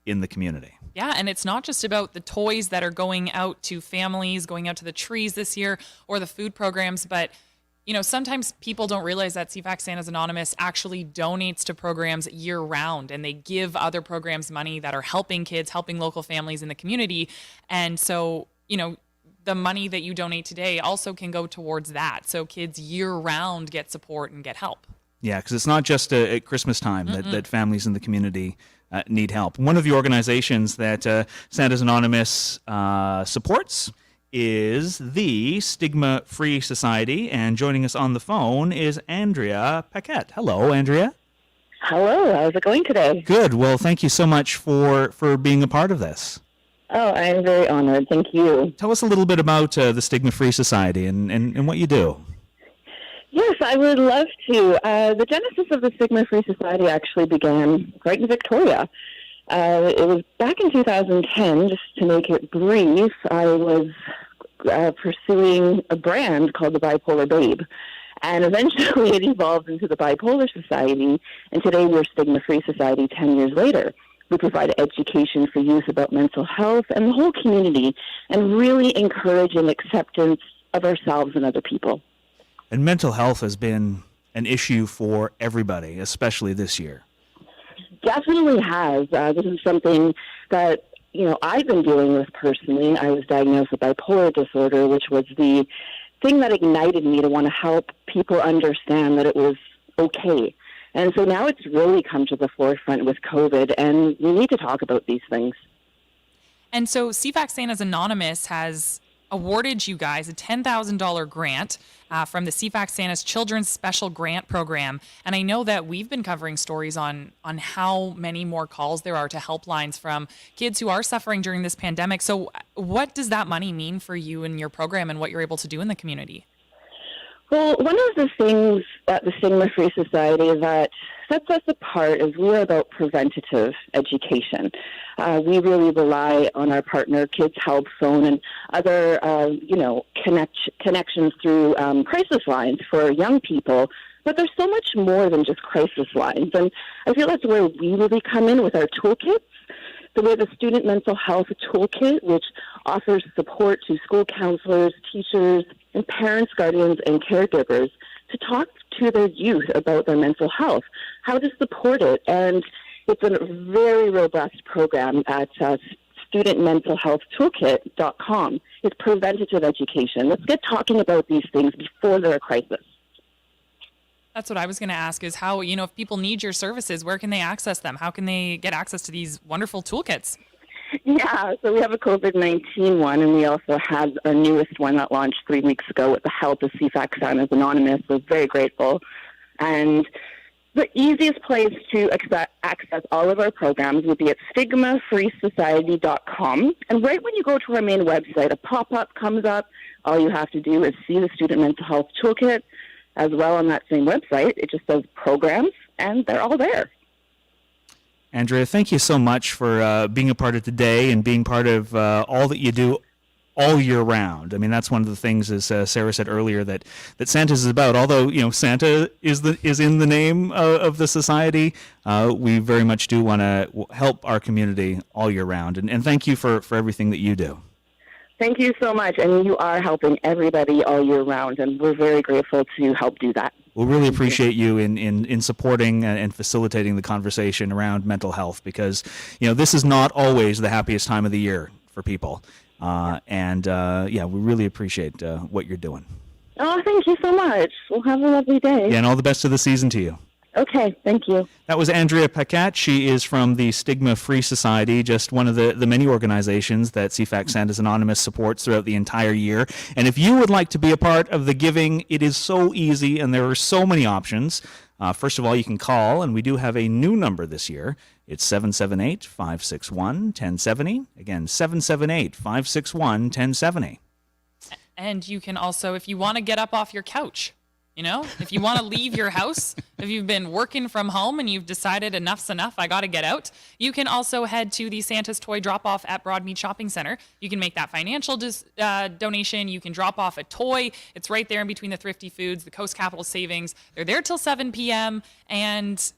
in the community. Yeah, and it's not just about the toys that are going out to families, going out to the trees this year, or the food programs, but sometimes people don't realize that CFAX Santa's Anonymous actually donates to programs year round, and they give other programs money that are helping kids, helping local families in the community. And so, the money that you donate today also can go towards that. So kids year round get support and get help. Yeah, because it's not just at Christmas time that families in the community need help. One of the organizations that Santa's Anonymous supports is the Stigma Free Society, and joining us on the phone is Andrea Paquette. Hello, Andrea. Hello, how's it going today? Good. Well, thank you so much for being a part of this. Oh, I am very honored. Thank you. Tell us a little bit about the Stigma Free Society and what you do. Yes, I would love to. The genesis of the Stigma Free Society actually began right in Victoria. It was back in 2010, just to make it brief. I was pursuing a brand called the Bipolar Babe, and eventually it evolved into the Bipolar Society, and today we're Stigma Free Society 10 years later. We provide education for youth about mental health and the whole community, and really encourage an acceptance of ourselves and other people. And mental health has been an issue for everybody, especially this year. Definitely has. This is something that, I've been dealing with personally. I was diagnosed with bipolar disorder, which was the thing that ignited me to want to help people understand that it was okay. And so now it's really come to the forefront with COVID, and we need to talk about these things. And so CFAX Santa's Anonymous has awarded you guys a $10,000 grant from the CFAX Santa's Children's Special Grant Program. And I know that we've been covering stories on how many more calls there are to helplines from kids who are suffering during this pandemic. So what does that money mean for you and your program and what you're able to do in the community? Well, one of the things at the Stigma Free Society that sets us apart is we are about preventative education. We really rely on our partner, Kids Help Phone, and other, connections through crisis lines for young people. But there's so much more than just crisis lines. And I feel that's where we really come in with our toolkits. So we have a student mental health toolkit, which offers support to school counselors, teachers, and parents, guardians, and caregivers to talk to their youth about their mental health, how to support it. And it's a very robust program at studentmentalhealthtoolkit.com. It's preventative education. Let's get talking about these things before they're a crisis. That's what I was going to ask is how, if people need your services, where can they access them? How can they get access to these wonderful toolkits? Yeah, so we have a COVID-19 one, and we also have our newest one that launched 3 weeks ago with the help of CFAX Santa's Anonymous. We're very grateful. And the easiest place to access all of our programs would be at stigmafreesociety.com. And right when you go to our main website, a pop-up comes up. All you have to do is see the Student Mental Health Toolkit. As well, on that same website, it just says programs, and they're all there. Andrea, thank you so much for being a part of today and being part of all that you do all year round. I mean, that's one of the things, as Sarah said earlier, that Santa's is about. Although, Santa is in the name of the society, we very much do want to help our community all year round. And thank you for everything that you do. Thank you so much. And you are helping everybody all year round, and we're very grateful to help do that. We'll really appreciate you in supporting and facilitating the conversation around mental health, because, this is not always the happiest time of the year for people. We really appreciate what you're doing. Oh, thank you so much. We'll have a lovely day. Yeah, and all the best of the season to you. Okay, thank you. That was Andrea Paquette. She is from the Stigma Free Society, just one of the many organizations that CFAX Santa's Anonymous supports throughout the entire year. And if you would like to be a part of the giving, it is so easy and there are so many options. First of all, you can call, and we do have a new number this year. It's 778-561-1070. Again, 778-561-1070. And you can also, if you want to get up off your couch, if you want to leave your house, if you've been working from home and you've decided enough's enough, I got to get out, you can also head to the Santa's Toy Drop-Off at Broadmead Shopping Center. You can make that financial donation. You can drop off a toy. It's right there in between the Thrifty Foods, the Coast Capital Savings. They're there till 7 p.m. And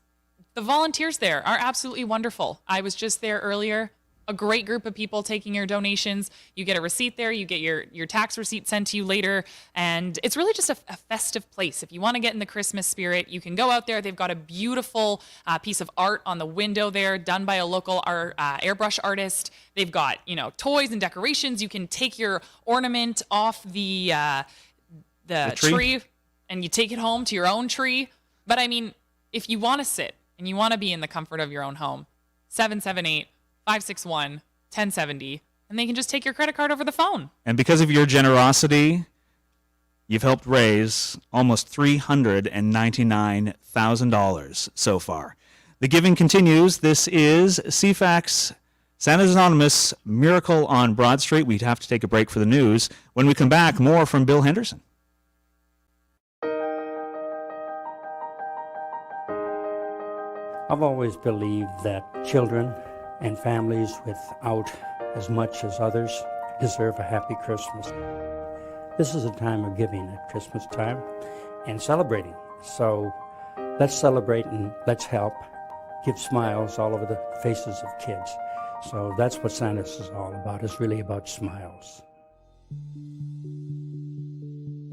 the volunteers there are absolutely wonderful. I was just there earlier. A great group of people taking your donations. You get a receipt there. You get your tax receipt sent to you later. And it's really just a festive place. If you want to get in the Christmas spirit, you can go out there. They've got a beautiful piece of art on the window there done by a local airbrush artist. They've got, toys and decorations. You can take your ornament off the tree and you take it home to your own tree. But I mean, if you want to sit and you want to be in the comfort of your own home, 778-561-1070, and they can just take your credit card over the phone. And because of your generosity, you've helped raise almost $399,000 so far. The giving continues. This is CFAX Santa's Anonymous Miracle on Broad Street. We'd have to take a break for the news. When we come back, more from Bill Henderson. I've always believed that children and families without as much as others deserve a happy Christmas. This is a time of giving at Christmas time and celebrating. So let's celebrate and let's help give smiles all over the faces of kids. So that's what Santa's is all about. It's really about smiles.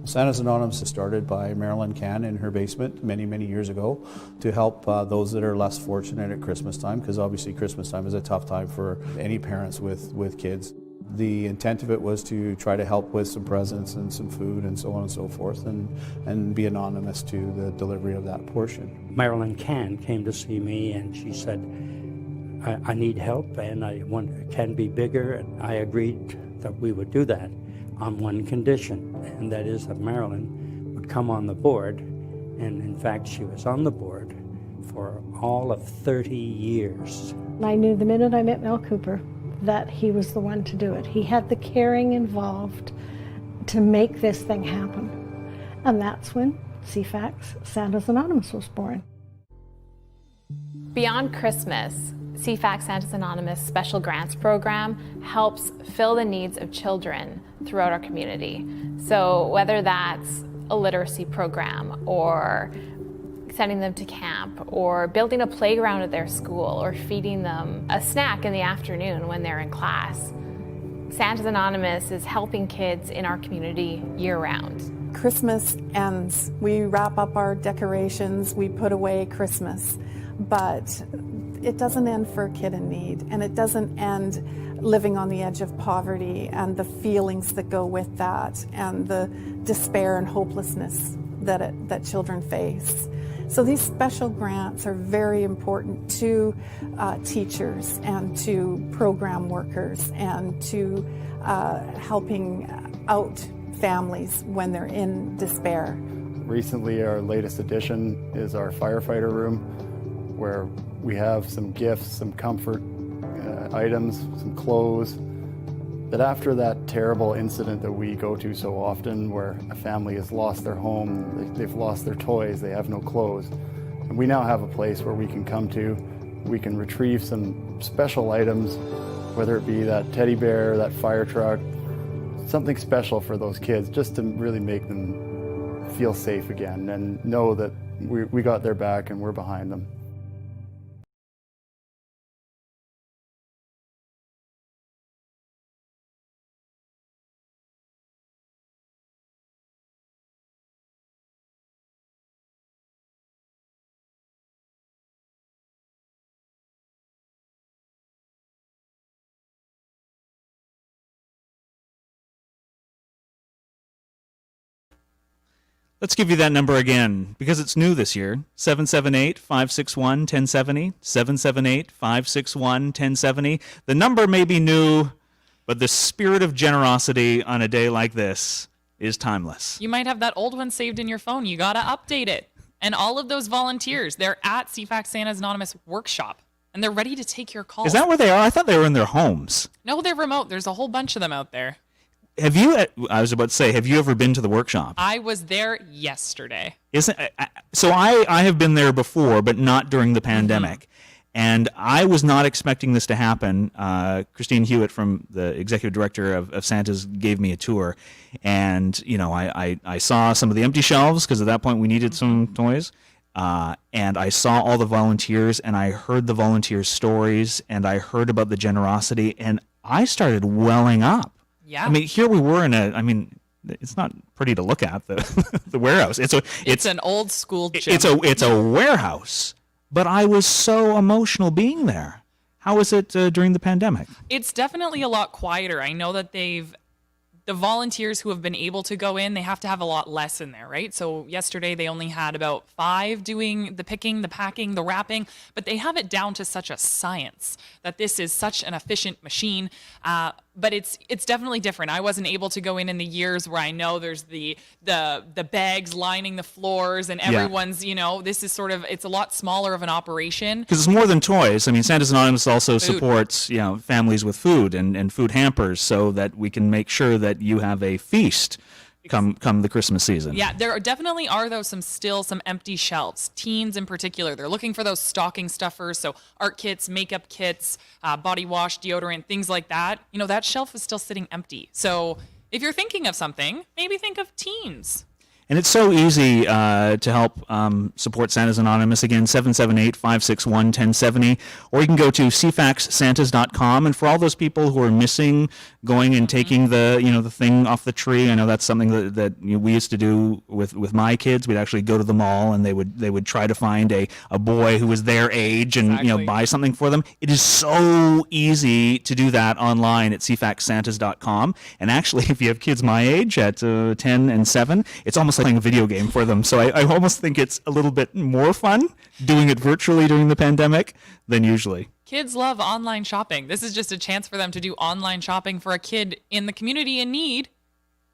Santa's Anonymous was started by Marilyn Cann in her basement many, many years ago to help those that are less fortunate at Christmas time, because obviously Christmas time is a tough time for any parents with kids. The intent of it was to try to help with some presents and some food and so on and so forth, and be anonymous to the delivery of that portion. Marilyn Cann came to see me and she said, I need help and I want it can be bigger, and I agreed that we would do that on one condition, and that is that Marilyn would come on the board, and in fact she was on the board for all of 30 years. I knew the minute I met Mel Cooper that he was the one to do it. He had the caring involved to make this thing happen. And that's when CFAX Santa's Anonymous was born. Beyond Christmas, CFAX Santa's Anonymous Special Grants Program helps fill the needs of children throughout our community. So whether that's a literacy program or sending them to camp or building a playground at their school or feeding them a snack in the afternoon when they're in class, Santa's Anonymous is helping kids in our community year-round. Christmas ends. We wrap up our decorations, we put away Christmas, but it doesn't end for a kid in need, and it doesn't end living on the edge of poverty and the feelings that go with that and the despair and hopelessness that children face. So these special grants are very important to teachers and to program workers and to helping out families when they're in despair. Recently, our latest addition is our firefighter room, where we have some gifts, some comfort items, some clothes, that after that terrible incident that we go to so often, where a family has lost their home, they've lost their toys, they have no clothes, and we now have a place where we can come to, we can retrieve some special items, whether it be that teddy bear, that fire truck, something special for those kids, just to really make them feel safe again and know that we got their back and we're behind them. Let's give you that number again, because it's new this year. 778-561-1070, 778-561-1070. The number may be new, but the spirit of generosity on a day like this is timeless. You might have that old one saved in your phone. You got to update it. And all of those volunteers, they're at CFAX Santa's Anonymous Workshop. and they're ready to take your calls. Is that where they are? I thought they were in their homes. No, they're remote. There's a whole bunch of them out there. I was about to say, have you ever been to the workshop? I was there yesterday. So I have been there before, but not during the pandemic. Mm-hmm. And I was not expecting this to happen. Christine Hewitt, from the executive director of Santa's, gave me a tour. And, I saw some of the empty shelves because at that point we needed some toys. And I saw all the volunteers, and I heard the volunteers' stories, and I heard about the generosity, and I started welling up. Yeah. I mean, here we were it's not pretty to look at, the warehouse. It's an old school gym. It's a warehouse, but I was so emotional being there. How was it during the pandemic? It's definitely a lot quieter. I know that the volunteers who have been able to go in, they have to have a lot less in there, right? So yesterday they only had about 5 doing the picking, the packing, the wrapping, but they have it down to such a science that this is such an efficient machine. But it's definitely different. I wasn't able to go in the years where I know there's the bags lining the floors and everyone's, this is it's a lot smaller of an operation. Because it's more than toys. I mean, Santa's Anonymous also supports, families with food and food hampers so that we can make sure that you have a feast come the Christmas season. Yeah, there definitely are, though, some empty shelves. Teens in particular, they're looking for those stocking stuffers, so art kits, makeup kits, body wash, deodorant, things like that. That shelf is still sitting empty. So if you're thinking of something, maybe think of teens. And it's so easy to help support Santa's Anonymous. Again, 778-561-1070. Or you can go to cfaxsantas.com. And for all those people who are missing going and taking the thing off the tree, I know that's something that we used to do with my kids. We'd actually go to the mall and they would try to find a boy who was their age and buy something for them. It is so easy to do that online at cfaxsantas.com. And actually, if you have kids my age at 10 and 7, it's almost like playing a video game for them. So I almost think it's a little bit more fun doing it virtually during the pandemic than usually. Kids love online shopping. This is just a chance for them to do online shopping for a kid in the community in need.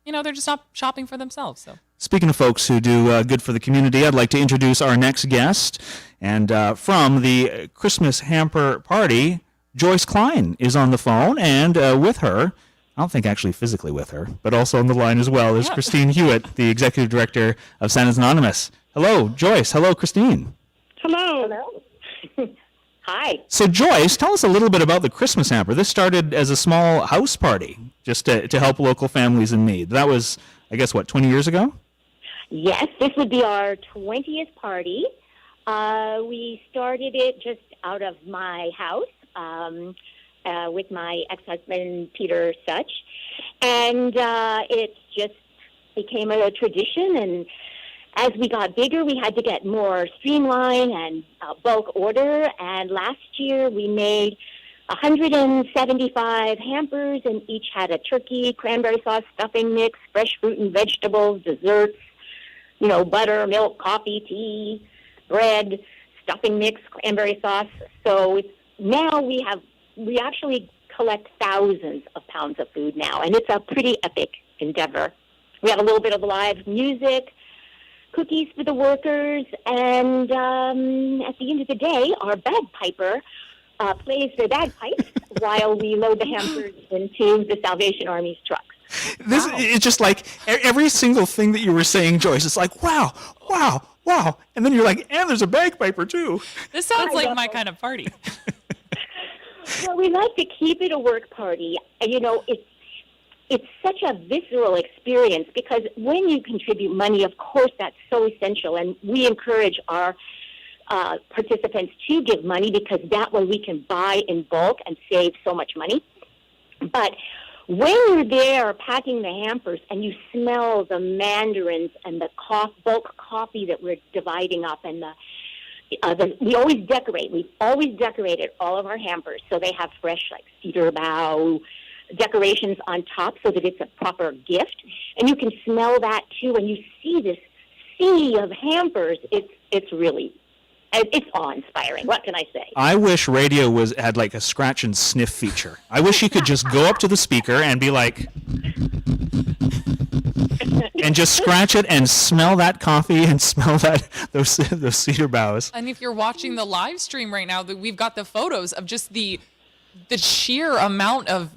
They're just not shopping for themselves. So. Speaking of folks who do good for the community, I'd like to introduce our next guest. And from the Christmas Hamper Party, Joyce Klein is on the phone, and with her, I don't think actually physically with her, but also on the line as well is Christine Hewitt, the executive director of Santa's Anonymous. Hello, Joyce. Hello, Christine. Hello. Hello. Hi. So, Joyce, tell us a little bit about the Christmas Hamper. This started as a small house party just to help local families in need. That was, I guess, 20 years ago? Yes, this would be our 20th party. We started it just out of my house. With my ex-husband, Peter Such. And it just became a tradition. And as we got bigger, we had to get more streamlined and bulk order. And last year, we made 175 hampers, and each had a turkey, cranberry sauce, stuffing mix, fresh fruit and vegetables, desserts, butter, milk, coffee, tea, bread, stuffing mix, cranberry sauce. So now we actually collect thousands of pounds of food now, and it's a pretty epic endeavor. We have a little bit of live music, cookies for the workers, and at the end of the day, our bagpiper plays the bagpipes while we load the hampers into the Salvation Army's trucks. It's just like every single thing that you were saying, Joyce, it's like, wow. And then you're like, and there's a bagpiper too. This sounds like my kind of party. Well, we like to keep it a work party. It's such a visceral experience because when you contribute money, of course, that's so essential. And we encourage our participants to give money because that way we can buy in bulk and save so much money. But when you're there packing the hampers and you smell the mandarins and the bulk coffee that we're dividing up and we always decorate. We've always decorated all of our hampers so they have fresh, cedar bough decorations on top so that it's a proper gift. And you can smell that too. And you see this sea of hampers. It's awe-inspiring. What can I say? I wish radio had a scratch and sniff feature. I wish you could just go up to the speaker and be like, and just scratch it and smell that coffee and smell those cedar boughs. And if you're watching the live stream right now, we've got the photos of just the sheer amount of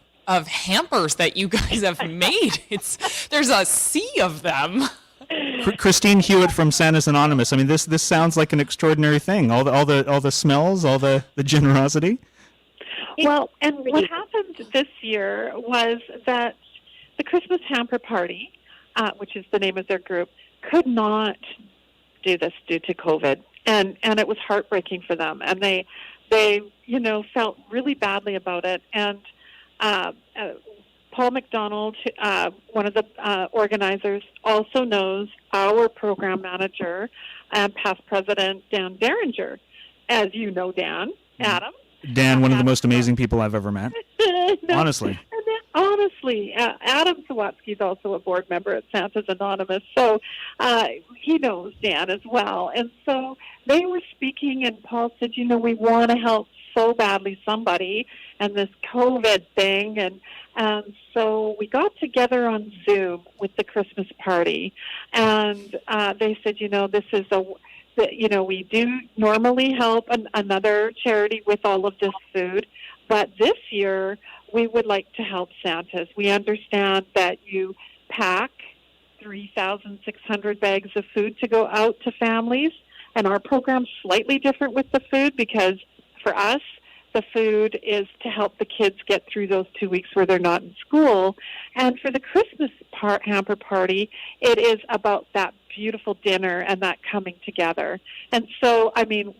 hampers that you guys have made. There's a sea of them. Christine Hewitt from Santa's Anonymous. I mean, this sounds like an extraordinary thing. All the smells, all the generosity. Well, and what happened this year was that the Christmas Hamper Party, which is the name of their group, could not do this due to COVID, and it was heartbreaking for them, and they felt really badly about it. And Paul McDonald, one of the organizers, also knows our program manager and past president, Dan Derringer. As you know, Dan, Adam. Dan, one of the most amazing people I've ever met. Honestly. Honestly, Adam Sawatsky is also a board member at Santa's Anonymous, so he knows Dan as well. And so they were speaking, and Paul said, we want to help so badly somebody, and this COVID thing, and so we got together on Zoom with the Christmas party, and they said, this is we do normally help another charity with all of this food, but this year we would like to help Santa's. We understand that you pack 3,600 bags of food to go out to families, and our program's slightly different with the food because for us, the food is to help the kids get through those 2 weeks where they're not in school. And for the Christmas hamper party, it is about that beautiful dinner and that coming together. And so,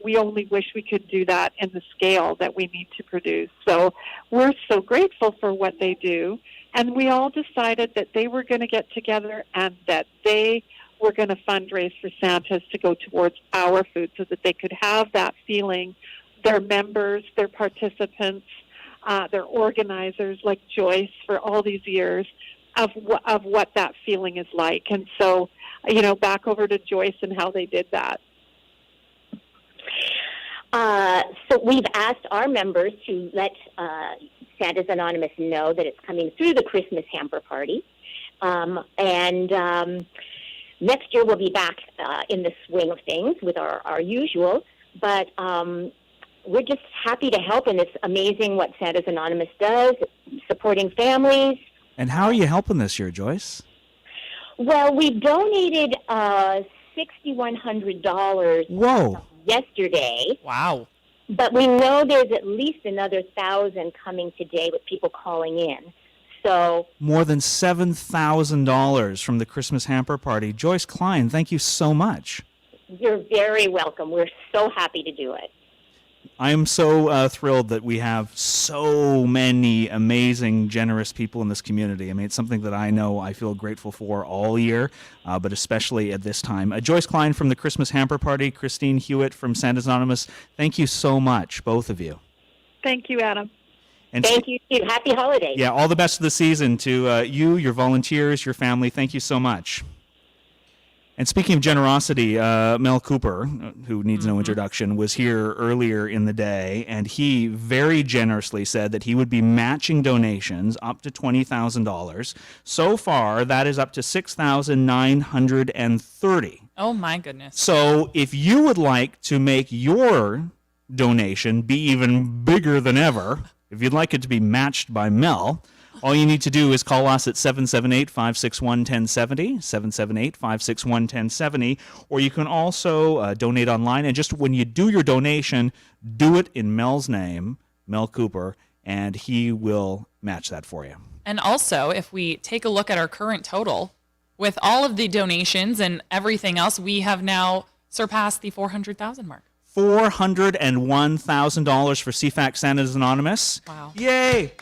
we only wish we could do that in the scale that we need to produce. So we're so grateful for what they do. And we all decided that they were going to get together and that they were going to fundraise for Santa's to go towards our food so that they could have that feeling, their members, their participants, their organizers like Joyce for all these years of what that feeling is like. And so, back over to Joyce and how they did that. So we've asked our members to let Santa's Anonymous know that it's coming through the Christmas Hamper Party. And next year we'll be back in the swing of things with our usual. But we're just happy to help, and it's amazing what Santa's Anonymous does, supporting families. And how are you helping this year, Joyce? Well, we donated $6,100 Whoa. yesterday. Wow. But we know there's at least another 1,000 coming today with people calling in. So more than $7,000 from the Christmas Hamper Party. Joyce Klein, thank you so much. You're very welcome. We're so happy to do it. I am so thrilled that we have so many amazing, generous people in this community. It's something that I feel grateful for all year, but especially at this time. Joyce Klein from the Christmas Hamper Party, Christine Hewitt from Santa's Anonymous, thank you so much, both of you. Thank you, Adam. And thank you, too. Happy holidays. Yeah, all the best of the season to you, your volunteers, your family. Thank you so much. And speaking of generosity, Mel Cooper, who needs no introduction, was here earlier in the day, and he very generously said that he would be matching donations up to $20,000. So far, that is up to $6,930. Oh, my goodness. So if you would like to make your donation be even bigger than ever, if you'd like it to be matched by Mel, all you need to do is call us at 778-561-1070, 778-561-1070, or you can also donate online. And just when you do your donation, do it in Mel's name, Mel Cooper, and he will match that for you. And also, if we take a look at our current total, with all of the donations and everything else, we have now surpassed the $400,000 mark. $401,000 for CFAX Santa's Anonymous. Wow. Yay!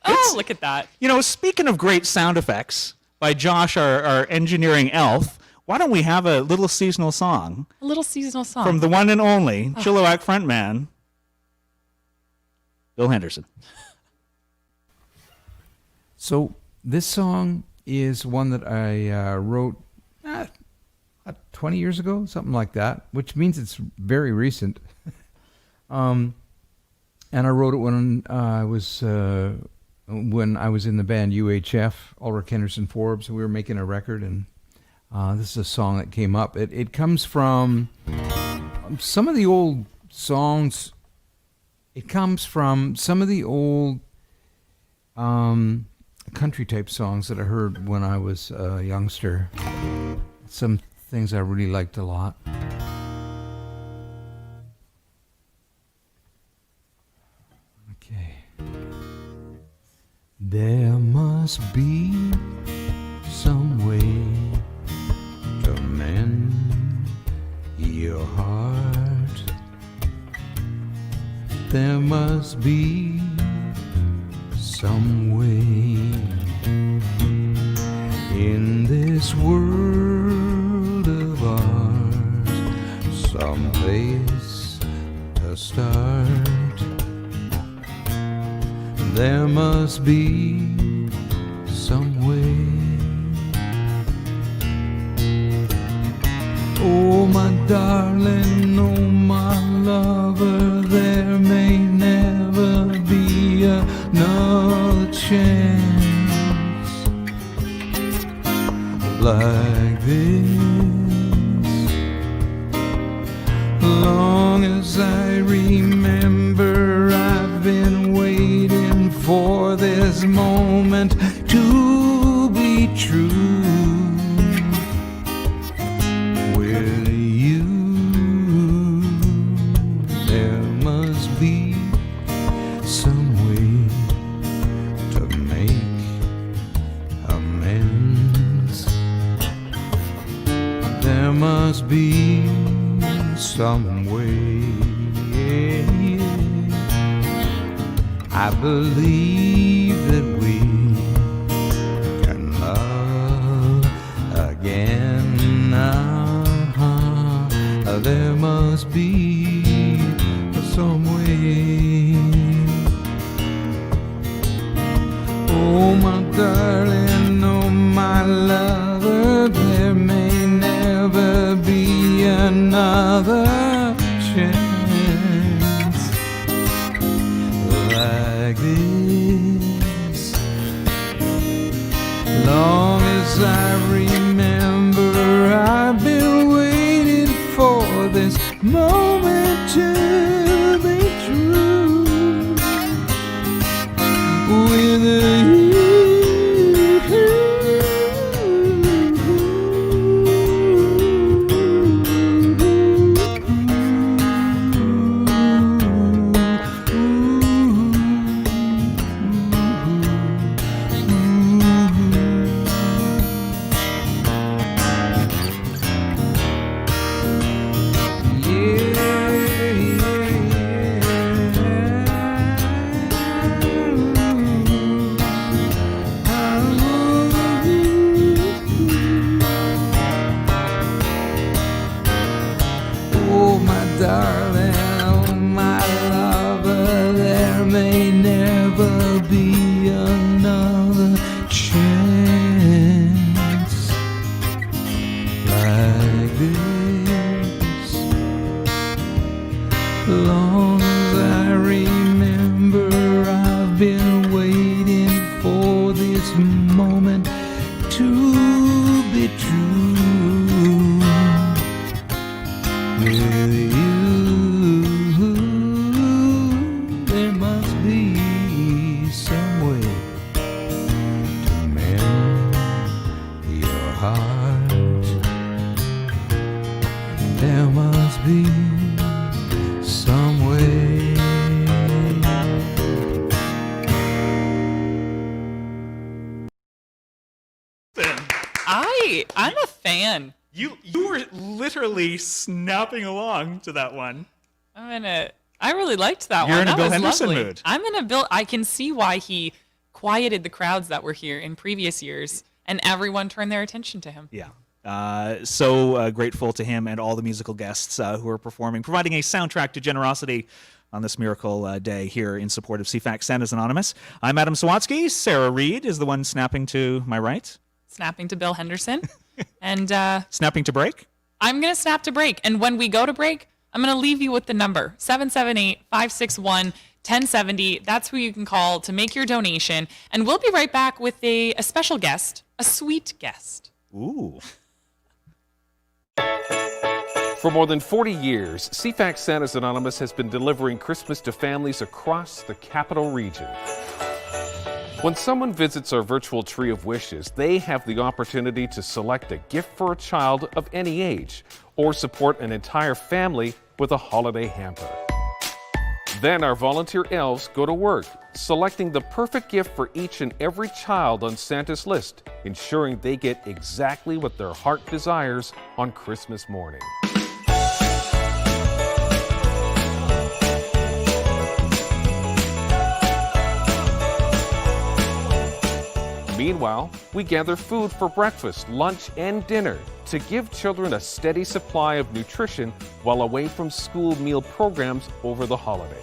Oh, look at that. Speaking of great sound effects by Josh, our engineering elf, why don't we have a little seasonal song? A little seasonal song. From the one and only Chilliwack frontman, Bill Henderson. So this song is one that I wrote 20 years ago, something like that, which means it's very recent. And I wrote it when I was when I was in the band UHF, Ulrich Henderson Forbes, we were making a record, and this is a song that came up. It comes from some of the old songs. It comes from some of the old country type songs that I heard when I was a youngster. Some things I really liked a lot. Okay. There must be some way to mend your heart. There must be some way in this world of ours, some place to start. There must be some way. Oh, my darling, oh, my lover, there may never be another chance like this. Long as I remember, I've been waiting for this moment to be true. With you, there must be some way to make amends. There must be some way. I believe that we can love again. There must be some way. Oh, my darling, oh, my lover, there may never be another chance like this. Long as I remember, I've been waiting for this moment to be true. With you. Oh, my darling, oh, my lover, there may never be another chance like this. Long as I remember, I've been waiting for this moment to be true. With you, there must be some way to mend your heart. There must be some way. I'm a fan. You were literally snapping along to that one. I really liked that one. You're in a That Bill was Henderson lovely. mood. I'm in a Bill. I can see why he quieted the crowds that were here in previous years, and everyone turned their attention to him. Yeah. So grateful to him and all the musical guests who are performing, providing a soundtrack to generosity on this miracle day here in support of CFAX Santa's Anonymous. I'm Adam Sawatsky. Sarah Reed is the one snapping to my right. Snapping to Bill Henderson. And snapping to break? I'm going to snap to break. And when we go to break, I'm going to leave you with the number, 778-561-10 1070. That's who you can call to make your donation. And we'll be right back with a special guest, a sweet guest. Ooh. For more than 40 years, CFAX Santa's Anonymous has been delivering Christmas to families across the capital region. When someone visits our virtual tree of wishes, they have the opportunity to select a gift for a child of any age or support an entire family with a holiday hamper. Then our volunteer elves go to work, selecting the perfect gift for each and every child on Santa's list, ensuring they get exactly what their heart desires on Christmas morning. Meanwhile, we gather food for breakfast, lunch, and dinner to give children a steady supply of nutrition while away from school meal programs over the holidays.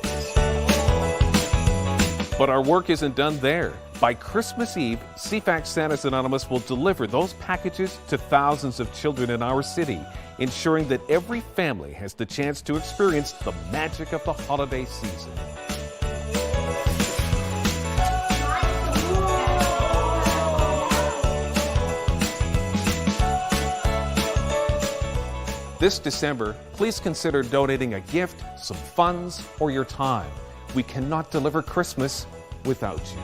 But our work isn't done there. By Christmas Eve, CFAX Santa's Anonymous will deliver those packages to thousands of children in our city, ensuring that every family has the chance to experience the magic of the holiday season. This December, please consider donating a gift, some funds, or your time. We cannot deliver Christmas without you.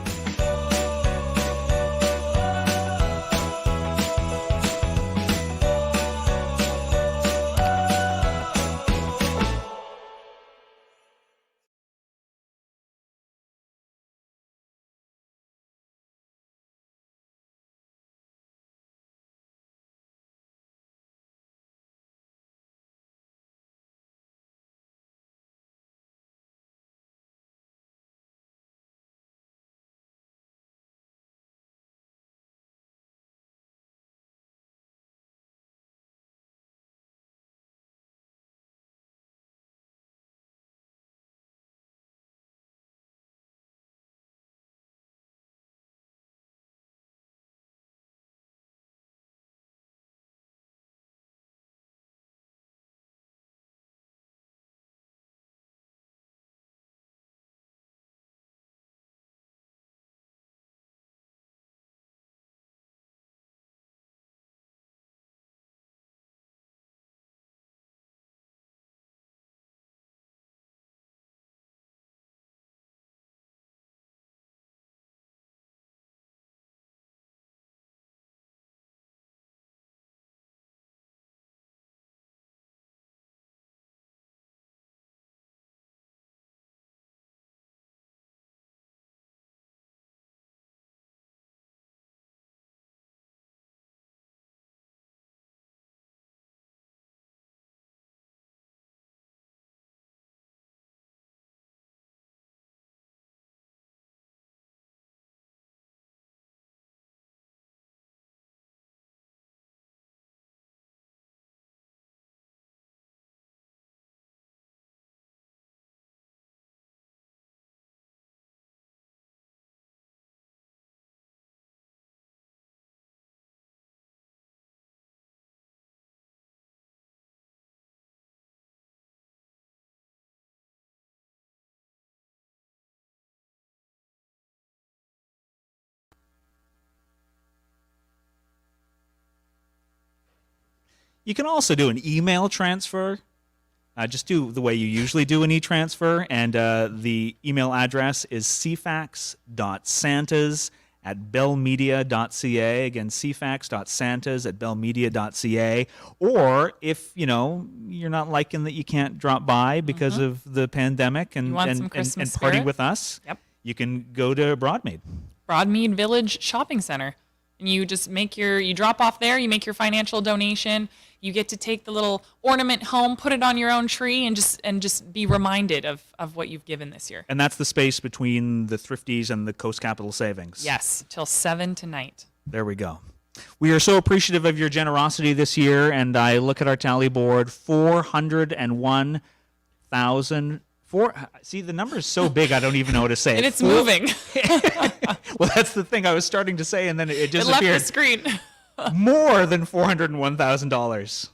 You can also do an email transfer. Just do the way you usually do an e-transfer, and the email address is cfax.santas@bellmedia.ca. Again, cfax.santas@bellmedia.ca. Or if you're not liking that you can't drop by because of the pandemic and party with us, you can go to Broadmead Village Shopping Center. And you just you drop off there, you make your financial donation, you get to take the little ornament home, put it on your own tree, and just be reminded of what you've given this year. And that's the space between the Thrifties and the Coast Capital Savings. Yes, till 7 tonight. There we go. We are so appreciative of your generosity this year, and I look at our tally board, 401,000. See, the number is so big, I don't even know what to say. And it's moving. Well, that's the thing I was starting to say, and then it disappeared. It left the screen. More than $401,000.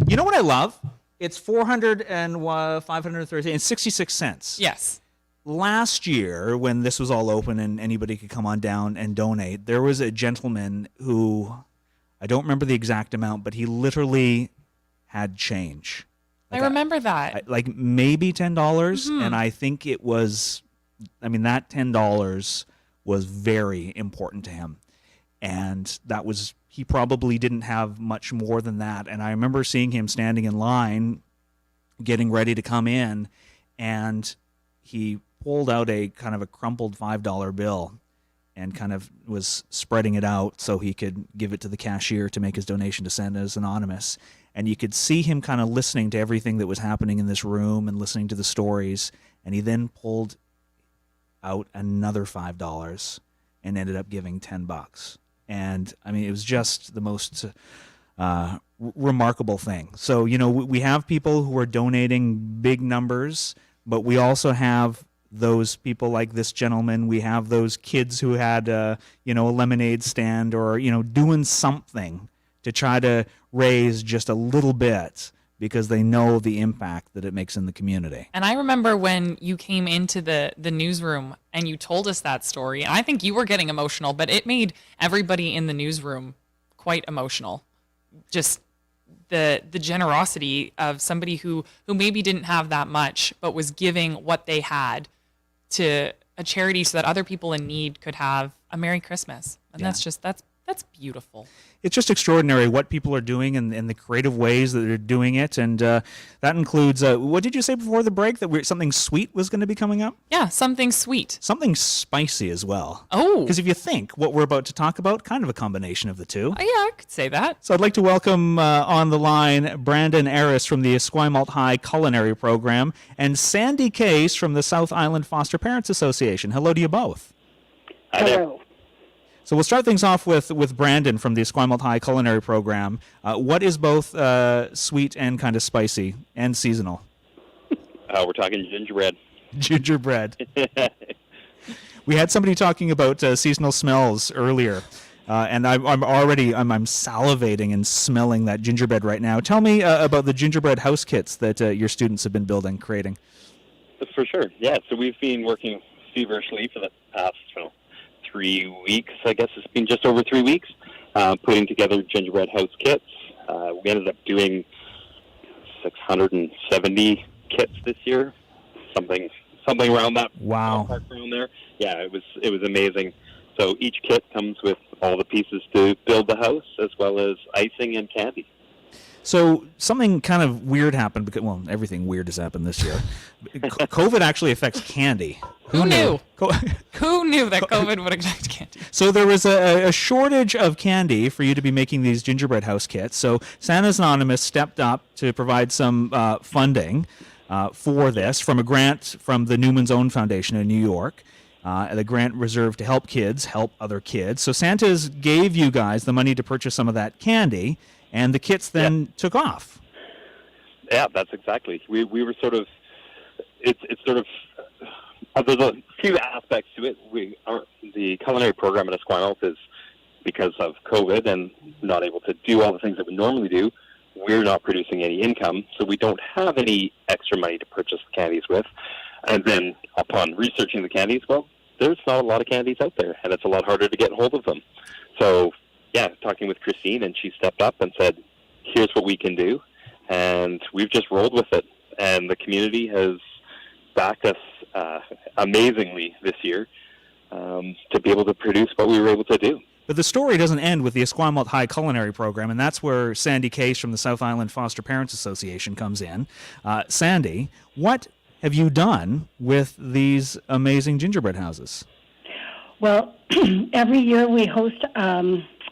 You know what I love? It's 530 and 66 cents. Yes. last year, when this was all open and anybody could come on down and donate, there was a gentleman who, I don't remember the exact amount, but he literally had change. I remember that. Like maybe $10, and I think it was, I mean, that $10 was very important to him. And that was, he probably didn't have much more than that. And I remember seeing him standing in line, getting ready to come in, and he pulled out a kind of a crumpled $5 bill and kind of was spreading it out so he could give it to the cashier to make his donation to Santa's Anonymous. And you could see him kind of listening to everything that was happening in this room and listening to the stories. And he then pulled out another $5 and ended up giving $10. And I mean, it was just the most remarkable thing. So, you know, we have people who are donating big numbers, but we also have those people like this gentleman. We have those kids who had, you know, a lemonade stand or, you know, doing something to try to raise just a little bit because they know the impact that it makes in the community. And I remember when you came into the newsroom and you told us that story, and I think you were getting emotional, but it made everybody in the newsroom quite emotional. Just the generosity of somebody who maybe didn't have that much, but was giving what they had to a charity so that other people in need could have a Merry Christmas. And that's beautiful. It's just extraordinary what people are doing and the creative ways that they're doing it. And that includes, what did you say before the break, that something sweet was going to be coming up? Yeah, something sweet. Something spicy as well. Oh. Because if you think what we're about to talk about, kind of a combination of the two. Oh, yeah, I could say that. So I'd like to welcome on the line Brandon Aris from the Esquimalt High Culinary Program and Sandy Case from the South Island Foster Parents Association. Hello to you both. Hello. So we'll start things off with Brandon from the Esquimalt High Culinary Program. What is both sweet and kind of spicy and seasonal? We're talking gingerbread. Gingerbread. We had somebody talking about seasonal smells earlier, and I'm salivating and smelling that gingerbread right now. Tell me about the gingerbread house kits that your students have been creating. For sure, yeah. So we've been working feverishly for the past 3 weeks. I guess it's been just over 3 weeks, putting together gingerbread house kits. We ended up doing 670 kits this year, something around that. Wow. Around there. Yeah, it was amazing. So each kit comes with all the pieces to build the house, as well as icing and candy. So something kind of weird happened because, well, everything weird has happened this year. COVID actually affects candy. Who knew? Who knew that COVID would affect candy? So there was a shortage of candy for you to be making these gingerbread house kits. So Santa's Anonymous stepped up to provide some funding for this from a grant from the Newman's Own Foundation in New York. The grant reserved to help kids help other kids. So Santa's gave you guys the money to purchase some of that candy, and the kits then took off. Yeah, that's exactly. We were sort of, it's sort of, there's a few aspects to it. The culinary program at Esquimalt is, because of COVID and not able to do all the things that we normally do, we're not producing any income, so we don't have any extra money to purchase the candies with. And then upon researching the candies, well, there's not a lot of candies out there, and it's a lot harder to get hold of them. So, yeah, talking with Christine, and she stepped up and said, here's what we can do, and we've just rolled with it. And the community has backed us amazingly this year to be able to produce what we were able to do. But the story doesn't end with the Esquimalt High Culinary Program, and that's where Sandy Case from the South Island Foster Parents Association comes in. Sandy, what have you done with these amazing gingerbread houses? Well, every year we host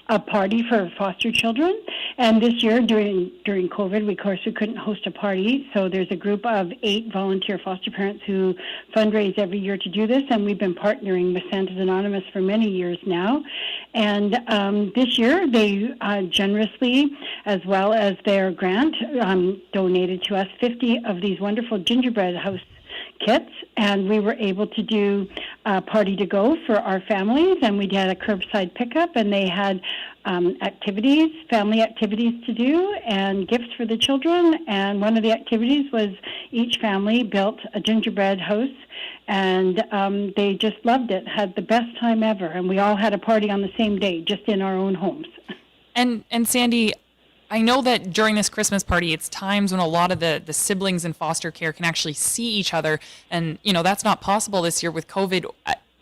a party for foster children, and this year during COVID, of course, we couldn't host a party, so there's a group of 8 volunteer foster parents who fundraise every year to do this, and we've been partnering with Santa's Anonymous for many years now. And this year, they generously, as well as their grant, donated to us 50 of these wonderful gingerbread house kits, and we were able to do a party to go for our families, and we had a curbside pickup, and they had activities, family activities to do, and gifts for the children. And one of the activities was each family built a gingerbread house, and they just loved it, had the best time ever. And we all had a party on the same day, just in our own homes. And Sandy, I know that during this Christmas party, it's times when a lot of the siblings in foster care can actually see each other. And, that's not possible this year with COVID.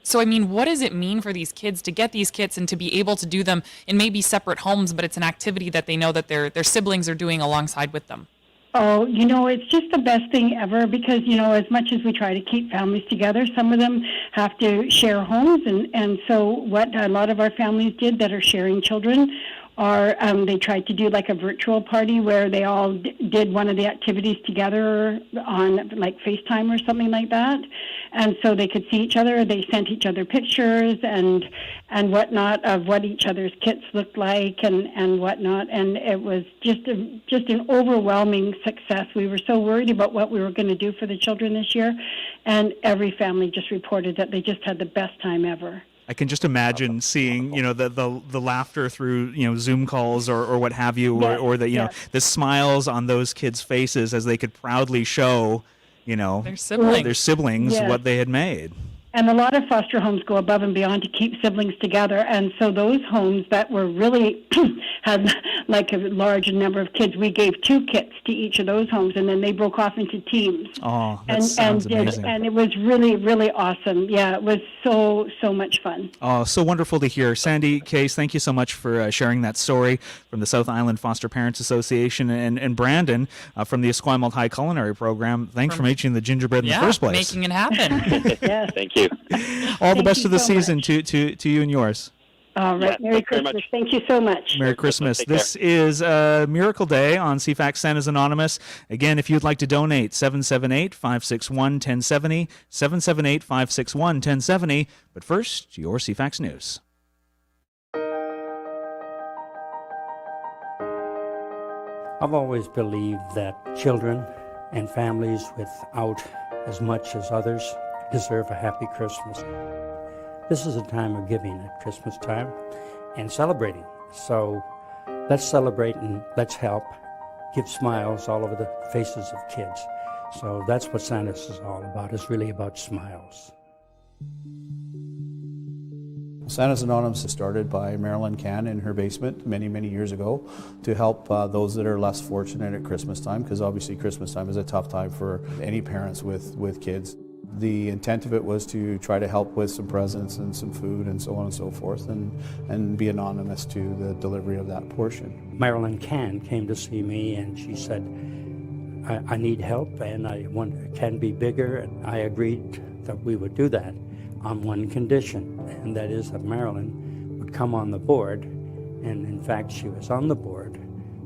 So, I mean, what does it mean for these kids to get these kits and to be able to do them in maybe separate homes, but it's an activity that they know that their siblings are doing alongside with them? Oh, it's just the best thing ever because, as much as we try to keep families together, some of them have to share homes. And so what a lot of our families did that are sharing children are they tried to do like a virtual party where they all did one of the activities together on like FaceTime or something like that. And so they could see each other. They sent each other pictures and whatnot of what each other's kits looked like and whatnot. And it was just an overwhelming success. We were so worried about what we were going to do for the children this year. And every family just reported that they just had the best time ever. I can just imagine seeing, the laughter through, Zoom calls or what have you, or the, the smiles on those kids' faces as they could proudly show, their siblings Yes. what they had made. And a lot of foster homes go above and beyond to keep siblings together. And so those homes that were really had like a large number of kids, we gave 2 kits to each of those homes, and then they broke off into teams. Oh, that sounds amazing. And it was really, really awesome. Yeah, it was so much fun. Oh, so wonderful to hear. Sandy Case, thank you so much for sharing that story from the South Island Foster Parents Association. And Brandon from the Esquimalt High Culinary Program, thanks for making the gingerbread in the first place. Making it happen. Yes. Thank you. All the best of the season to you and yours. All right. Merry Christmas. Thank you so much. Merry Christmas. This is Miracle Day on CFAX Santa's Anonymous. Again, if you'd like to donate, 778-561-1070, 778-561-1070. But first, your CFAX News. I've always believed that children and families without as much as others deserve a happy Christmas. This is a time of giving at Christmas time and celebrating. So let's celebrate and let's help give smiles all over the faces of kids. So that's what Santa's is all about. It's really about smiles. Santa's Anonymous was started by Marilyn Cann in her basement many years ago to help those that are less fortunate at Christmas time, because obviously Christmas time is a tough time for any parents with kids. The intent of it was to try to help with some presents and some food and so on and so forth, and be anonymous to the delivery of that portion. Marilyn Cann came to see me and she said, I need help and I want it can be bigger, and I agreed that we would do that on one condition, and that is that Marilyn would come on the board, and in fact she was on the board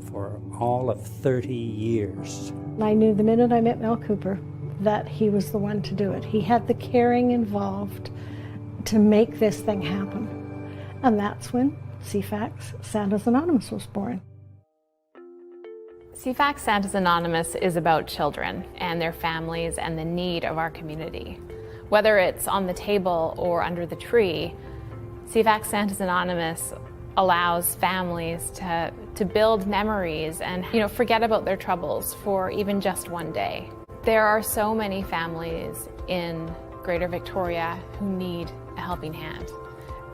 for all of 30 years. I knew the minute I met Mel Cooper that he was the one to do it. He had the caring involved to make this thing happen. And that's when CFAX Santa's Anonymous was born. CFAX Santa's Anonymous is about children and their families and the need of our community. Whether it's on the table or under the tree, CFAX Santa's Anonymous allows families to build memories and forget about their troubles for even just one day. There are so many families in Greater Victoria who need a helping hand.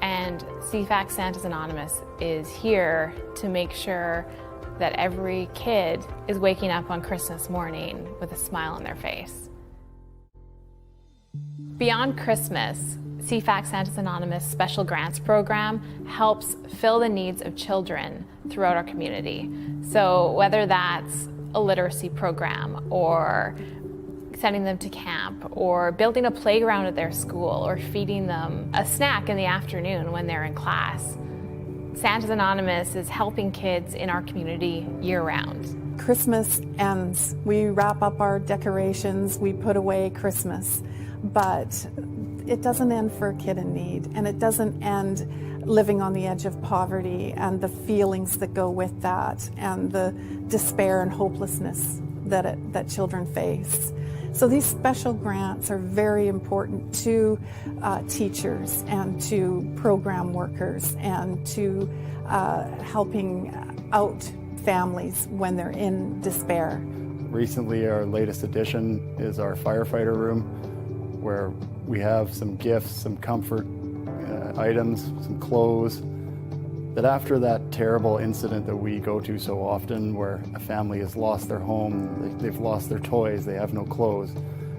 And CFAX Santa's Anonymous is here to make sure that every kid is waking up on Christmas morning with a smile on their face. Beyond Christmas, CFAX Santa's Anonymous Special Grants Program helps fill the needs of children throughout our community. So whether that's a literacy program or sending them to camp or building a playground at their school or feeding them a snack in the afternoon when they're in class, Santa's Anonymous is helping kids in our community year-round. Christmas ends. We wrap up our decorations, we put away Christmas, but it doesn't end for a kid in need, and it doesn't end living on the edge of poverty and the feelings that go with that and the despair and hopelessness that children face. So these special grants are very important to teachers and to program workers and to helping out families when they're in despair. Recently, our latest addition is our firefighter room, where we have some gifts, some comfort items, some clothes, that after that terrible incident that we go to so often, where a family has lost their home, they've lost their toys, they have no clothes,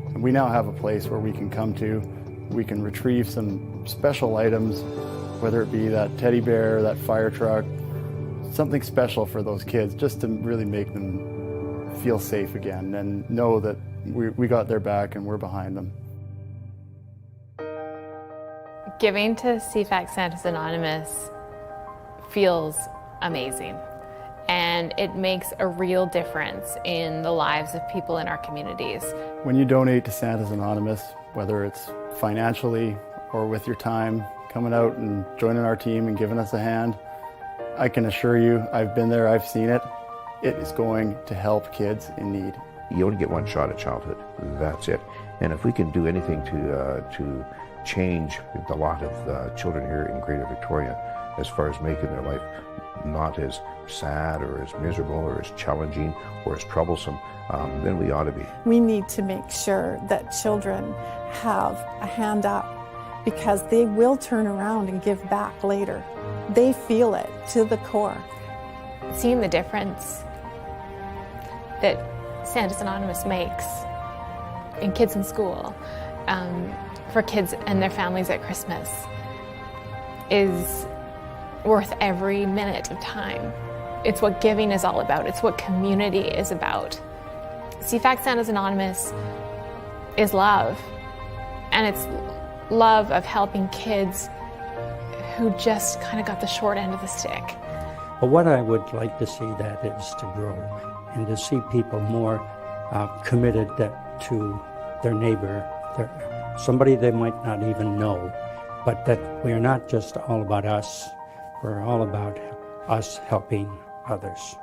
and we now have a place where we can come to, we can retrieve some special items, whether it be that teddy bear, that fire truck, something special for those kids, just to really make them feel safe again and know that we got their back and we're behind them. Giving to CFAX Santa's Anonymous feels amazing, and it makes a real difference in the lives of people in our communities. When you donate to Santa's Anonymous, whether it's financially or with your time, coming out and joining our team and giving us a hand, I can assure you, I've been there, I've seen it. It is going to help kids in need. You only get one shot at childhood. That's it. And if we can do anything to change the lot of children here in Greater Victoria, as far as making their life not as sad or as miserable or as challenging or as troublesome, then we ought to be. We need to make sure that children have a hand up, because they will turn around and give back later. They feel it to the core. Seeing the difference that Santa's Anonymous makes in kids in school, for kids and their families at Christmas, is worth every minute of time. It's what giving is all about. It's what community is about. CFAX Santa's Anonymous is love, and it's love of helping kids who just kind of got the short end of the stick. But what I would like to see that is to grow and to see people more committed to their neighbor, somebody they might not even know, but that we're not just all about us, we're all about us helping others.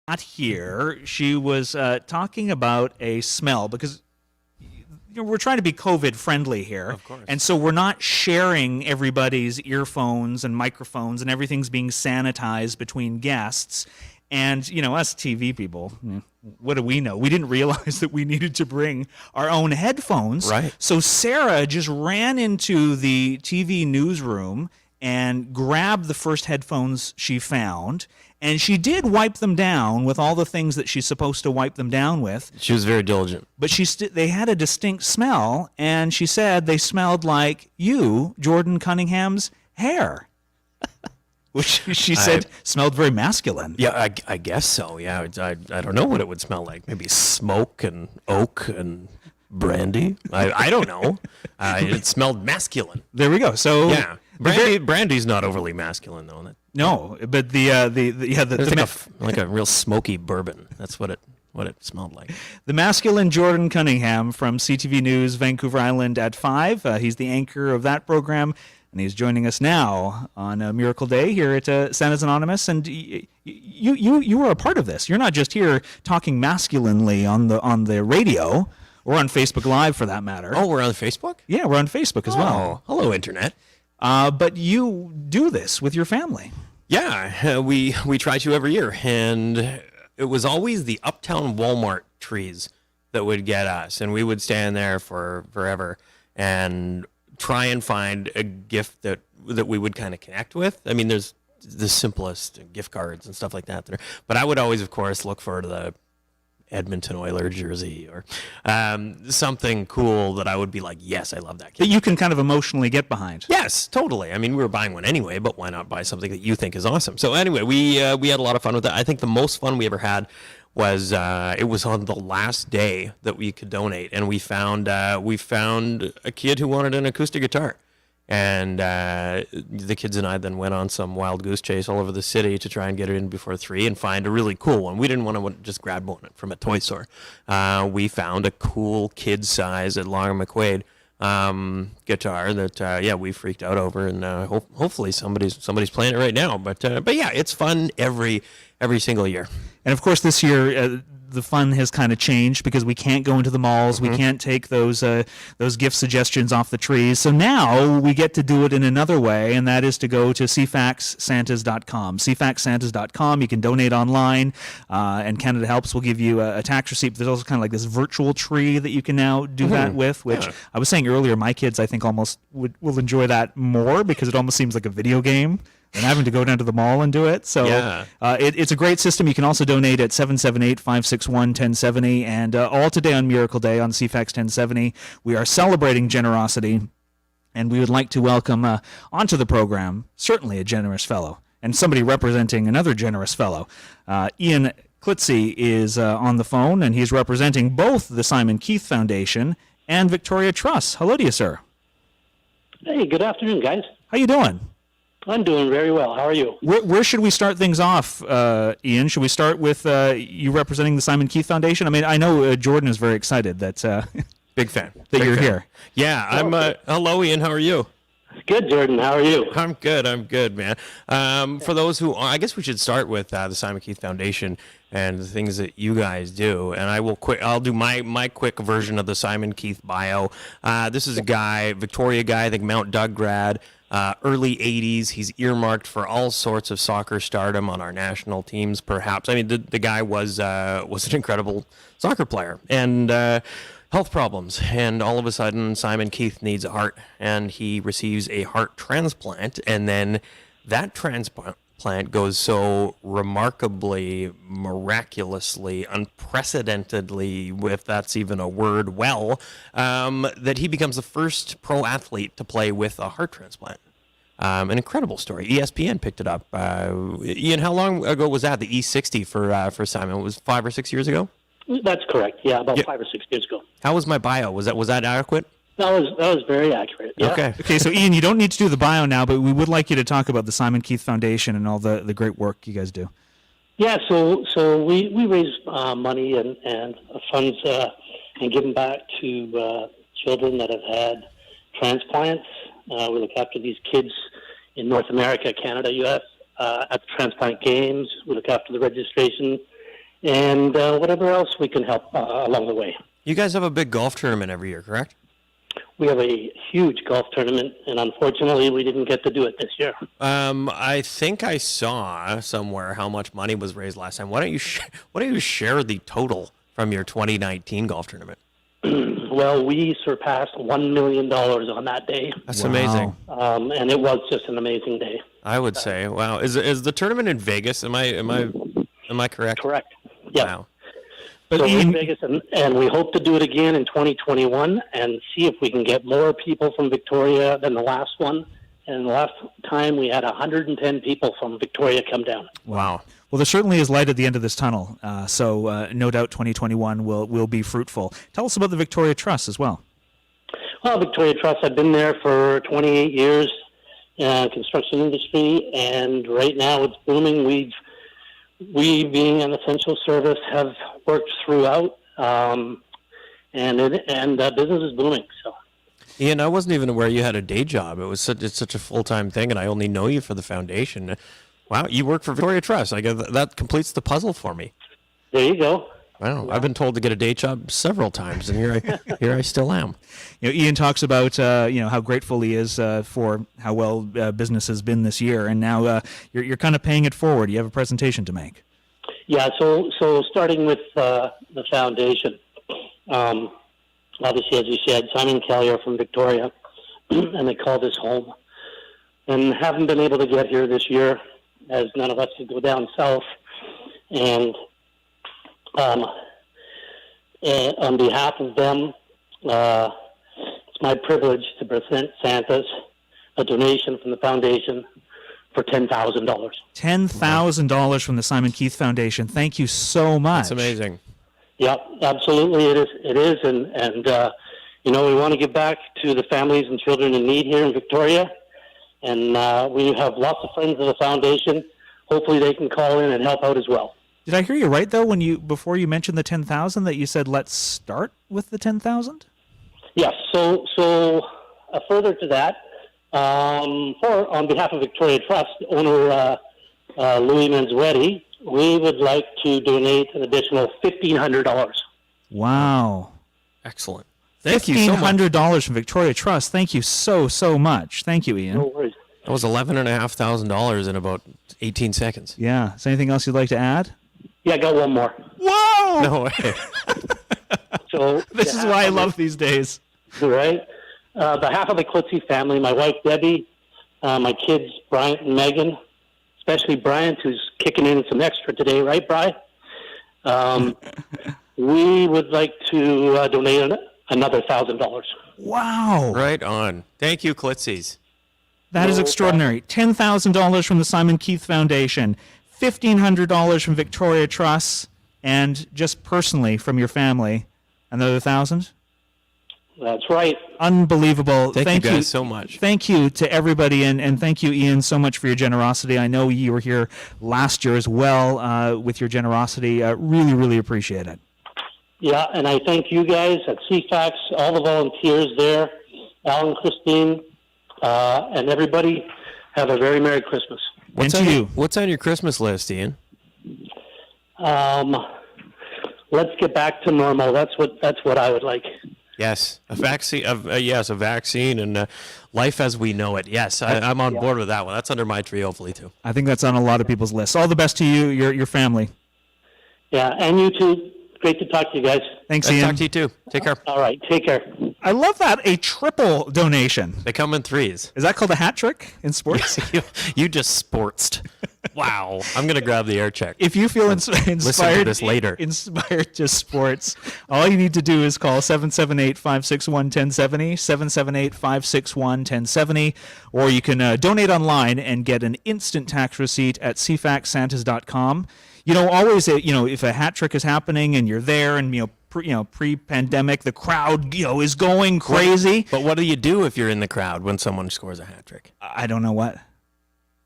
Not here. She was talking about a smell, because we're trying to be COVID friendly here. Of course. And so we're not sharing everybody's earphones and microphones, and everything's being sanitized between guests. And, us TV people, what do we know? We didn't realize that we needed to bring our own headphones. Right. So Sarah just ran into the TV newsroom and grabbed the first headphones she found. And she did wipe them down with all the things that she's supposed to wipe them down with. She was very diligent. But they had a distinct smell, and she said they smelled like you, Jordan Cunningham's hair. Which she said smelled very masculine. Yeah, I guess so. Yeah, I don't know what it would smell like. Maybe smoke and oak and brandy. I don't know. It smelled masculine. There we go. So yeah, brandy's not overly masculine though. No, but like a real smoky bourbon. That's what it smelled like. The masculine Jordan Cunningham from CTV News, Vancouver Island at 5. He's the anchor of that program, and he's joining us now on a Miracle Day here at Santa's Anonymous. And you were a part of this. You're not just here talking masculinely on the radio or on Facebook Live, for that matter. Oh, we're on Facebook? Yeah, we're on Facebook as well. Hello, Internet. But you do this with your family. Yeah, we try to every year, and it was always the Uptown Walmart trees that would get us, and we would stand there for forever and try and find a gift that we would kind of connect with. I mean, there's the simplest gift cards and stuff like that there, but I would always, of course, look for the Edmonton Oilers jersey or something cool that I would be like, yes, I love that kid. That you can kind of emotionally get behind. Yes, totally. I mean, we were buying one anyway, but why not buy something that you think is awesome? So anyway, we had a lot of fun with that. I think the most fun we ever had was it was on the last day that we could donate, and we found a kid who wanted an acoustic guitar. And the kids and I then went on some wild goose chase all over the city to try and get it in before 3 and find a really cool one. We didn't want to just grab one from a toy store. We found a cool kid size at Laura McQuaid guitar that we freaked out over, and hopefully somebody's playing it right now. But yeah, it's fun every single year. And of course, this year the fun has kind of changed because we can't go into the malls. We can't take those gift suggestions off the trees. So now we get to do it in another way, and that is to go to CFAXSantas.com. CFAXSantas.com. You can donate online, and Canada Helps will give you a tax receipt. There's also kind of like this virtual tree that you can now do that with, which I was saying earlier, my kids, I think, almost will enjoy that more because it almost seems like a video game and having to go down to the mall and do it. So it's a great system. You can also donate at 778-561-1070. And all today on Miracle Day on CFAX 1070, we are celebrating generosity. And we would like to welcome onto the program, certainly a generous fellow, and somebody representing another generous fellow. Ian Klitze is on the phone, and he's representing both the Simon Keith Foundation and Victoria Trust. Hello to you, sir. Hey, good afternoon, guys. How you doing? I'm doing very well. How are you? Where should we start things off, Ian? Should we start with you representing the Simon Keith Foundation? I mean, I know Jordan is very excited that big fan that you're here. Yeah, I'm. Hello, Ian. How are you? Good, Jordan. How are you? I'm good, man. For those who, I guess we should start with the Simon Keith Foundation and the things that you guys do. And I'll do my quick version of the Simon Keith bio. This is a guy, Victoria guy, I think Mount Doug grad. Early 80s, he's earmarked for all sorts of soccer stardom on our national teams, perhaps. I mean, the guy was an incredible soccer player, and health problems, and all of a sudden Simon Keith needs a heart, and he receives a heart transplant, and then that transplant goes so remarkably, miraculously, unprecedentedly, if that's even a word, that he becomes the first pro athlete to play with a heart transplant. An incredible story. ESPN picked it up. Ian, how long ago was that? The E60 for Simon? It was 5 or 6 years ago? That's correct. Yeah, about 5 or 6 years ago. How was my bio? Was that adequate? That was very accurate. Yeah. Okay. So Ian, you don't need to do the bio now, but we would like you to talk about the Simon Keith Foundation and all the great work you guys do. Yeah. So we raise money and funds and give them back to children that have had transplants. We look after these kids in North America, Canada, U.S. At the transplant games. We look after the registration and whatever else we can help along the way. You guys have a big golf tournament every year, correct? We have a huge golf tournament, and unfortunately, we didn't get to do it this year. I think I saw somewhere how much money was raised last time. Why don't you share the total from your 2019 golf tournament? Well, we surpassed $1 million on that day. That's amazing. And it was just an amazing day. I would say, wow. Is the tournament in Vegas? Am I correct? Correct. Yeah. Wow. So we're in Vegas, and we hope to do it again in 2021 and see if we can get more people from Victoria than the last one. And the last time we had 110 people from Victoria come down. Wow. Well, there certainly is light at the end of this tunnel, so no doubt 2021 will be fruitful. Tell us about the Victoria Trust as well. Well, Victoria Trust, I've been there for 28 years, construction industry, and right now it's booming. We, being an essential service, have worked throughout, and business is booming. So, Ian, I wasn't even aware you had a day job. It's such a full-time thing, and I only know you for the foundation. Wow, you work for Victoria Trust. I guess that completes the puzzle for me. There you go. Wow, I've been told to get a day job several times, and here I still am. Ian talks about how grateful he is for how well business has been this year, and now you're kind of paying it forward. You have a presentation to make. Yeah, so starting with the foundation, obviously, as you said, Simon Kelly are from Victoria, and they call this home, and haven't been able to get here this year, as none of us could go down south, and on behalf of them, it's my privilege to present Santa's a donation from the foundation for $10,000. $10,000 from the Simon Keith Foundation. Thank you so much. That's amazing. Yeah, absolutely, it is, and you know, we want to give back to the families and children in need here in Victoria, and we have lots of friends of the foundation. Hopefully, they can call in and help out as well. Did I hear you right though when before you mentioned the 10,000 that you said let's start with the 10,000? Yes. So further to that, on behalf of Victoria Trust, owner Louis Manzuetti, we would like to donate an additional $1,500. Wow. Excellent. Thank you so much. $1,500 from Victoria Trust. Thank you so much. Thank you, Ian. No worries. That was $11,500 in about 18 seconds. Yeah. Is there anything else you'd like to add? Yeah, I got one more. Whoa! No way. So this is why I love these days. Right. On behalf of the Klutzy family, my wife Debbie, my kids Bryant and Megan, especially Bryant, who's kicking in some extra today, right, Bri? We would like to donate another $1,000. Wow. Right on. Thank you, Klutzies. That is extraordinary. $10,000 from the Simon Keith Foundation, $1,500 from Victoria Trust, and just personally from your family, another 1,000. That's right. Unbelievable. Thank you guys so much. Thank you to everybody, and thank you, Ian, so much for your generosity. I know you were here last year as well with your generosity. Really, really appreciate it. Yeah, and I thank you guys at CFAX, all the volunteers there, Alan, Christine, and everybody. Have a very Merry Christmas. What's on your Christmas list, Ian? Let's get back to normal. That's what I would like. Yes, a vaccine. Yes, a vaccine and life as we know it. Yes, I'm on board with that one. That's under my tree, hopefully too. I think that's on a lot of people's lists. All the best to you, your family. Yeah, and you too. Great to talk to you guys. Thanks, Ian. Ian. Talk to you too. Take care. All right, take care. I love that. A triple donation. They come in threes. Is that called a hat trick in sports? you just sportsed. Wow. I'm going to grab the air check. If you feel inspired Listen to this later. Inspired to sports, all you need to do is call 778-561-1070, 778-561-1070, or you can donate online and get an instant tax receipt at cfaxsantas.com. You know, always, if a hat trick is happening and you're there and, pre-pandemic, the crowd, is going crazy. But what do you do if you're in the crowd when someone scores a hat trick? I don't know what.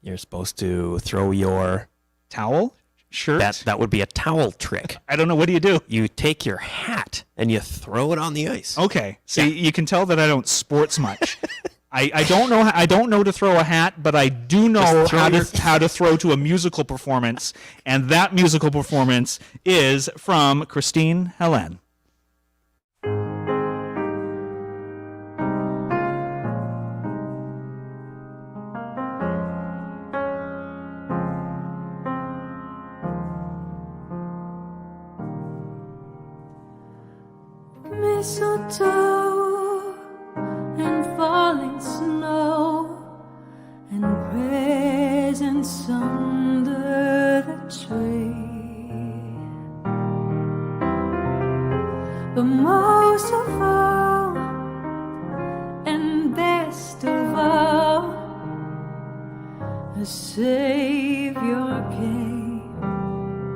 You're supposed to throw your towel, shirt. That would be a towel trick. I don't know. What do you do? You take your hat and you throw it on the ice. Okay. See, you can tell that I don't sports much. I don't know. I don't know to throw a hat, but I do know how to throw to a musical performance, and that musical performance is from Christine Helen. Mistletoe and falling snow and presents under the tree. But most of all, and best of all, a Savior came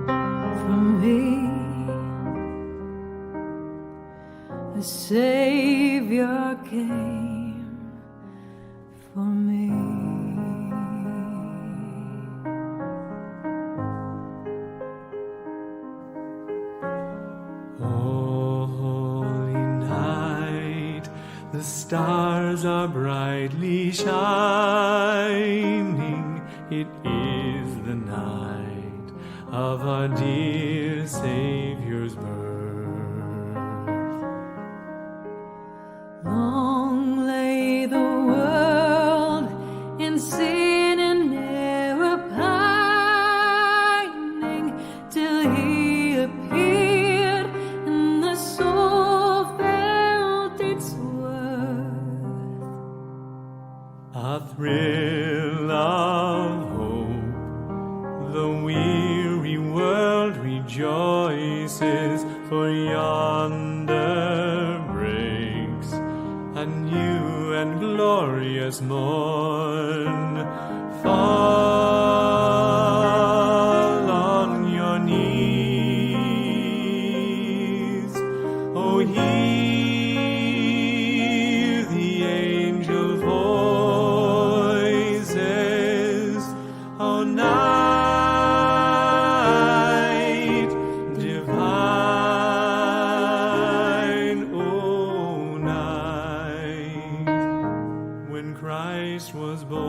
for me. A Savior came for me. Oh, holy night, the stars are brightly shining. It is the night of our dear Savior's birth. Long lay the world in sin and error pining, till he appeared and the soul felt its worth. A thrill of hope, the weary world rejoicing mourn, fall on your knees. Oh, hear the angel voices. Oh, night divine, oh, night when Christ was born.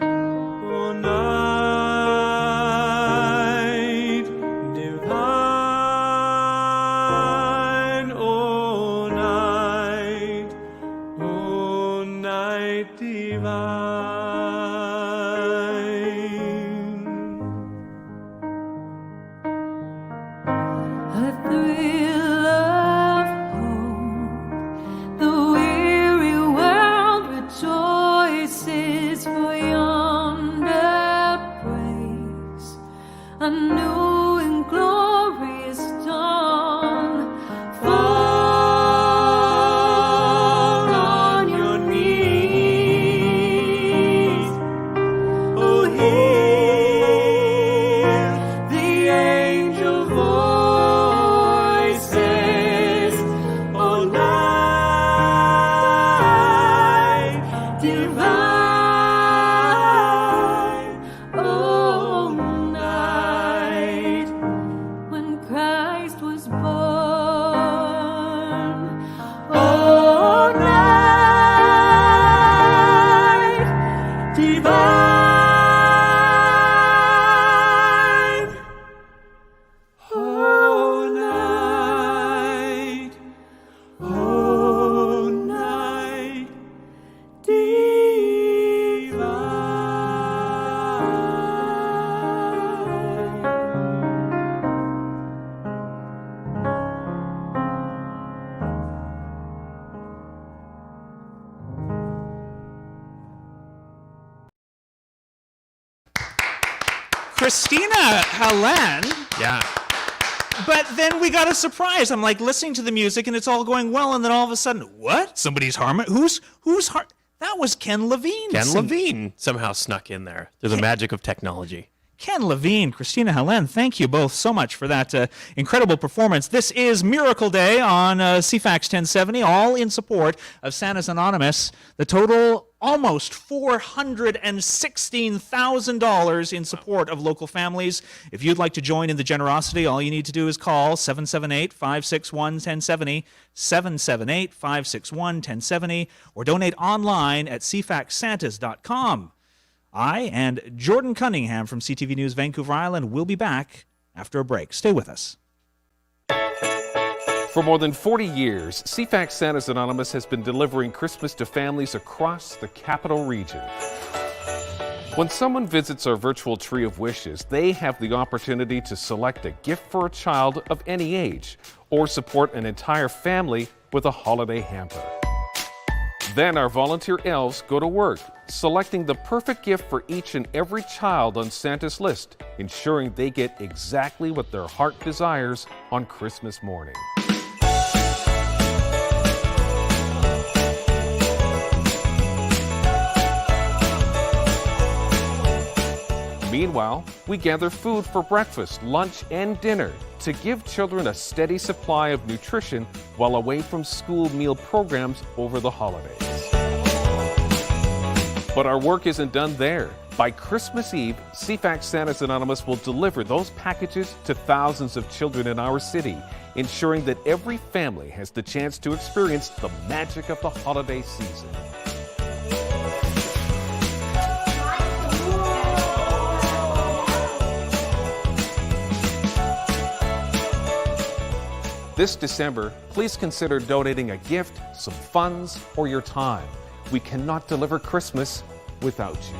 Oh, night divine, oh, night divine. A thrill of hope, the weary world rejoices, for yonder breaks a new and glorious dawn. Fall on your knees. Oh, hear the angel voices. Oh, night divine. Oh, night When Christ was born, oh, night divine. Oh, night divine. Christina Helen. Yeah. But then we got a surprise. I'm like listening to the music and it's all going well, and then all of a sudden, what? Somebody's who's that was Ken Levine. Ken Levine somehow snuck in there through the magic of technology. Ken Levine, Christina Helen, thank you both so much for that incredible performance. This is Miracle Day on CFAX 1070, all in support of Santa's Anonymous. The total, almost $416,000 in support of local families. If you'd like to join in the generosity, all you need to do is call 778-561-1070, 778-561-1070, or donate online at cfaxsantas.com. I and Jordan Cunningham from CTV News Vancouver Island will be back after a break. Stay with us. For more than 40 years, CFAX Santa's Anonymous has been delivering Christmas to families across the capital region. When someone visits our virtual Tree of Wishes, they have the opportunity to select a gift for a child of any age, or support an entire family with a holiday hamper. Then our volunteer elves go to work, selecting the perfect gift for each and every child on Santa's list, ensuring they get exactly what their heart desires on Christmas morning. Meanwhile, we gather food for breakfast, lunch, and dinner to give children a steady supply of nutrition while away from school meal programs over the holidays. But our work isn't done there. By Christmas Eve, CFAX Santa's Anonymous will deliver those packages to thousands of children in our city, ensuring that every family has the chance to experience the magic of the holiday season. This December, please consider donating a gift, some funds, or your time. We cannot deliver Christmas without you.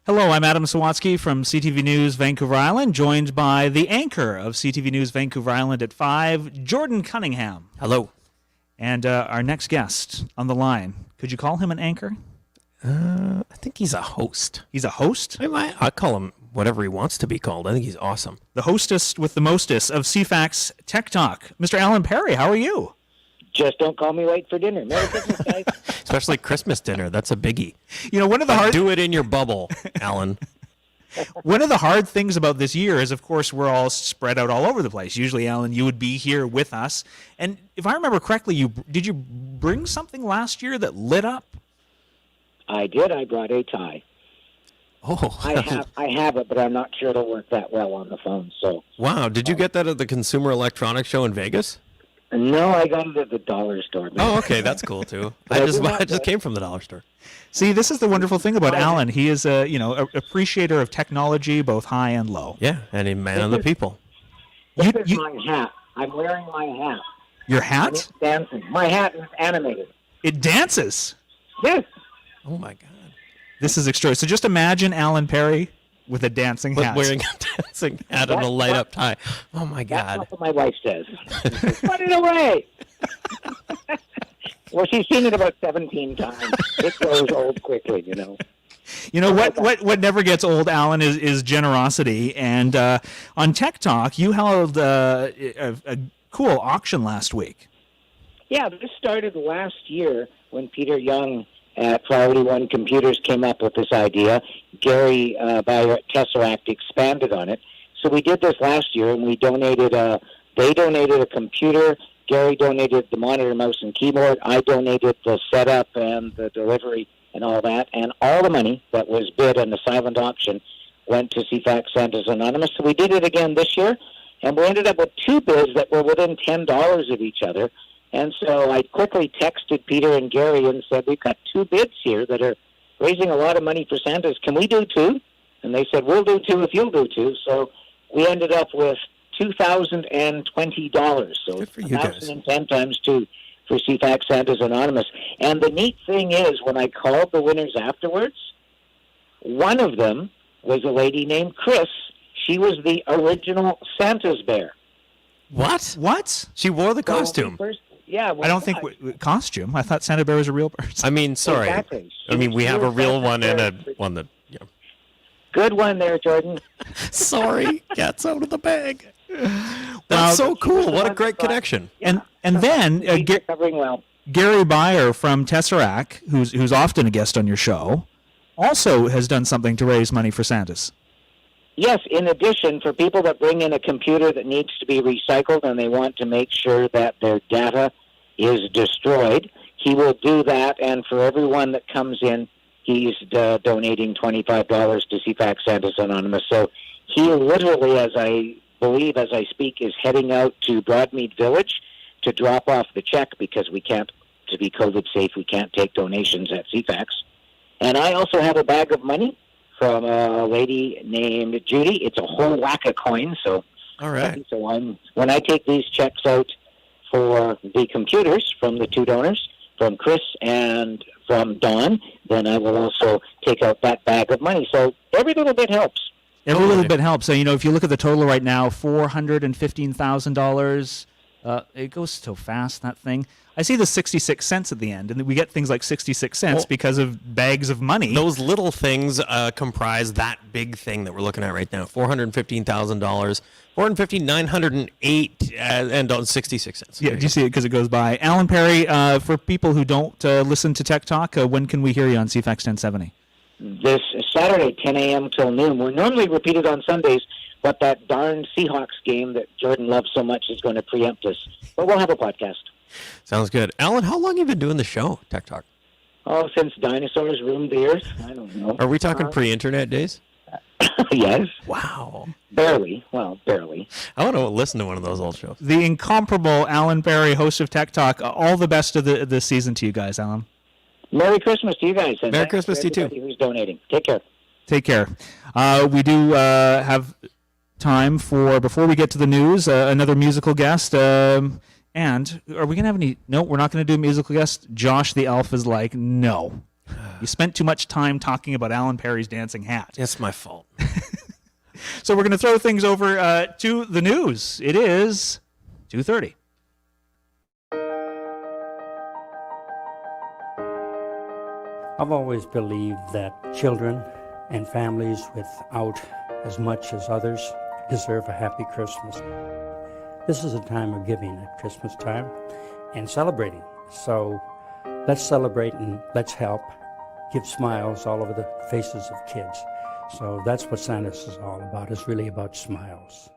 Hello, I'm Adam Sawatsky from CTV News Vancouver Island, joined by the anchor of CTV News Vancouver Island at 5, Jordan Cunningham. Hello. And our next guest on the line, could you call him an anchor? I think he's a host. He's a host? I call him whatever he wants to be called. I think he's awesome. The hostess with the mostest of CFAX Tech Talk, Mr. Alan Perry. How are you? Just don't call me late for dinner. Merry Christmas, guys. Especially Christmas dinner. That's a biggie. You know, one of the hard... Do it in your bubble, Alan. One of the hard things about this year is, of course, we're all spread out all over the place. Usually, Alan, you would be here with us. And if I remember correctly, did you bring something last year that lit up? I did. I brought a tie. Oh. I have it, but I'm not sure it'll work that well on the phone. So. Wow. Did you get that at the Consumer Electronics Show in Vegas? No, I got it at the dollar store. Man. Oh, okay. That's cool, too. I just came from the dollar store. See, this is the wonderful thing about Alan. He is a appreciator of technology, both high and low. Yeah, and a man of the people. This is my hat. I'm wearing my hat. Your hat? And it's dancing. My hat is animated. It dances? Yes. Oh, my God. This is extraordinary. So just imagine Alan Perry with a dancing hat. Wearing a dancing hat and a light-up tie. Oh, my God. That's what my wife says. Put it away. Well, she's seen it about 17 times. It grows old quickly, you know. You know, what never gets old, Alan, is generosity. And on Tech Talk, you held a cool auction last week. Yeah, this started last year when Peter Young at Priority One Computers came up with this idea. Gary Bayer at Tesseract expanded on it. So we did this last year, and we donated they donated a computer. Gary donated the monitor, mouse, and keyboard. I donated the setup and the delivery and all that. And all the money that was bid in the silent auction went to CFAX Santa's Anonymous. So we did it again this year, and we ended up with two bids that were within $10 of each other. And so I quickly texted Peter and Gary and said, we've got two bids here that are raising a lot of money for Santa's. Can we do two? And they said, we'll do two if you'll do two. So we ended up with $2,020. So good for you guys. 1,010 times two for CFAX Santa's Anonymous. And the neat thing is, when I called the winners afterwards, one of them was a lady named Chris. She was the original Santa's bear. What? She wore the costume. Yeah. I don't think costume. I thought Santa Bear was a real person. I mean, sorry. Exactly. I mean, we have a real one and a one that, yeah. Good one there, Jordan. Sorry. Cat's out of the bag. That's so cool. What a great connection. And then covering well. Gary Bayer from Tesseract, who's often a guest on your show, also has done something to raise money for Santa's. Yes, in addition, for people that bring in a computer that needs to be recycled and they want to make sure that their data is destroyed, he will do that. And for everyone that comes in, he's donating $25 to CFAX Santa's Anonymous. So he literally, as I speak, is heading out to Broadmead Village to drop off the check because we can't, to be COVID safe, we can't take donations at CFAX. And I also have a bag of money from a lady named Judy. It's a whole whack of coins. So, all right. So when I take these checks out for the computers from the two donors, from Chris and from Dawn, then I will also take out that bag of money. So every little bit helps. Every little bit helps. So, if you look at the total right now, $415,000. It goes so fast, that thing. I see the 66 cents at the end, and we get things like 66 cents because of bags of money. Those little things comprise that big thing that we're looking at right now. $415,000, $415,908, and 66 cents. Yeah, do you see it because it goes by? Alan Perry, for people who don't listen to Tech Talk, when can we hear you on CFAX 1070? This Saturday, 10 a.m. till noon. We're normally repeated on Sundays, but that darn Seahawks game that Jordan loves so much is going to preempt us. But we'll have a podcast. Sounds good. Alan, how long have you been doing the show, Tech Talk? Oh, since dinosaurs roamed the earth. I don't know. Are we talking pre-internet days? Yes. Wow. Barely. Well, barely. I want to listen to one of those old shows. The incomparable Alan Perry, host of Tech Talk. All the best of the season to you guys, Alan. Merry Christmas to you guys. And Merry Christmas to you too. Who's donating? Take care. Take care. We do have time for, before we get to the news, another musical guest. And are we going to have any? No, we're not going to do a musical guest. Josh the Elf is like, no. You spent too much time talking about Alan Perry's dancing hat. It's my fault. So we're going to throw things over to the news. It is 2:30. I've always believed that children and families without as much as others deserve a happy Christmas. This is a time of giving at Christmas time and celebrating. So let's celebrate and let's help give smiles all over the faces of kids. So that's what Santa's is all about. It's really about smiles.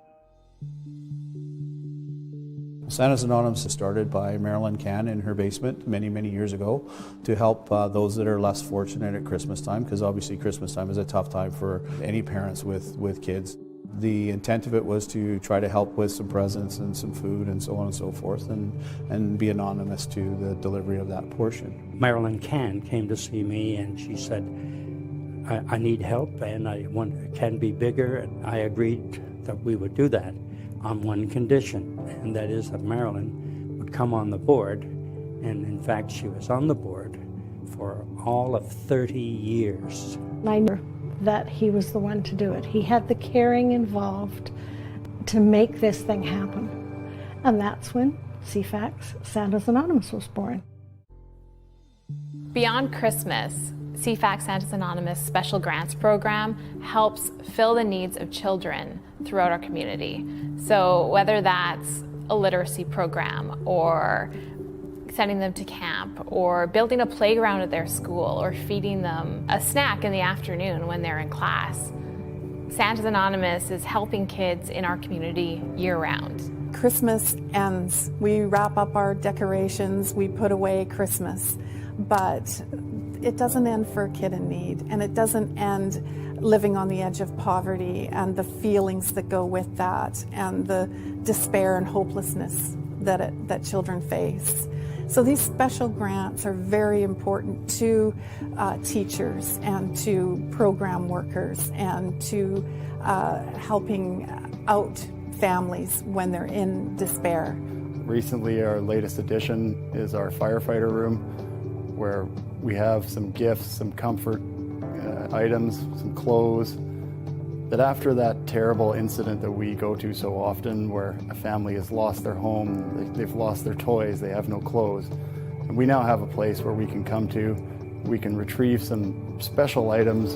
Santa's Anonymous was started by Marilyn Cann in her basement many, many years ago to help those that are less fortunate at Christmas time, because obviously Christmas time is a tough time for any parents with kids. The intent of it was to try to help with some presents and some food and so on and so forth, and be anonymous to the delivery of that portion. Marilyn Cann came to see me and she said, I need help and I want it can be bigger, and I agreed that we would do that on one condition, and that is that Marilyn would come on the board, and in fact she was on the board for all of 30 years. I knew that he was the one to do it. He had the caring involved to make this thing happen. And that's when CFAX, Santa's Anonymous, was born. Beyond Christmas, CFAX Santa's Anonymous Special Grants Program helps fill the needs of children throughout our community. So whether that's a literacy program or sending them to camp or building a playground at their school or feeding them a snack in the afternoon when they're in class, Santa's Anonymous is helping kids in our community year-round. Christmas ends. We wrap up our decorations, we put away Christmas, but it doesn't end for a kid in need, and it doesn't end living on the edge of poverty and the feelings that go with that and the despair and hopelessness that children face. So these special grants are very important to teachers and to program workers and to helping out families when they're in despair. Recently, our latest addition is our firefighter room, where we have some gifts, some comfort items, some clothes, that after that terrible incident that we go to so often, where a family has lost their home, they've lost their toys, they have no clothes, and we now have a place where we can come to, we can retrieve some special items,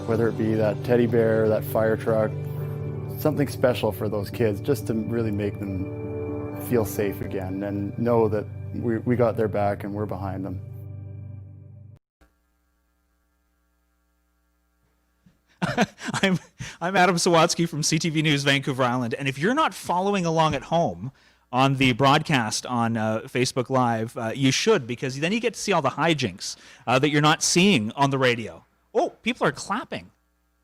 whether it be that teddy bear, that fire truck, something special for those kids, just to really make them feel safe again and know that we got their back and we're behind them. I'm Adam Sawatsky from CTV News Vancouver Island, and if you're not following along at home on the broadcast on Facebook Live, you should, because then you get to see all the hijinks that you're not seeing on the radio. Oh, people are clapping.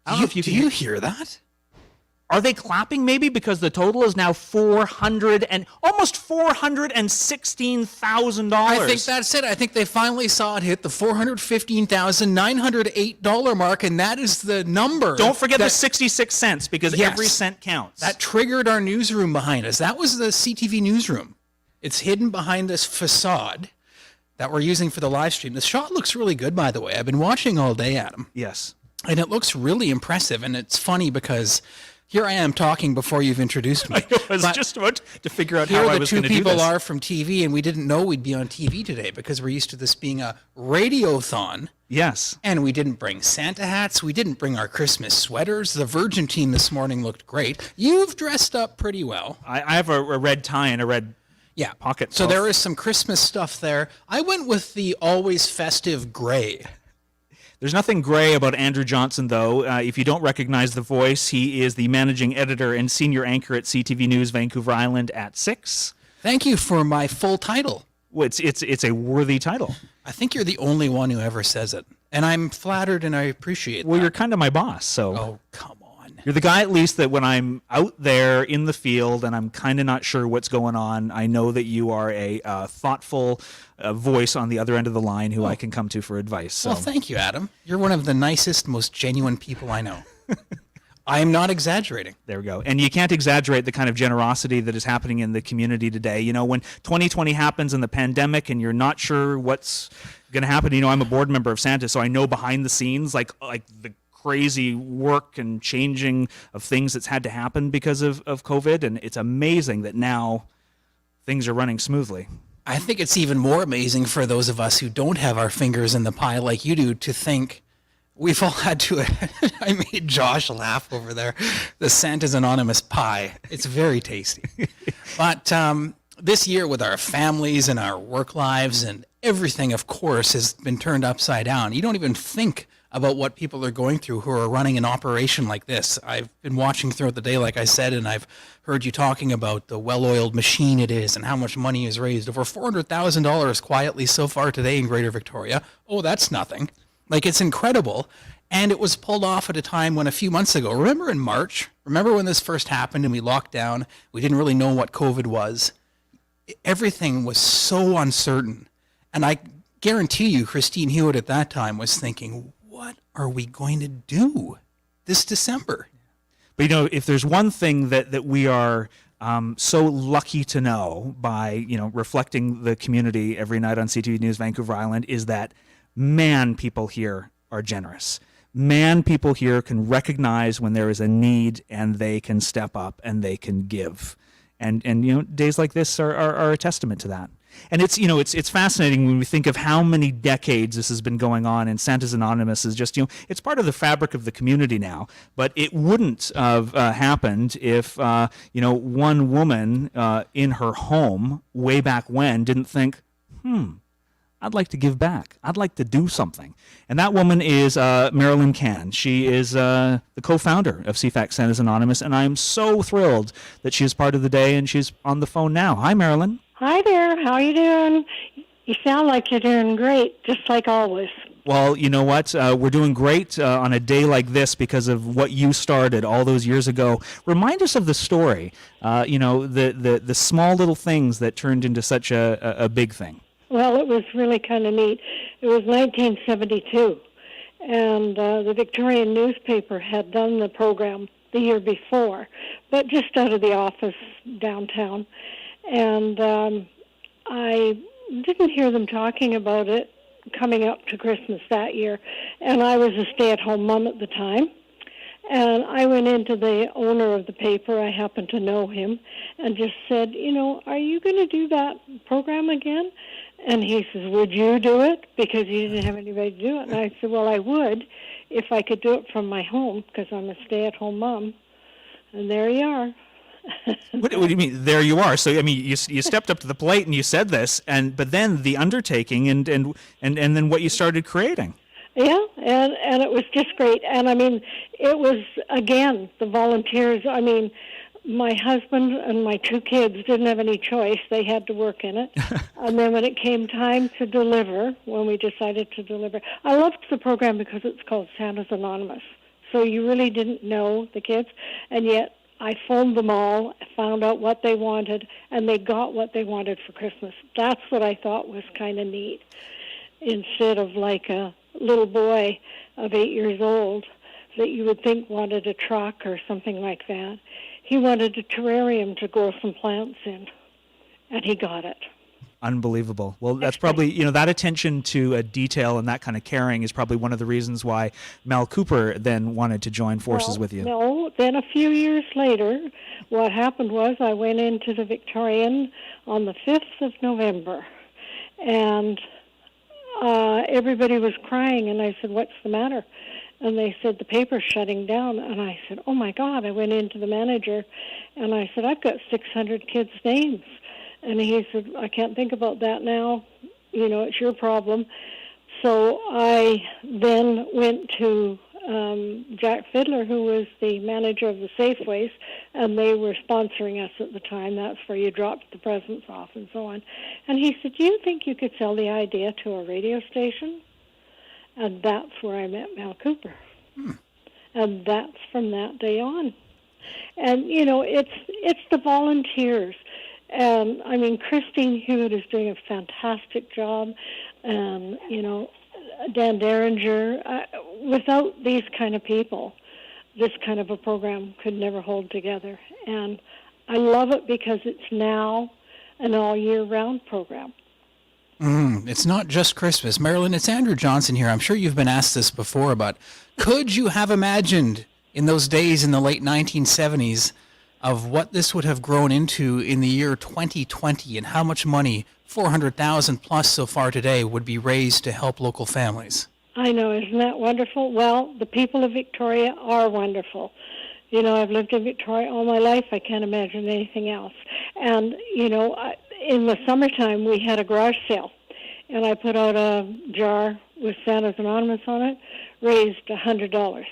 I don't know if you can do you hear that? Are they clapping maybe because the total is now almost $416,000? I think that's it. I think they finally saw it hit the $415,908 mark, and that is the number. Don't forget the 66 cents, because every cent counts. That triggered our newsroom behind us. That was the CTV newsroom. It's hidden behind this facade that we're using for the live stream. The shot looks really good, by the way. I've been watching all day, Adam. Yes. And it looks really impressive, and it's funny because here I am talking before you've introduced me. I was just about to figure out how I was going to do this. Here the two people are from TV, and we didn't know we'd be on TV today because we're used to this being a radiothon. Yes. And we didn't bring Santa hats. We didn't bring our Christmas sweaters. The Virgin team this morning looked great. You've dressed up pretty well. I have a red tie and a red pocket. So there is some Christmas stuff there. I went with the always festive gray. There's nothing gray about Andrew Johnson, though. If you don't recognize the voice, he is the managing editor and senior anchor at CTV News Vancouver Island at 6. Thank you for my full title. Well, it's a worthy title. I think you're the only one who ever says it, and I'm flattered and I appreciate that. Well, you're kind of my boss, so. Oh, come on. You're the guy, at least, that when I'm out there in the field and I'm kind of not sure what's going on, I know that you are a thoughtful voice on the other end of the line who I can come to for advice. So. Well, thank you, Adam. You're one of the nicest, most genuine people I know. I am not exaggerating. There we go. And you can't exaggerate the kind of generosity that is happening in the community today. You know, when 2020 happens and the pandemic and you're not sure what's going to happen, you know, I'm a board member of Santa, so I know behind the scenes, like the crazy work and changing of things that's had to happen because of COVID. And it's amazing that now things are running smoothly. I think it's even more amazing for those of us who don't have our fingers in the pie like you do to think we've all had to, I made Josh laugh over there, the Santa's Anonymous pie. It's very tasty. But this year with our families and our work lives and everything, of course, has been turned upside down. You don't even think about what people are going through who are running an operation like this. I've been watching throughout the day, like I said, and I've heard you talking about the well-oiled machine it is and how much money is raised. Over $400,000 quietly so far today in Greater Victoria. Oh, that's nothing. Like, it's incredible. And it was pulled off at a time when a few months ago, remember in March, remember when this first happened and we locked down, we didn't really know what COVID was. Everything was so uncertain. And I guarantee you, Christine Hewitt at that time was thinking, what are we going to do this December? But, you know, if there's one thing that we are so lucky to know by, you know, reflecting the community every night on CTV News Vancouver Island is that, man, people here are generous. Man, people here can recognize when there is a need and they can step up and they can give. And you know, days like this are a testament to that. And it's, you know, it's fascinating when we think of how many decades this has been going on, and Santa's Anonymous is just, you know, it's part of the fabric of the community now. But it wouldn't have happened if, you know, one woman in her home way back when didn't think, I'd like to give back. I'd like to do something. And that woman is Marilyn Cann. She is the co-founder of CFAX Santa's Anonymous, and I am so thrilled that she is part of the day, and she's on the phone now. Hi, Marilyn. Hi there. How are you doing? You sound like you're doing great, just like always. Well, you know what? We're doing great on a day like this because of what you started all those years ago. Remind us of the story, you know, the small little things that turned into such a big thing. Well, it was really kind of neat. It was 1972, and the Victorian newspaper had done the program the year before, but just out of the office downtown. And I didn't hear them talking about it coming up to Christmas that year, and I was a stay-at-home mom at the time. And I went into the owner of the paper, I happened to know him, and just said, you know, are you going to do that program again? And he says, would you do it? Because he didn't have anybody to do it. And I said, well, I would if I could do it from my home, because I'm a stay-at-home mom. And there you are. What do you mean, there you are? So, I mean, you stepped up to the plate and you said this, but then the undertaking and then what you started creating. Yeah, and it was just great. And, I mean, it was, again, the volunteers. I mean, my husband and my two kids didn't have any choice. They had to work in it. And then when it came time to deliver, when we decided to deliver, I loved the program because it's called Santa's Anonymous. So you really didn't know the kids, and yet I phoned them all, found out what they wanted, and they got what they wanted for Christmas. That's what I thought was kind of neat. Instead of like a little boy of 8 years old that you would think wanted a truck or something like that, he wanted a terrarium to grow some plants in, and he got it. Unbelievable. Well, that's probably, you know, that attention to detail and that kind of caring is probably one of the reasons why Mel Cooper then wanted to join forces with you. No, then a few years later, what happened was I went into the Victorian on the 5th of November, and everybody was crying, and I said, what's the matter? And they said, the paper's shutting down. And I said, oh, my God. I went into the manager, and I said, I've got 600 kids' names. And he said, I can't think about that now. You know, it's your problem. So I then went to Jack Fiddler, who was the manager of the Safeways, and they were sponsoring us at the time. That's where you dropped the presents off and so on. And he said, do you think you could sell the idea to a radio station? And that's where I met Mel Cooper. And that's from that day on. And, you know, it's the volunteers. And, I mean, Christine Hewitt is doing a fantastic job. And, you know, Dan Derringer, without these kind of people, this kind of a program could never hold together. And I love it because it's now an all-year-round program. It's not just Christmas. Marilyn, it's Andrew Johnson here. I'm sure you've been asked this before, but could you have imagined in those days in the late 1970s of what this would have grown into in the year 2020 and how much money, $400,000 plus so far today, would be raised to help local families? I know, isn't that wonderful? Well, the people of Victoria are wonderful. You know, I've lived in Victoria all my life. I can't imagine anything else. And, you know, in the summertime, we had a garage sale, and I put out a jar with Santa's Anonymous on it, raised $100.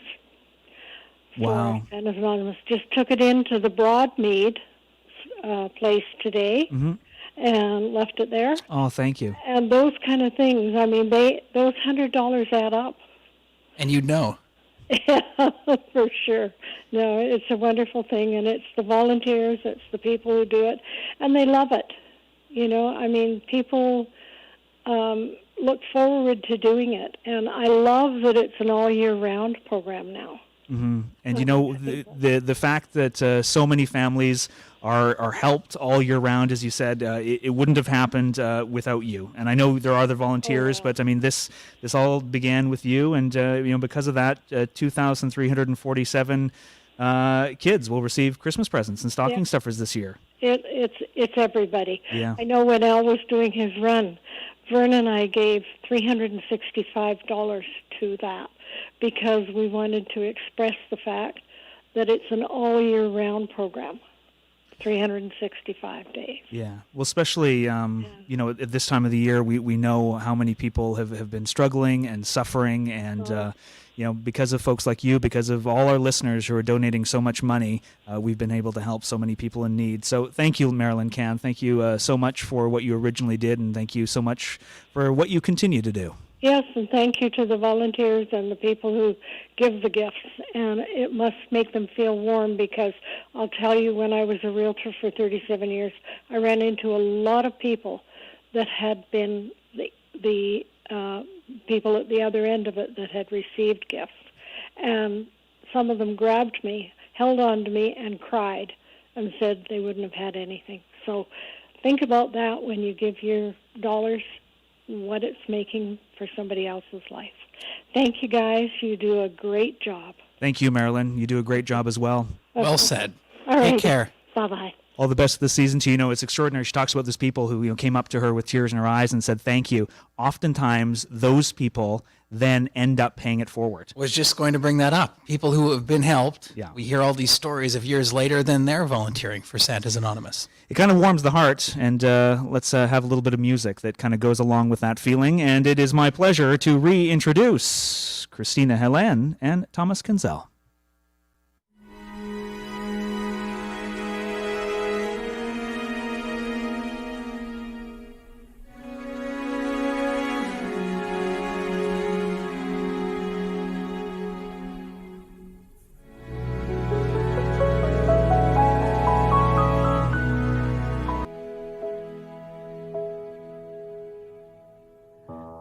Wow. For Santa's Anonymous. Just took it into the Broadmead place today and left it there. Oh, thank you. And those kind of things, I mean, those $100 add up. And you'd know. Yeah, for sure. No, it's a wonderful thing, and it's the volunteers, it's the people who do it, and they love it. You know, I mean, people look forward to doing it, and I love that it's an all-year-round program now. And you know, the fact that so many families are helped all year round, as you said, it wouldn't have happened without you. And I know there are other volunteers, but I mean, this all began with you, and you know, because of that, 2,347 kids will receive Christmas presents and stocking stuffers this year. It's everybody. Yeah. I know when Al was doing his run, Vern and I gave $365 to that, because we wanted to express the fact that it's an all-year-round program, 365 days. Yeah. Well, especially, you know, at this time of the year, we know how many people have been struggling and suffering, and, you know, because of folks like you, because of all our listeners who are donating so much money, we've been able to help so many people in need. So thank you, Marilyn Can. Thank you so much for what you originally did, and thank you so much for what you continue to do. Yes, and thank you to the volunteers and the people who give the gifts. And it must make them feel warm, because I'll tell you, when I was a realtor for 37 years, I ran into a lot of people that had been the people at the other end of it that had received gifts. And some of them grabbed me, held on to me, and cried and said they wouldn't have had anything. So think about that when you give your dollars, what it's making for somebody else's life. Thank you, guys. You do a great job. Thank you, Marilyn. You do a great job as well. Well said. All right. Take care. Bye-bye. All the best of the season to you. Know, it's extraordinary. She talks about these people who, you know, came up to her with tears in her eyes and said thank you. Oftentimes, those people then end up paying it forward. Was just going to bring that up. People who have been helped. Yeah. We hear all these stories of years later, then they're volunteering for Santa's Anonymous. It kind of warms the heart, and let's have a little bit of music that kind of goes along with that feeling. And it is my pleasure to reintroduce Christina Helen and Thomas Kinzel.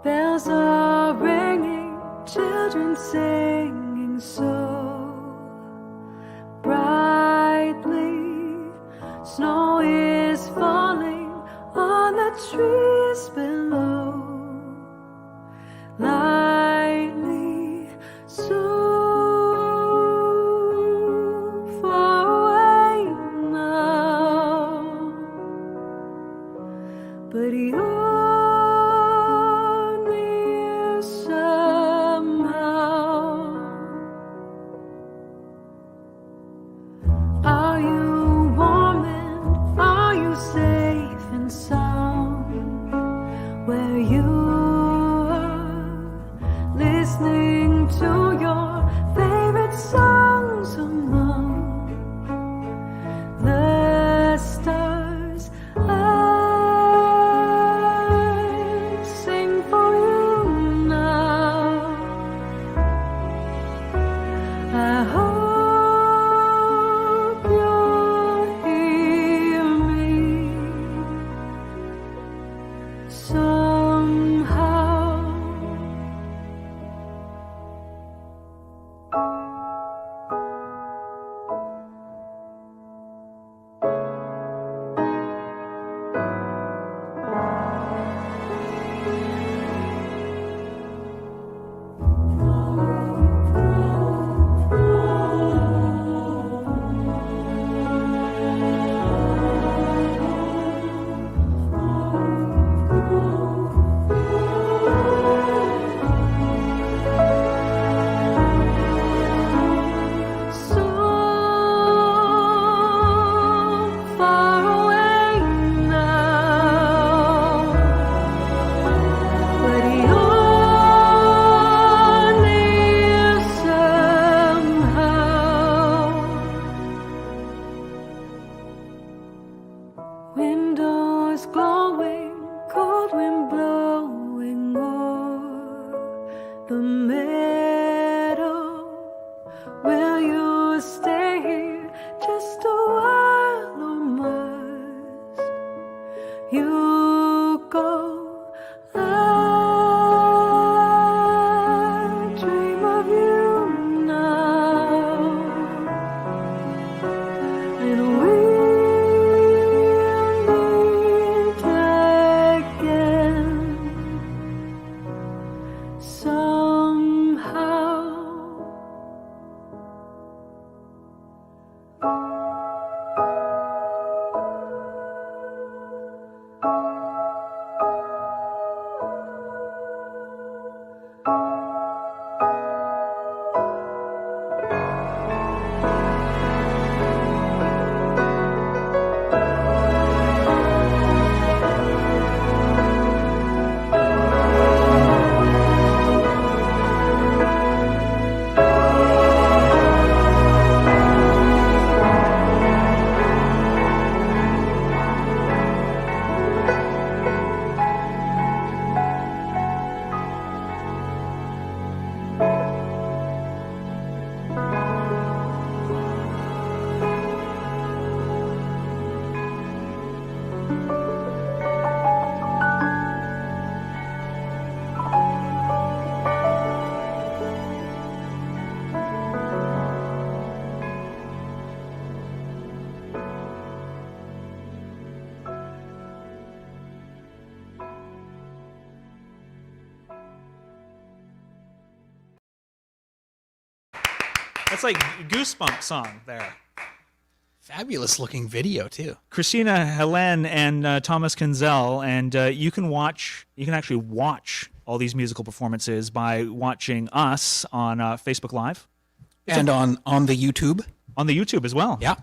Bells are ringing, children singing so brightly. Snow is falling on the trees below. Lightly, so far away now. But you're the stars. windows glowing, cold wind blowing o'er the meadow. Will you stay here just a while, or must you go? I dream of you now, and we'll meet again somehow. That's like Goosebumps song there. Fabulous looking video too. Christina Helen and Thomas Kinzel, and you can actually watch all these musical performances by watching us on Facebook Live. And on the YouTube. On the YouTube as well. Yeah.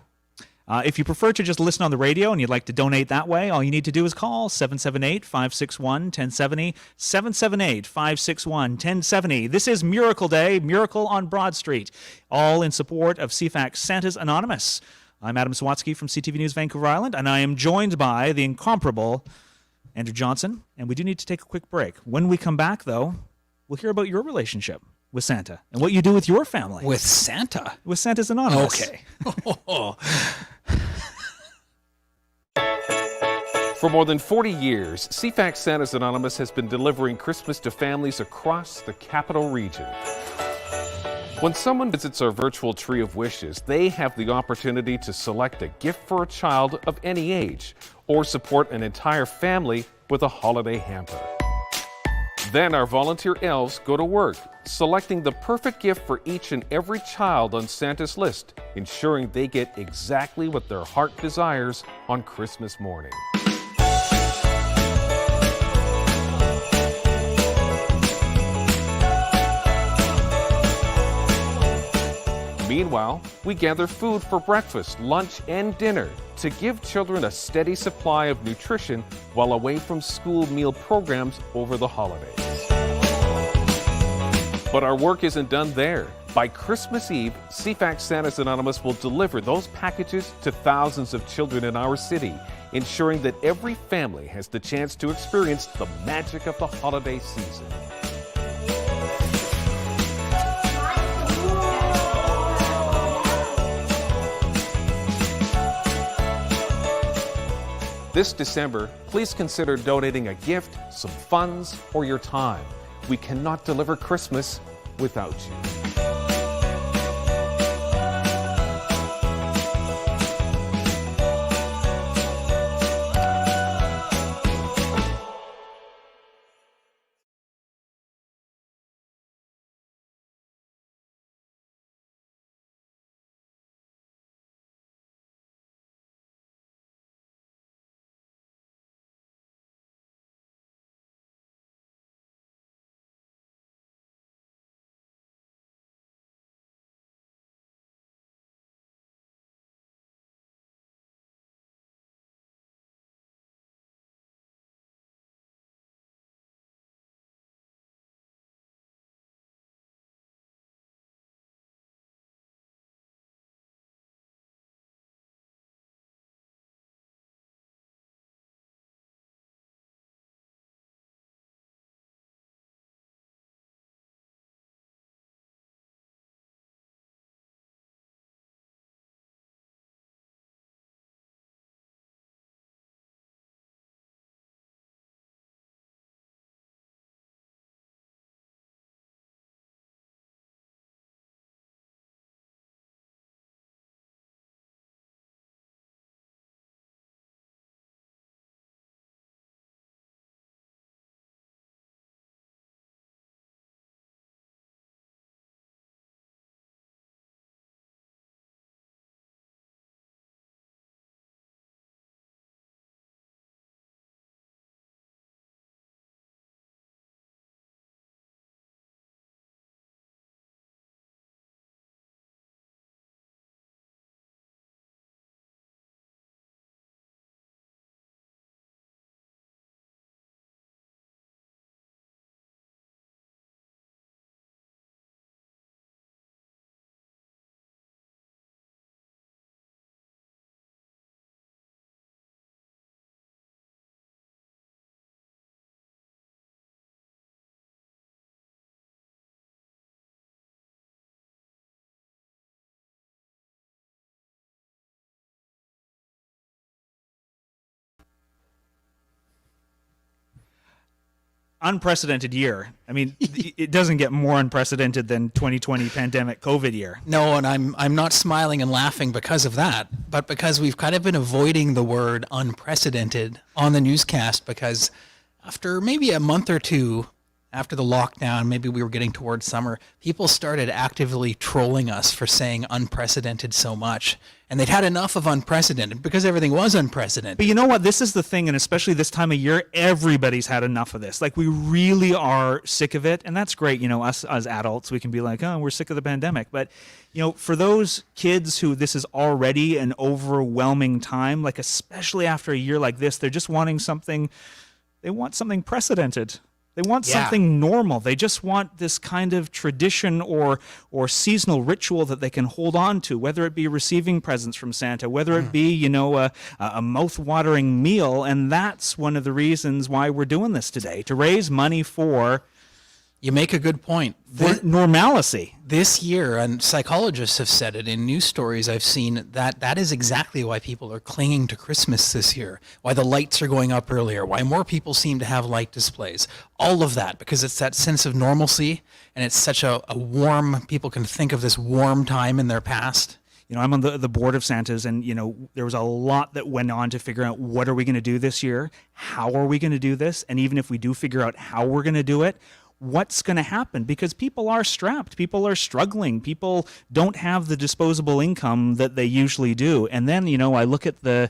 If you prefer to just listen on the radio and you'd like to donate that way, all you need to do is call 778-561-1070, 778-561-1070. This is Miracle Day, Miracle on Broad Street, all in support of CFAX Santa's Anonymous. I'm Adam Sawatsky from CTV News Vancouver Island, and I am joined by the incomparable Andrew Johnson, and we do need to take a quick break. When we come back, though, we'll hear about your relationship with Santa and what you do with your family. With Santa? With Santa's Anonymous. Okay. For more than 40 years, CFAX Santa's Anonymous has been delivering Christmas to families across the capital region. When someone visits our virtual tree of wishes, they have the opportunity to select a gift for a child of any age or support an entire family with a holiday hamper. Then our volunteer elves go to work, selecting the perfect gift for each and every child on Santa's list, ensuring they get exactly what their heart desires on Christmas morning. Meanwhile, we gather food for breakfast, lunch, and dinner to give children a steady supply of nutrition while away from school meal programs over the holidays. But our work isn't done there. By Christmas Eve, CFAX Santa's Anonymous will deliver those packages to thousands of children in our city, ensuring that every family has the chance to experience the magic of the holiday season. This December, please consider donating a gift, some funds, or your time. We cannot deliver Christmas without you. unprecedented year. I mean, it doesn't get more unprecedented than 2020 pandemic COVID year. No, and I'm not smiling and laughing because of that, but because we've kind of been avoiding the word unprecedented on the newscast, because after maybe a month or two after the lockdown, maybe we were getting towards summer, people started actively trolling us for saying unprecedented so much. And they'd had enough of unprecedented because everything was unprecedented. But you know what? This is the thing, and especially this time of year, everybody's had enough of this. Like, we really are sick of it, and that's great. You know, us as adults, we can be like, oh, we're sick of the pandemic. But, you know, for those kids who this is already an overwhelming time, like especially after a year like this, they're just wanting something, they want something precedented. They want something normal. They just want this kind of tradition or seasonal ritual that they can hold on to, whether it be receiving presents from Santa, whether it be, you know, a mouth-watering meal. And that's one of the reasons why we're doing this today, to raise money for... You make a good point. Normalcy. This year, and psychologists have said it in news stories I've seen, that is exactly why people are clinging to Christmas this year, why the lights are going up earlier, why more people seem to have light displays. All of that, because it's that sense of normalcy, and it's such a warm, people can think of this warm time in their past. You know, I'm on the board of Santas, and, you know, there was a lot that went on to figure out what are we going to do this year, how are we going to do this, and even if we do figure out how we're going to do it, what's going to happen, because people are strapped, people are struggling, people don't have the disposable income that they usually do. And then, you know, I look at the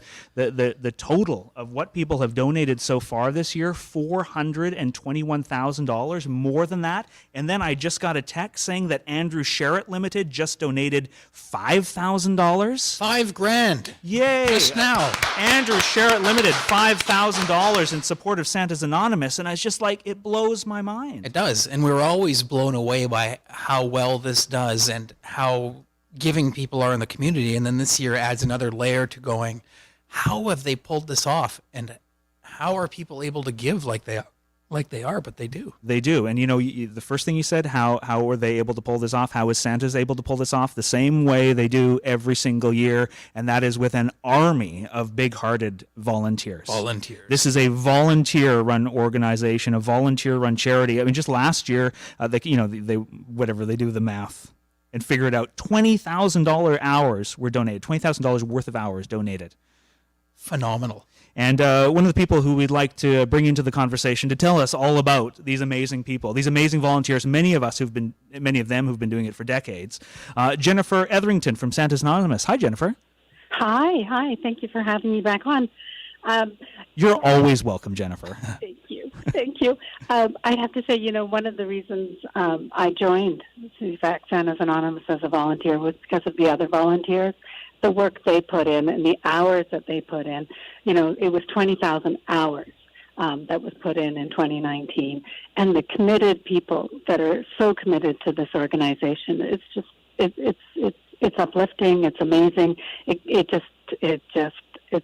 total of what people have donated so far this year, $421,000, more than that. And then I just got a text saying that Andrew Sherritt Limited just donated $5,000. $5,000. Yay! Just now. Andrew Sherritt Limited, $5,000 in support of Santa's Anonymous, and I was just like, it blows my mind. It does, and we're always blown away by how well this does and how giving people are in the community. And then this year adds another layer to going, how have they pulled this off, and how are people able to give like they are? But they do. They do. And, you know, the first thing you said, how are they able to pull this off? How is Santa's able to pull this off? The same way they do every single year, and that is with an army of big-hearted volunteers. This is a volunteer-run organization, a volunteer-run charity. I mean, just last year, they do the math and figure it out. $20,000 hours were donated. $20,000 worth of hours donated. Phenomenal. And one of the people who we'd like to bring into the conversation to tell us all about these amazing people, these amazing volunteers, many of them who've been doing it for decades. Jennifer Etherington from Santa's Anonymous. Hi, Jennifer. Hi. Thank you for having me back on. You're always welcome, Jennifer. Thank you. I have to say, you know, one of the reasons I joined CFAX Santa's Anonymous as a volunteer was because of the other volunteers. The work they put in and the hours that they put in. You know, it was 20,000 hours that was put in 2019. And the committed people that are so committed to this organization, it's just, it's uplifting, it's amazing. It's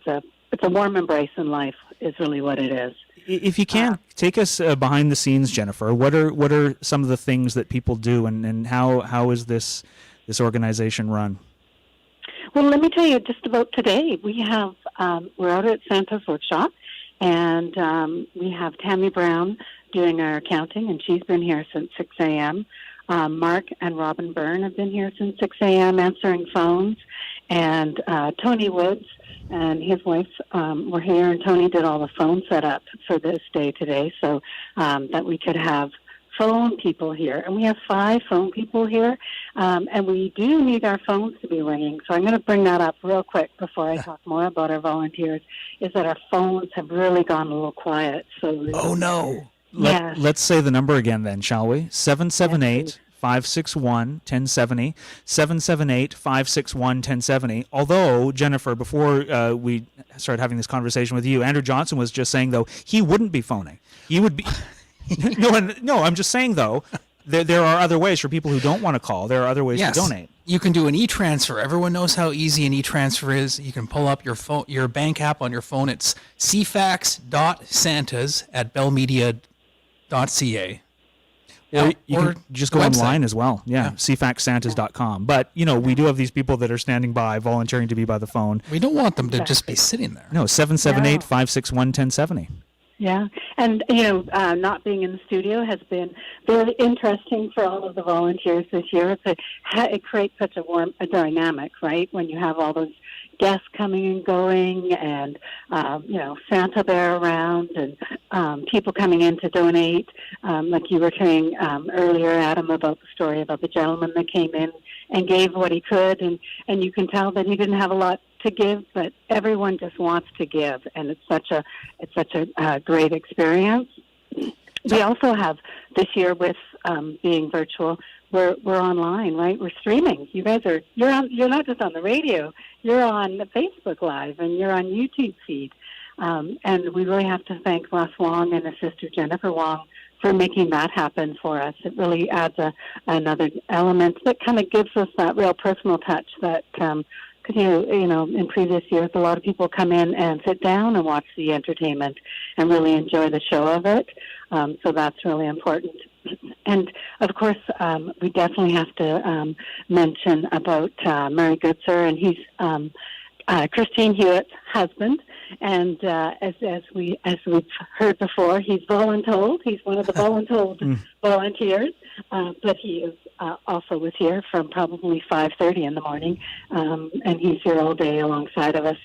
a warm embrace in life is really what it is. If you can, take us behind the scenes, Jennifer. What are some of the things that people do, and how is this organization run? Well, let me tell you just about today. We have we're out at Santa's workshop, and we have Tammy Brown doing our accounting, and she's been here since 6 a.m. Mark and Robin Byrne have been here since 6 a.m. answering phones, and Tony Woods and his wife were here, and Tony did all the phone setup for this day today, so that we could have phone people here. And we have 5 phone people here, and we do need our phones to be ringing. So I'm going to bring that up real quick before I talk more about our volunteers, is that our phones have really gone a little quiet. So oh, no. Yes. Let's say the number again then, shall we? 778-561-1070, 778-561-1070. Although, Jennifer, before we started having this conversation with you, Andrew Johnson was just saying, though, he wouldn't be phoning. He would be... No, I'm just saying, though, there are other ways for people who don't want to call. There are other ways to donate. You can do an e-transfer. Everyone knows how easy an e-transfer is. You can pull up your bank app on your phone. It's cfax.santas@bellmedia.ca. Or you can just go online as well. Yeah. CFAXsantas.com. But, you know, we do have these people that are standing by, volunteering to be by the phone. We don't want them to just be sitting there. No, 778-561-1070. Yeah, And, not being in the studio has been very interesting for all of the volunteers this year. It creates such a dynamic, right? When you have all those guests coming and going and, Santa Bear around and people coming in to donate. Like you were saying earlier, Adam, about the story about the gentleman that came in and gave what he could. And you can tell that he didn't have a lot to give, but everyone just wants to give. And it's such a great experience. We also have this year with being virtual, we're online, right? We're streaming. You guys you're not just on the radio, you're on Facebook Live and you're on YouTube feed. And we really have to thank Russ Wong and his sister Jennifer Wong for making that happen for us. It really adds another element that kind of gives us that real personal touch that, because, in previous years, a lot of people come in and sit down and watch the entertainment and really enjoy the show of it. So that's really important. And, of course, we definitely have to mention about Murray Goodser, and he's Christine Hewitt's husband. And as we've heard before, he's voluntold. He's one of the voluntold volunteers, but he is also was here from probably 5:30 in the morning, and he's here all day alongside of us.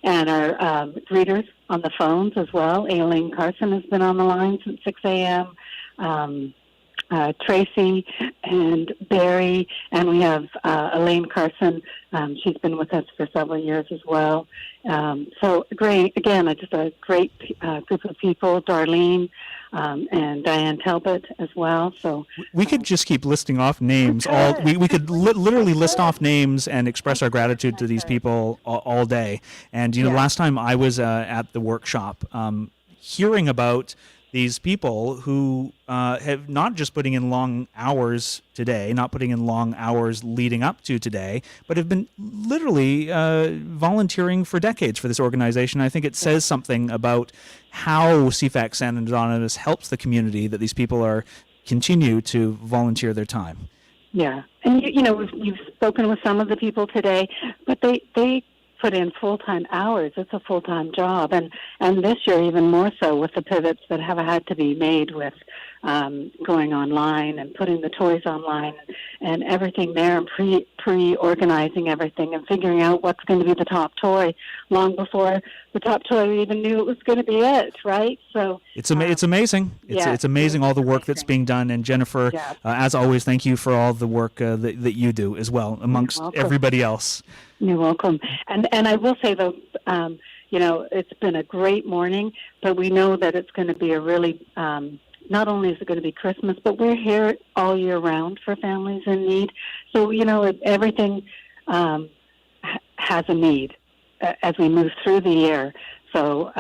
And our greeters on the phones as well. Aileen Carson has been on the line since 6 a.m. Tracy and Barry, and we have Elaine Carson. She's been with us for several years as well. So great, again, just a great group of people, Darlene and Diane Talbot as well. So we could just keep listing off names. We could literally list off names and express our gratitude to these people all day. And last time I was at the workshop, hearing about these people who have not just putting in long hours today, not putting in long hours leading up to today, but have been literally volunteering for decades for this organization. I think it says something about how CFAX San Anonymous helps the community, that these people continue to volunteer their time. Yeah, and you've spoken with some of the people today, but they put in full-time hours. It's a full-time job, and this year even more so with the pivots that have had to be made with going online and putting the toys online and everything there, and pre-organizing everything and figuring out what's going to be the top toy long before the top toy even knew it was going to be it, right? So it's amazing. It's amazing all the work that's being done. And Jennifer, as always, thank you for all the work that you do as well amongst everybody else. You're welcome. And I will say, though, it's been a great morning, but we know that it's going to be a really, not only is it going to be Christmas, but we're here all year round for families in need. So, everything has a need as we move through the year. So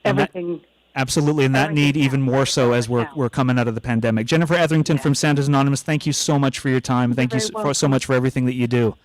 everything... Absolutely, and that need even more so as we're coming out of the pandemic. Jennifer Etherington from Santa's Anonymous, thank you so much for your time. Thank you so much for everything that you do.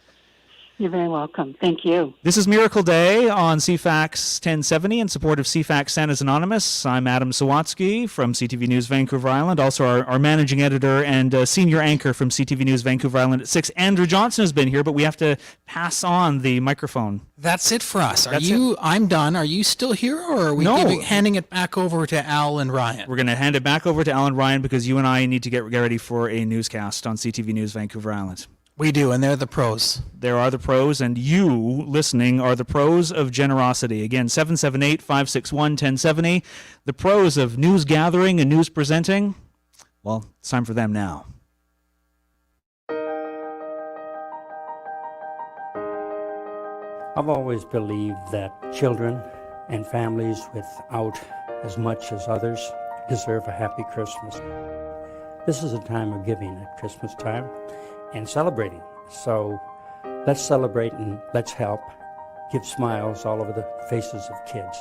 You're very welcome. Thank you. This is Miracle Day on CFAX 1070 in support of CFAX Santa's Anonymous. I'm Adam Sawatsky from CTV News Vancouver Island, also our managing editor and senior anchor from CTV News Vancouver Island at 6. Andrew Johnson has been here, but we have to pass on the microphone. That's it for us. I'm done. Are you still here, or are we handing it back over to Al and Ryan? We're going to hand it back over to Al and Ryan because you and I need to get ready for a newscast on CTV News Vancouver Island. We do, and they're the pros. There are the pros, and you listening are the pros of generosity. Again, 778-561-1070. The pros of news gathering and news presenting. Well, it's time for them now. I've always believed that children and families without as much as others deserve a happy Christmas. This is a time of giving at Christmas time and celebrating. So let's celebrate and let's help give smiles all over the faces of kids.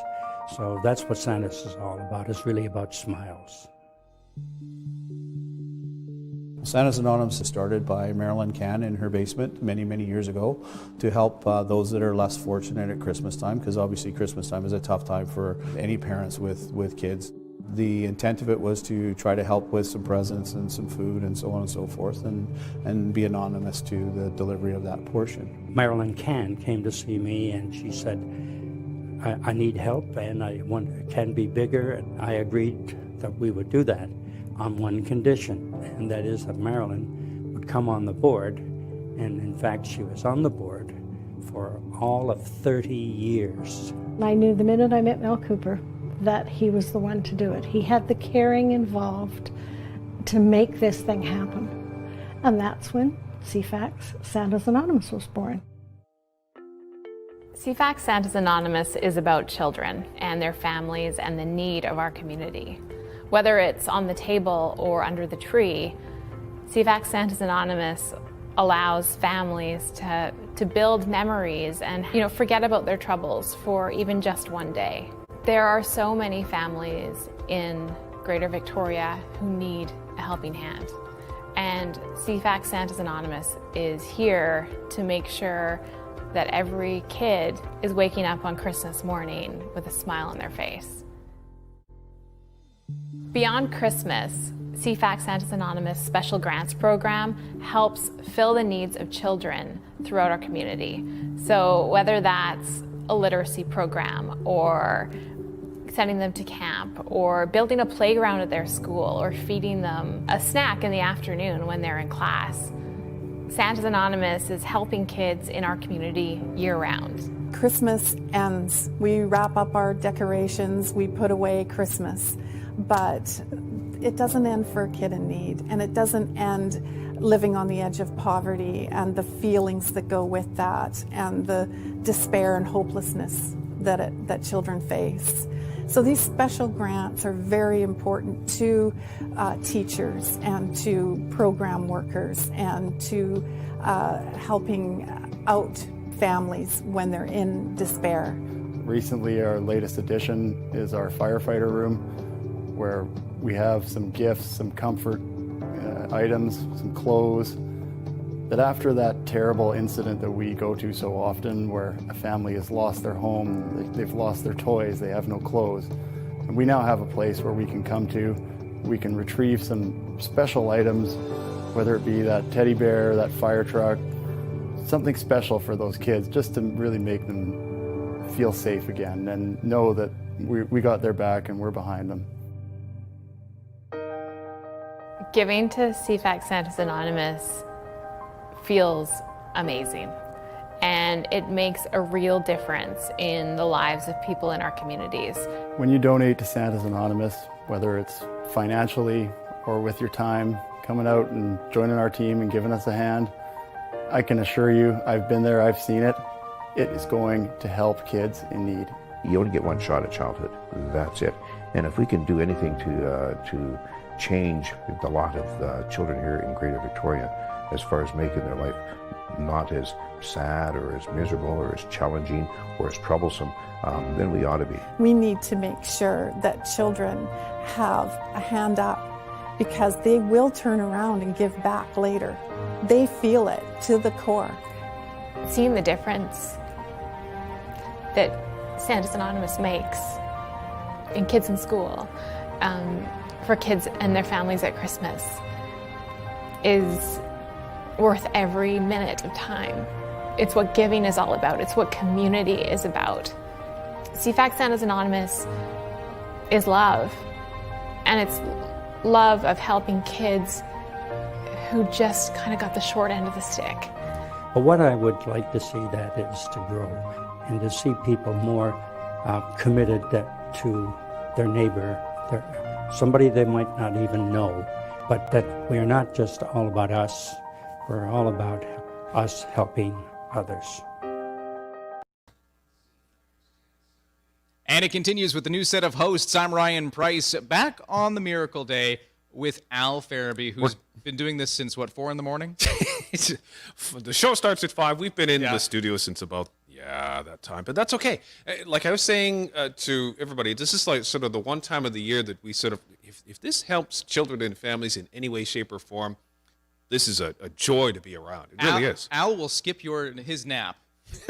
So that's what Santa's is all about. It's really about smiles. Santa's Anonymous was started by Marilyn Cann in her basement many, many years ago to help those that are less fortunate at Christmas time, because obviously Christmas time is a tough time for any parents with kids. The intent of it was to try to help with some presents and some food and so on and so forth, and be anonymous to the delivery of that portion. Marilyn Cann came to see me and she said, I need help and I want it can be bigger, and I agreed that we would do that on one condition, and that is that Marilyn would come on the board, and in fact she was on the board for all of 30 years. I knew the minute I met Mel Cooper that he was the one to do it. He had the caring involved to make this thing happen, and that's when CFAX Santa's Anonymous was born. CFAX Santa's Anonymous is about children and their families and the need of our community. Whether it's on the table or under the tree, CFAX Santa's Anonymous allows families to build memories and forget about their troubles for even just one day. There are so many families in Greater Victoria who need a helping hand. And CFAX Santa's Anonymous is here to make sure that every kid is waking up on Christmas morning with a smile on their face. Beyond Christmas, CFAX Santa's Anonymous Special Grants Program helps fill the needs of children throughout our community. So whether that's a literacy program or sending them to camp or building a playground at their school or feeding them a snack in the afternoon when they're in class, Santa's Anonymous is helping kids in our community year-round. Christmas ends. We wrap up our decorations, we put away Christmas, but it doesn't end for a kid in need, and it doesn't end living on the edge of poverty and the feelings that go with that and the despair and hopelessness that children face. So these special grants are very important to teachers and to program workers and to helping out families when they're in despair. Recently, our latest addition is our firefighter room, where we have some gifts, some comfort items, some clothes, that after that terrible incident that we go to so often, where a family has lost their home, they've lost their toys, they have no clothes, and we now have a place where we can come to, we can retrieve some special items, whether it be that teddy bear, that fire truck, something special for those kids, just to really make them feel safe again and know that we got their back and we're behind them. Giving to CFAX Santa's Anonymous feels amazing, and it makes a real difference in the lives of people in our communities. When you donate to Santa's Anonymous, whether it's financially or with your time, coming out and joining our team and giving us a hand, I can assure you, I've been there, I've seen it, it is going to help kids in need. You only get one shot at childhood, that's it. And if we can do anything to change the lot of children here in Greater Victoria, as far as making their life not as sad or as miserable or as challenging or as troublesome, then we ought to be. We need to make sure that children have a hand up, because they will turn around and give back later. They feel it to the core. Seeing the difference that Santa's Anonymous makes in kids in school, for kids and their families at Christmas, is worth every minute of time. It's what giving is all about. It's what community is about. CFAX Santa's Anonymous is love, and it's love of helping kids who just kind of got the short end of the stick. But what I would like to see that is to grow and to see people more committed to their neighbor, somebody they might not even know, but that we are not just all about us, we're all about us helping others. And it continues with the new set of hosts. I'm Ryan Price, back on the Miracle Day with Al Farabee, who's been doing this since, 4 in the morning? The show starts at 5. We've been in the studio since about, that time. But that's okay. Like I was saying to everybody, this is like sort of the one time of the year that we sort of, if this helps children and families in any way, shape, or form, this is a joy to be around. It really is. Al will skip his nap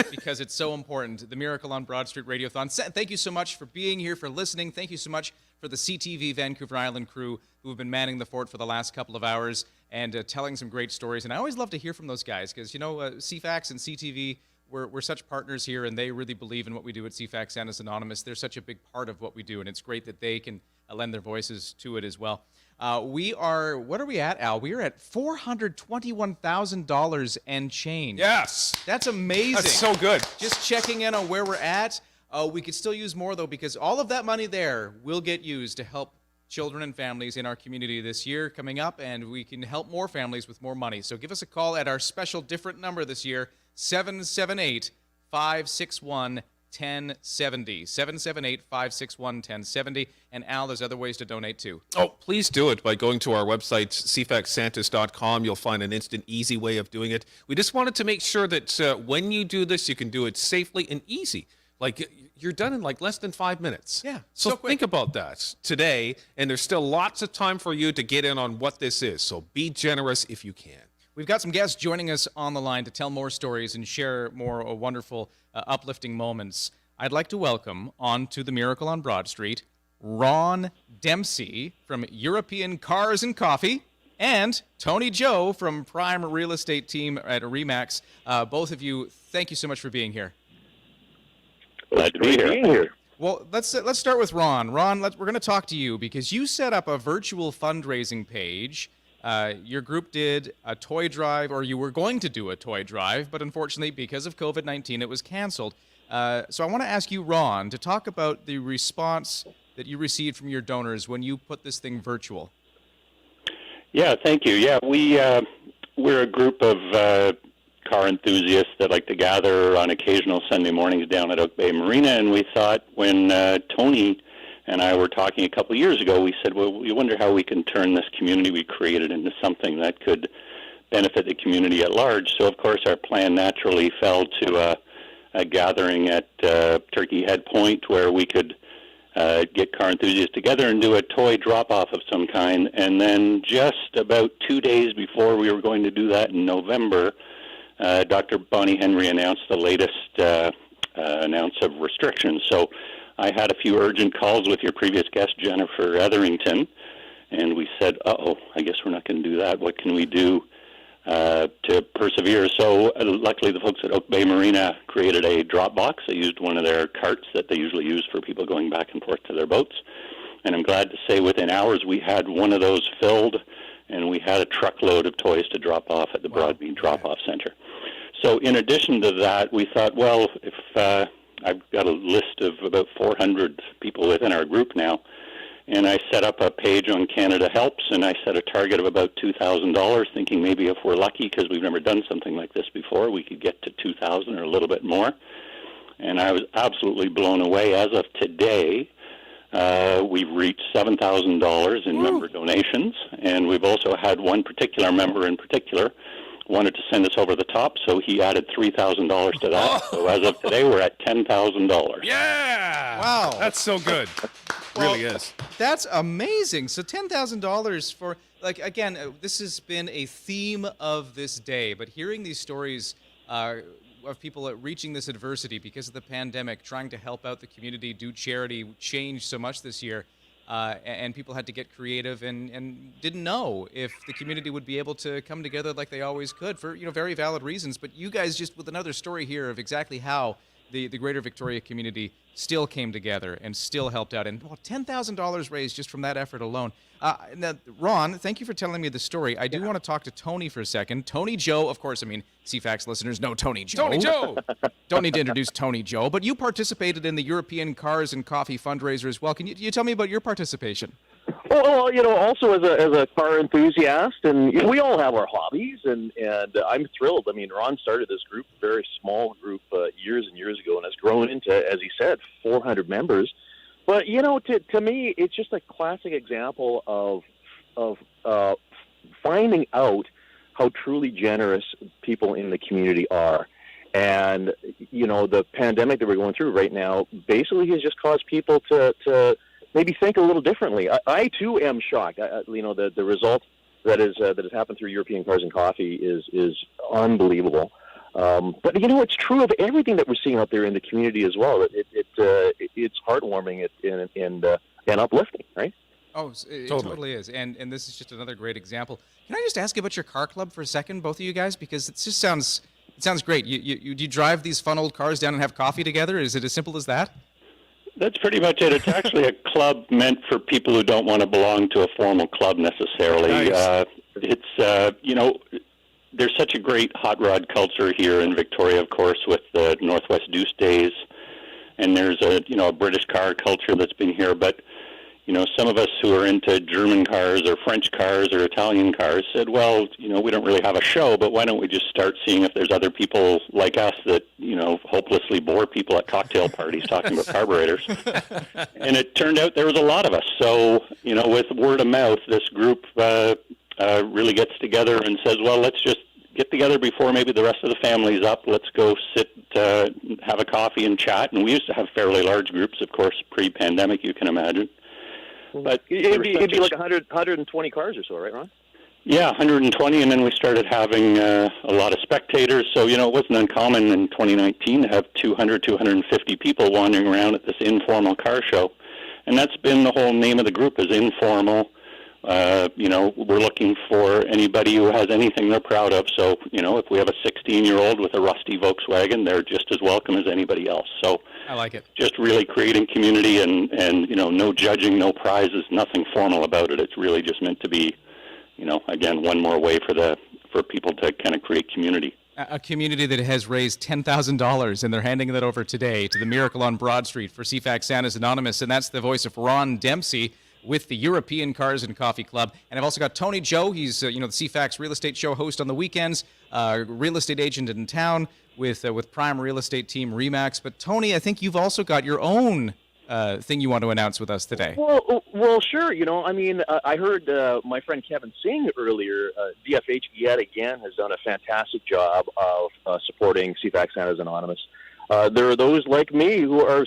because it's so important. The Miracle on Broad Street Radiothon. Thank you so much for being here, for listening. Thank you so much for the CTV Vancouver Island crew who have been manning the fort for the last couple of hours and telling some great stories. And I always love to hear from those guys because, CFAX and CTV, we're such partners here, and they really believe in what we do at CFAX Santa's Anonymous. They're such a big part of what we do, and it's great that they can lend their voices to it as well. What are we at, Al? We are at $421,000 and change. Yes. That's amazing. That's so good. Just checking in on where we're at. We could still use more, though, because all of that money there will get used to help children and families in our community this year coming up, and we can help more families with more money. So give us a call at our special different number this year, 778-561-1070. 778-561-1070. And Al, there's other ways to donate too. Oh, please do it by going to our website, cfaxsantas.com. You'll find an instant, easy way of doing it. We just wanted to make sure that when you do this, you can do it safely and easy. Like, you're done in like less than 5 minutes. Yeah, so think about that today, and there's still lots of time for you to get in on what this is. So be generous if you can. We've got some guests joining us on the line to tell more stories and share more wonderful, uplifting moments. I'd like to welcome onto the Miracle on Broad Street, Ron Dempsey from European Cars and Coffee, and Tony Joe from Prime Real Estate Team at RE/MAX. Both of you, thank you so much for being here. Glad to be here. Well, let's start with Ron. Ron, we're going to talk to you because you set up a virtual fundraising page. Your group did a toy drive, or you were going to do a toy drive, but unfortunately, because of COVID-19, it was canceled. So I want to ask you, Ron, to talk about the response that you received from your donors when you put this thing virtual. Yeah, thank you. Yeah, we're a group of car enthusiasts that like to gather on occasional Sunday mornings down at Oak Bay Marina, and we thought when Tony and I were talking a couple of years ago, we said, well, we wonder how we can turn this community we created into something that could benefit the community at large. So, of course, our plan naturally fell to a gathering at Turkey Head Point where we could get car enthusiasts together and do a toy drop-off of some kind. And then just about 2 days before we were going to do that in November, Dr. Bonnie Henry announced the latest announce of restrictions. So I had a few urgent calls with your previous guest, Jennifer Etherington, and we said, uh-oh, I guess we're not going to do that. What can we do to persevere? So luckily the folks at Oak Bay Marina created a drop box. They used one of their carts that they usually use for people going back and forth to their boats. And I'm glad to say within hours we had one of those filled, and we had a truckload of toys to drop off at the Broadbean Drop-Off Center. So in addition to that, we thought, well, if I've got a list of about 400 people within our group now, and I set up a page on Canada Helps, and I set a target of about $2,000, thinking maybe if we're lucky, because we've never done something like this before, we could get to $2,000 or a little bit more. And I was absolutely blown away. As of today, we've reached $7,000 in member donations, and we've also had one particular member in particular wanted to send us over the top, so he added $3,000 to that. So as of today, we're at $10,000. Yeah! Wow. That's so good. Really is. That's amazing. So $10,000 for, like, again, this has been a theme of this day, but hearing these stories of people reaching this adversity because of the pandemic, trying to help out the community, do charity, changed so much this year, and people had to get creative and didn't know if the community would be able to come together like they always could for, very valid reasons. But you guys just with another story here of exactly how the Greater Victoria community still came together and still helped out. And $10,000 raised just from that effort alone. Now, Ron, thank you for telling me the story. I do want to talk to Tony for a second. Tony Joe, of course, CFAX listeners know Tony Joe. Tony Joe! Don't need to introduce Tony Joe, but you participated in the European Cars and Coffee fundraiser as well. Can you tell me about your participation? Well, also as a car enthusiast, and we all have our hobbies, and I'm thrilled. Ron started this group, a very small group, years and years ago, and has grown into, as he said, 400 members. But to me, it's just a classic example of finding out how truly generous people in the community are. And the pandemic that we're going through right now basically has just caused people to maybe think a little differently. I too am shocked. The result that has happened through European Cars and Coffee is unbelievable. But it's true of everything that we're seeing out there in the community as well. It's heartwarming and uplifting, right? Oh, it totally is. And this is just another great example. Can I just ask you about your car club for a second, both of you guys? Because it just sounds It sounds great. You drive these fun old cars down and have coffee together? Is it as simple as that? That's pretty much it. It's actually a club meant for people who don't want to belong to a formal club necessarily. Nice. There's such a great hot rod culture here in Victoria, of course, with the Northwest Deuce Days, and there's a British car culture that's been here. But some of us who are into German cars or French cars or Italian cars said, well, we don't really have a show, but why don't we just start seeing if there's other people like us that hopelessly bore people at cocktail parties talking about carburetors. And it turned out there was a lot of us. So with word of mouth, this group really gets together and says, well, let's just get together before maybe the rest of the family's up. Let's go sit, have a coffee and chat. And we used to have fairly large groups, of course, pre-pandemic, you can imagine. But it'd be like 120 cars or so, right, Ron? Yeah, 120, and then we started having a lot of spectators. So, it wasn't uncommon in 2019 to have 200, 250 people wandering around at this informal car show. And that's been the whole name of the group, is informal. We're looking for anybody who has anything they're proud of. So, if we have a 16-year-old with a rusty Volkswagen, they're just as welcome as anybody else. So I like it. Just really creating community and no judging, no prizes, nothing formal about it. It's really just meant to be, again, one more way for people to kind of create community. A community that has raised $10,000, and they're handing that over today to the Miracle on Broad Street for CFAX Santa's Anonymous, and that's the voice of Ron Dempsey with the European Cars and Coffee Club. And I've also got Tony Joe. He's the CFAX Real Estate Show host on the weekends, real estate agent in town with Prime Real Estate Team Remax. But Tony, I think you've also got your own thing you want to announce with us today. Well, sure. I heard my friend Kevin Singh earlier. DFH yet again has done a fantastic job of supporting CFAX Santa's Anonymous. There are those like me who are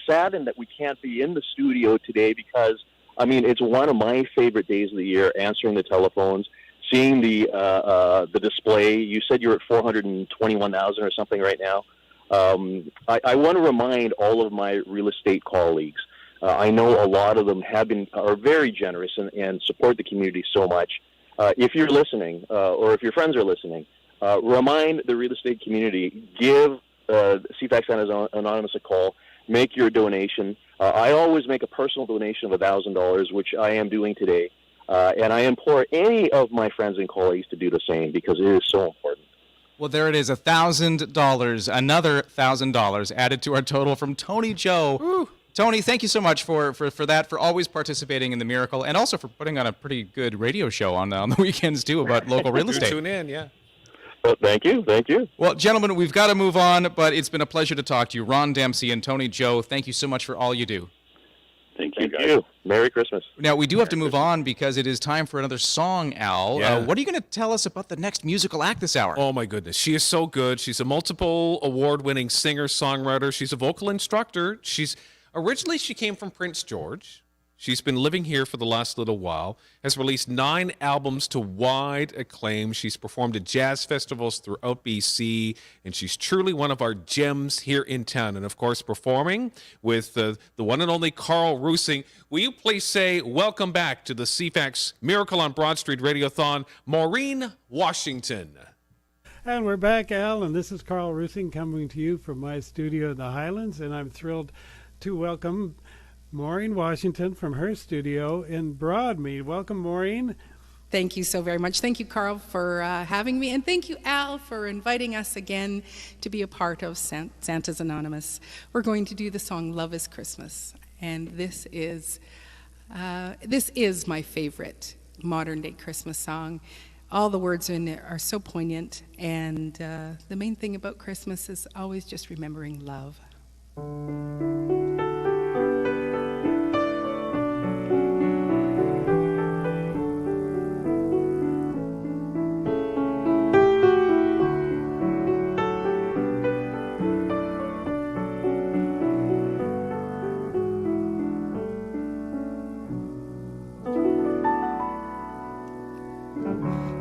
saddened that we can't be in the studio today because it's one of my favorite days of the year, answering the telephones, seeing the display. You said you're at 421,000 or something right now. I want to remind all of my real estate colleagues. I know a lot of them are very generous and support the community so much. If you're listening, or if your friends are listening, remind the real estate community, give CFAX Santa's Anonymous a call, make your donation. I always make a personal donation of $1,000, which I am doing today. And I implore any of my friends and colleagues to do the same because it is so important. Well, there it is, $1,000, another $1,000 added to our total from Tony Joe. Woo. Tony, thank you so much for that, for always participating in the Miracle, and also for putting on a pretty good radio show on the weekends, too, about local real estate. Tune in, yeah. Well, thank you. Well, gentlemen, we've got to move on, but it's been a pleasure to talk to you. Ron Dempsey and Tony Joe, thank you so much for all you do. Thank you. Merry Christmas. Now, we do have to move on because it is time for another song, Al. Yeah. What are you going to tell us about the next musical act this hour? Oh, my goodness. She is so good. She's a multiple award-winning singer-songwriter. She's a vocal instructor. Originally, she came from Prince George. She's been living here for the last little while, has released 9 albums to wide acclaim. She's performed at jazz festivals throughout BC, and she's truly one of our gems here in town. And, of course, performing with the one and only Carl Rusing. Will you please say welcome back to the CFAX Miracle on Broad Street Radiothon, Maureen Washington. And we're back, Al, and this is Carl Rusing coming to you from my studio in the Highlands, and I'm thrilled to welcome Maureen Washington from her studio in Broadmead. Welcome, Maureen. Thank you so very much. Thank you, Carl, for having me. And thank you, Al, for inviting us again to be a part of Santa's Anonymous. We're going to do the song Love is Christmas. And this is my favorite modern-day Christmas song. All the words in it are so poignant. And the main thing about Christmas is always just remembering love.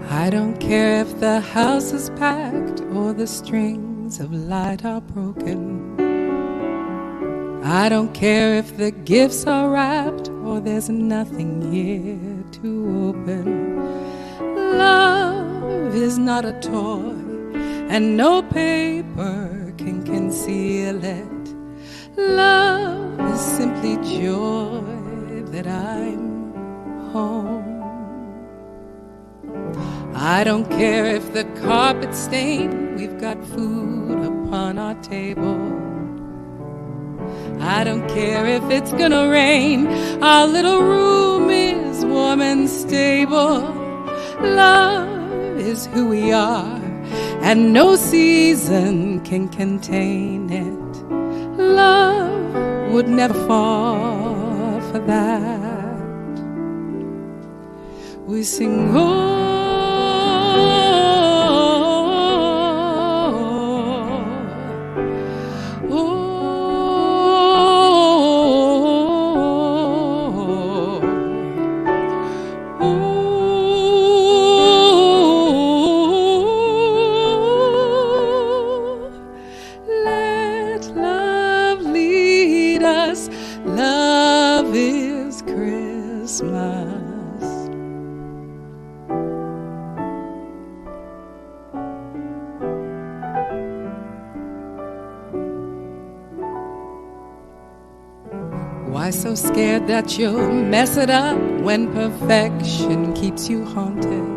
I don't care if the house is packed or the strings of light are broken. I don't care if the gifts are wrapped or there's nothing here to open. Love is not a toy, and no paper can conceal it. Love is simply joy that I'm home. I don't care if the carpet's stained, we've got food upon our table. I don't care if it's gonna rain, our little room is warm and stable. Love is who we are, and no season can contain it. Love would never fall for that. We sing, oh, love is Christmas. Why so scared that you'll mess it up when perfection keeps you haunted?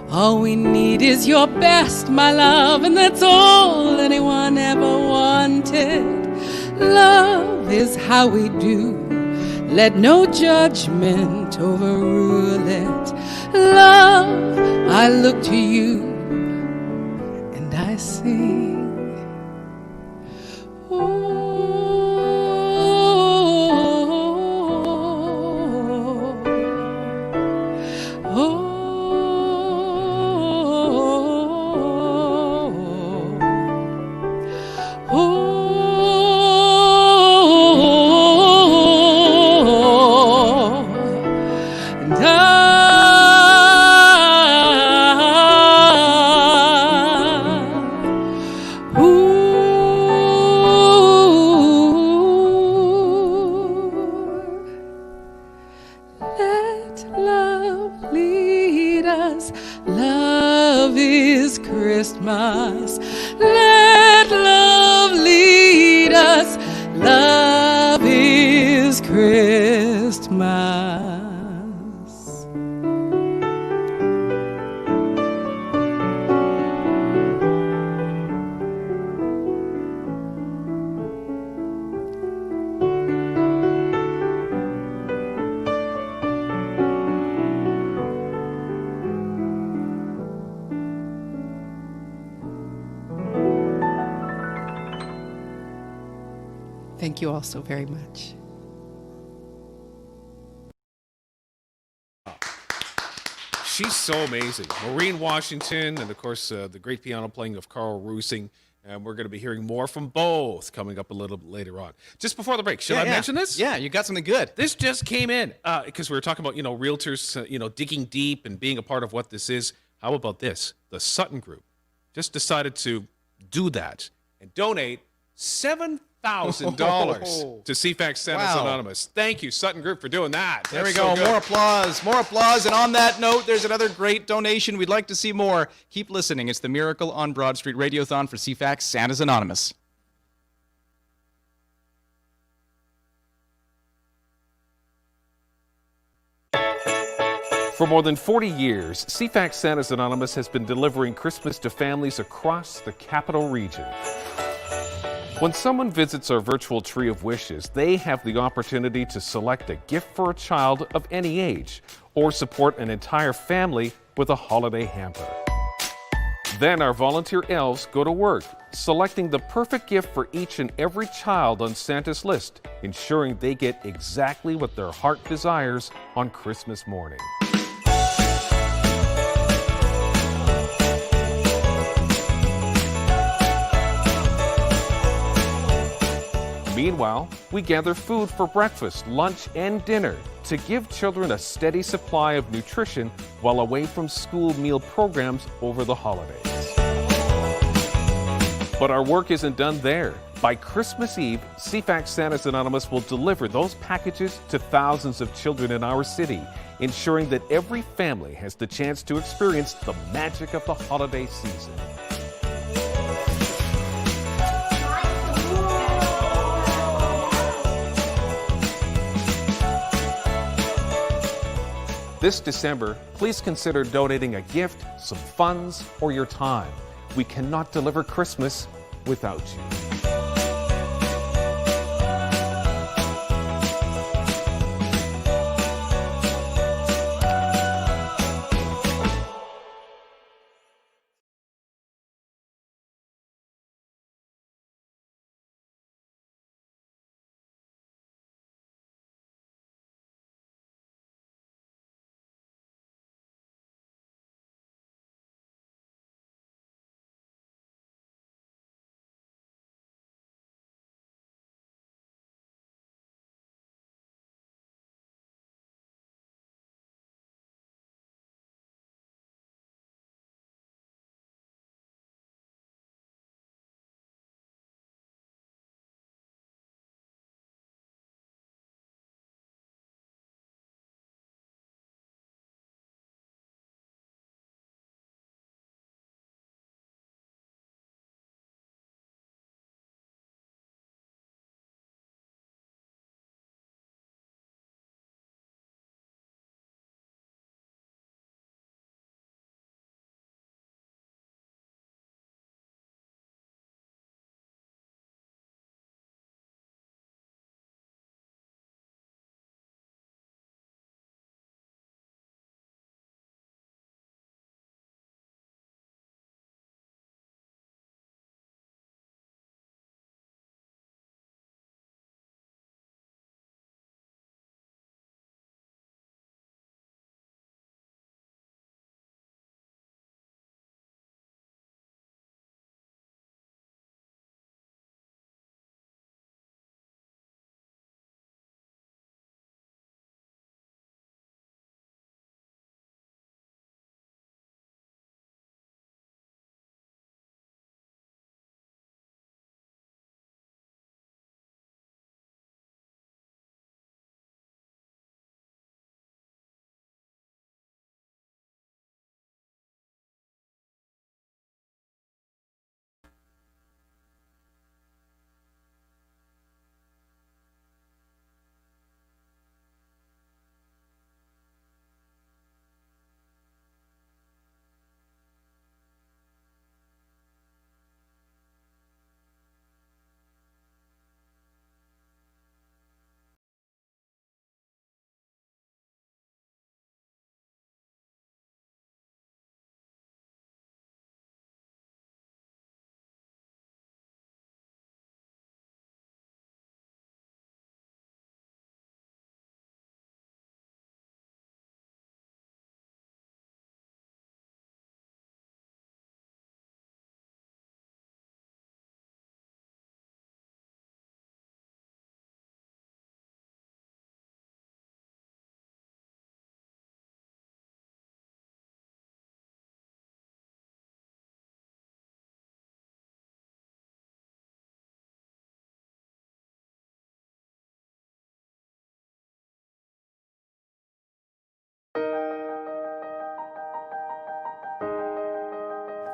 All we need is your best, my love, and that's all anyone ever wanted. Love is how we do. Let no judgment overrule it. Love, I look to you and I sing. Love is Christmas. Let love lead us. Love is Christmas. Thank you all so very much. She's so amazing. Maureen Washington, and of course, the great piano playing of Carl Rusing. And we're going to be hearing more from both coming up a little bit later on. Just before the break, should I mention this? Yeah, you got something good. This just came in because we were talking about, realtors, digging deep and being a part of what this is. How about this? The Sutton Group just decided to do that and donate $7,000 to CFAX Santa's Anonymous. Thank you, Sutton Group, for doing that. There we go. More applause. More applause. And on that note, there's another great donation. We'd like to see more. Keep listening. It's the Miracle on Broad Street Radiothon for CFAX Santa's Anonymous. For more than 40 years, CFAX Santa's Anonymous has been delivering Christmas to families across the capital region. When someone visits our virtual tree of wishes, they have the opportunity to select a gift for a child of any age or support an entire family with a holiday hamper. Then our volunteer elves go to work, selecting the perfect gift for each and every child on Santa's list, ensuring they get exactly what their heart desires on Christmas morning. Meanwhile, we gather food for breakfast, lunch, and dinner to give children a steady supply of nutrition while away from school meal programs over the holidays. But our work isn't done there. By Christmas Eve, CFAX Santa's Anonymous will deliver those packages to thousands of children in our city, ensuring that every family has the chance to experience the magic of the holiday season. This December, please consider donating a gift, some funds, or your time. We cannot deliver Christmas without you.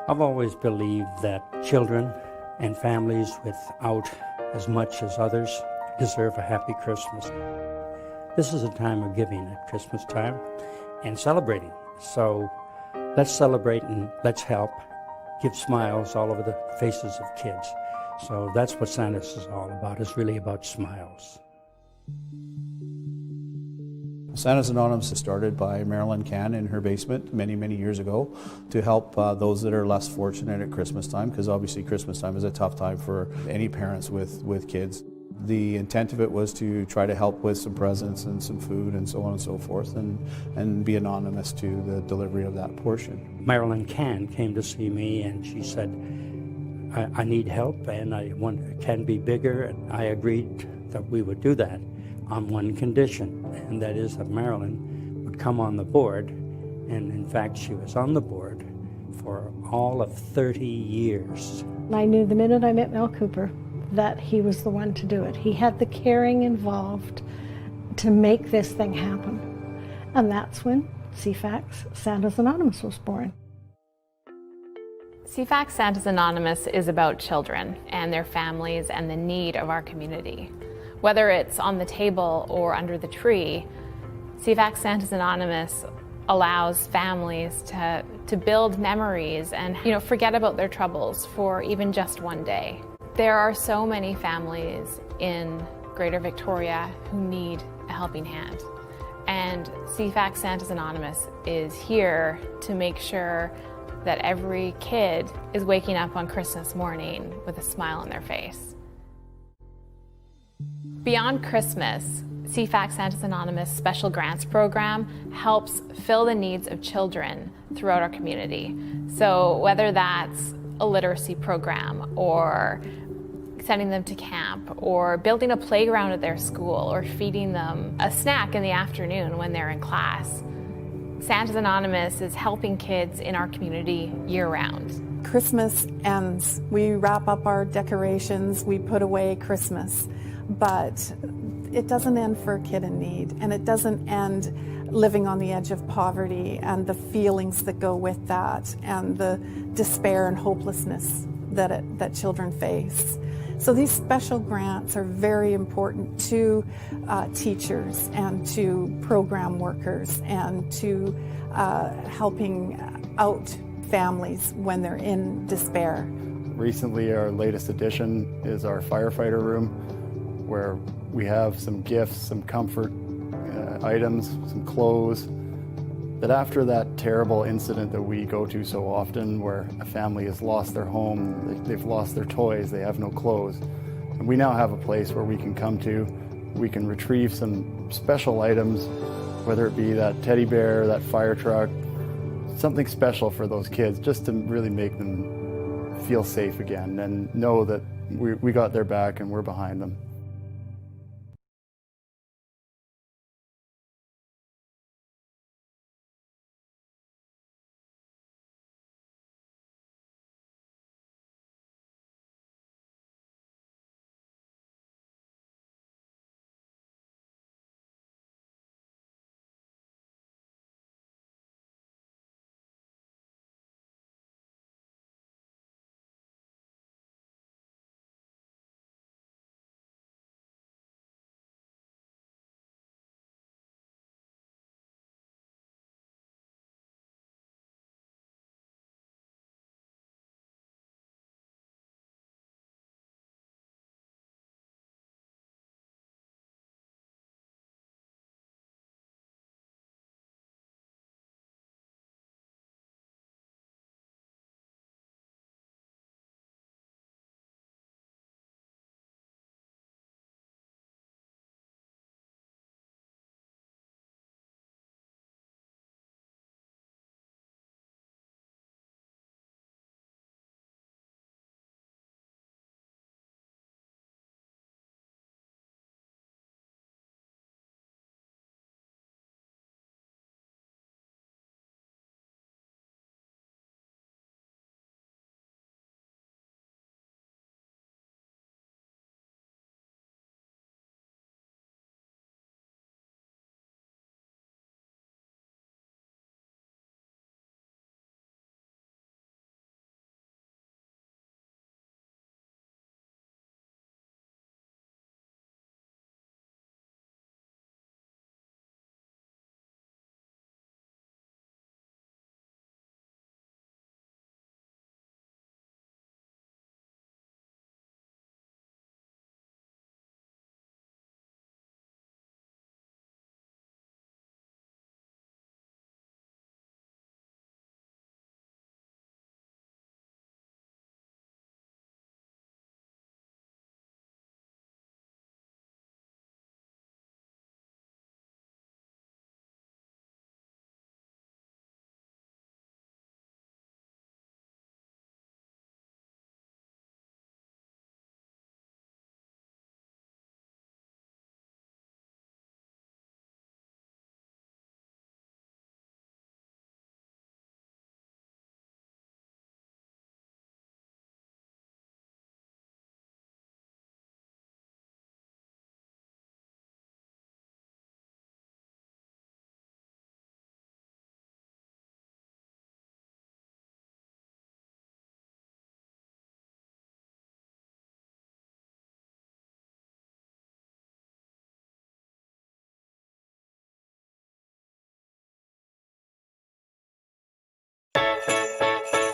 I've always believed that children and families without as much as others deserve a happy Christmas. This is a time of giving at Christmas time and celebrating. So let's celebrate and let's help give smiles all over the faces of kids. So that's what Santa's is all about. It's really about smiles. Santa's Anonymous was started by Marilyn Cann in her basement many, many years ago to help those that are less fortunate at Christmas time, because obviously Christmas time is a tough time for any parents with kids. The intent of it was to try to help with some presents and some food and so on and so forth, and be anonymous to the delivery of that portion. Marilyn Cann came to see me and she said, I need help and I want it can be bigger, and I agreed that we would do that on one condition, and that is that Marilyn would come on the board, and in fact she was on the board for all of 30 years. I knew the minute I met Mel Cooper that he was the one to do it. He had the caring involved to make this thing happen. And that's when CFAX Santa's Anonymous was born. CFAX Santa's Anonymous is about children and their families and the need of our community. Whether it's on the table or under the tree, CFAX Santa's Anonymous allows families to build memories and forget about their troubles for even just one day. There are so many families in Greater Victoria who need a helping hand. And CFAX Santa's Anonymous is here to make sure that every kid is waking up on Christmas morning with a smile on their face. Beyond Christmas, CFAX Santa's Anonymous Special Grants Program helps fill the needs of children throughout our community. So whether that's a literacy program or sending them to camp or building a playground at their school or feeding them a snack in the afternoon when they're in class, Santa's Anonymous is helping kids in our community year-round. Christmas ends. We wrap up our decorations, we put away Christmas, but it doesn't end for a kid in need, and it doesn't end living on the edge of poverty and the feelings that go with that and the despair and hopelessness that children face. So these special grants are very important to teachers and to program workers and to helping out families when they're in despair. Recently, our latest addition is our firefighter room, where we have some gifts, some comfort items, some clothes, that after that terrible incident that we go to so often, where a family has lost their home, they've lost their toys, they have no clothes, and we now have a place where we can come to, we can retrieve some special items, whether it be that teddy bear, that fire truck, something special for those kids, just to really make them feel safe again and know that we got their back and we're behind them.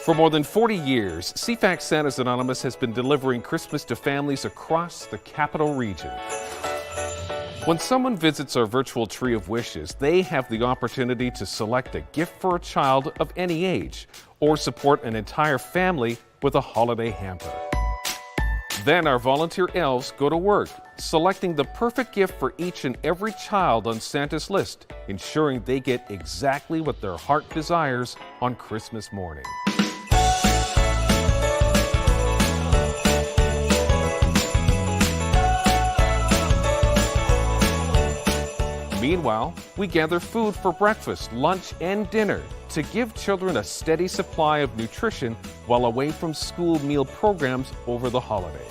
For more than 40 years, CFAX Santa's Anonymous has been delivering Christmas to families across the capital region. When someone visits our virtual Tree of Wishes, they have the opportunity to select a gift for a child of any age or support an entire family with a holiday hamper. Then our volunteer elves go to work, selecting the perfect gift for each and every child on Santa's list, ensuring they get exactly what their heart desires on Christmas morning. Meanwhile, we gather food for breakfast, lunch, and dinner to give children a steady supply of nutrition while away from school meal programs over the holidays.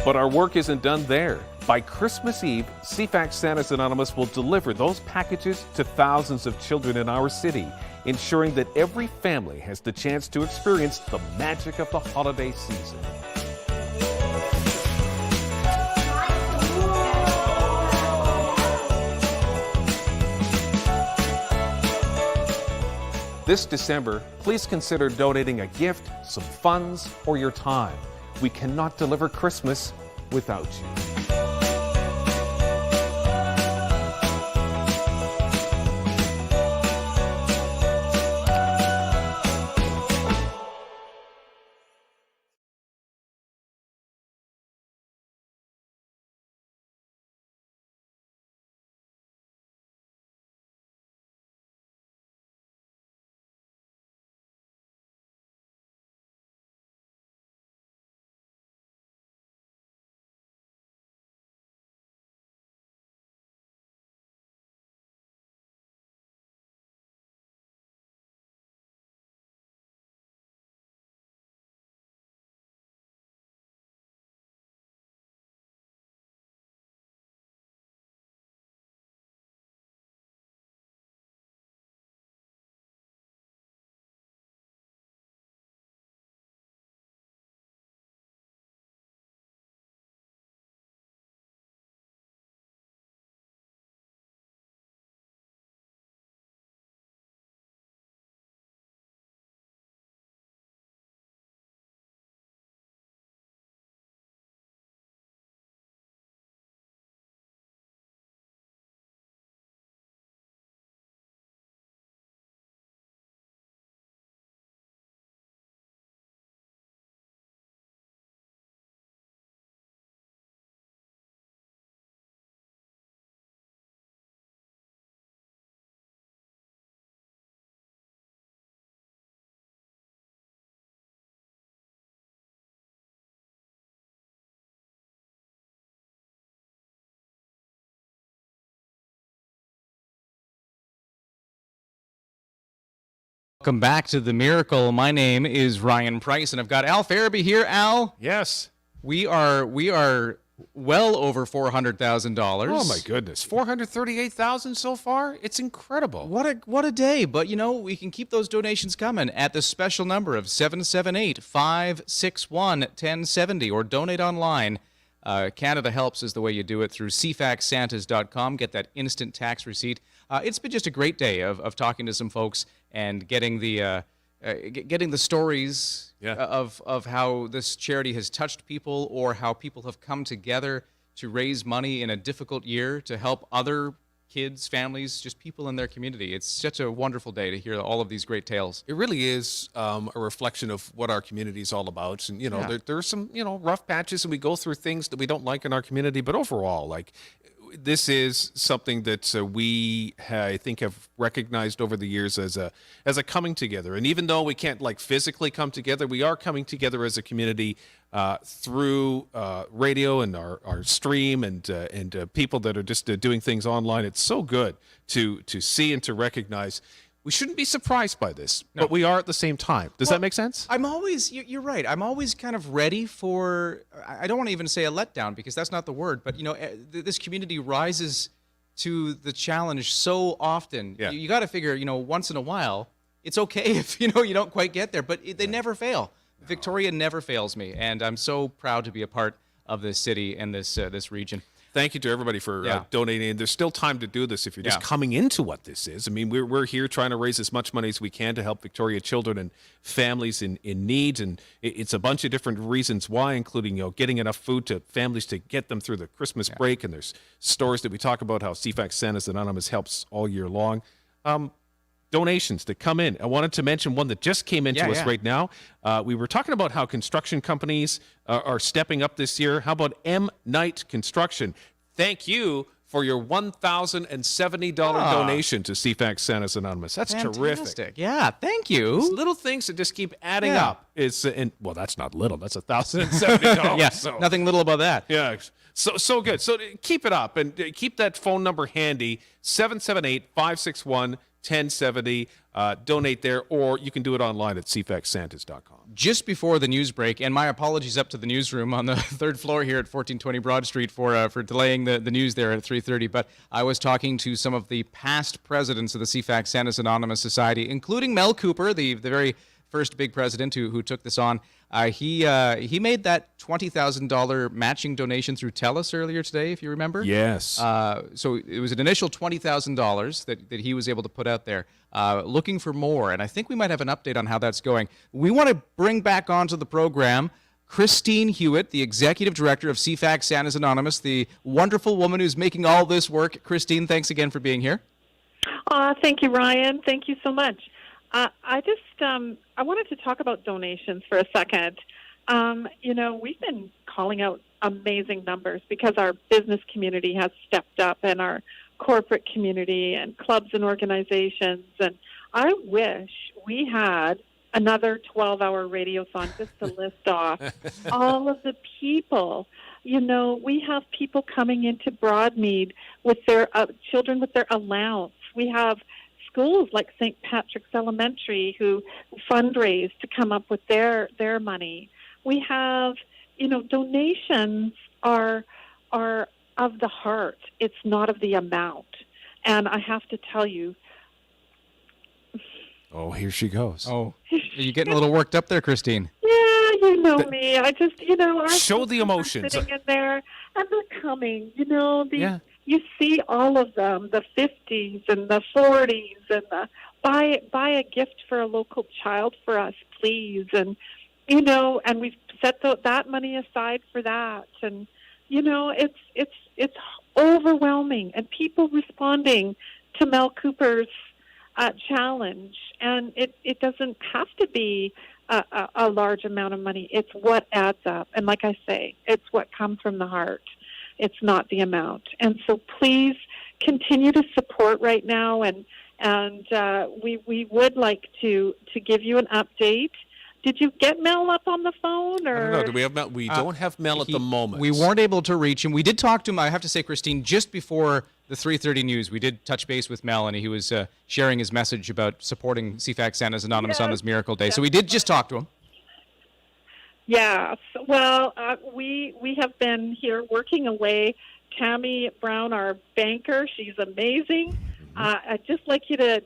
But our work isn't done there. By Christmas Eve, CFAX Santa's Anonymous will deliver those packages to thousands of children in our city, ensuring that every family has the chance to experience the magic of the holiday season. This December, please consider donating a gift, some funds, or your time. We cannot deliver Christmas without you. Welcome back to The Miracle. My name is Ryan Price, and I've got Al Farabee here. Al? Yes. We are well over $400,000. Oh my goodness, 438,000 so far? It's incredible. What a day. But you know, we can keep those donations coming at the special number of 778-561-1070 or donate online. Canada Helps is the way you do it through CFAXSantas.com. Get that instant tax receipt. It's been just a great day of talking to some folks and getting the stories of how this charity has touched people or how people have come together to raise money in a difficult year to help other kids, families, just people in their community. It's such a wonderful day to hear all of these great tales. It really is a reflection of what our community is all about. And, there are some, rough patches and we go through things that we don't like in our community. But overall, this is something that we, I think, have recognized over the years as a coming together. And even though we can't physically come together, we are coming together as a community through radio and our stream and people that are just doing things online. It's so good to see and to recognize. We shouldn't be surprised by this, but we are at the same time. Does that make sense? I'm always, you're right. I'm always kind of ready for, I don't want to even say a letdown because that's not the word, but this community rises to the challenge so often. Yeah. You got to figure, once in a while, it's okay if, you don't quite get there, but they never fail. No. Victoria never fails me, and I'm so proud to be a part of this city and this region. thank you to everybody for donating. There's still time to do this if you're just coming into what this is. I mean, we're here trying to raise as much money as we can to help Victoria children and families in need, and it's a bunch of different reasons why, including getting enough food to families to get them through the Christmas break. And there's stories that we talk about how CFAX Santa's Anonymous helps all year long. Donations that come in. I wanted to mention one that just came into us right now. We were talking about how construction companies are stepping up this year. How about M. Knight Construction? Thank you for your $1,070 donation to CFAX Santa's Anonymous. That's terrific. Yeah, thank you. It's little things that just keep adding up. Well, that's not little. That's $1,070. Yeah, so. Nothing little about that. Yeah, so good. So keep it up and keep that phone number handy, 778-561-1070. Donate there, or you can do it online at cfaxsantas.com. Just before the news break, and my apologies up to the newsroom on the third floor here at 1420 Broad Street for delaying the news there at 3:30, but I was talking to some of the past presidents of the CFAX Santa's Anonymous Society, including Mel Cooper, the very first big president who took this on. He made that $20,000 matching donation through TELUS earlier today, if you remember. Yes. So it was an initial $20,000 that he was able to put out there, looking for more. And I think we might have an update on how that's going. We want to bring back onto the program Christine Hewitt, the executive director of CFAX Santa's Anonymous, the wonderful woman who's making all this work. Christine, thanks again for being here. Thank you, Ryan. Thank you so much. I wanted to talk about donations for a second. We've been calling out amazing numbers because our business community has stepped up, and our corporate community and clubs and organizations. And I wish we had another 12-hour radiothon just to list off all of the people. We have people coming into Broadmead with their children with their allowance. We have schools like St. Patrick's Elementary who fundraise to come up with their money. We have, donations are of the heart. It's not of the amount. And I have to tell you. Oh, here she goes. Oh, are you getting a little worked up there, Christine? Yeah, you know me. I just, show the emotions. Sitting in there, and they're coming. You see all of them, the 50s and the 40s, and buy a gift for a local child for us, please. And, and we've set that money aside for that. And, it's overwhelming. And people responding to Mel Cooper's challenge. And it doesn't have to be a large amount of money. It's what adds up. And like I say, it's what comes from the heart. It's not the amount. And so please continue to support right now. And we would like to give you an update. Did you get Mel up on the phone? Or? I don't know. Do we have Mel? We don't have Mel at the moment. We weren't able to reach him. We did talk to him, I have to say, Christine, just before the 3:30 news. We did touch base with Mel, and he was sharing his message about supporting CFAX Santa's Anonymous on this Miracle Day. So we did just talk to him. Yes. Well, we have been here working away. Tammy Brown, our banker, she's amazing. I'd just like you to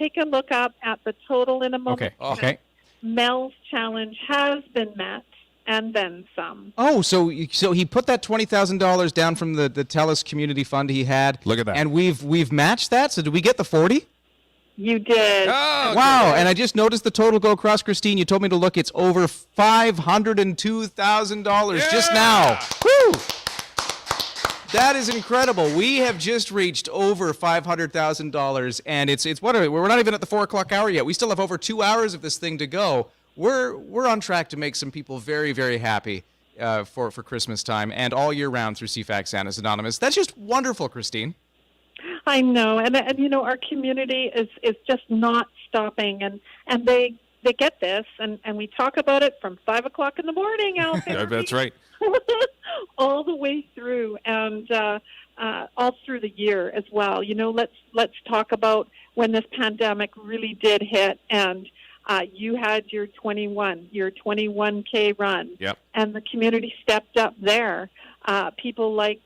take a look up at the total in a moment. Okay. Mel's challenge has been met, and then some. Oh, so he put that $20,000 down from the TELUS community fund he had. Look at that. And we've matched that. So did we get the 40? You did. Oh, wow. And I just noticed the total go across, Christine. You told me to look. It's over $502,000 just now. Woo! That is incredible. We have just reached over $500,000, and it's what are we? We're not even at the 4 o'clock hour yet. We still have over 2 hours of this thing to go. We're on track to make some people very, very happy for Christmas time and all year round through CFAX Santa's Anonymous. That's just wonderful, Christine. I know, and our community is just not stopping, and they get this, and we talk about it from 5 o'clock in the morning, Al. That's right. All the way through, and all through the year as well. Let's talk about when this pandemic really did hit, and you had your 21K run, yep. And the community stepped up there. People like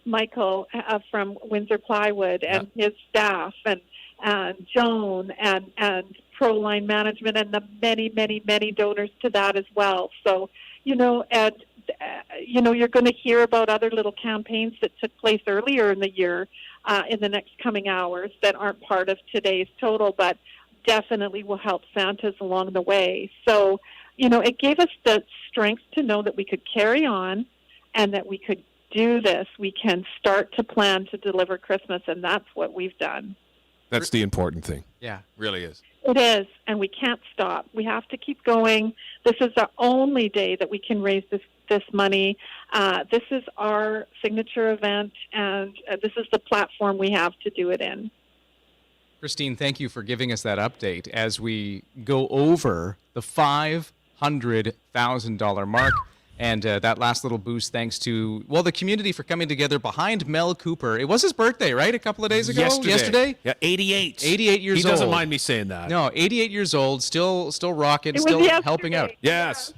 Michael from Windsor Plywood and his staff, and Joan and Proline Management, and the many, many, many donors to that as well. So, Ed, you're going to hear about other little campaigns that took place earlier in the year in the next coming hours that aren't part of today's total, but definitely will help Santas along the way. So, it gave us the strength to know that we could carry on and that we could do this. We can start to plan to deliver Christmas, and that's what we've done. That's the important thing. Yeah, really is. It is, and we can't stop. We have to keep going. This is the only day that we can raise this money. This is our signature event, and this is the platform we have to do it in. Christine, thank you for giving us that update as we go over the $500,000 mark. And that last little boost thanks to, the community for coming together behind Mel Cooper. It was his birthday, right? A couple of days ago? Yesterday? Yeah, 88. 88 years old. He doesn't mind me saying that. No, 88 years old, still rocking, still helping out. Yes.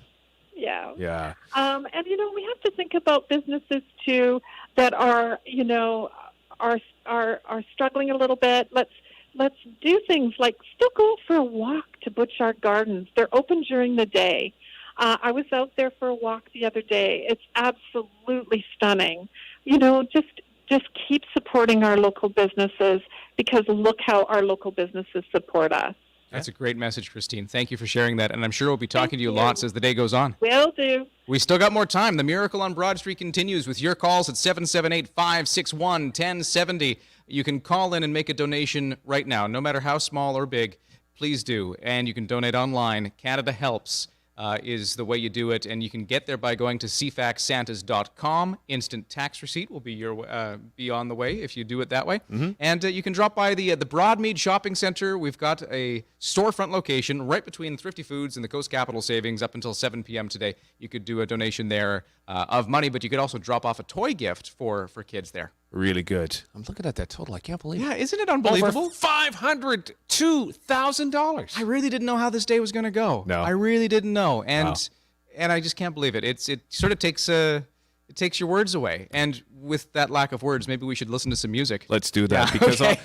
Yeah. Yeah. And, we have to think about businesses, too, that are struggling a little bit. Let's do things like still go for a walk to Butchart Gardens. They're open during the day. I was out there for a walk the other day. It's absolutely stunning. Just keep supporting our local businesses, because look how our local businesses support us. That's a great message, Christine. Thank you for sharing that. And I'm sure we'll be talking to you lots as the day goes on. Will do. We still got more time. The Miracle on Broad Street continues with your calls at 778-561-1070. You can call in and make a donation right now, no matter how small or big. Please do. And you can donate online. Canada Helps is the way you do it, and you can get there by going to cfaxsantas.com. Instant tax receipt will be be on the way if you do it that way. Mm-hmm. And you can drop by the Broadmead Shopping Center. We've got a storefront location right between Thrifty Foods and the Coast Capital Savings up until 7 p.m. today. You could do a donation there of money, but you could also drop off a toy gift for kids there. Really good. I'm looking at that total. I can't believe it. Yeah, isn't it unbelievable? Over $502,000. I really didn't know how this day was going to go. No. I really didn't know. And Wow. and I just can't believe it. It sort of takes your words away. And with that lack of words, maybe we should listen to some music. Let's do that. Yeah, Because, okay.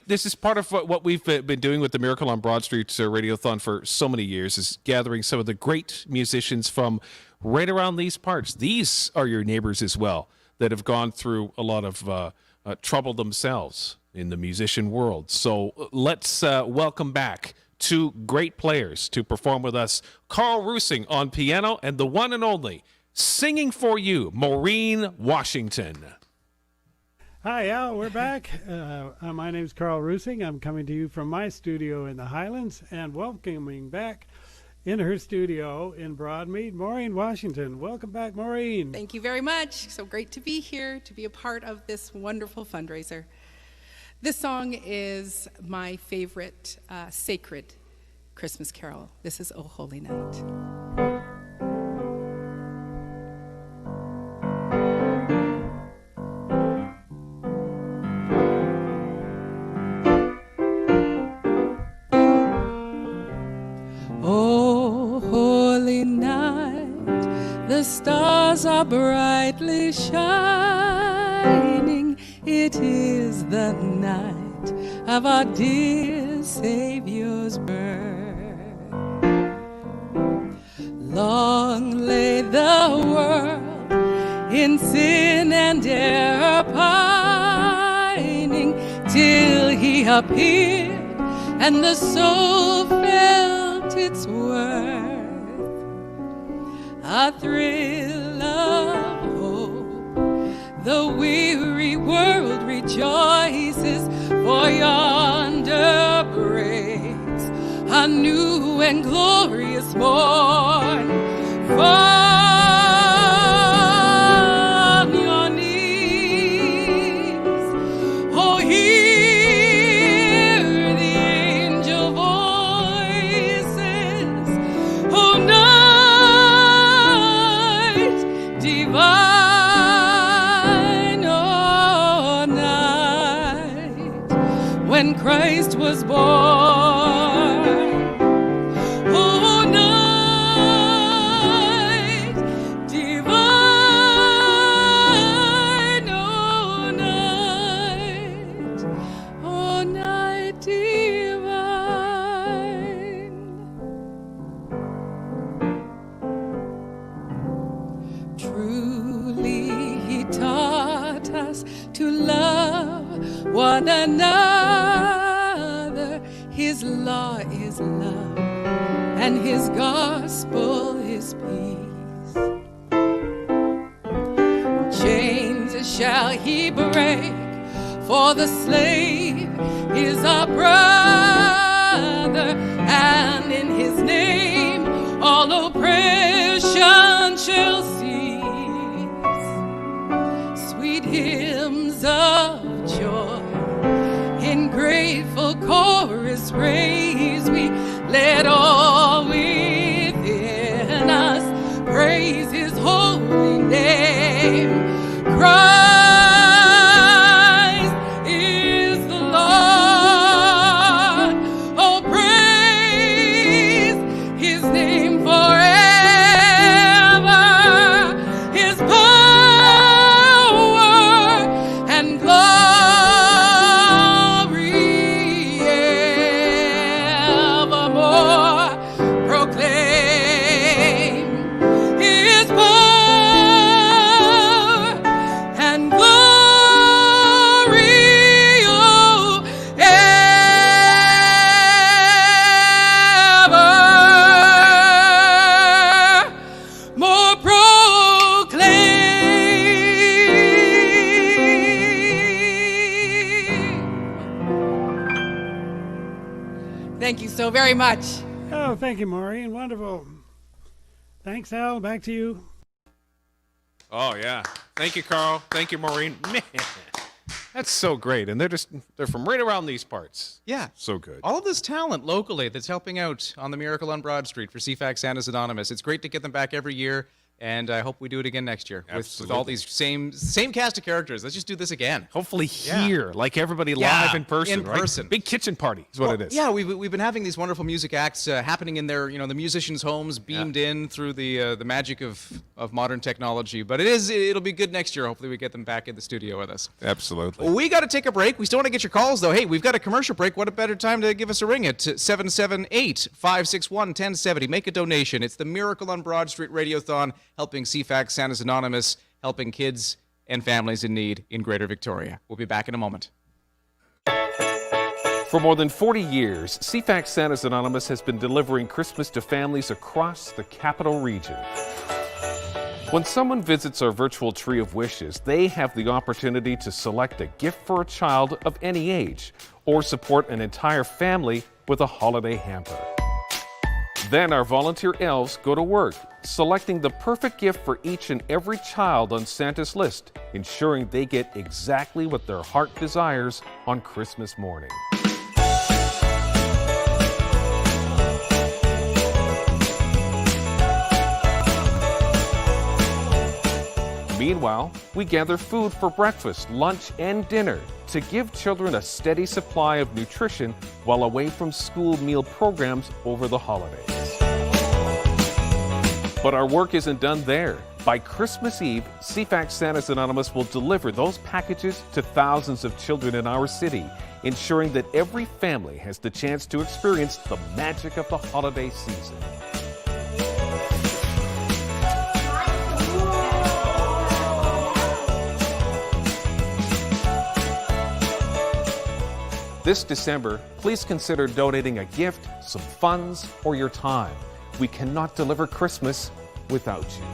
this is part of what we've been doing with the Miracle on Broad Street Radiothon for so many years, is gathering some of the great musicians from right around these parts. These are your neighbors as well, that have gone through a lot of trouble themselves in the musician world. So let's welcome back two great players to perform with us. Carl Rusing on piano, and the one and only, singing for you, Maureen Washington. Hi, Al. We're back. My name is Carl Rusing. I'm coming to you from my studio in the Highlands, and welcoming back in her studio in Broadmead, Maureen Washington. Welcome back, Maureen. Thank you very much. So great to be here, to be a part of this wonderful fundraiser. This song is my favorite sacred Christmas carol. This is O Holy Night. The stars are brightly shining. It is the night of our dear Savior's birth. Long lay the world in sin and error pining, till he appeared and the soul felt its worth. A thrill of hope, the weary world rejoices, for yonder breaks a new and glorious morn. Fall on your knees, oh, hear the angel voices, oh, divine, oh, night when Christ was born. Oh, night divine, oh, night, oh, night divine. us to love one another. His law is love, and his gospel is peace. Chains shall he break, for the slave is our brother, and in his name all oppression shall cease. Sweet hymns of joy in grateful chorus raise we, let all within us praise his holy name. Christ is the Lord. Oh, praise his name forever. His power and glory evermore proclaim. His power and glory, oh, evermore proclaim. Thank you so very much. Oh, thank you, Maureen. Wonderful. Thanks, Al. Back to you. Oh, yeah. Thank you, Carl. Thank you, Maureen. Man, that's so great. And they're from right around these parts. Yeah. So good. All of this talent locally that's helping out on the Miracle on Broad Street for CFAX Santa's Anonymous. It's great to get them back every year, and I hope we do it again next year with all these same cast of characters. Let's just do this again. Hopefully here, like everybody live in person. In right? person. Big kitchen party is what it is. Yeah, we've been having these wonderful music acts happening in their, the musicians' homes, beamed in through the magic of modern technology. But it'll be good next year. Hopefully we get them back in the studio with us. Absolutely. We got to take a break. We still want to get your calls, though. Hey, we've got a commercial break. What a better time to give us a ring at 778-561-1070. Make a donation. It's the Miracle on Broad Street Radiothon, helping CFAX Santa's Anonymous, helping kids and families in need in Greater Victoria. We'll be back in a moment. For more than 40 years, CFAX Santa's Anonymous has been delivering Christmas to families across the capital region. When someone visits our virtual tree of wishes, they have the opportunity to select a gift for a child of any age or support an entire family with a holiday hamper. Then our volunteer elves go to work, selecting the perfect gift for each and every child on Santa's list, ensuring they get exactly what their heart desires on Christmas morning. Meanwhile, we gather food for breakfast, lunch, and dinner to give children a steady supply of nutrition while away from school meal programs over the holidays. But our work isn't done there. By Christmas Eve, CFAX Santa's Anonymous will deliver those packages to thousands of children in our city, ensuring that every family has the chance to experience the magic of the holiday season. This December, please consider donating a gift, some funds, or your time. We cannot deliver Christmas without you.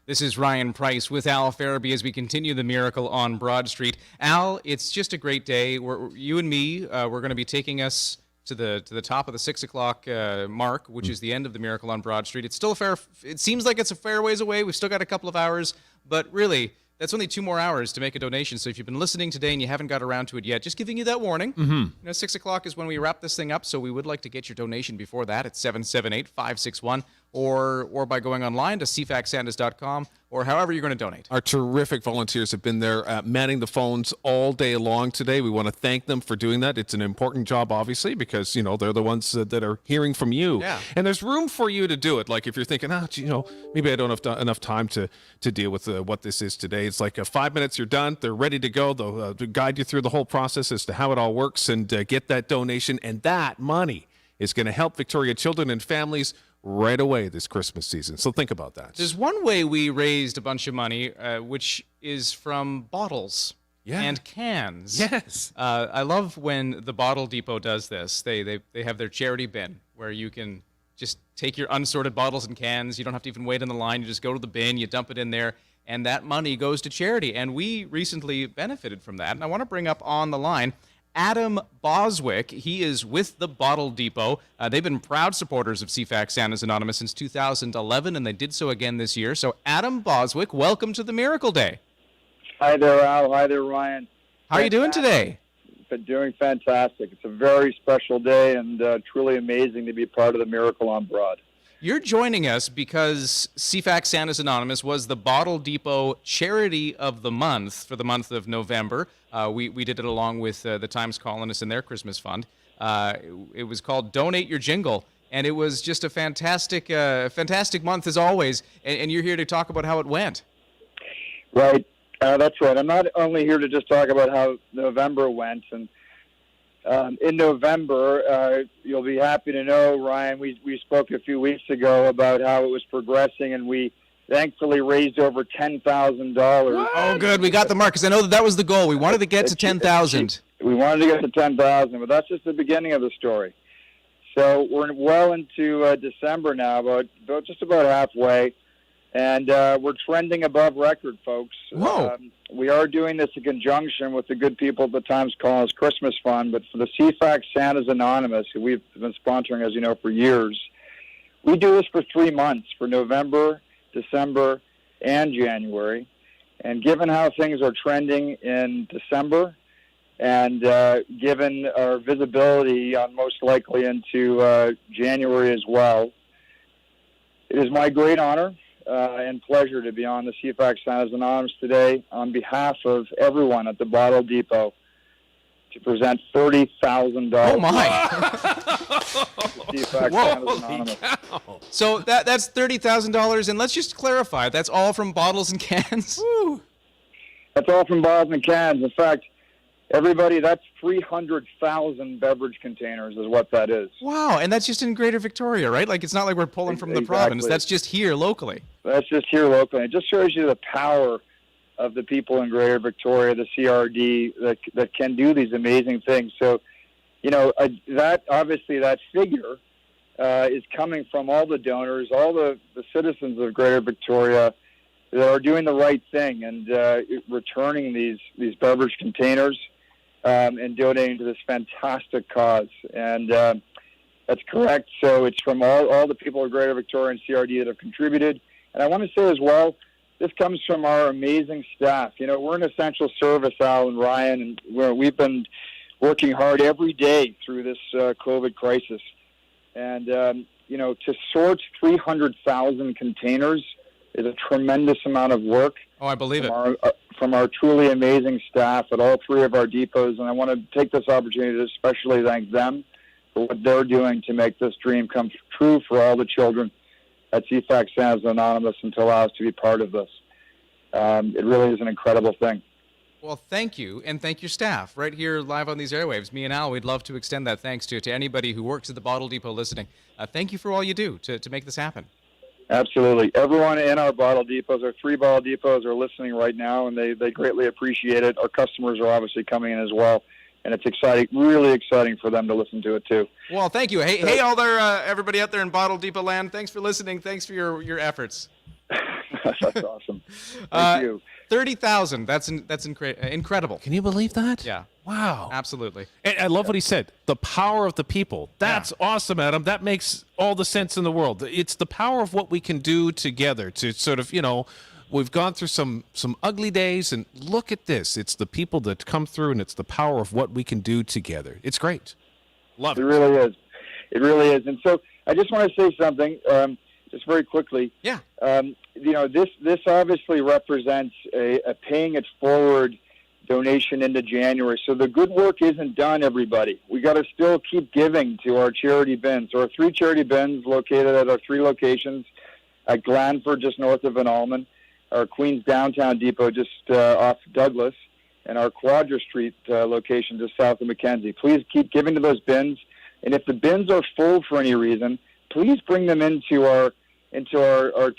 This is Ryan Price with Al Farabee as we continue the miracle on Broad Street. Al, it's just a great day. You and me, we're going to be taking us to the top of the 6 o'clock mark, which is the end of the miracle on Broad Street. It's still it seems like it's a fair ways away. We've still got a couple of hours, but really, that's only 2 more hours to make a donation. So if you've been listening today and you haven't got around to it yet, just giving you that warning. You know, 6 o'clock is when we wrap this thing up, so we would like to get your donation before that at 778-561, or by going online to cfaxsantas.com, or however you're going to donate. Our terrific volunteers have been there manning the phones all day long today. We want to thank them for doing that. It's an important job, obviously, because, you know, they're the ones that are hearing from you. Yeah. And there's room for you to do it. Like if you're thinking, you know, maybe I don't have enough time to deal with what this is today. It's like 5 minutes, you're done. They're ready to go. They'll guide you through the whole process as to how it all works and get that donation. And that money is going to help Victoria children and families right away this Christmas season. So think about that. There's one way we raised a bunch of money, which is from bottles and cans. Yes. I love when the Bottle Depot does this. They have their charity bin where you can just take your unsorted bottles and cans. You don't have to even wait in the line. You just go to the bin, you dump it in there, and that money goes to charity. And we recently benefited from that. And I want to bring up on the line Adam Boswick. He is with the Bottle Depot. They've been proud supporters of CFAX Santa's Anonymous since 2011, and they did so again this year. So Adam Boswick, welcome to the Miracle Day. Hi there, Al. Hi there, Ryan. How are you doing today? Been doing fantastic. It's a very special day and truly amazing to be part of the Miracle on Broad. You're joining us because CFAX Santa's Anonymous was the Bottle Depot Charity of the Month for the month of November. We did it along with the Times Colonists and their Christmas fund. It was called Donate Your Jingle, and it was just a fantastic month as always. And you're here to talk about how it went. Right. That's right. I'm not only here to just talk about how November went. And in November, you'll be happy to know, Ryan, we spoke a few weeks ago about how it was progressing, and we thankfully raised over $10,000. Oh, good. We got the mark, because I know that was the goal. We wanted to get to 10,000. We wanted to get to 10,000, but that's just the beginning of the story. So we're well into December now, about just about halfway, and we're trending above record, folks. Whoa. We are doing this in conjunction with the good people at the Times Colonists Christmas Fund, but for the CFAX Santa's Anonymous, who we've been sponsoring, as you know, for years, we do this for 3 months, for November, December, and January. And given how things are trending in December, and given our visibility on most likely into January as well, it is my great honor and pleasure to be on the CFAX Santa's Anonymous today on behalf of everyone at the Bottle Depot to present $30,000. Oh my! CFAX Santa's Anonymous. So that's $30,000, and let's just clarify, that's all from bottles and cans? Woo. That's all from bottles and cans. In fact, everybody, that's 300,000 beverage containers is what that is. Wow, and that's just in Greater Victoria, right? Like, it's not like we're pulling from the province. That's just here locally. That's just here locally. It just shows you the power of the people in Greater Victoria, the CRD, that can do these amazing things. So, you know, that figure is coming from all the donors, all the citizens of Greater Victoria that are doing the right thing and returning these beverage containers and donating to this fantastic cause. And that's correct. So it's from all the people of Greater Victoria and CRD that have contributed. And I want to say as well, this comes from our amazing staff. You know, we're an essential service, Al and Ryan, and we've been working hard every day through this COVID crisis. And, you know, to sort 300,000 containers is a tremendous amount of work. Oh, I believe it. From our truly amazing staff at all 3 of our depots. And I want to take this opportunity to especially thank them for what they're doing to make this dream come true for all the children at CFAX Santa's Anonymous and to allow us to be part of this. It really is an incredible thing. Well, thank you, and thank your staff right here live on these airwaves. Me and Al, we'd love to extend that thanks to anybody who works at the Bottle Depot listening. Thank you for all you do to make this happen. Absolutely. Everyone in our Bottle Depots, our 3 Bottle Depots, are listening right now, and they greatly appreciate it. Our customers are obviously coming in as well, and it's exciting, really exciting for them to listen to it too. Well, thank you. Hey, all there, everybody out there in Bottle Depot land, thanks for listening. Thanks for your efforts. That's awesome. Thank you. 30,000. That's incredible. Can you believe that? Yeah. Wow. Absolutely. And I love what he said. The power of the people. That's awesome, Adam. That makes all the sense in the world. It's the power of what we can do together to sort of, we've gone through some ugly days, and look at this. It's the people that come through, and it's the power of what we can do together. It's great. Love it. It really is. It really is. And so I just want to say something, just very quickly. Yeah. This obviously represents a paying it forward donation into January. So the good work isn't done, everybody. We got to still keep giving to our charity bins. There are 3 charity bins located at our 3 locations, at Glanford, just north of Van Almen, our Queens Downtown Depot, just off Douglas, and our Quadra Street location, just south of Mackenzie. Please keep giving to those bins. And if the bins are full for any reason, please bring them into our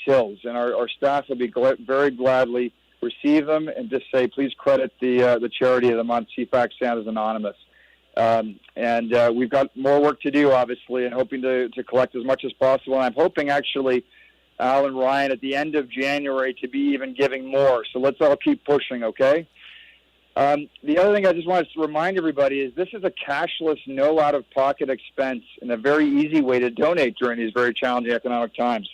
tills, and our staff will be very gladly receive them and just say, please credit the charity of the month, CFAX Santa's Anonymous. And we've got more work to do, obviously, and hoping to collect as much as possible. And I'm hoping, actually, Al and Ryan, at the end of January, to be even giving more. So let's all keep pushing, okay? The other thing I just wanted to remind everybody is this is a cashless, no out-of-pocket expense, and a very easy way to donate during these very challenging economic times.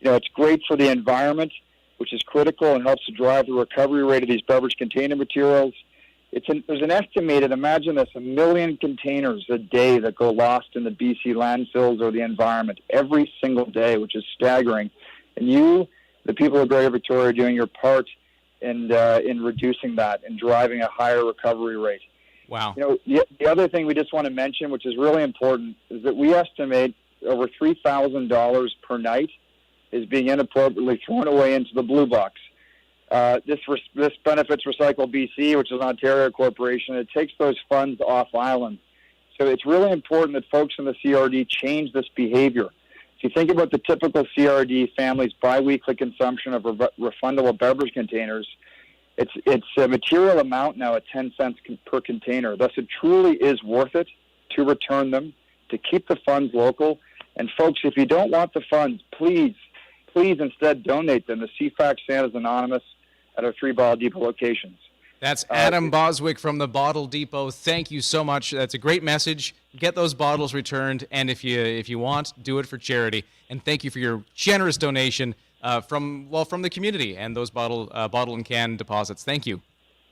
It's great for the environment, which is critical and helps to drive the recovery rate of these beverage container materials. There's an estimated, imagine this, 1 million containers a day that go lost in the BC landfills or the environment every single day, which is staggering. And you, the people of Greater Victoria, are doing your part in reducing that and driving a higher recovery rate. Wow. The other thing we just want to mention, which is really important, is that we estimate over $3,000 per night is being inappropriately thrown away into the blue box. This benefits Recycle BC, which is an Ontario corporation. It takes those funds off island. So it's really important that folks in the CRD change this behavior. If you think about the typical CRD family's biweekly consumption of refundable beverage containers, it's a material amount now at 10 cents per container. Thus, it truly is worth it to return them, to keep the funds local. And folks, if you don't want the funds, please instead donate them to CFAX Santa's Anonymous at our 3 Bottle Depot locations. That's Adam Boswick from the Bottle Depot. Thank you so much. That's a great message. Get those bottles returned, and if you want, do it for charity. And thank you for your generous donation from the community and those bottle and can deposits. Thank you.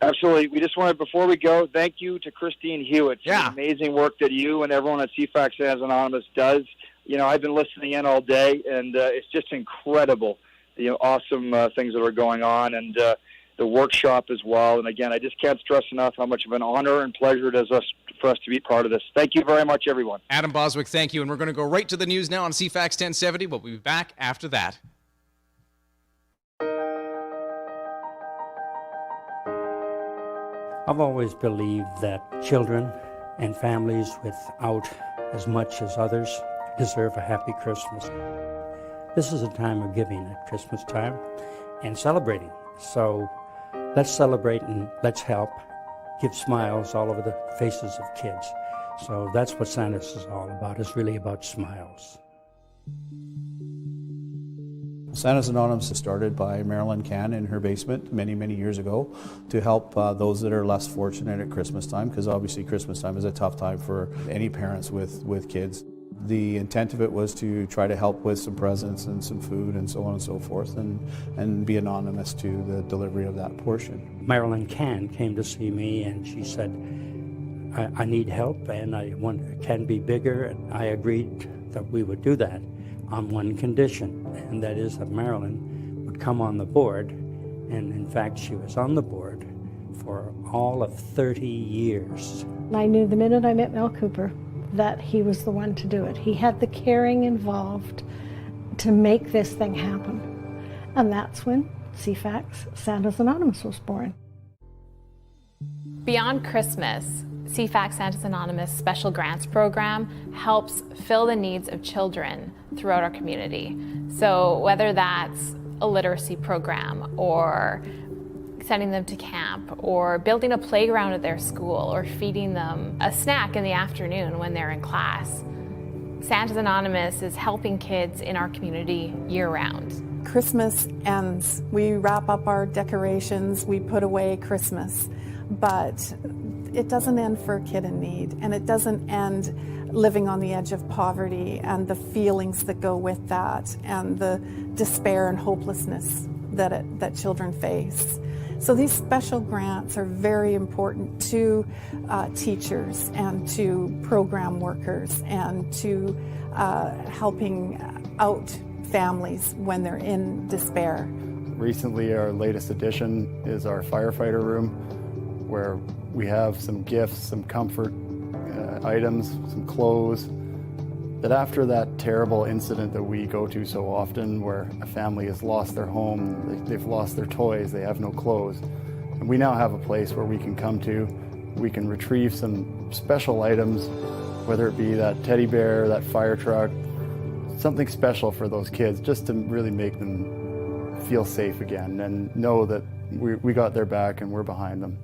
Absolutely. We just wanted, before we go, thank you to Christine Hewitt for the amazing work that you and everyone at CFAX Santa's Anonymous does. I've been listening in all day, and it's just incredible, the awesome things that are going on, and the workshop as well. And again, I just can't stress enough how much of an honor and pleasure it is for us to be part of this. Thank you very much, everyone. Adam Boswick, thank you. And we're going to go right to the news now on CFAX 1070. We'll be back after that. I've always believed that children and families without as much as others deserve a happy Christmas. This is a time of giving at Christmas time and celebrating. So let's celebrate and let's help give smiles all over the faces of kids. So that's what Santa's is all about. It's really about smiles. Santa's Anonymous was started by Marilyn Cann in her basement many, many years ago to help those that are less fortunate at Christmas time, because obviously Christmas time is a tough time for any parents with kids. The intent of it was to try to help with some presents and some food and so on and so forth, and be anonymous to the delivery of that portion. Marilyn Cann came to see me and she said, I need help and I want it can be bigger, and I agreed that we would do that on one condition, and that is that Marilyn would come on the board, and in fact she was on the board for all of 30 years. I knew the minute I met Mel Cooper that he was the one to do it. He had the caring involved to make this thing happen. And that's when CFAX Santa's Anonymous was born. Beyond Christmas, CFAX Santa's Anonymous Special Grants Program helps fill the needs of children throughout our community. So whether that's a literacy program, or sending them to camp, or building a playground at their school, or feeding them a snack in the afternoon when they're in class, Santa's Anonymous is helping kids in our community year-round. Christmas ends. We wrap up our decorations, we put away Christmas, but it doesn't end for a kid in need, and it doesn't end living on the edge of poverty and the feelings that go with that and the despair and hopelessness that children face. So these special grants are very important to teachers and to program workers and to helping out families when they're in despair. Recently, our latest addition is our firefighter room, where we have some gifts, some comfort items, some clothes, that after that terrible incident that we go to so often, where a family has lost their home, they've lost their toys, they have no clothes, and we now have a place where we can come to, we can retrieve some special items, whether it be that teddy bear, that fire truck, something special for those kids, just to really make them feel safe again and know that we got their back and we're behind them.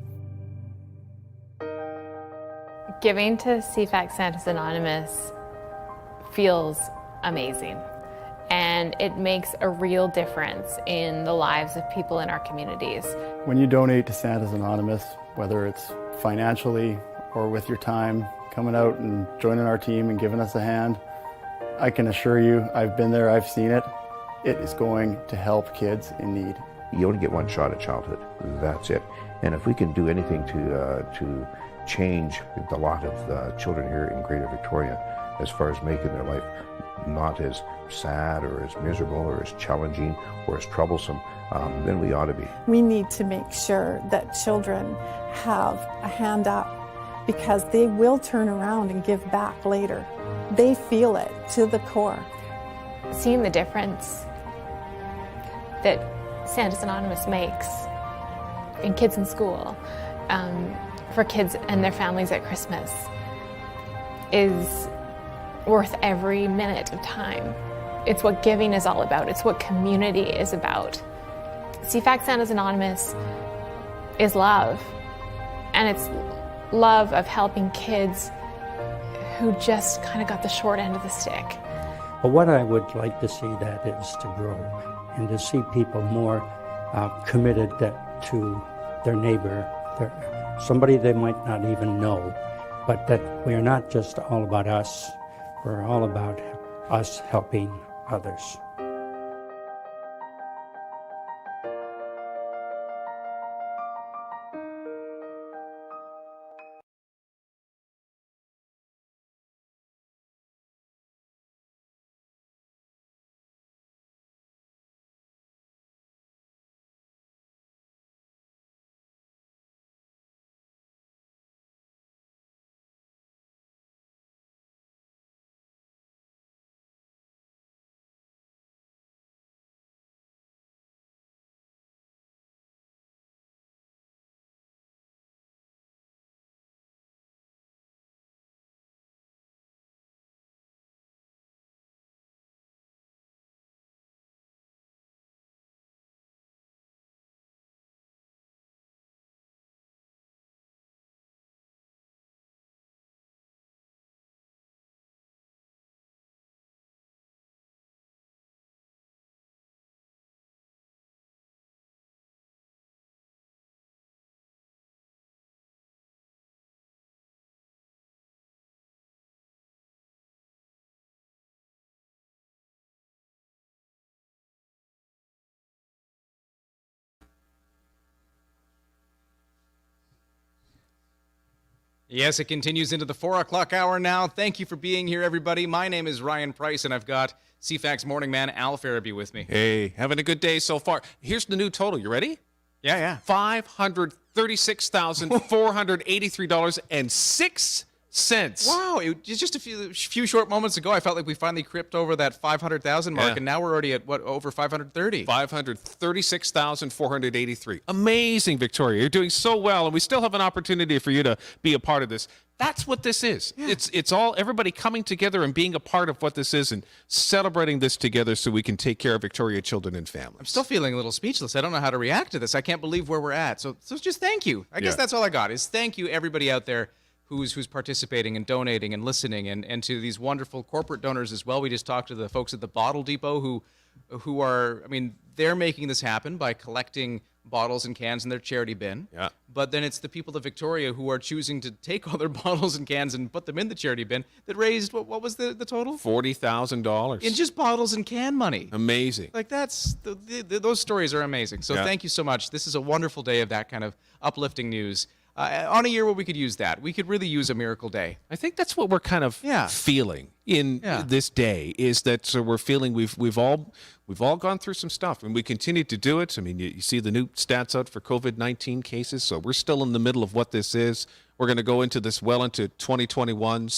Giving to CFAX Santa's Anonymous feels amazing, and it makes a real difference in the lives of people in our communities. When you donate to Santa's Anonymous, whether it's financially or with your time, coming out and joining our team and giving us a hand, I can assure you, I've been there, I've seen it. It is going to help kids in need. You only get one shot at childhood. That's it. And if we can do anything to change the lot of the children here in Greater Victoria, as far as making their life not as sad or as miserable or as challenging or as troublesome, then we ought to be. We need to make sure that children have a hand up, because they will turn around and give back later. They feel it to the core. Seeing the difference that Santa's Anonymous makes in kids in school, for kids and their families at Christmas, is worth every minute of time. It's what giving is all about. It's what community is about. CFAX Santa's Anonymous is love, and it's love of helping kids who just kind of got the short end of the stick. But what I would like to see that is to grow and to see people more committed to their neighbor, somebody they might not even know, but that we are not just all about us, we're all about us helping others. Yes, it continues into the 4 o'clock hour now. Thank you for being here, everybody. My name is Ryan Price, and I've got CFAX morning man Al Farabee with me. Hey, having a good day so far. Here's the new total. You ready? Yeah. $536,483.06. Wow, it was just a few short moments ago, I felt like we finally crept over that 500,000 mark, and now we're already at, over 530? 536,483. Amazing, Victoria. You're doing so well, and we still have an opportunity for you to be a part of this. That's what this is. Yeah. It's all everybody coming together and being a part of what this is and celebrating this together so we can take care of Victoria children and families. I'm still feeling a little speechless. I don't know how to react to this. I can't believe where we're at. So just thank you. I guess that's all I got, is thank you, everybody out there who's participating and donating and listening, and to these wonderful corporate donors as well. We just talked to the folks at the Bottle Depot who who are, I mean, they're making this happen by collecting bottles and cans in their charity bin. Yeah. But then it's the people of Victoria who are choosing to take all their bottles and cans and put them in the charity bin that raised, what was the total? $40,000. In just bottles and can money. Amazing. Like that's, those stories are amazing. So thank you so much. This is a wonderful day of that kind of uplifting news. On a year where we could use that. We could really use a miracle day. I think that's what we're kind of feeling in this day, is that we're feeling we've all gone through some stuff, and we continue to do it. I mean, you see the new stats out for COVID-19 cases, so we're still in the middle of what this is. We're going to go into this well into 2021.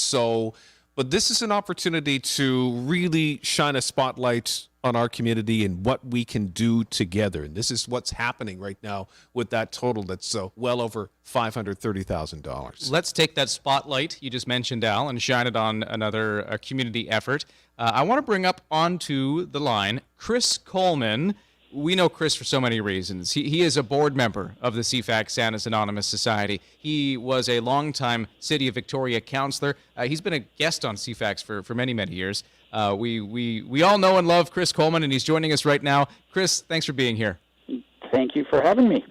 But this is an opportunity to really shine a spotlight on our community and what we can do together. And this is what's happening right now with that total that's well over $530,000. Let's take that spotlight you just mentioned, Al, and shine it on another community effort. I want to bring up onto the line Chris Coleman. We know Chris for so many reasons. He is a board member of the CFAX Santa's Anonymous Society. He was a longtime City of Victoria councillor. He's been a guest on CFAX for many, many years. We all know and love Chris Coleman, and he's joining us right now. Chris, thanks for being here. Thank you for having me.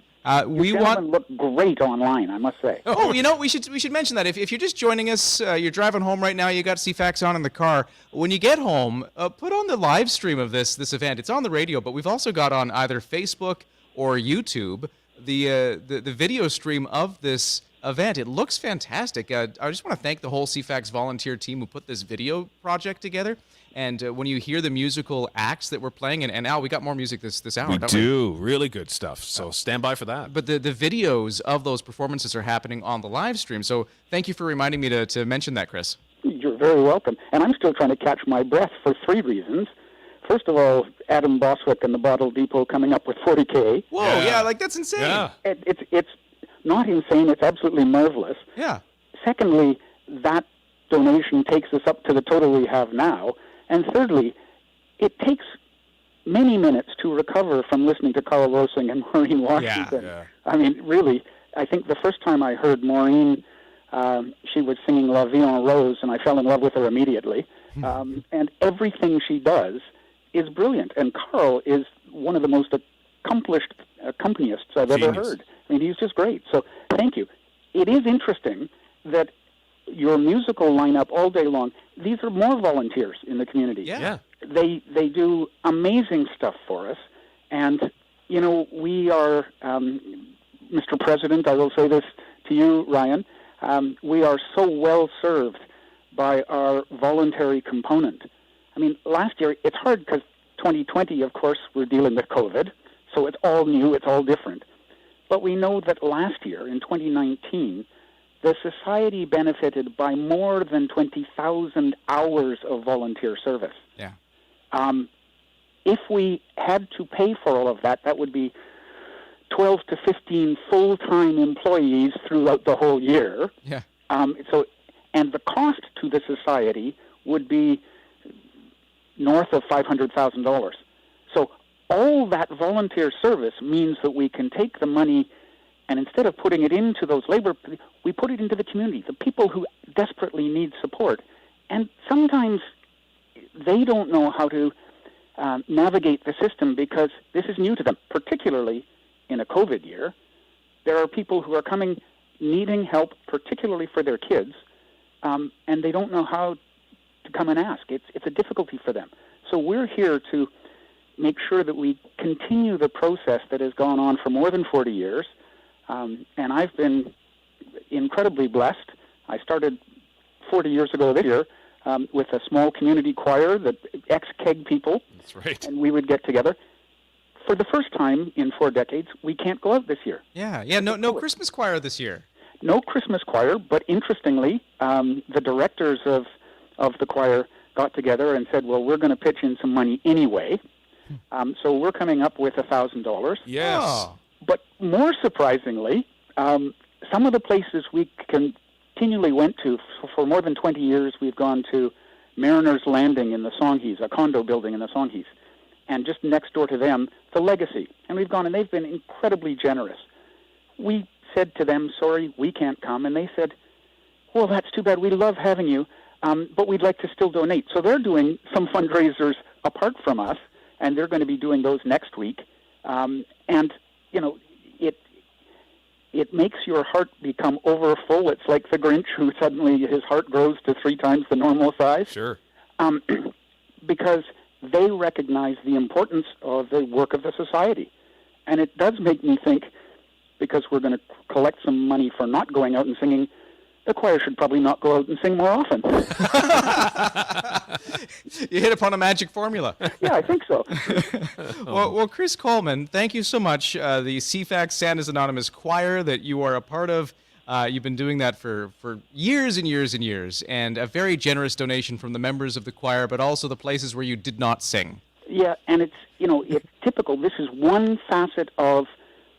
We look great online, I must say. Oh, you know, we should mention that. If you're just joining us, you're driving home right now, you got CFAX on in the car. When you get home, put on the live stream of this event. It's on the radio, but we've also got on either Facebook or YouTube the video stream of this event. It looks fantastic. I just want to thank the whole CFAX volunteer team who put this video project together. And when you hear the musical acts that we're playing, and Al, we got more music this hour. We do. Really good stuff. So stand by for that. But the videos of those performances are happening on the live stream. So thank you for reminding me to mention that, Chris. You're very welcome. And I'm still trying to catch my breath for 3 reasons. First of all, Adam Boswick and the Bottle Depot coming up with $40K. Whoa, yeah, like that's insane. Yeah. It's not insane. It's absolutely marvelous. Yeah. Secondly, that donation takes us up to the total we have now. And thirdly, it takes many minutes to recover from listening to Carl Rosing and Maureen Washington. Yeah. I mean, really, I think the first time I heard Maureen, she was singing La Vie en Rose, and I fell in love with her immediately. And everything she does is brilliant. And Carl is one of the most accomplished accompanists I've ever heard. I mean, he's just great. So thank you. It is interesting that your musical lineup all day long, these are more volunteers in the community. Yeah. They do amazing stuff for us. And, you know, we are, Mr. President, I will say this to you, Ryan, we are so well served by our voluntary component. I mean, last year, it's hard because 2020, of course, we're dealing with COVID, so it's all new, it's all different. But we know that last year, in 2019, the Society benefited by more than 20,000 hours of volunteer service. Yeah. If we had to pay for all of that, that would be 12 to 15 full-time employees throughout the whole year. Yeah. And the cost to the Society would be north of $500,000. So all that volunteer service means that we can take the money and instead of putting it into those labor, we put it into the community, the people who desperately need support. And sometimes they don't know how to navigate the system because this is new to them, particularly in a COVID year. There are people who are coming needing help, particularly for their kids, and they don't know how to come and ask. It's a difficulty for them. So we're here to make sure that we continue the process that has gone on for more than 40 years. And I've been incredibly blessed. I started 40 years ago this year with a small community choir, the ex-KEG people. That's right. And we would get together. For the first time in 4 decades, we can't go out this year. Yeah. No Christmas choir this year. No Christmas choir, but interestingly, the directors of the choir got together and said, well, we're going to pitch in some money anyway. So we're coming up with $1,000. Yes. Oh. But more surprisingly, some of the places we continually went to for more than 20 years, we've gone to Mariner's Landing in the Songhees, a condo building in the Songhees, and just next door to them, the Legacy. And we've gone, and they've been incredibly generous. We said to them, sorry, we can't come. And they said, well, that's too bad. We love having you, but we'd like to still donate. So they're doing some fundraisers apart from us, and they're going to be doing those next week. And, you know, it makes your heart become overfull. It's like the Grinch who suddenly his heart grows to 3 times the normal size. Sure. Because they recognize the importance of the work of the society. And it does make me think, because we're going to collect some money for not going out and singing, the choir should probably not go out and sing more often. You hit upon a magic formula. Yeah, I think so. Well, Chris Coleman, thank you so much. The CFAX Santa's Anonymous Choir that you are a part of, you've been doing that for years and years and years, and a very generous donation from the members of the choir, but also the places where you did not sing. Yeah, and it's typical. This is one facet of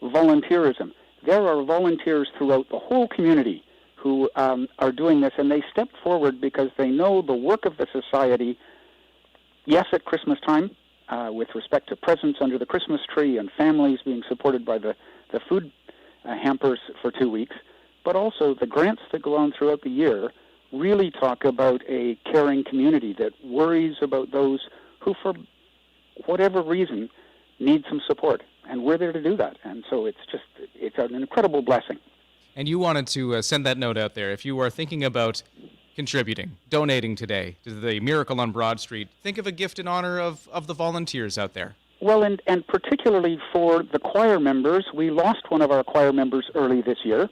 volunteerism. There are volunteers throughout the whole community who are doing this, and they step forward because they know the work of the society, yes, at Christmas time, with respect to presents under the Christmas tree and families being supported by the food hampers for 2 weeks, but also the grants that go on throughout the year really talk about a caring community that worries about those who, for whatever reason, need some support. And we're there to do that. And so it's an incredible blessing. And you wanted to send that note out there. If you are thinking about contributing, donating today to the Miracle on Broad Street, think of a gift in honor of the volunteers out there. Well, and particularly for the choir members, we lost one of our choir members early this year.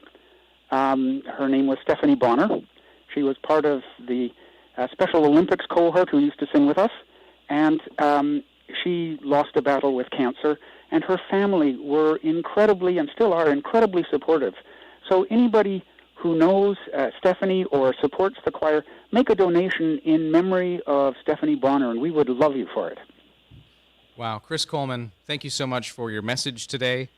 Her name was Stephanie Bonner. She was part of the Special Olympics cohort who used to sing with us. And she lost a battle with cancer. And her family were incredibly, and still are, incredibly supportive. So anybody who knows Stephanie or supports the choir, make a donation in memory of Stephanie Bonner, and we would love you for it. Wow. Chris Coleman, thank you so much for your message today,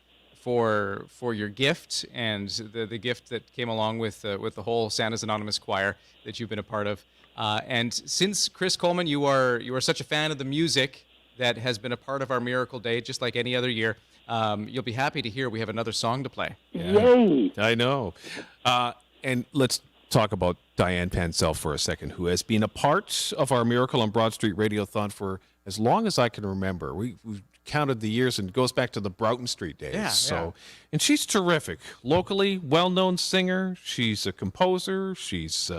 for your gift, and the gift that came along with the whole Santa's Anonymous choir that you've been a part of. And since, Chris Coleman, you are such a fan of the music that has been a part of our Miracle Day, just like any other year, you'll be happy to hear we have another song to play. Yay! I know. And let's talk about Diane Pansell for a second, who has been a part of our Miracle on Broad Street Radiothon for as long as I can remember. We've counted the years, and it goes back to the Broughton Street days. Yeah. And she's terrific. Locally, well-known singer. She's a composer. She's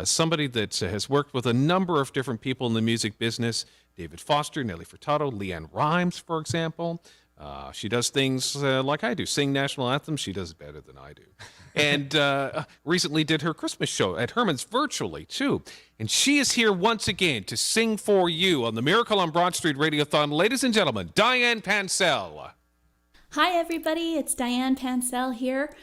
somebody that has worked with a number of different people in the music business. David Foster, Nelly Furtado, Leanne Rimes, for example. She does things like I do, sing national anthems. She does it better than I do. And recently did her Christmas show at Herman's virtually, too. And she is here once again to sing for you on the Miracle on Broad Street Radiothon. Ladies and gentlemen, Diane Pansell. Hi, everybody. It's Diane Pansell here.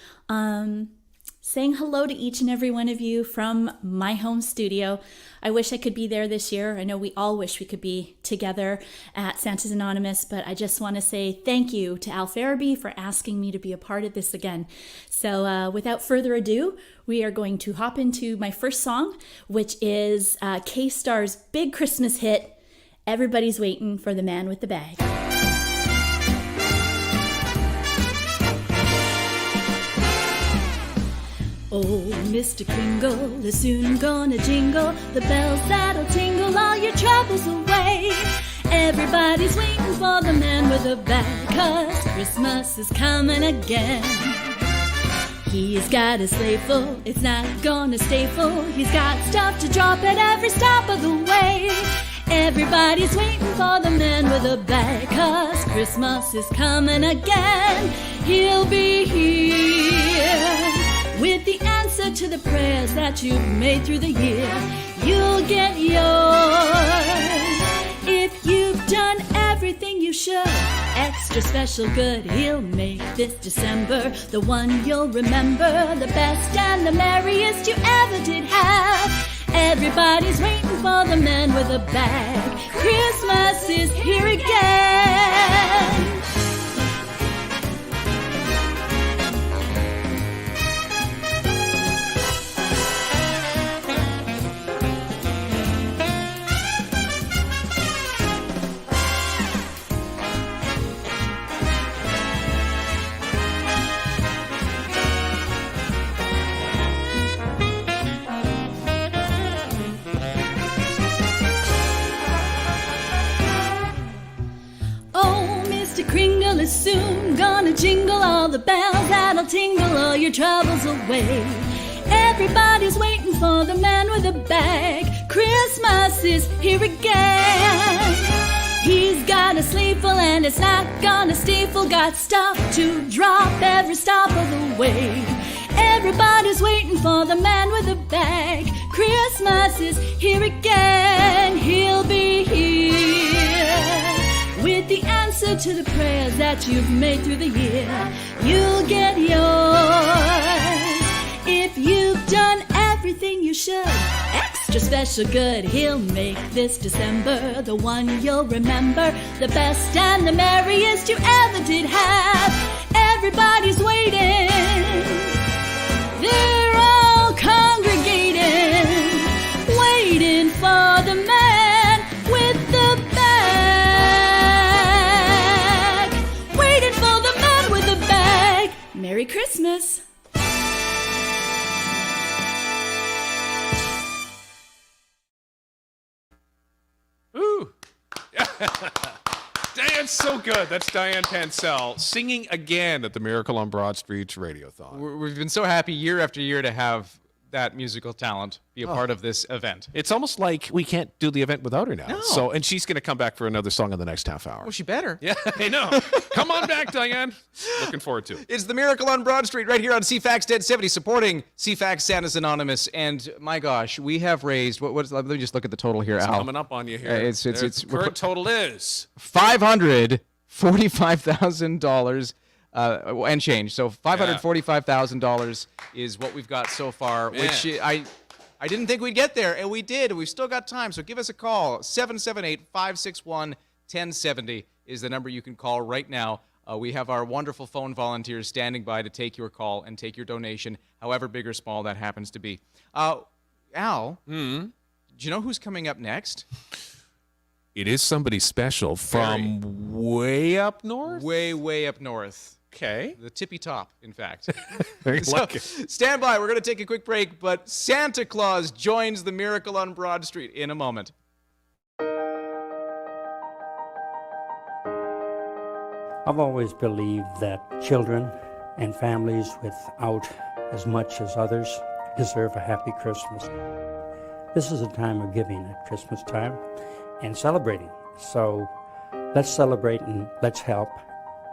Saying hello to each and every one of you from my home studio. I wish I could be there this year. I know we all wish we could be together at Santa's Anonymous, but I just want to say thank you to Al Farabee for asking me to be a part of this again. So without further ado, we are going to hop into my first song, which is K-Star's big Christmas hit, Everybody's Waiting for the Man with the Bag. Oh, Mr. Kringle is soon gonna jingle the bells that'll tingle all your troubles away. Everybody's waiting for the man with a bag, 'cause Christmas is coming again. He's got a sleigh full, it's not gonna stay full. He's got stuff to drop at every stop of the way. Everybody's waiting for the man with a bag, 'cause Christmas is coming again. He'll be here with the answer to the prayers that you've made through the year. You'll get yours if you've done everything you should. Extra special good, he'll make this December the one you'll remember, the best and the merriest you ever did have. Everybody's waiting for the man with a bag. Christmas is here again. soon gonna jingle, all the bells that'll tingle all your troubles away. Everybody's waiting for the man with a bag. Christmas is here again. He's got a sleeve full and it's not gonna stifle. Got stuff to drop every stop of the way. Everybody's waiting for the man with a bag. Christmas is here again. He'll be here with the answer to the prayers that you've made through the year. You'll get yours if you've done everything you should. Extra special good. He'll make this December the one you'll remember, the best and the merriest you ever did have. Everybody's waiting. They're all congregating, waiting for the man with the bag. Waiting for the man with the bag. Merry Christmas. Ooh. Diane's so good. That's Diane Pansell singing again at the Miracle on Broad Street's Radiothon. We've been so happy year after year to have that musical talent be a part of this event. It's almost like we can't do the event without her now. No. So, and she's going to come back for another song in the next half hour. Well, she better. Yeah, I know. Come on back, Diane. Looking forward to it. It's the Miracle on Broad Street right here on CFAX 1070, supporting CFAX Santa's Anonymous. And my gosh, we have raised, let me just look at the total here, It's Al. coming up on you here. It's the current total is $545,000 and change. So $545,000 is what we've got so far, which I didn't think we'd get there, and we did. We've still got time, so give us a call. 778-561-1070 is the number you can call right now. We have our wonderful phone volunteers standing by to take your call and take your donation, however big or small that happens to be. Al, do you know who's coming up next? It is somebody special from way up north? Way up north. Okay. The tippy top, in fact. Very So, lucky. stand by. We're going to take a quick break, but Santa Claus joins the Miracle on Broad Street in a moment. I've always believed that children and families without as much as others deserve a happy Christmas. This is a time of giving at Christmas time and celebrating. So let's celebrate and let's help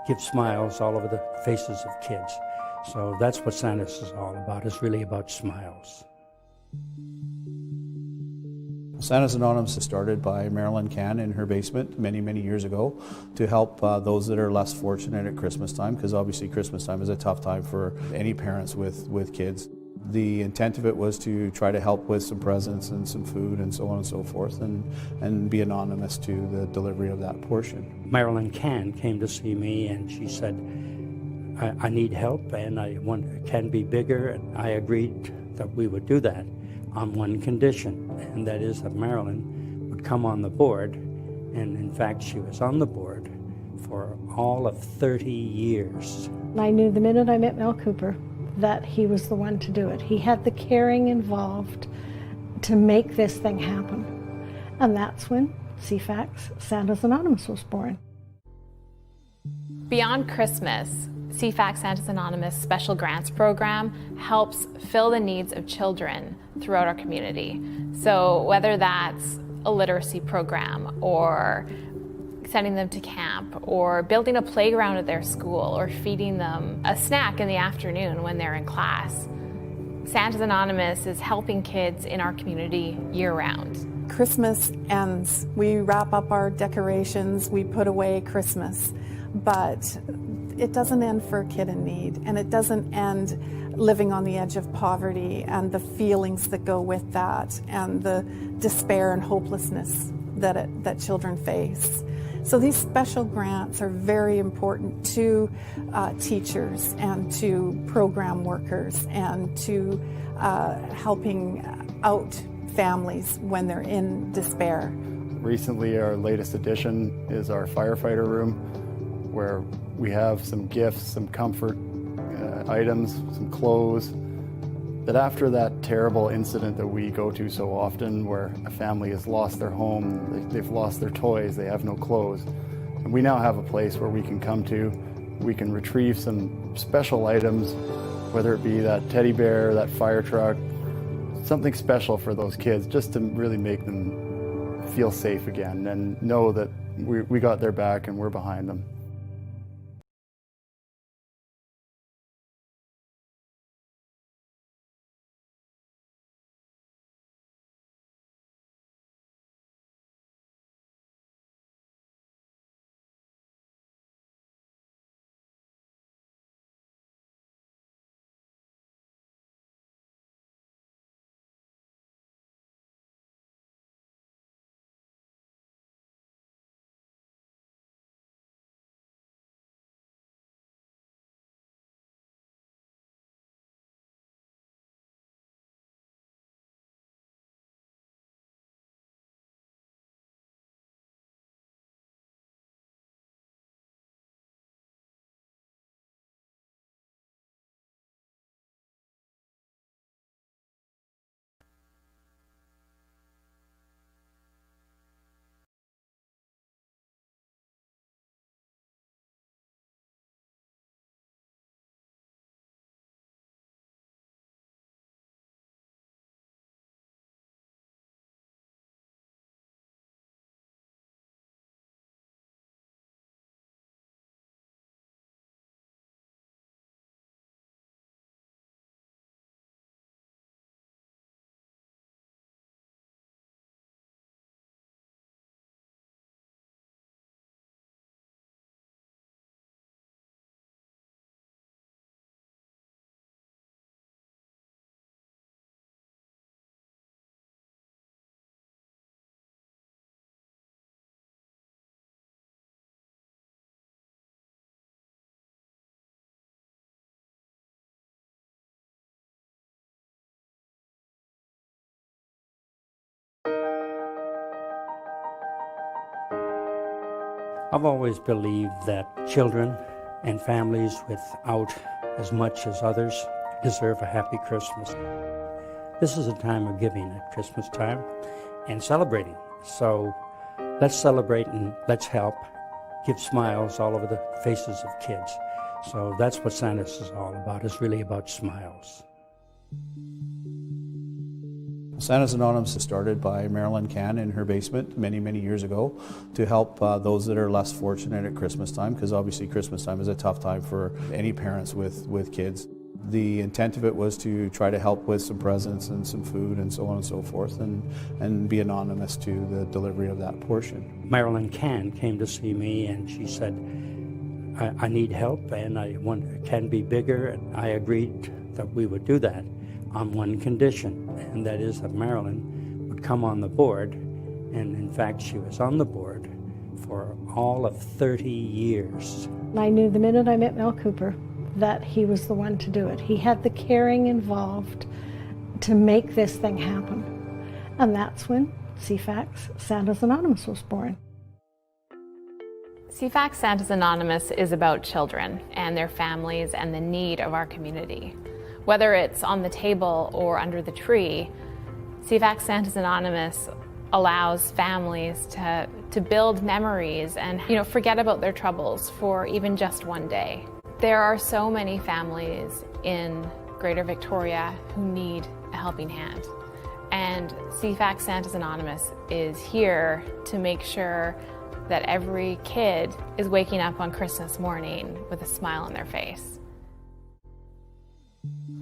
give smiles all over the faces of kids. So that's what Santa's is all about. It's really about smiles. Santa's Anonymous was started by Marilyn Cann in her basement many years ago to help those that are less fortunate at Christmas time, because obviously Christmas time is a tough time for any parents with kids. The intent of it was to try to help with some presents and some food and so on and so forth, and be anonymous to the delivery of that portion. Marilyn Cann came to see me and she said, I need help and I want it can be bigger, and I agreed that we would do that on one condition, and that is that Marilyn would come on the board, and in fact she was on the board for all of 30 years. I knew the minute I met Mel Cooper that he was the one to do it. He had the caring involved to make this thing happen. And that's when CFAX Santa's Anonymous was born. Beyond Christmas, CFAX Santa's Anonymous Special Grants Program helps fill the needs of children throughout our community. So whether that's a literacy program or sending them to camp or building a playground at their school or feeding them a snack in the afternoon when they're in class, Santa's Anonymous is helping kids in our community year-round. Christmas ends. We wrap up our decorations, we put away Christmas, but it doesn't end for a kid in need, and it doesn't end living on the edge of poverty and the feelings that go with that and the despair and hopelessness that children face. So these special grants are very important to teachers and to program workers and to helping out families when they're in despair. Recently, our latest addition is our firefighter room, where we have some gifts, some comfort items, some clothes, that after that terrible incident that we go to so often, where a family has lost their home, they've lost their toys, they have no clothes, and we now have a place where we can come to we can retrieve some special items, whether it be that teddy bear, that fire truck, something special for those kids, just to really make them feel safe again and know that we got their back and we're behind them. I've always believed that children and families without as much as others deserve a happy Christmas. This is a time of giving at Christmas time and celebrating. So let's celebrate and let's help give smiles all over the faces of kids. So that's what Santa's is all about. It's really about smiles. Santa's Anonymous was started by Marilyn Cann in her basement many, many years ago to help those that are less fortunate at Christmas time, because obviously Christmas time is a tough time for any parents with kids. The intent of it was to try to help with some presents and some food and so on and so forth, and be anonymous to the delivery of that portion. Marilyn Cann came to see me and she said, I need help and I want it can be bigger, and I agreed that we would do that on one condition, and that is that Marilyn would come on the board, and in fact she was on the board for all of 30 years. I knew the minute I met Mel Cooper that he was the one to do it. He had the caring involved to make this thing happen. And that's when CFAX Santa's Anonymous was born. CFAX Santa's Anonymous is about children and their families and the need of our community. Whether it's on the table or under the tree, CFAX Santa's Anonymous allows families to build memories and forget about their troubles for even just one day. There are so many families in Greater Victoria who need a helping hand. And CFAX Santa's Anonymous is here to make sure that every kid is waking up on Christmas morning with a smile on their face.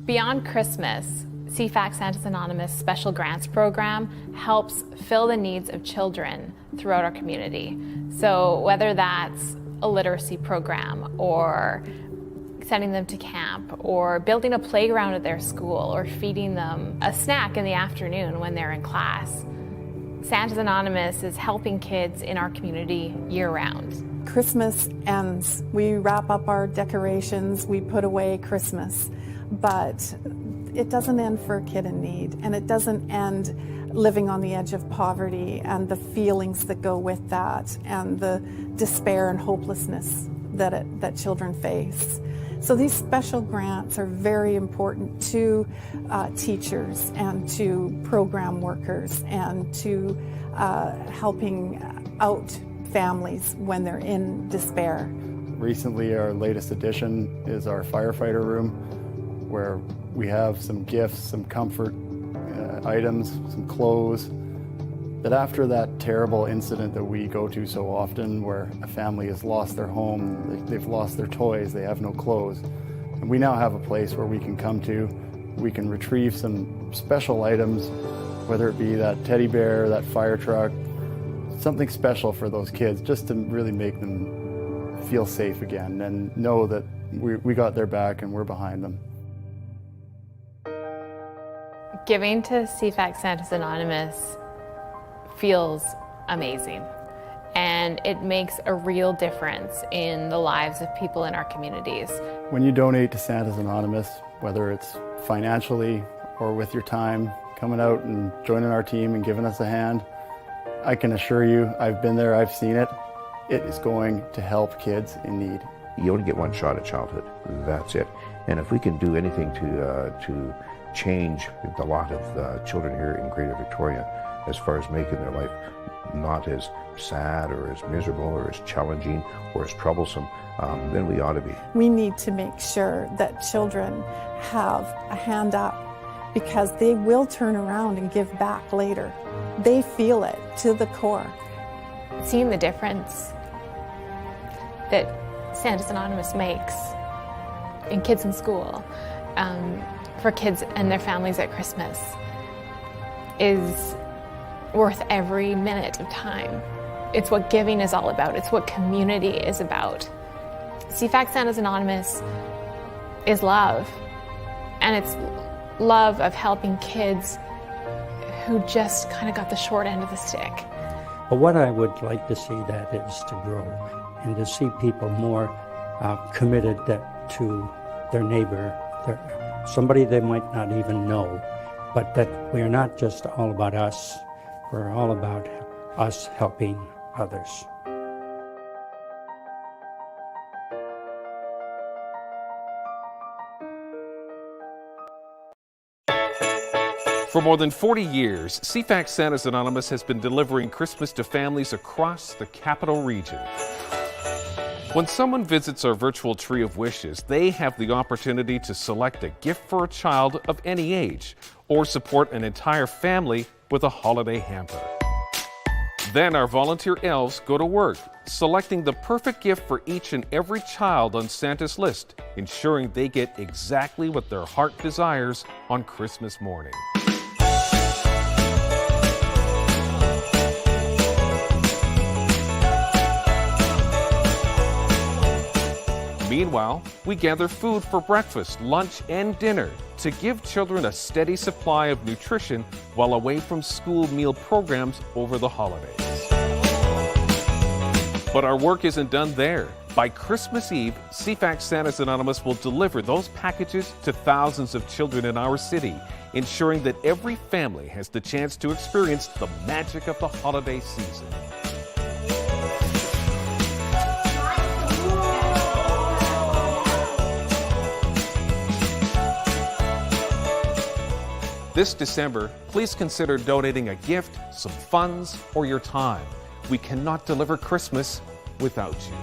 Beyond Christmas, CFAX Santa's Anonymous Special Grants Program helps fill the needs of children throughout our community. So whether that's a literacy program or sending them to camp or building a playground at their school or feeding them a snack in the afternoon when they're in class, Santa's Anonymous is helping kids in our community year-round. Christmas ends. We wrap up our decorations, we put away Christmas. But it doesn't end for a kid in need, and it doesn't end living on the edge of poverty and the feelings that go with that and the despair and hopelessness that children face. So these special grants are very important to teachers and to program workers and to helping out families when they're in despair. Recently, our latest addition is our firefighter room, where we have some gifts, some comfort items, some clothes, that after that terrible incident that we go to so often, where a family has lost their home, they've lost their toys, they have no clothes, and we now have a place where we can come to, we can retrieve some special items, whether it be that teddy bear, that fire truck, something special for those kids, just to really make them feel safe again and know that we got their back and we're behind them. Giving to CFAX Santa's Anonymous feels amazing, and it makes a real difference in the lives of people in our communities. When you donate to Santa's Anonymous, whether it's financially or with your time, coming out and joining our team and giving us a hand, I can assure you, I've been there, I've seen it. It is going to help kids in need. You only get one shot at childhood. That's it. And if we can do anything to change the lot of children here in Greater Victoria, as far as making their life not as sad or as miserable or as challenging or as troublesome, then we ought to be. We need to make sure that children have a hand up, because they will turn around and give back later. They feel it to the core. Seeing the difference that Santa's Anonymous makes in kids in school, for kids and their families at Christmas, is worth every minute of time. It's what giving is all about. It's what community is about. CFAX Santa's Anonymous is love, and it's love of helping kids who just kind of got the short end of the stick. But what I would like to see that is to grow and to see people more committed to their neighbor, somebody they might not even know, but that we're not just all about us, we're all about us helping others. For more than 40 years, CFAX Santa's Anonymous has been delivering Christmas to families across the capital region. When someone visits our virtual Tree of Wishes, they have the opportunity to select a gift for a child of any age, or support an entire family with a holiday hamper. Then our volunteer elves go to work, selecting the perfect gift for each and every child on Santa's list, ensuring they get exactly what their heart desires on Christmas morning. Meanwhile, we gather food for breakfast, lunch, and dinner to give children a steady supply of nutrition while away from school meal programs over the holidays. But our work isn't done there. By Christmas Eve, CFAX Santa's Anonymous will deliver those packages to thousands of children in our city, ensuring that every family has the chance to experience the magic of the holiday season. This December, please consider donating a gift, some funds, or your time. We cannot deliver Christmas without you.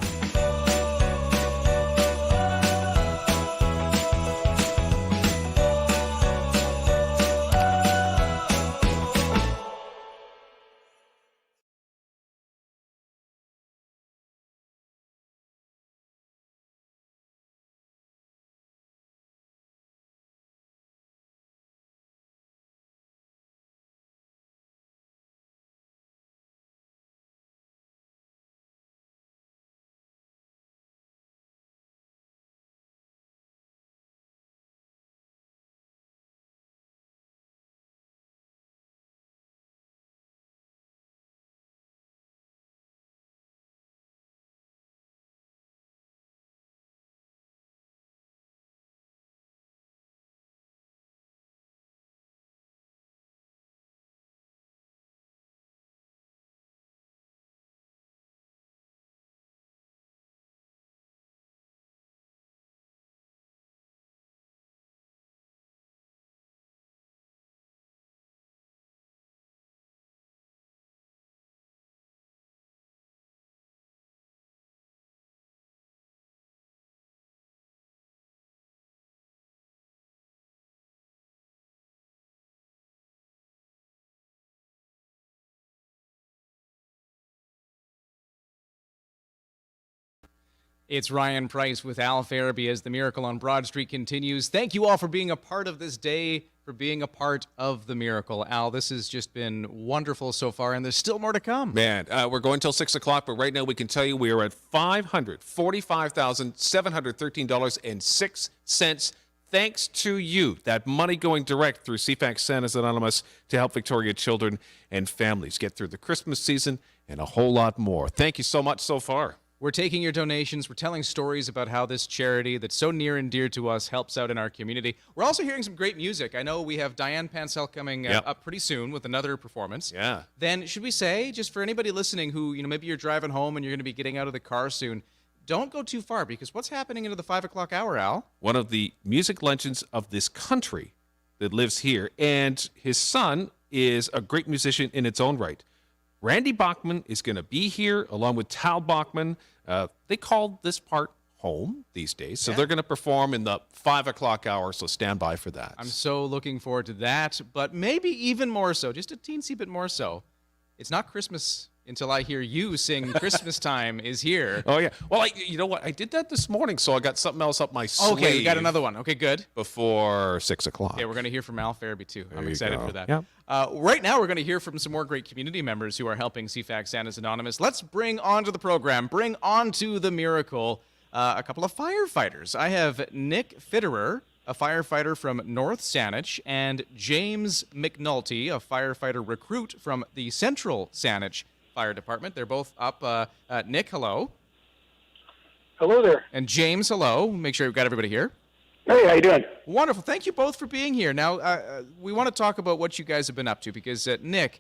It's Ryan Price with Al Farabee as the Miracle on Broad Street continues. Thank you all for being a part of this day, for being a part of the miracle. Al, this has just been wonderful so far, and there's still more to come. Man, we're going till 6 o'clock, but right now we can tell you we are at $545,713.06. Thanks to you, that money going direct through CFAX Santa's Anonymous to help Victoria children and families get through the Christmas season and a whole lot more. Thank you so much so far. We're taking your donations. We're telling stories about how this charity that's so near and dear to us helps out in our community. We're also hearing some great music. I know we have Diane Pansell coming up pretty soon with another performance. Yeah. Then should we say, just for anybody listening who, maybe you're driving home and you're going to be getting out of the car soon, don't go too far, because what's happening into the 5 o'clock hour, Al? One of the music legends of this country that lives here, and his son is a great musician in its own right. Randy Bachman is going to be here along with Tal Bachman. They call this part home these days, so they're going to perform in the 5 o'clock hour, so stand by for that. I'm so looking forward to that, but maybe even more so, just a teensy bit more so. It's not Christmas until I hear you sing Christmas Time is Here. Oh, yeah. Well, you know what? I did that this morning, so I got something else up my sleeve. Okay, you got another one. Okay, good. Before 6 o'clock. Okay, we're going to hear from Al Farabee, too. I'm you excited go. for that. Yep. Right now, we're going to hear from some more great community members who are helping CFAX Santa's Anonymous. Let's bring onto the program, bring onto the miracle, a couple of firefighters. I have Nick Fitterer, a firefighter from North Saanich, and James McNulty, a firefighter recruit from the Central Saanich Fire Department. They're both up. Nick, hello. Hello there. And James, hello. Make sure we've got everybody here. Hey, how you doing? Wonderful. Thank you both for being here. Now, we want to talk about what you guys have been up to, because, Nick,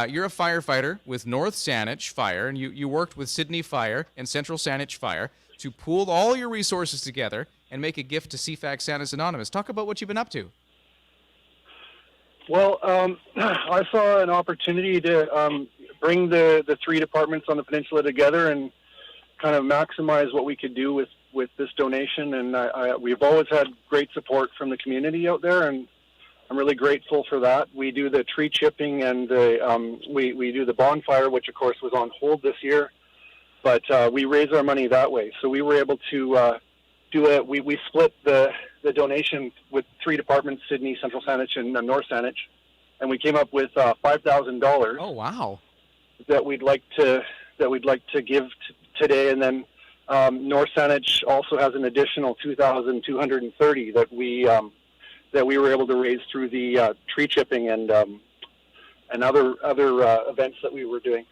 you're a firefighter with North Saanich Fire, and you worked with Sydney Fire and Central Saanich Fire to pool all your resources together and make a gift to CFAX Santa's Anonymous. Talk about what you've been up to. Well, I saw an opportunity to bring the three departments on the peninsula together and kind of maximize what we could do with this donation. And we've always had great support from the community out there, and I'm really grateful for that. We do the tree chipping, and we do the bonfire, which of course was on hold this year, but we raise our money that way. So we were able to we split the donation with three departments: Sydney, Central Saanich, and North Saanich, and we came up with $5,000. Oh wow! That we'd like to give today, and then North Saanich also has an additional $2,230 that we were able to raise through the tree chipping and other events that we were doing.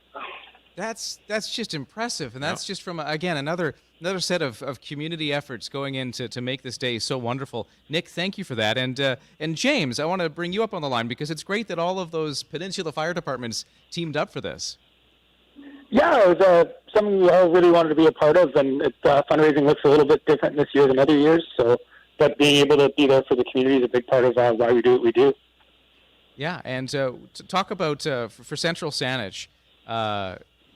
That's just impressive, and that's just from again another set of community efforts going in to make this day so wonderful. Nick, thank you for that, and James, I want to bring you up on the line because it's great that all of those Peninsula Fire Departments teamed up for this. Yeah, it was something we all really wanted to be a part of, and fundraising looks a little bit different this year than other years. So, but being able to be there for the community is a big part of why we do what we do. Yeah, and to talk about for Central Saanich.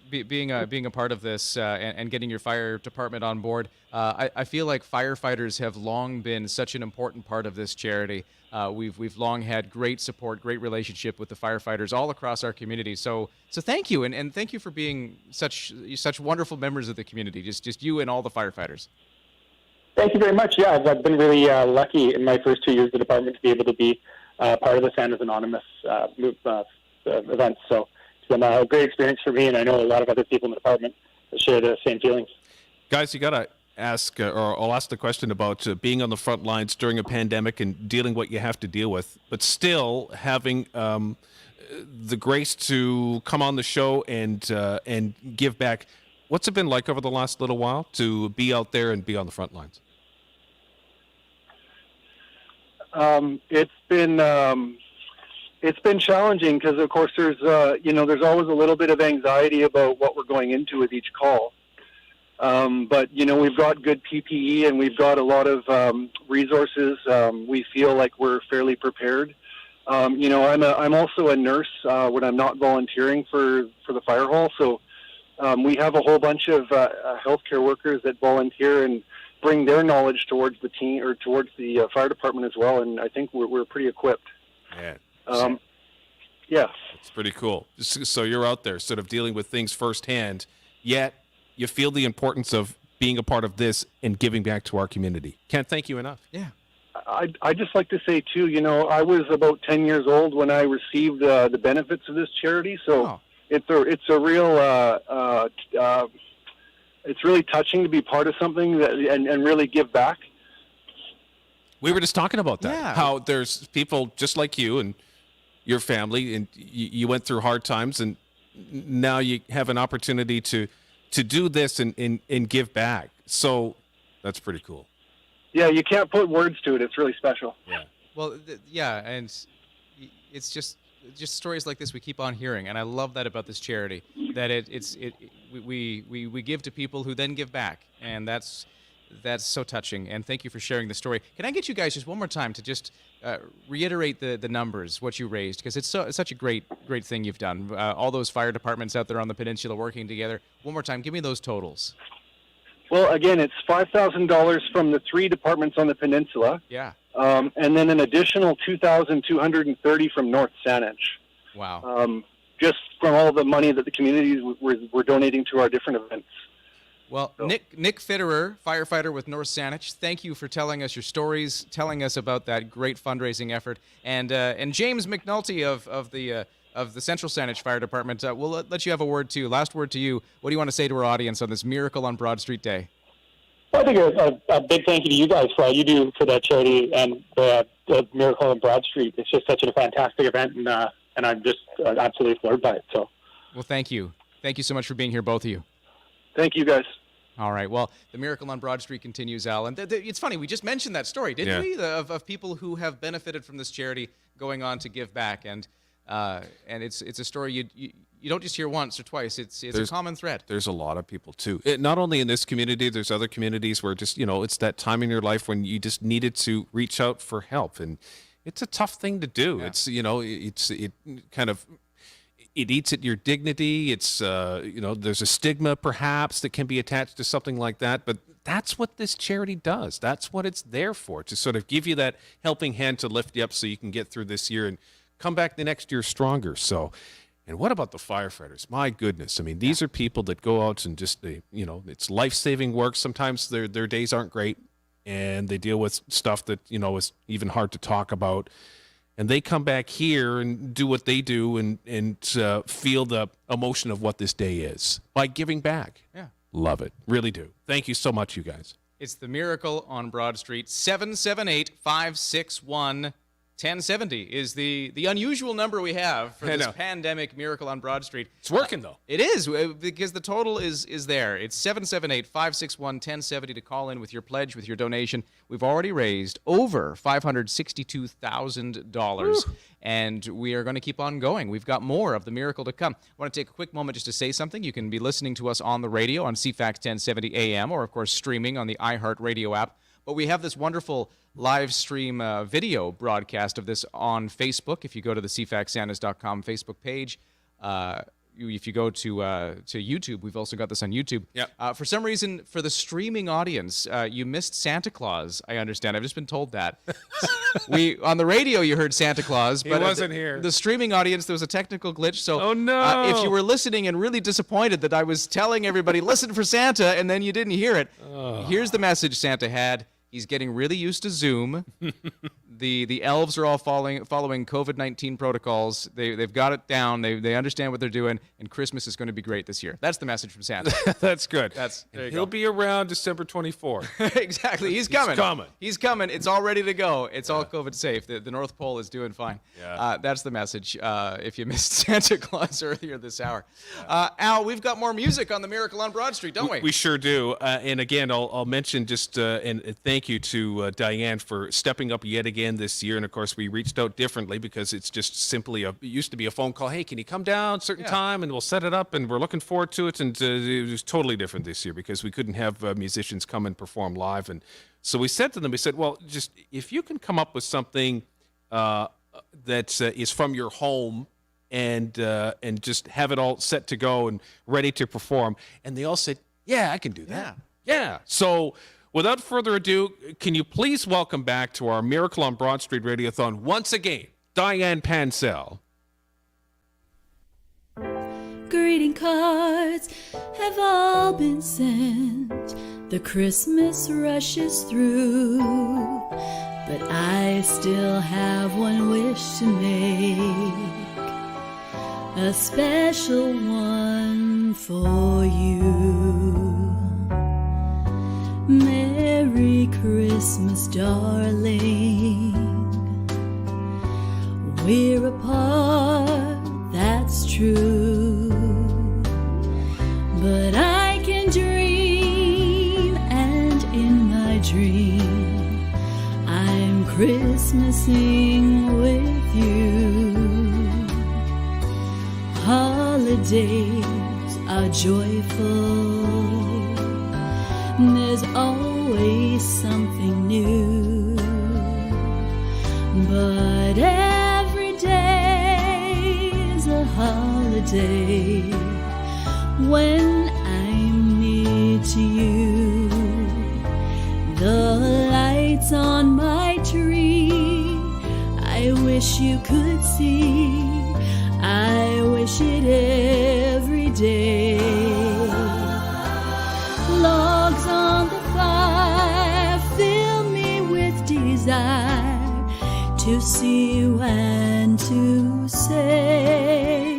Being a part of this and getting your fire department on board, I feel like firefighters have long been such an important part of this charity. We've long had great support, great relationship with the firefighters all across our community. So thank you, and thank you for being such wonderful members of the community. Just you and all the firefighters. Thank you very much. Yeah, I've been really lucky in my first 2 years of the department to be able to be part of the Santa's Anonymous events. So. It's been a great experience for me, and I know a lot of other people in the department share the same feelings. Guys, you got to ask, or I'll ask the question about being on the front lines during a pandemic and dealing what you have to deal with, but still having the grace to come on the show and give back. What's it been like over the last little while to be out there and be on the front lines? It's been challenging because, of course, there's always a little bit of anxiety about what we're going into with each call. But we've got good PPE and we've got a lot of resources. We feel like we're fairly prepared. I'm also a nurse when I'm not volunteering for the fire hall. So we have a whole bunch of healthcare workers that volunteer and bring their knowledge towards the team or towards the fire department as well. And I think we're pretty equipped. Yeah. Yeah. It's pretty cool. So you're out there sort of dealing with things firsthand, yet you feel the importance of being a part of this and giving back to our community. Can't thank you enough. Yeah. I'd just like to say, too, I was about 10 years old when I received the benefits of this charity, so it's a real, it's really touching to be part of something and really give back. We were just talking about that, how there's people just like you and your family, and you went through hard times, and now you have an opportunity to do this and give back. So that's pretty cool. Yeah, you can't put words to it. It's really special. Yeah. Well, and it's just stories like this we keep on hearing, and I love that about this charity, that we give to people who then give back, and that's so touching. And thank you for sharing the story. Can I get you guys just one more time to just reiterate the numbers, what you raised, because it's such a great thing you've done. All those fire departments out there on the peninsula working together. One more time, give me those totals. Well, again, it's $5,000 from the 3 departments on the peninsula. Yeah. And then an additional $2,230 from North Saanich. Wow. Just from all the money that the communities were donating to our different events. Well, Nick Fitterer, firefighter with North Saanich, thank you for telling us your stories, telling us about that great fundraising effort, and James McNulty of the Central Saanich Fire Department. We'll let you have a word too. Last word to you. What do you want to say to our audience on this Miracle on Broad Street Day? Well, I think a big thank you to you guys for all you do for that charity and the Miracle on Broad Street. It's just such a fantastic event, and I'm just absolutely floored by it. So, well, thank you. Thank you so much for being here, both of you. Thank you, guys. All right. Well, the Miracle on Broad Street continues, Al. And it's funny, we just mentioned that story, didn't we? Of people who have benefited from this charity going on to give back. And it's a story you don't just hear once or twice. It's a common thread. There's a lot of people, too. Not only in this community, there's other communities where just, it's that time in your life when you just needed to reach out for help. And it's a tough thing to do. Yeah. It eats at your dignity. It's, there's a stigma perhaps that can be attached to something like that. But that's what this charity does. That's what it's there for, to sort of give you that helping hand to lift you up so you can get through this year and come back the next year stronger. So, and what about the firefighters? My goodness. I mean, these are people that go out and just, it's life-saving work. Sometimes their days aren't great, and they deal with stuff that, is even hard to talk about. And they come back here and do what they do and feel the emotion of what this day is by giving back. Yeah. Love it. Really do. Thank you so much, you guys. It's the Miracle on Broad Street. 778-561-1070 is the unusual number we have for this pandemic Miracle on Broad Street. It's working, though. It is, because the total is there. It's 778-561-1070 to call in with your pledge, with your donation. We've already raised over $562,000, and we are going to keep on going. We've got more of the miracle to come. I want to take a quick moment just to say something. You can be listening to us on the radio on CFAX 1070 AM, or, of course, streaming on the iHeartRadio app. But we have this wonderful live stream video broadcast of this on Facebook. If you go to the CFAXSantas.com Facebook page, if you go to YouTube, we've also got this on YouTube. Yep. For some reason, for the streaming audience, you missed Santa Claus, I understand. I've just been told that. On the radio, you heard Santa Claus. But he wasn't here. The streaming audience, there was a technical glitch. So oh, no. If you were listening and really disappointed that I was telling everybody, listen for Santa, and then you didn't hear it, here's the message Santa had. He's getting really used to Zoom. The elves are all following COVID-19 protocols. They've got it down. They understand what they're doing, and Christmas is going to be great this year. That's the message from Santa. That's good. He'll be around December 24th. Exactly. He's coming. He's coming. It's all ready to go. It's all COVID safe. The North Pole is doing fine. Yeah. That's the message. If you missed Santa Claus earlier this hour, Al, we've got more music on the Miracle on Broad Street, don't we? We sure do. And again, I'll mention just and thank you to Diane for stepping up yet again this year. And of course, we reached out differently because it's just simply it used to be a phone call. Hey, can you come down certain time and we'll set it up, and we're looking forward to it. And it was totally different this year because we couldn't have musicians come and perform live. And so we said to them, we said, well, just if you can come up with something that is from your home and just have it all set to go and ready to perform. And they all said, yeah, I can do that. Yeah. So without further ado, can you please welcome back to our Miracle on Broad Street Radiothon once again, Diane Pansell. Greeting cards have all been sent. The Christmas rushes through, but I still have one wish to make, a special one for you. Merry Christmas, darling. We're apart, that's true, but I can dream, and in my dream I'm Christmasing with you. Holidays are joyful, there's always something new, but every day's a holiday when I'm near to you. The lights on my tree, I wish you could see, I wish it every day. Logs on the fire fill me with desire to see you and to say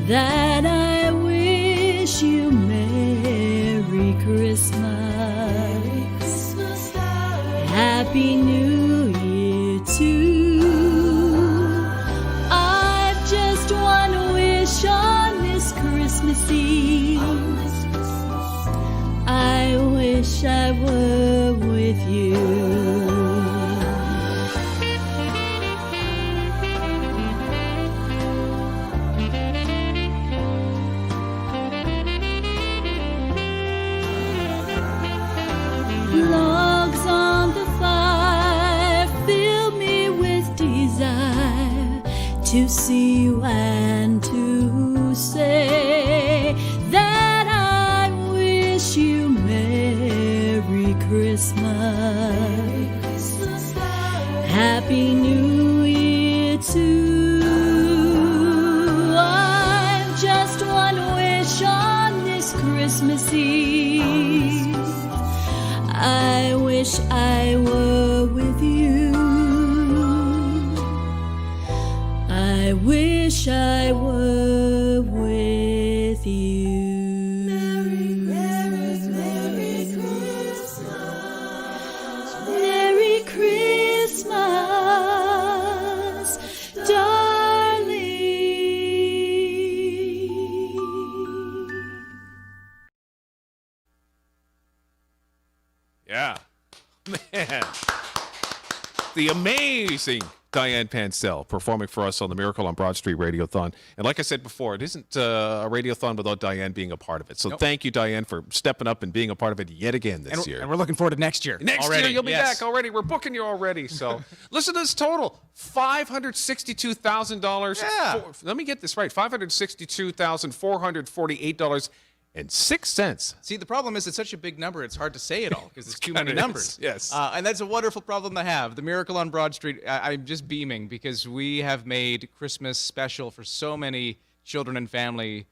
that I wish you Merry Christmas. Happy New Year too. I've just one wish on this Christmas Eve. I wish I were with you. Logs on the fire fill me with desire to see you and to say that I wish you Merry Christmas. Happy New Year too. I've just one wish on this Christmas Eve. I wish I were with you. I wish I were with you. Merry Christmas, darling. Yeah. Man. The amazing Diane Pansell performing for us on the Miracle on Broad Street Radiothon. And like I said before, it isn't a radiothon without Diane being a part of it. So Thank you, Diane, for stepping up and being a part of it yet again this year. And we're looking forward to next year. Next already. year, you'll be Yes. back already. We're booking you already. So listen to this total. $562,000. Yeah. Let me get this right. $562,448.06. See, the problem is it's such a big number, it's hard to say it all because there's too many kinda numbers. is, yes. And that's a wonderful problem to have. The Miracle on Broad Street, I'm just beaming because we have made Christmas special for so many children and families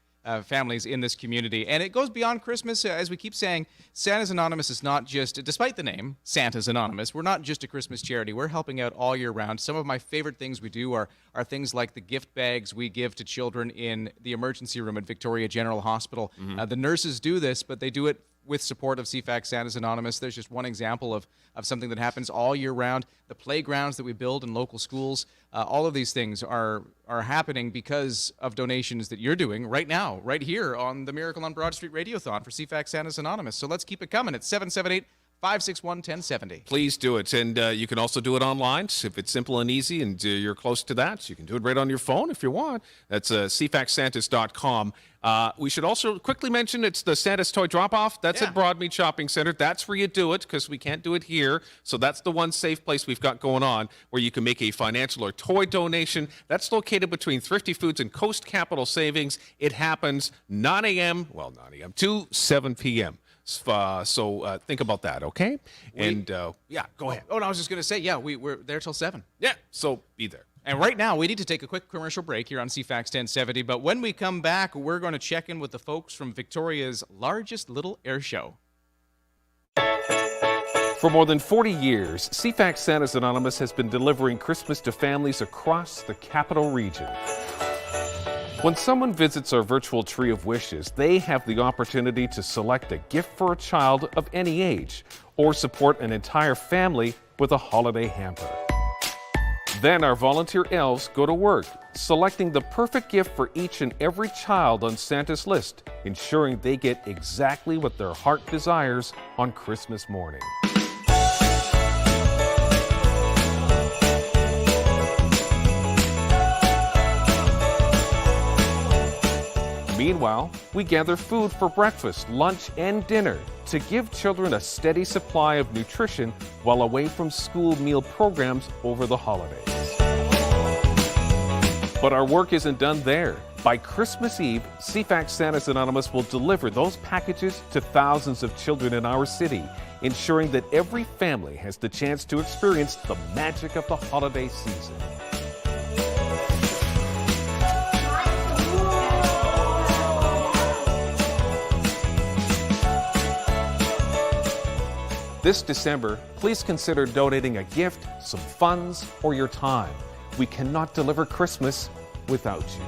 in this community. And it goes beyond Christmas. As we keep saying, Santa's Anonymous is not just, despite the name, Santa's Anonymous, we're not just a Christmas charity. We're helping out all year round. Some of my favorite things we do are things like the gift bags we give to children in the emergency room at Victoria General Hospital. The nurses do this, but they do it with support of CFAX Santa's Anonymous. There's just one example of something that happens all year round. The playgrounds that we build in local schools, all of these things are happening because of donations that you're doing right now, right here on the Miracle on Broad Street Radiothon for CFAX Santa's Anonymous. So let's keep it coming. It's 778-561-1070. Please do it. And you can also do it online if it's simple and easy and you're close to that. You can do it right on your phone if you want. That's cfaxsantas.com. We should also quickly mention it's the Santa's Toy Drop-Off. That's at Broadmead Shopping Center. That's where you do it because we can't do it here. So that's the one safe place we've got going on where you can make a financial or toy donation. That's located between Thrifty Foods and Coast Capital Savings. It happens 9 a.m. to 7 p.m. So think about that, okay? And, go ahead. Oh, no, I was just going to say, we're there till 7. Yeah, so be there. And right now, we need to take a quick commercial break here on CFAX 1070. But when we come back, we're going to check in with the folks from Victoria's largest little air show. For more than 40 years, CFAX Santa's Anonymous has been delivering Christmas to families across the capital region. When someone visits our virtual Tree of Wishes, they have the opportunity to select a gift for a child of any age or support an entire family with a holiday hamper. Then our volunteer elves go to work, selecting the perfect gift for each and every child on Santa's list, ensuring they get exactly what their heart desires on Christmas morning. Meanwhile, we gather food for breakfast, lunch, and dinner to give children a steady supply of nutrition while away from school meal programs over the holidays. But our work isn't done there. By Christmas Eve, CFAX Santa's Anonymous will deliver those packages to thousands of children in our city, ensuring that every family has the chance to experience the magic of the holiday season. This December, please consider donating a gift, some funds, or your time. We cannot deliver Christmas without you.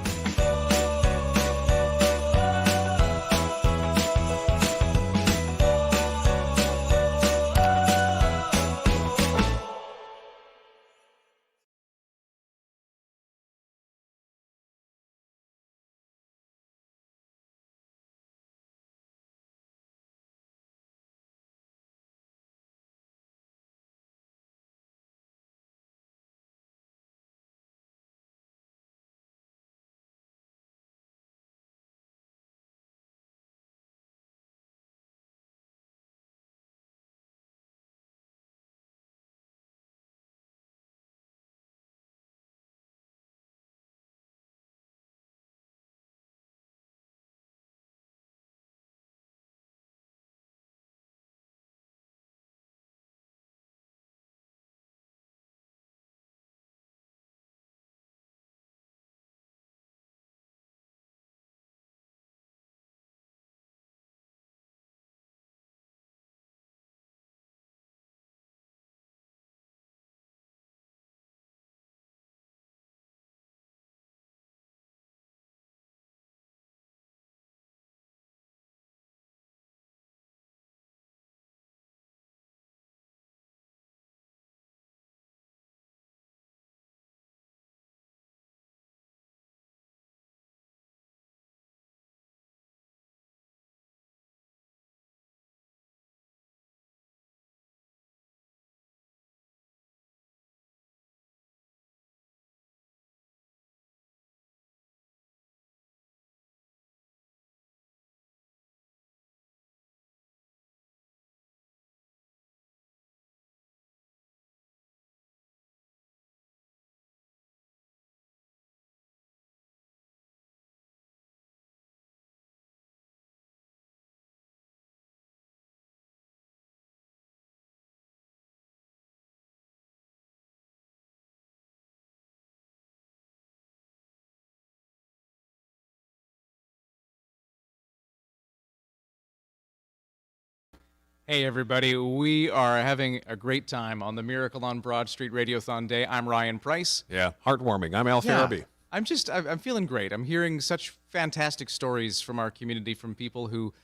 Hey everybody, we are having a great time on the Miracle on Broad Street Radiothon Day. I'm Ryan Price. Yeah, heartwarming. I'm Al Farabi. I'm feeling great. I'm hearing such fantastic stories from our community, from people who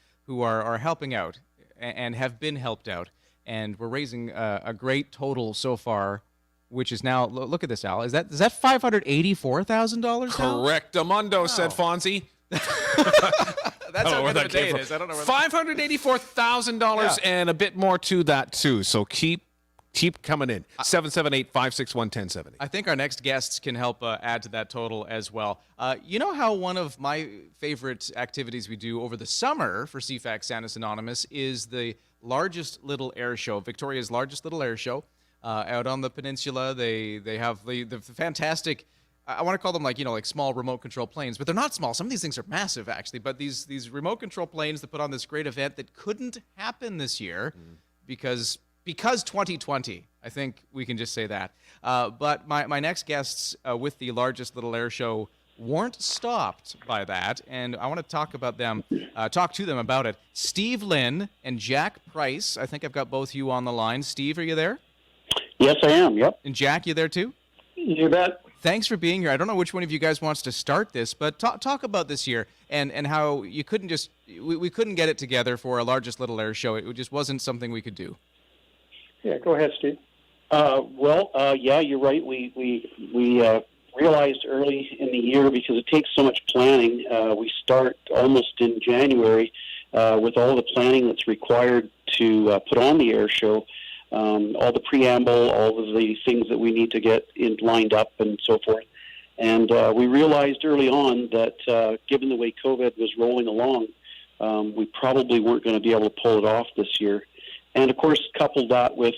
are helping out and have been helped out. And we're raising a great total so far, which is now, look at this, Al. Is that $584,000? Correctamundo, said Fonzie. That's how good of a day it is. I don't know where $584,000 and a bit more to that too. So keep coming in. 778-561-1070. I think our next guests can help add to that total as well. You know how one of my favorite activities we do over the summer for CFAX Santa's Anonymous is the largest little air show, Victoria's largest little air show out on the peninsula. They have the fantastic, I want to call them like small remote control planes, but they're not small. Some of these things are massive actually, but these remote control planes that put on this great event that couldn't happen this year because because 2020, I think we can just say that. But my next guests with the largest little air show weren't stopped by that, and I want to talk to them about it. Steve Lynn and Jack Price. I think I've got both you on the line. Steve, are you there? Yes, I am. Yep. And Jack, you there too? You bet. Thanks for being here. I don't know which one of you guys wants to start this, but talk about this year and how you couldn't just we couldn't get it together for a largest little air show. It just wasn't something we could do. Yeah, go ahead, Steve. Yeah, you're right. We realized early in the year, because it takes so much planning. We start almost in January with all the planning that's required to put on the air show, all the preamble, all of the things that we need to get lined up and so forth. And we realized early on that given the way COVID was rolling along, we probably weren't going to be able to pull it off this year. And of course, coupled that with,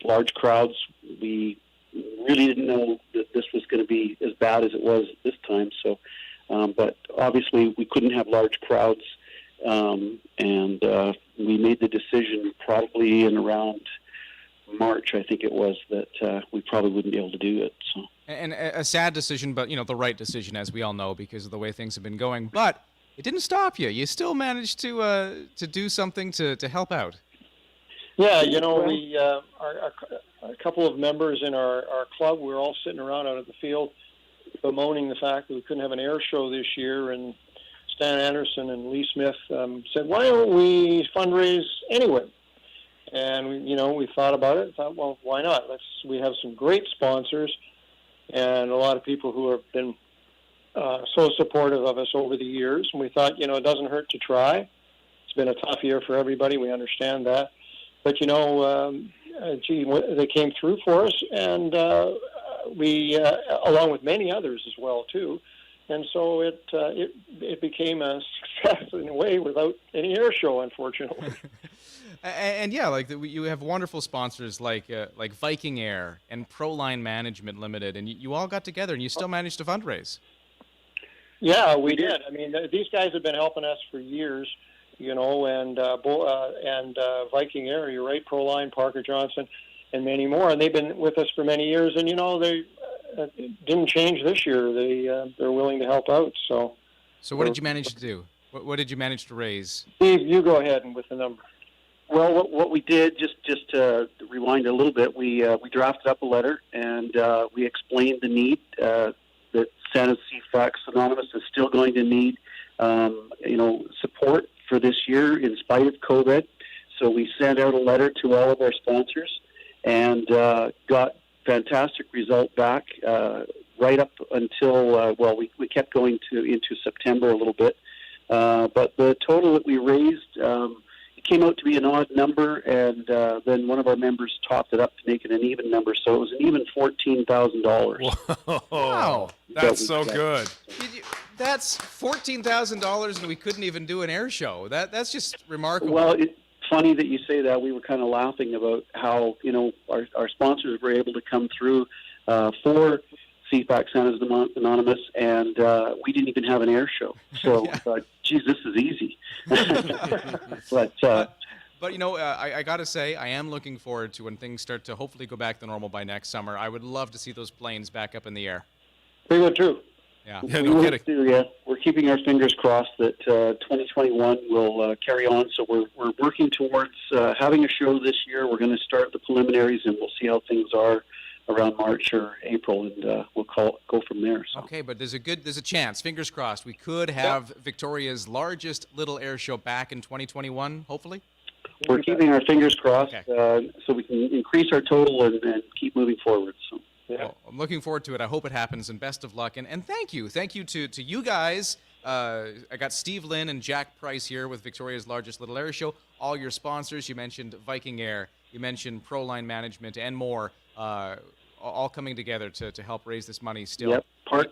large crowds, we really didn't know that this was going to be as bad as it was this time. So, but obviously we couldn't have large crowds, and we made the decision probably in around March, I think it was, that we probably wouldn't be able to do it. So. And a sad decision, but the right decision, as we all know, because of the way things have been going. But it didn't stop you. You still managed to do something to help out. Yeah, we a couple of members in our club, we were all sitting around out at the field bemoaning the fact that we couldn't have an air show this year, and Stan Anderson and Lee Smith said, why don't we fundraise anyway? And we thought about it and thought, well, why not? We have some great sponsors and a lot of people who have been so supportive of us over the years, and we thought, it doesn't hurt to try. It's been a tough year for everybody, we understand that. But, they came through for us, and we, along with many others as well, too. And so it became a success in a way without any air show, unfortunately. And yeah, you have wonderful sponsors like Viking Air and Proline Management Limited, and you all got together and you still managed to fundraise. Yeah, we did. I mean, these guys have been helping us for years. And Viking Air, you're right, Proline, Parker Johnson, and many more. And they've been with us for many years. And, they didn't change this year. They're willing to help out. So what did you manage to do? What did you manage to raise? Steve, you go ahead and with the number. Well, what we did, just to rewind a little bit, we drafted up a letter, and we explained the need that Santa CFAX Anonymous is still going to need, support for this year in spite of COVID. So we sent out a letter to all of our sponsors and got fantastic result back right up until, we kept going into September a little bit. But the total that we raised, it came out to be an odd number, and then one of our members topped it up to make it an even number. So it was an even $14,000. Wow, that's so good. That's $14,000, and we couldn't even do an air show. That's just remarkable. Well, it's funny that you say that. We were kind of laughing about how our sponsors were able to come through for CFAX Santa Anonymous, and we didn't even have an air show. So I thought, geez, this is easy. But I got to say, I am looking forward to when things start to hopefully go back to normal by next summer. I would love to see those planes back up in the air. We would too. Yeah, no kidding. We're keeping our fingers crossed that 2021 will carry on. So we're working towards having a show this year. We're going to start the preliminaries, and we'll see how things are around March or April, and we'll go from there. So. Okay, but there's a chance. Fingers crossed. We could have Victoria's largest little air show back in 2021. Hopefully. We're keeping our fingers crossed, so we can increase our total and keep moving forward. So. Yeah. Well, I'm looking forward to it. I hope it happens, and best of luck. And thank you to you guys. I got Steve Lynn and Jack Price here with Victoria's largest little air show. All your sponsors. You mentioned Viking Air. You mentioned Proline Management and more. All coming together to help raise this money still. Yep.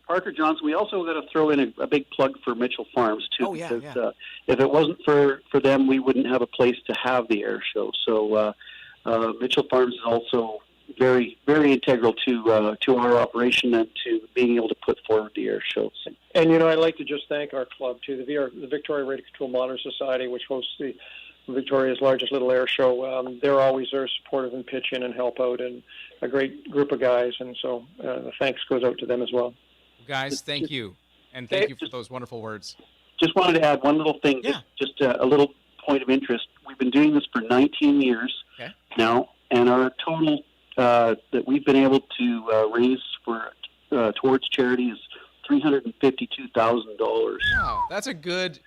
Parker Johnson. We also got to throw in a big plug for Mitchell Farms, too. Oh, yeah, because if it wasn't for them, we wouldn't have a place to have the air show. So Mitchell Farms is also very, very integral to our operation and to being able to put forward the air shows. And, I'd like to just thank our club, too, the Victoria Radio Control Modern Society, which hosts the Victoria's largest little air show. They're always there supportive and pitch in and help out, and a great group of guys, and so the thanks goes out to them as well. Guys, thank you. And thank you for those wonderful words. Just wanted to add one little thing, just a little point of interest. We've been doing this for 19 years now, and our total that we've been able to raise for towards charity is $352,000. Wow, that's a good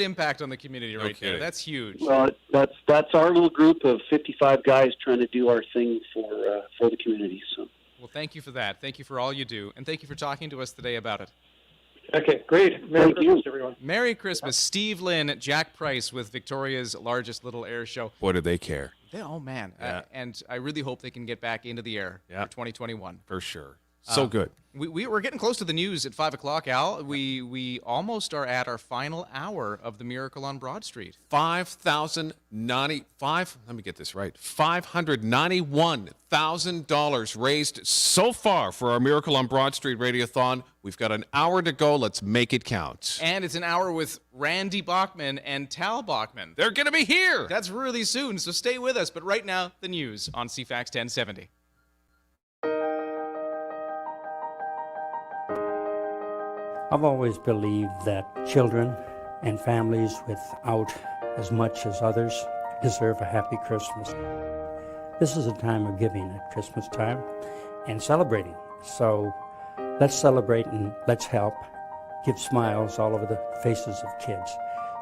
impact on the community right there. That's huge. Well, that's our little group of 55 guys trying to do our thing for the community. So. Well, thank you for that. Thank you for all you do, and thank you for talking to us today about it. Okay, great. Merry Christmas, everyone. Merry Christmas. Steve Lynn, Jack Price with Victoria's largest little air show. Boy, do they care. Oh, man. And I really hope they can get back into the air for 2021. For sure. So good. We're getting close to the news at 5 o'clock, Al. We almost are at our final hour of the Miracle on Broad Street. $591,000 raised so far for our Miracle on Broad Street Radiothon. We've got an hour to go. Let's make it count. And it's an hour with Randy Bachman and Tal Bachman. They're going to be here. That's really soon, so stay with us. But right now, the news on CFAX 1070. I've always believed that children and families without as much as others deserve a happy Christmas. This is a time of giving at Christmas time and celebrating. So let's celebrate and let's help give smiles all over the faces of kids.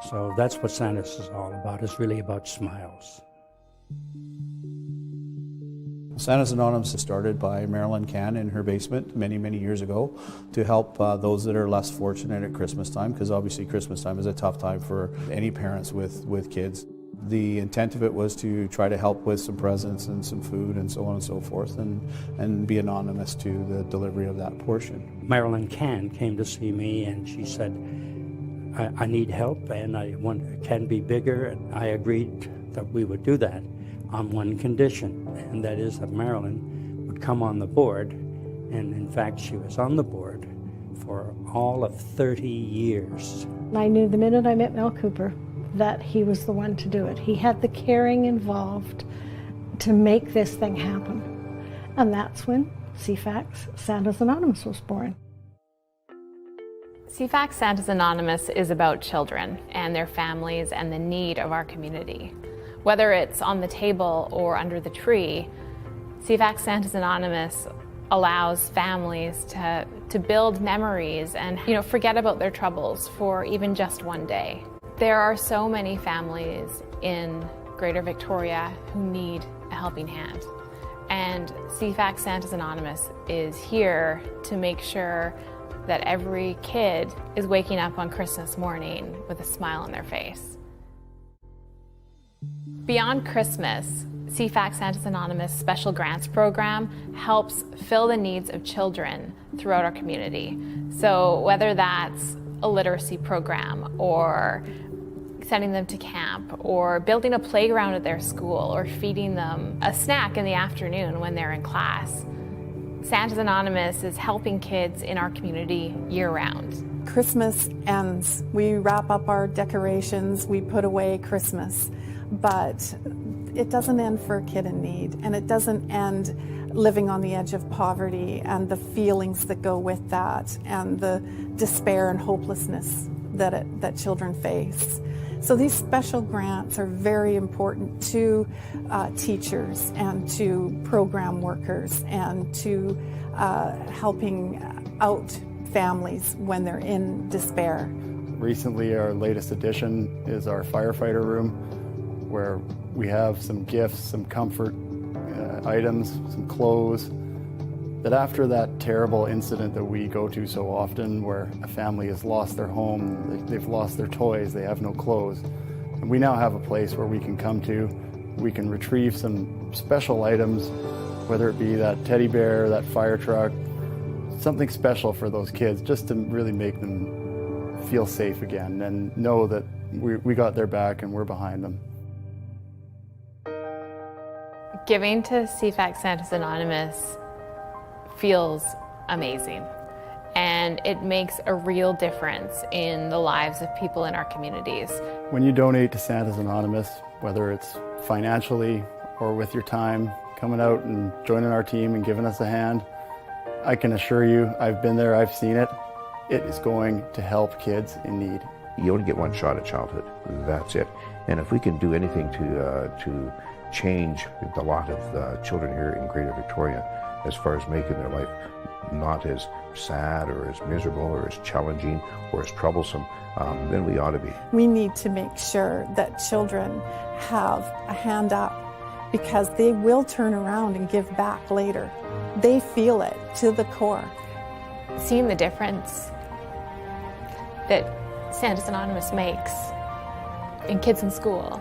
So that's what Santa's is all about. It's really about smiles. Santa's Anonymous was started by Marilyn Cann in her basement many, many years ago to help those that are less fortunate at Christmas time, because obviously Christmas time is a tough time for any parents with kids. The intent of it was to try to help with some presents and some food and so on and so forth, and be anonymous to the delivery of that portion. Marilyn Cann came to see me and she said, I need help and I want it can be bigger, and I agreed that we would do that on one condition, and that is that Marilyn would come on the board, and in fact she was on the board for all of 30 years. I knew the minute I met Mel Cooper that he was the one to do it. He had the caring involved to make this thing happen. And that's when CFAX Santa's Anonymous was born. CFAX Santa's Anonymous is about children and their families and the need of our community. Whether it's on the table or under the tree, CFAX Santa's Anonymous allows families to build memories and forget about their troubles for even just one day. There are so many families in Greater Victoria who need a helping hand. And CFAX Santa's Anonymous is here to make sure that every kid is waking up on Christmas morning with a smile on their face. Beyond Christmas, CFAX Santa's Anonymous Special Grants Program helps fill the needs of children throughout our community. So whether that's a literacy program or sending them to camp or building a playground at their school or feeding them a snack in the afternoon when they're in class, Santa's Anonymous is helping kids in our community year-round. Christmas ends. We wrap up our decorations, we put away Christmas. But it doesn't end for a kid in need, and it doesn't end living on the edge of poverty and the feelings that go with that and the despair and hopelessness that children face. So these special grants are very important to teachers and to program workers and to helping out families when they're in despair. Recently, our latest addition is our firefighter room, where we have some gifts, some comfort items, some clothes, that after that terrible incident that we go to so often, where a family has lost their home, they've lost their toys, they have no clothes, and we now have a place where we can come to, we can retrieve some special items, whether it be that teddy bear, that fire truck, something special for those kids, just to really make them feel safe again and know that we got their back and we're behind them. Giving to CFAX Santa's Anonymous feels amazing. and it makes a real difference in the lives of people in our communities. When you donate to Santa's Anonymous, whether it's financially or with your time, coming out and joining our team and giving us a hand, I can assure you, I've been there, I've seen it. It is going to help kids in need. You only get one shot at childhood. That's it. And if we can do anything to change the lot of children here in Greater Victoria, as far as making their life not as sad or as miserable or as challenging or as troublesome, then we ought to be. We need to make sure that children have a hand up, because they will turn around and give back later. They feel it to the core. Seeing the difference that Santa's Anonymous makes in kids in school,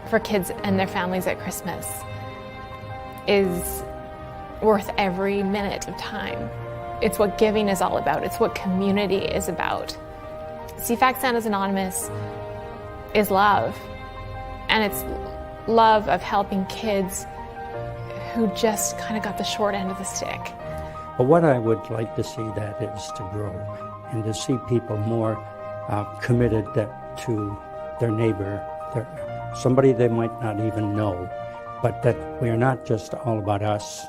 for kids and their families at Christmas, is worth every minute of time. It's what giving is all about. It's what community is about. CFAX Santa's Anonymous is love, and it's love of helping kids who just kind of got the short end of the stick. But what I would like to see that is to grow and to see people more committed to their neighbor, somebody they might not even know, but that we are not just all about us,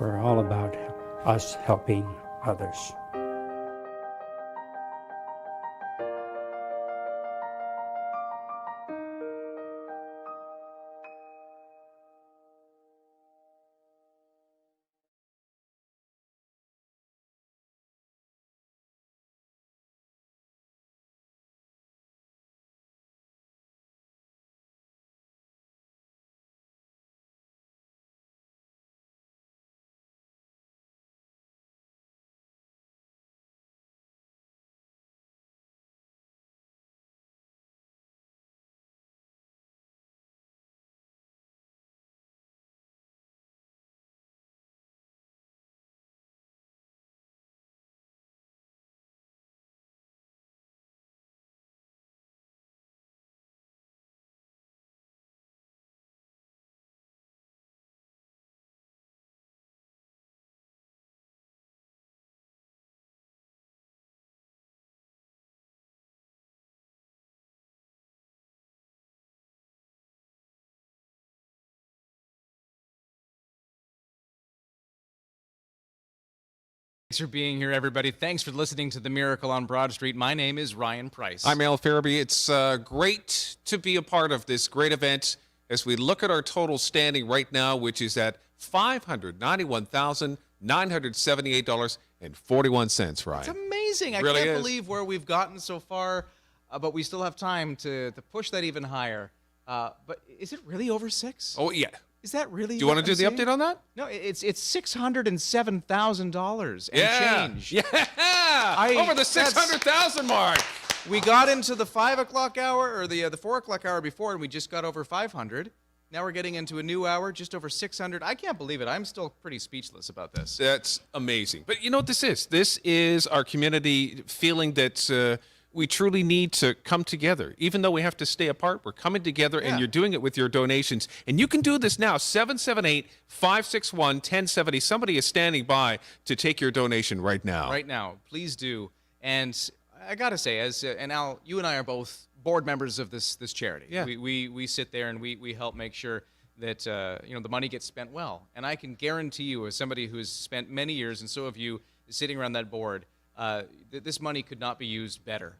we're all about us helping others. Thanks for being here, everybody. Thanks for listening to The Miracle on Broad Street. My name is Ryan Price. I'm Al Farabee. It's great to be a part of this great event as we look at our total standing right now, which is at $591,978.41, Ryan. It's amazing. I Really can't is. believe where we've gotten so far, but we still have time to push that even higher. But is it really over six? Oh, yeah. Is that really? Do you want to what do I'm the seeing? update on that? No, it's $607,000 and change. Yeah. Over the 600,000 mark. We got into the 5 o'clock hour or the 4 o'clock hour before, and we just got over 500. Now we're getting into a new hour, just over 600. I can't believe it. I'm still pretty speechless about this. That's amazing. But you know what this is? This is our community feeling that we truly need to come together. Even though we have to stay apart, we're coming together, and you're doing it with your donations. And you can do this now, 778-561-1070. Somebody is standing by to take your donation right now. Right now, please do. And I got to say, and Al, you and I are both board members of this charity. Yeah. We sit there and we help make sure that the money gets spent well. And I can guarantee you, as somebody who has spent many years, and so have you, sitting around that board, this money could not be used better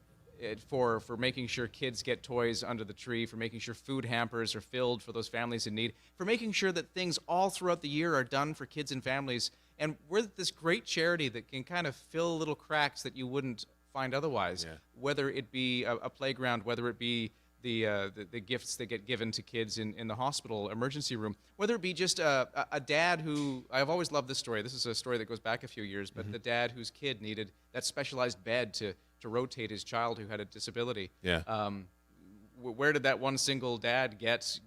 for making sure kids get toys under the tree, for making sure food hampers are filled for those families in need, for making sure that things all throughout the year are done for kids and families. And we're this great charity that can kind of fill little cracks that you wouldn't find otherwise, whether it be a playground, whether it be the gifts that get given to kids in the hospital emergency room, whether it be just a dad who, I've always loved this story. This is a story that goes back a few years, but the dad whose kid needed that specialized bed to rotate his child who had a disability. Yeah. Where did that one single dad get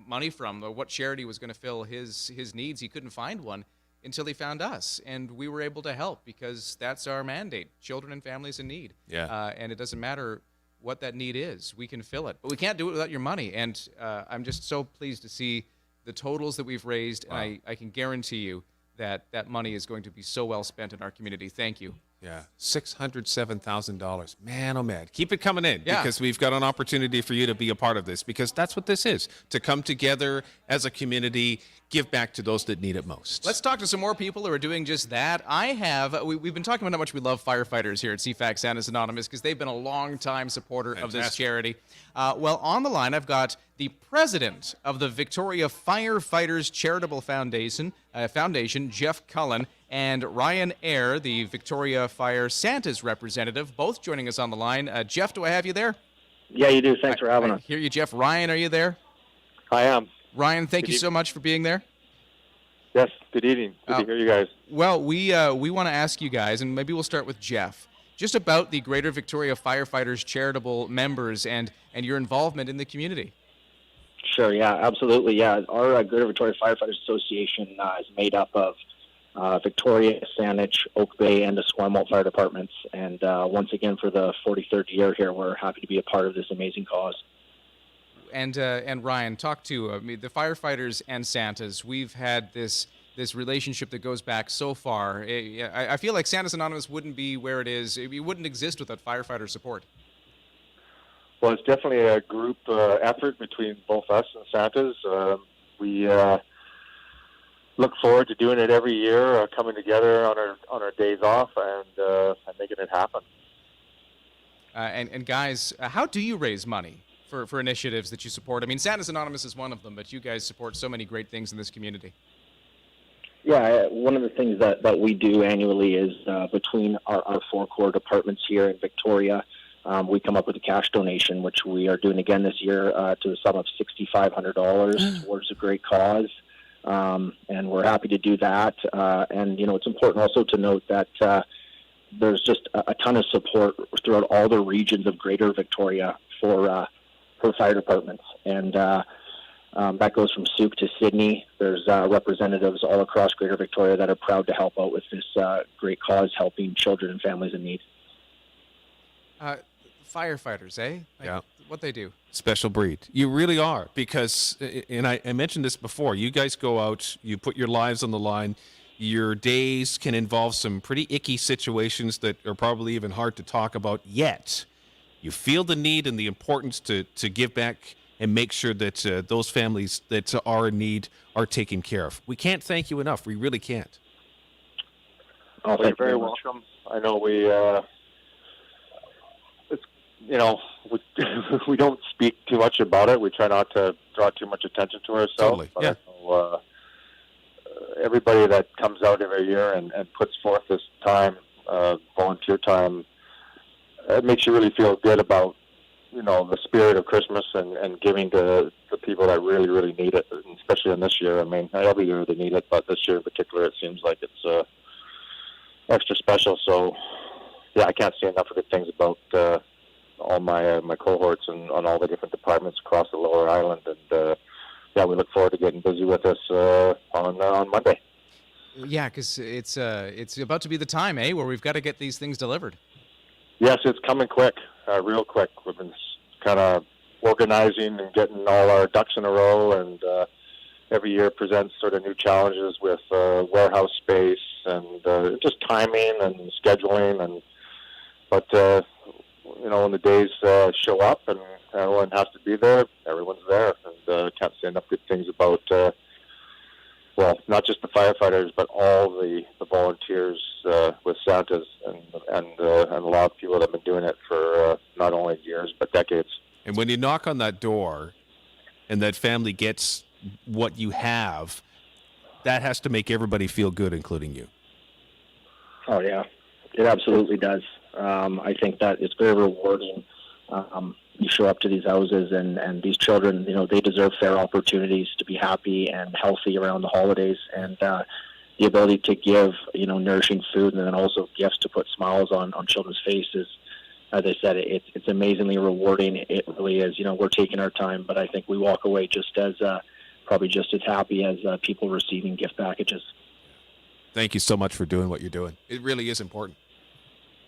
money from? Or what charity was going to fill his needs? He couldn't find one until he found us, and we were able to help because that's our mandate: children and families in need. Yeah. And it doesn't matter what that need is, we can fill it, but we can't do it without your money. And I'm just so pleased to see the totals that we've raised, and I can guarantee you that that money is going to be so well spent in our community. Thank you. Yeah, $607,000. Man, oh man. Keep it coming in, Yeah. because we've got an opportunity for you to be a part of this, because that's what this is, to come together as a community, give back to those that need it most. Let's talk to some more people who are doing just that. We've been talking about how much we love firefighters here at CFAX Santa's Anonymous, because they've been a long-time supporter of this charity. Well, on the line, I've got the president of the Victoria Firefighters Charitable Foundation, Jeff Cullen, and Ryan Eyre, the Victoria Fire Santa's representative, both joining us on the line. Jeff, do I have you there? Yeah, you do. Thanks for having us. Hear you, Jeff. Ryan, are you there? I am. Ryan, thank you so much for being there. Yes, good evening. Good to hear you guys. Well, we want to ask you guys, and maybe we'll start with Jeff, just about the Greater Victoria Firefighters charitable members and your involvement in the community. Sure, yeah, absolutely. Yeah, our Greater Victoria Firefighters Association is made up of Victoria, Saanich, Oak Bay, and the Esquimalt Fire Departments. And once again, for the 43rd year here, we're happy to be a part of this amazing cause. And Ryan, talk to the firefighters and Santas. We've had this relationship that goes back so far. I feel like Santa's Anonymous wouldn't be where it is. It wouldn't exist without firefighter support. Well, it's definitely a group effort between both us and Santa's. We look forward to doing it every year, coming together on our days off and making it happen. And guys, how do you raise money for initiatives that you support? I mean, Santa's Anonymous is one of them, but you guys support so many great things in this community. Yeah, one of the things that we do annually is between our four core departments here in Victoria, we come up with a cash donation, which we are doing again this year to the sum of $6,500 towards a great cause. And we're happy to do that. And, it's important also to note that there's just a ton of support throughout all the regions of Greater Victoria for fire departments. And that goes from Souk to Sydney. There's representatives all across Greater Victoria that are proud to help out with this great cause, helping children and families in need. Firefighters, eh? Yeah. What they do. Special breed. You really are, because, and I mentioned this before, you guys go out, you put your lives on the line. Your days can involve some pretty icky situations that are probably even hard to talk about, yet you feel the need and the importance to give back and make sure that those families that are in need are taken care of. We can't thank you enough. We really can't. Oh, you're very welcome. I know we don't speak too much about it. We try not to draw too much attention to ourselves. Totally. But Yeah. I know, everybody that comes out every year and puts forth this time, volunteer time, it makes you really feel good about, the spirit of Christmas and giving to the people that really, really need it, and especially in this year. I mean, every year they need it, but this year in particular, it seems like it's extra special. So, yeah, I can't say enough of good things about all my cohorts and on all the different departments across the Lower Island, and we look forward to getting busy with this on Monday. Yeah, because it's about to be the time, where we've got to get these things delivered. Yes, it's coming quick, real quick. We've been kind of organizing and getting all our ducks in a row, and every year presents sort of new challenges with warehouse space and just timing and scheduling, but when the days show up and everyone has to be there, everyone's there. And can't say enough good things about, not just the firefighters, but all the volunteers with Santa's and a lot of people that have been doing it for not only years, but decades. And when you knock on that door and that family gets what you have, that has to make everybody feel good, including you. Oh, yeah, it absolutely does. I think that it's very rewarding. You show up to these houses and these children, they deserve fair opportunities to be happy and healthy around the holidays, and the ability to give, nourishing food and then also gifts to put smiles on children's faces. As I said, it's amazingly rewarding. It really is. We're taking our time, but I think we walk away probably just as happy as people receiving gift packages. Thank you so much for doing what you're doing. It really is important.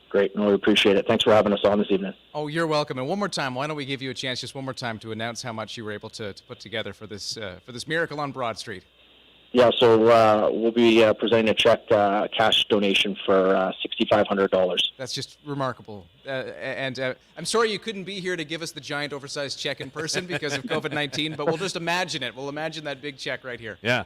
Great. No, we appreciate it. Thanks for having us on this evening. Oh, you're welcome. And one more time, why don't we give you a chance just one more time to announce how much you were able to put together for this Miracle on Broad Street? Yeah, so we'll be presenting a check, cash donation for $6,500. That's just remarkable. And I'm sorry you couldn't be here to give us the giant oversized check in person because of COVID-19, but we'll just imagine it. We'll imagine that big check right here. Yeah.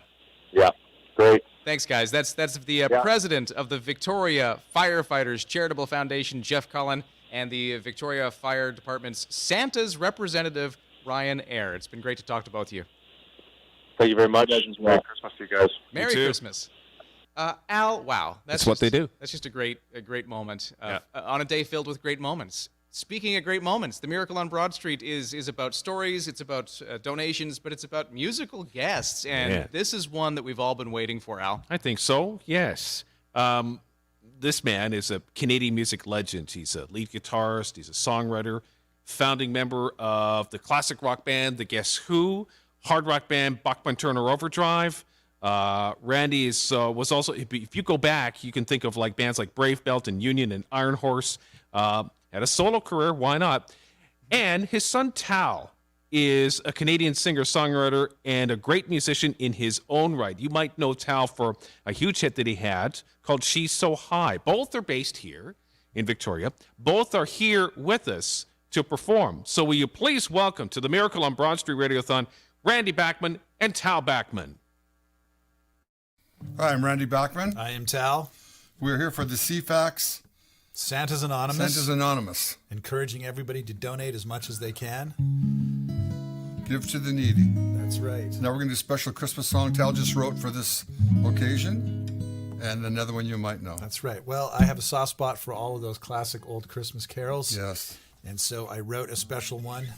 Yeah, great. Thanks, guys. That's the president of the Victoria Firefighters Charitable Foundation, Jeff Cullen, and the Victoria Fire Department's Santa's representative, Ryan Eyre. It's been great to talk to both of you. Thank you very much. Merry Christmas to you guys. Merry Christmas. Al, wow. That's what they do. That's just a great moment on a day filled with great moments. Speaking of great moments, the Miracle on Broad Street is about stories, it's about donations, but it's about musical guests. And this is one that we've all been waiting for, Al. I think so, yes. This man is a Canadian music legend. He's a lead guitarist, he's a songwriter, founding member of the classic rock band, The Guess Who, hard rock band Bachman-Turner Overdrive. Randy was also, if you go back, you can think of like bands like Brave Belt and Union and Iron Horse. Had a solo career, why not? And his son Tal is a Canadian singer-songwriter and a great musician in his own right. You might know Tal for a huge hit that he had called She's So High. Both are based here in Victoria. Both are here with us to perform. So will you please welcome to the Miracle on Broad Street Radiothon, Randy Bachman and Tal Bachman. Hi, I'm Randy Bachman. I am Tal. We're here for the CFAX Santa's Anonymous. Santa's Anonymous. Encouraging everybody to donate as much as they can. Give to the needy. That's right. Now we're going to do a special Christmas song Tal just wrote for this occasion, and another one you might know. That's right. Well, I have a soft spot for all of those classic old Christmas carols. Yes. And so I wrote a special one,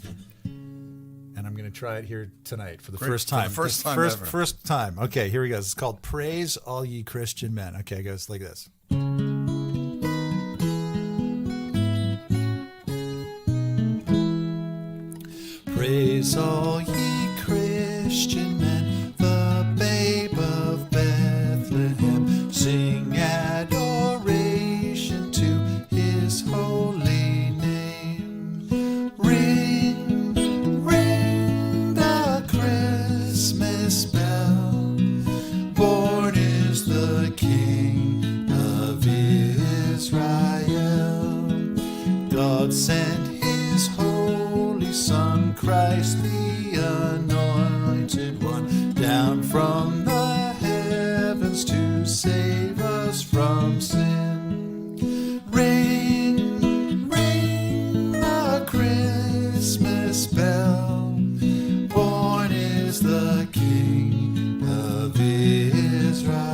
and I'm going to try it here tonight for the first time. For the first time ever. First time. Okay, here we go. It's called Praise All Ye Christian Men. Okay, it goes like this. Praise all ye Christian men, the babe of Bethlehem. Sing adoration to his holy name. Ring, ring the Christmas bell. Born is the King of Israel. God sent his holy Son, Christ the Anointed One, down from the heavens to save us from sin. Ring, ring the Christmas bell. Born is the King of Israel.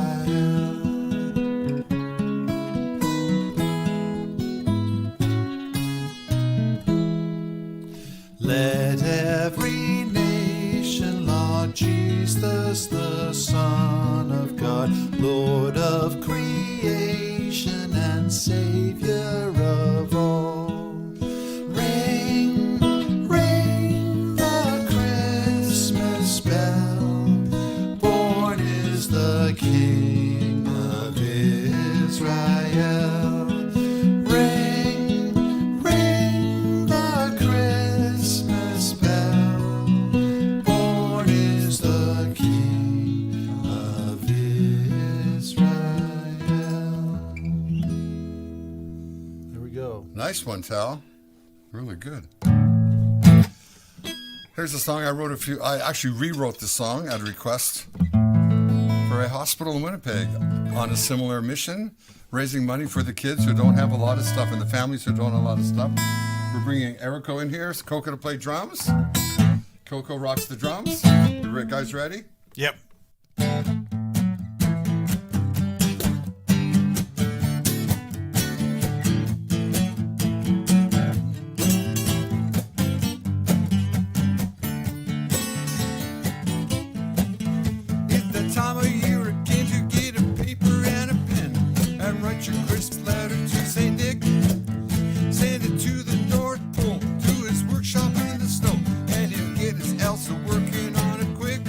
Let every nation laud Jesus, the Son of God, Lord of creation and Savior of all. Ring, ring the Christmas bell. Born is the King of Israel. Nice one, Tal. Really good. Here's a song I wrote I actually rewrote the song at a request for a hospital in Winnipeg on a similar mission, raising money for the kids who don't have a lot of stuff and the families who don't have a lot of stuff. We're bringing Erico in here, Coco to play drums. Coco rocks the drums. You guys ready? Yep. Working on it quick.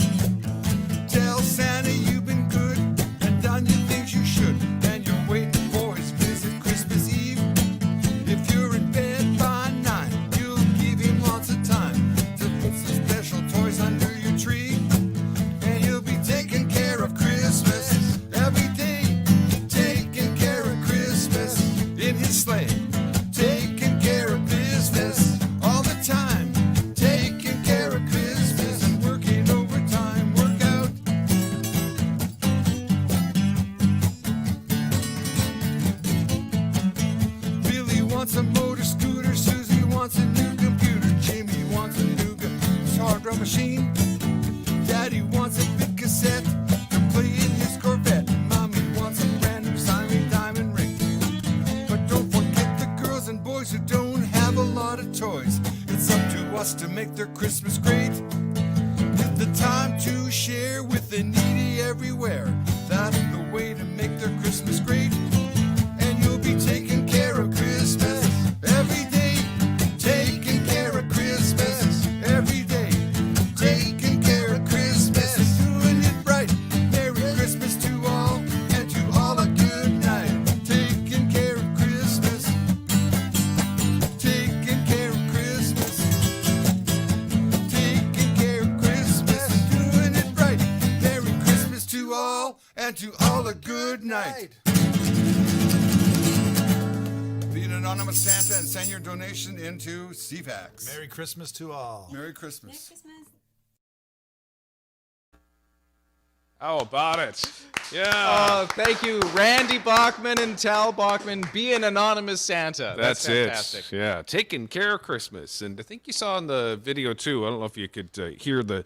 wants a motor scooter, Susie wants a new computer, Jimmy wants a new guitar drum machine, Daddy wants a big cassette to play in his Corvette, Mommy wants a brand new Simon diamond ring. But don't forget the girls and boys who don't have a lot of toys. It's up to us to make their Christmas great, with the time to share with the needy everywhere. That's the way to make their Christmas great. And you'll be taking care of Christmas every day, taking care of Christmas every day, taking care of Christmas and doing it right. Merry Christmas to all, and to all a good night. Taking care of Christmas, taking care of Christmas, taking care of Christmas, doing it right. Merry Christmas to all, and to all a good night. Be an anonymous Santa and send your donation into CFAX. Merry Christmas to all. Merry Christmas. How about it? Yeah. Oh, thank you, Randy Bachman and Tal Bachman. Be an anonymous Santa. That's fantastic. It. Yeah, taking care of Christmas, and I think you saw in the video too. I don't know if you could hear the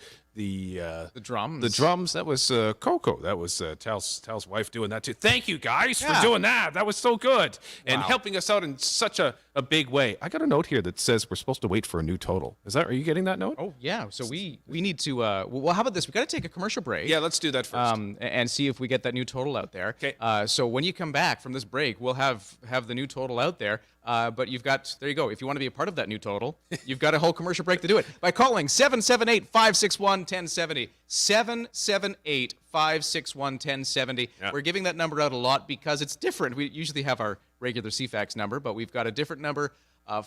drums. The drums. That was Coco. That was Tal's wife doing that too. Thank you guys for doing that. That was so good and helping us out in such a big way. I got a note here that says we're supposed to wait for a new total. Are you getting that note? Oh yeah. So we need to. Well, how about this? We got to take a commercial break. Yeah, let's do that first. And see if we get that new total out there. Okay. So when you come back from this break, we'll have the new total out there. But there you go. If you want to be a part of that new total, you've got a whole commercial break to do it by calling 778-561-1070. 778-561-1070. We're giving that number out a lot because it's different. We usually have our regular CFAX number, but we've got a different number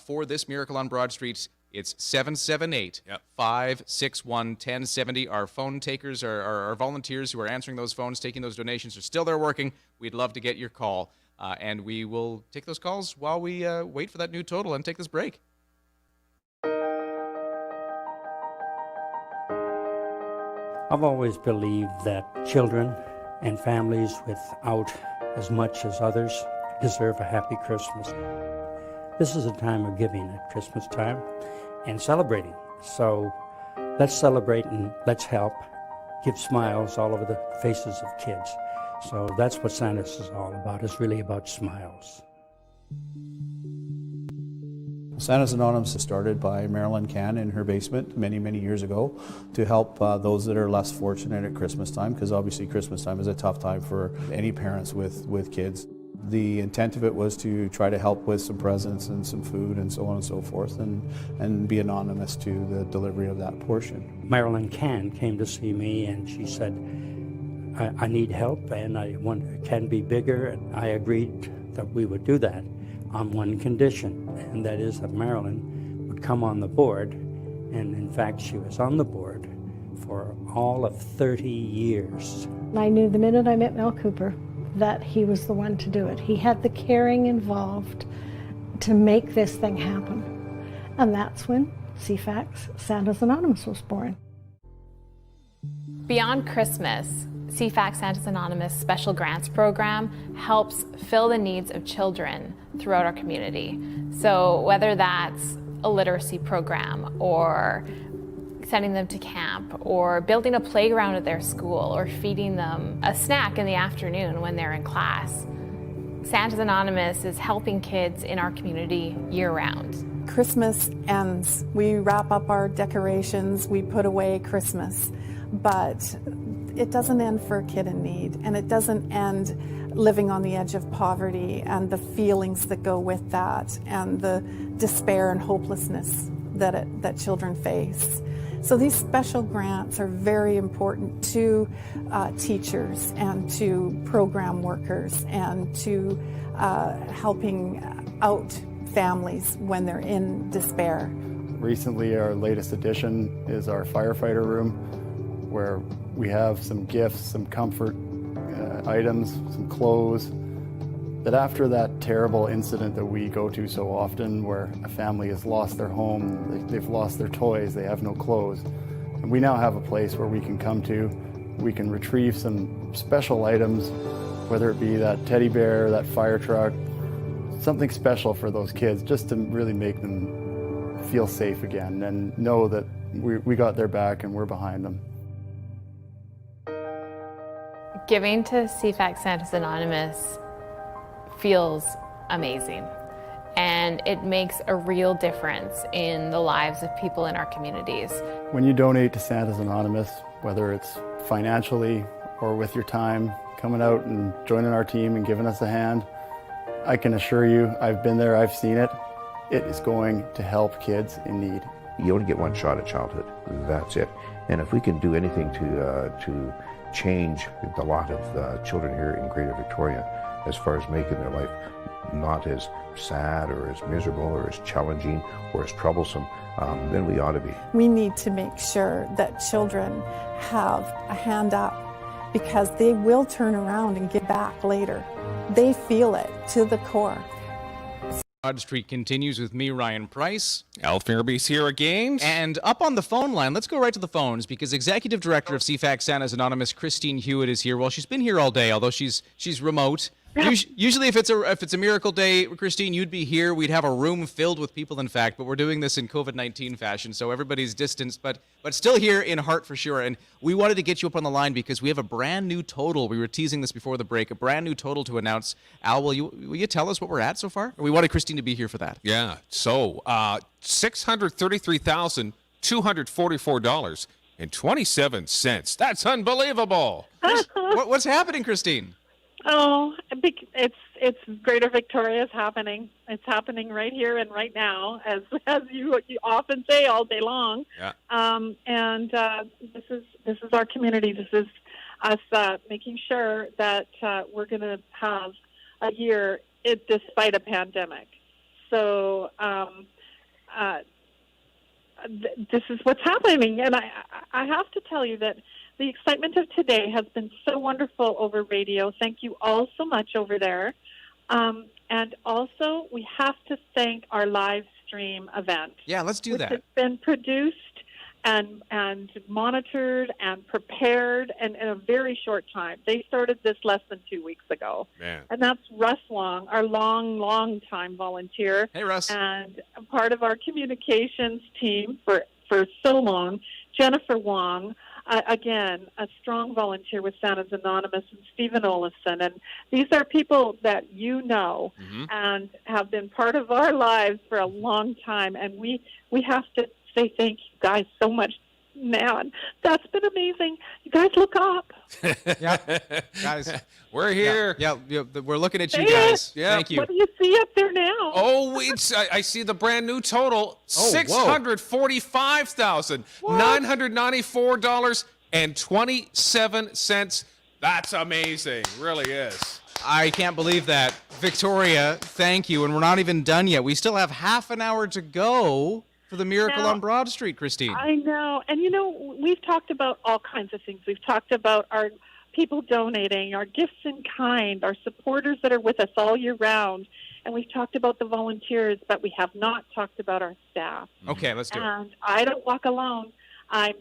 for this Miracle on Broad Street. It's 778-561-1070. Our phone takers, our volunteers who are answering those phones, taking those donations, are still there working. We'd love to get your call. And we will take those calls while we wait for that new total and take this break. I've always believed that children and families without as much as others deserve a happy Christmas. This is a time of giving at Christmas time and celebrating. So let's celebrate and let's help give smiles all over the faces of kids. So that's what Santa's is all about. It's really about smiles. Santa's Anonymous was started by Marilyn Cann in her basement many, many years ago to help those that are less fortunate at Christmas time, because obviously Christmas time is a tough time for any parents with kids. The intent of it was to try to help with some presents and some food and so on and so forth, and be anonymous to the delivery of that portion. Marilyn Cann came to see me and she said, I need help and I want it can be bigger, and I agreed that we would do that on one condition, and that is that Marilyn would come on the board, and in fact she was on the board for all of 30 years. I knew the minute I met Mel Cooper that he was the one to do it. He had the caring involved to make this thing happen, and that's when CFAX Santa's Anonymous was born. Beyond Christmas, CFAX Santa's Anonymous Special Grants Program helps fill the needs of children throughout our community. So whether that's a literacy program or sending them to camp or building a playground at their school or feeding them a snack in the afternoon when they're in class, Santa's Anonymous is helping kids in our community year-round. Christmas ends. We wrap up our decorations, we put away Christmas, but it doesn't end for a kid in need, and it doesn't end living on the edge of poverty and the feelings that go with that and the despair and hopelessness that children face. So these special grants are very important to teachers and to program workers and to helping out families when they're in despair. Recently, our latest addition is our firefighter room, where we have some gifts, some comfort items, some clothes, that after that terrible incident that we go to so often, where a family has lost their home, they've lost their toys, they have no clothes, and we now have a place where we can come to, we can retrieve some special items, whether it be that teddy bear, that fire truck, something special for those kids, just to really make them feel safe again and know that we got their back and we're behind them. Giving to CFAX Santa's Anonymous feels amazing, and it makes a real difference in the lives of people in our communities. When you donate to Santa's Anonymous, whether it's financially or with your time, coming out and joining our team and giving us a hand, I can assure you, I've been there, I've seen it. It is going to help kids in need. You only get one shot at childhood. That's it. And if we can do anything to change the lot of children here in Greater Victoria as far as making their life not as sad or as miserable or as challenging or as troublesome, then we ought to be. We need to make sure that children have a hand up, because they will turn around and give back later. They feel it to the core. Broad Street continues with me, Ryan Price. Al Fairby's here again. And up on the phone line, let's go right to the phones, because Executive Director of CFAX Santa's Anonymous, Christine Hewitt, is here. Well, she's been here all day, although she's remote. Usually if it's a miracle day, Christine, you'd be here. We'd have a room filled with people, in fact, but we're doing this in COVID-19 fashion, so everybody's distanced, but still here in heart for sure. And we wanted to get you up on the line because we have a brand new total. We were teasing this before the break, a brand new total to announce. Al, will you tell us what we're at so far? We wanted Christine to be here for that. Yeah, so $633,244.27. That's unbelievable. What's happening, Christine? Oh, it's Greater Victoria is happening. It's happening right here and right now, as you often say all day long. Yeah. And this is our community. This is us making sure that we're going to have a year despite a pandemic. So this is what's happening, and I have to tell you that the excitement of today has been so wonderful over radio. Thank you all so much over there. And also, we have to thank our live stream event. Yeah, let's do that. It's been produced and monitored and prepared in a very short time. They started this less than 2 weeks ago. Man. And that's Russ Wong, our long time volunteer. Hey, Russ. And a part of our communications team for so long, Jennifer Wong. Again, a strong volunteer with Santa's Anonymous, and Stephen Olafson. And these are people that you know and have been part of our lives for a long time. And we have to say thank you guys so much. Man, that's been amazing. You guys look up. Yeah, guys. We're here. Yeah, we're looking at you guys. Yeah. Thank you. What do you see up there now? Oh, I see the brand new total, $645,994.27. That's amazing. Really is. I can't believe that. Victoria, thank you. And we're not even done yet. We still have half an hour to go for the Miracle on Broad Street, Christine. I know. And, we've talked about all kinds of things. We've talked about our people donating, our gifts in kind, our supporters that are with us all year round. And we've talked about the volunteers, but we have not talked about our staff. Okay, let's do it. And I don't walk alone. I'm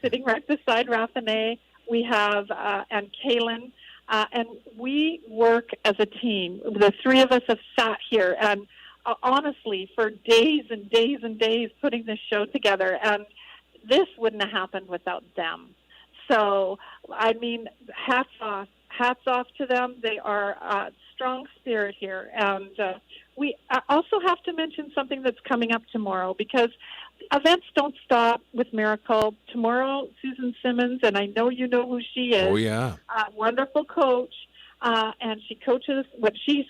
sitting right beside Raffaele. We have, and Kaylin. And we work as a team. The three of us have sat here and honestly for days and days and days putting this show together, and this wouldn't have happened without them. So, I mean, hats off to them. They are a strong spirit here. And we also have to mention something that's coming up tomorrow, because events don't stop with Miracle. Tomorrow, Susan Simmons, and I know you know who she is. Oh, yeah. Wonderful coach. And she coaches what she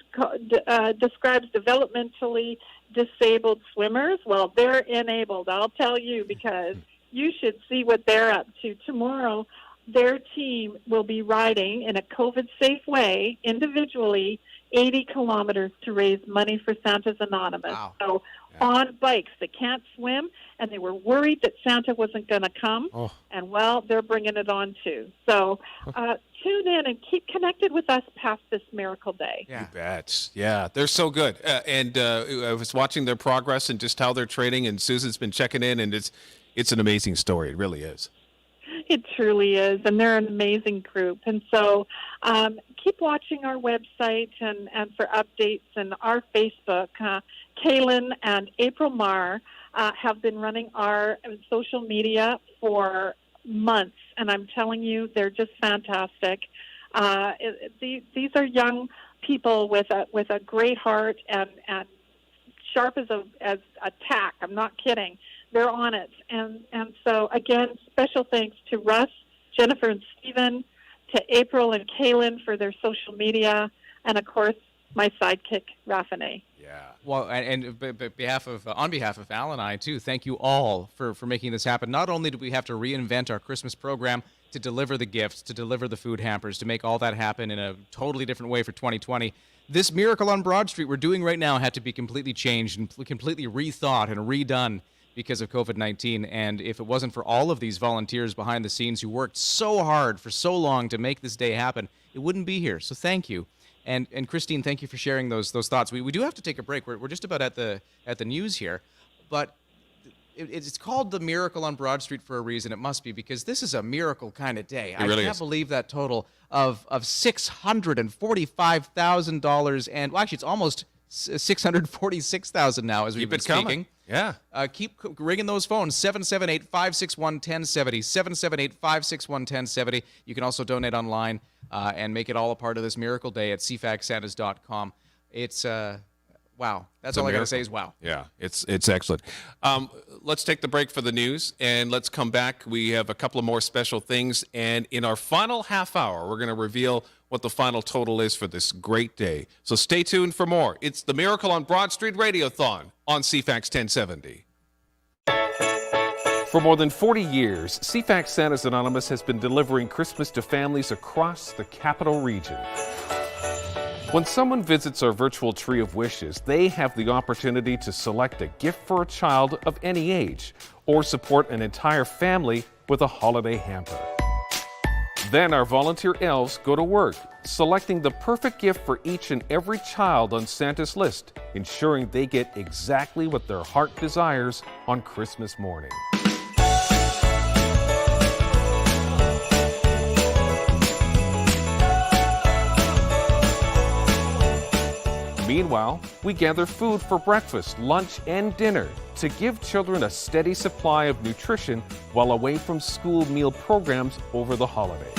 describes developmentally disabled swimmers. Well, they're enabled, I'll tell you, because you should see what they're up to. Tomorrow, their team will be riding in a COVID-safe way, individually, 80 kilometers to raise money for Santa's Anonymous. Wow. So on bikes. They can't swim, and they were worried that Santa wasn't going to come. Oh. And, well, they're bringing it on, too. So tune in and keep connected with us past this miracle day. You bet. Yeah, they're so good. And I was watching their progress and just how they're training, and Susan's been checking in, and it's an amazing story. It really is. It truly is, and they're an amazing group. And so keep watching our website and for updates, and our Facebook. Kaylin and April Marr have been running our social media for months, and I'm telling you, they're just fantastic. These are young people with a great heart and sharp as a tack. I'm not kidding. They're on it. And so, again, special thanks to Russ, Jennifer, and Stephen, to April and Kaylin for their social media, and, of course, my sidekick, Raffaele. Yeah. Well, and on behalf of Al and I, too, thank you all for making this happen. Not only do we have to reinvent our Christmas program to deliver the gifts, to deliver the food hampers, to make all that happen in a totally different way for 2020, this Miracle on Broad Street we're doing right now had to be completely changed and completely rethought and redone because of COVID-19. And if it wasn't for all of these volunteers behind the scenes who worked so hard for so long to make this day happen, it wouldn't be here. So thank you. And Christine, thank you for sharing those thoughts. We do have to take a break. We're just about at the news here, but it's called the Miracle on Broad Street for a reason. It must be, because this is a miracle kind of day. I can't believe that total of $645,000, and well, actually it's almost $646,000 now as we've been speaking. Yeah. Keep ringing those phones, 778-561-1070, 778-561-1070. You can also donate online and make it all a part of this miracle day at cfaxsantas.com. It's, wow. That's all I got to say is wow. Yeah, it's excellent. Let's take the break for the news, and let's come back. We have a couple of more special things, and in our final half hour, we're going to reveal what the final total is for this great day. So stay tuned for more. It's the Miracle on Broad Street Radiothon on CFAX 1070. For more than 40 years, CFAX Santas Anonymous has been delivering Christmas to families across the capital region. When someone visits our virtual Tree of Wishes, they have the opportunity to select a gift for a child of any age, or support an entire family with a holiday hamper. Then our volunteer elves go to work, selecting the perfect gift for each and every child on Santa's list, ensuring they get exactly what their heart desires on Christmas morning. Meanwhile, we gather food for breakfast, lunch, and dinner to give children a steady supply of nutrition while away from school meal programs over the holidays.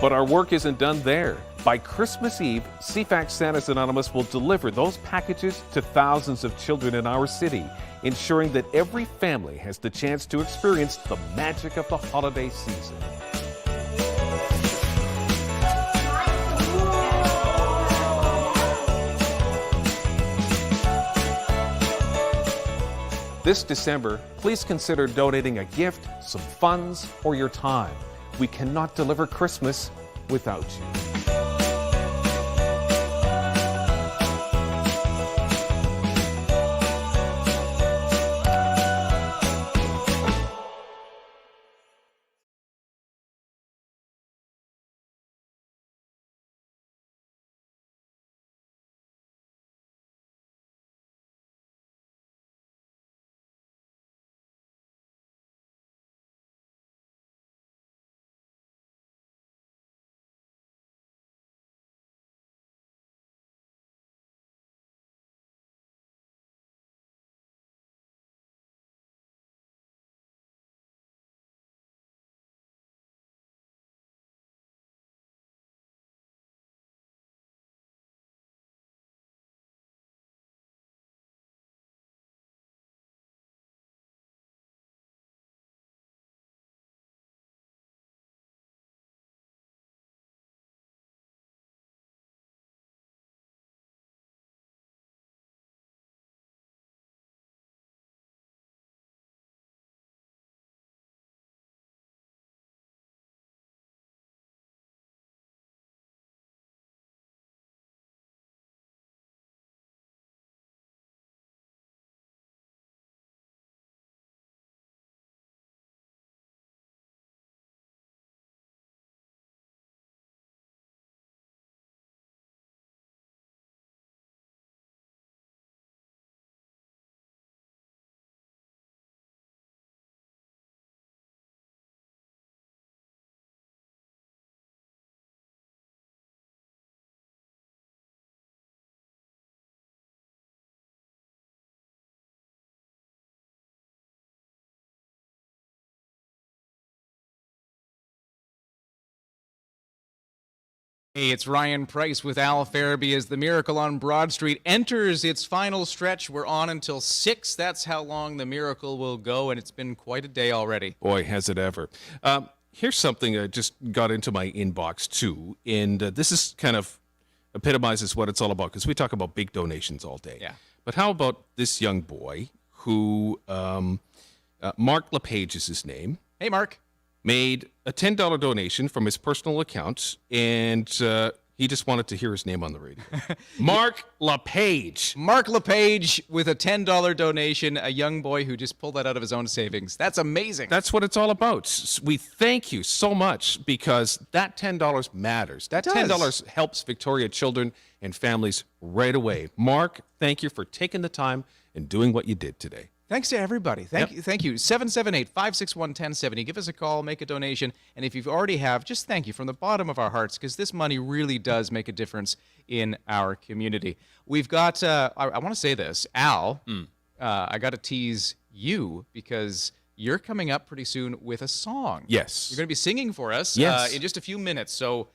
But our work isn't done there. By Christmas Eve, CFAX Santas Anonymous will deliver those packages to thousands of children in our city, ensuring that every family has the chance to experience the magic of the holiday season. This December, please consider donating a gift, some funds, or your time. We cannot deliver Christmas without you. Hey, it's Ryan Price with Al Farabee as the Miracle on Broad Street enters its final stretch. We're on until 6. That's how long the Miracle will go, and it's been quite a day already. Boy, has it ever. Here's something I just got into my inbox, too, and this is kind of epitomizes what it's all about, because we talk about big donations all day. Yeah. But how about this young boy who, Mark LePage is his name. Hey, Mark. Made a $10 donation from his personal account, and he just wanted to hear his name on the radio. Mark LePage. Mark LePage with a $10 donation, a young boy who just pulled that out of his own savings. That's amazing. That's what it's all about. We thank you so much, because that $10 matters. That $10 helps Victoria children and families right away. Mark, thank you for taking the time and doing what you did today. Thanks to everybody. Thank you. 778-561-1070. Give us a call, make a donation. And if you already have, just thank you from the bottom of our hearts, because this money really does make a difference in our community. We've got, I want to say this, Al, I got to tease you, because you're coming up pretty soon with a song. Yes. You're going to be singing for us in just a few minutes. So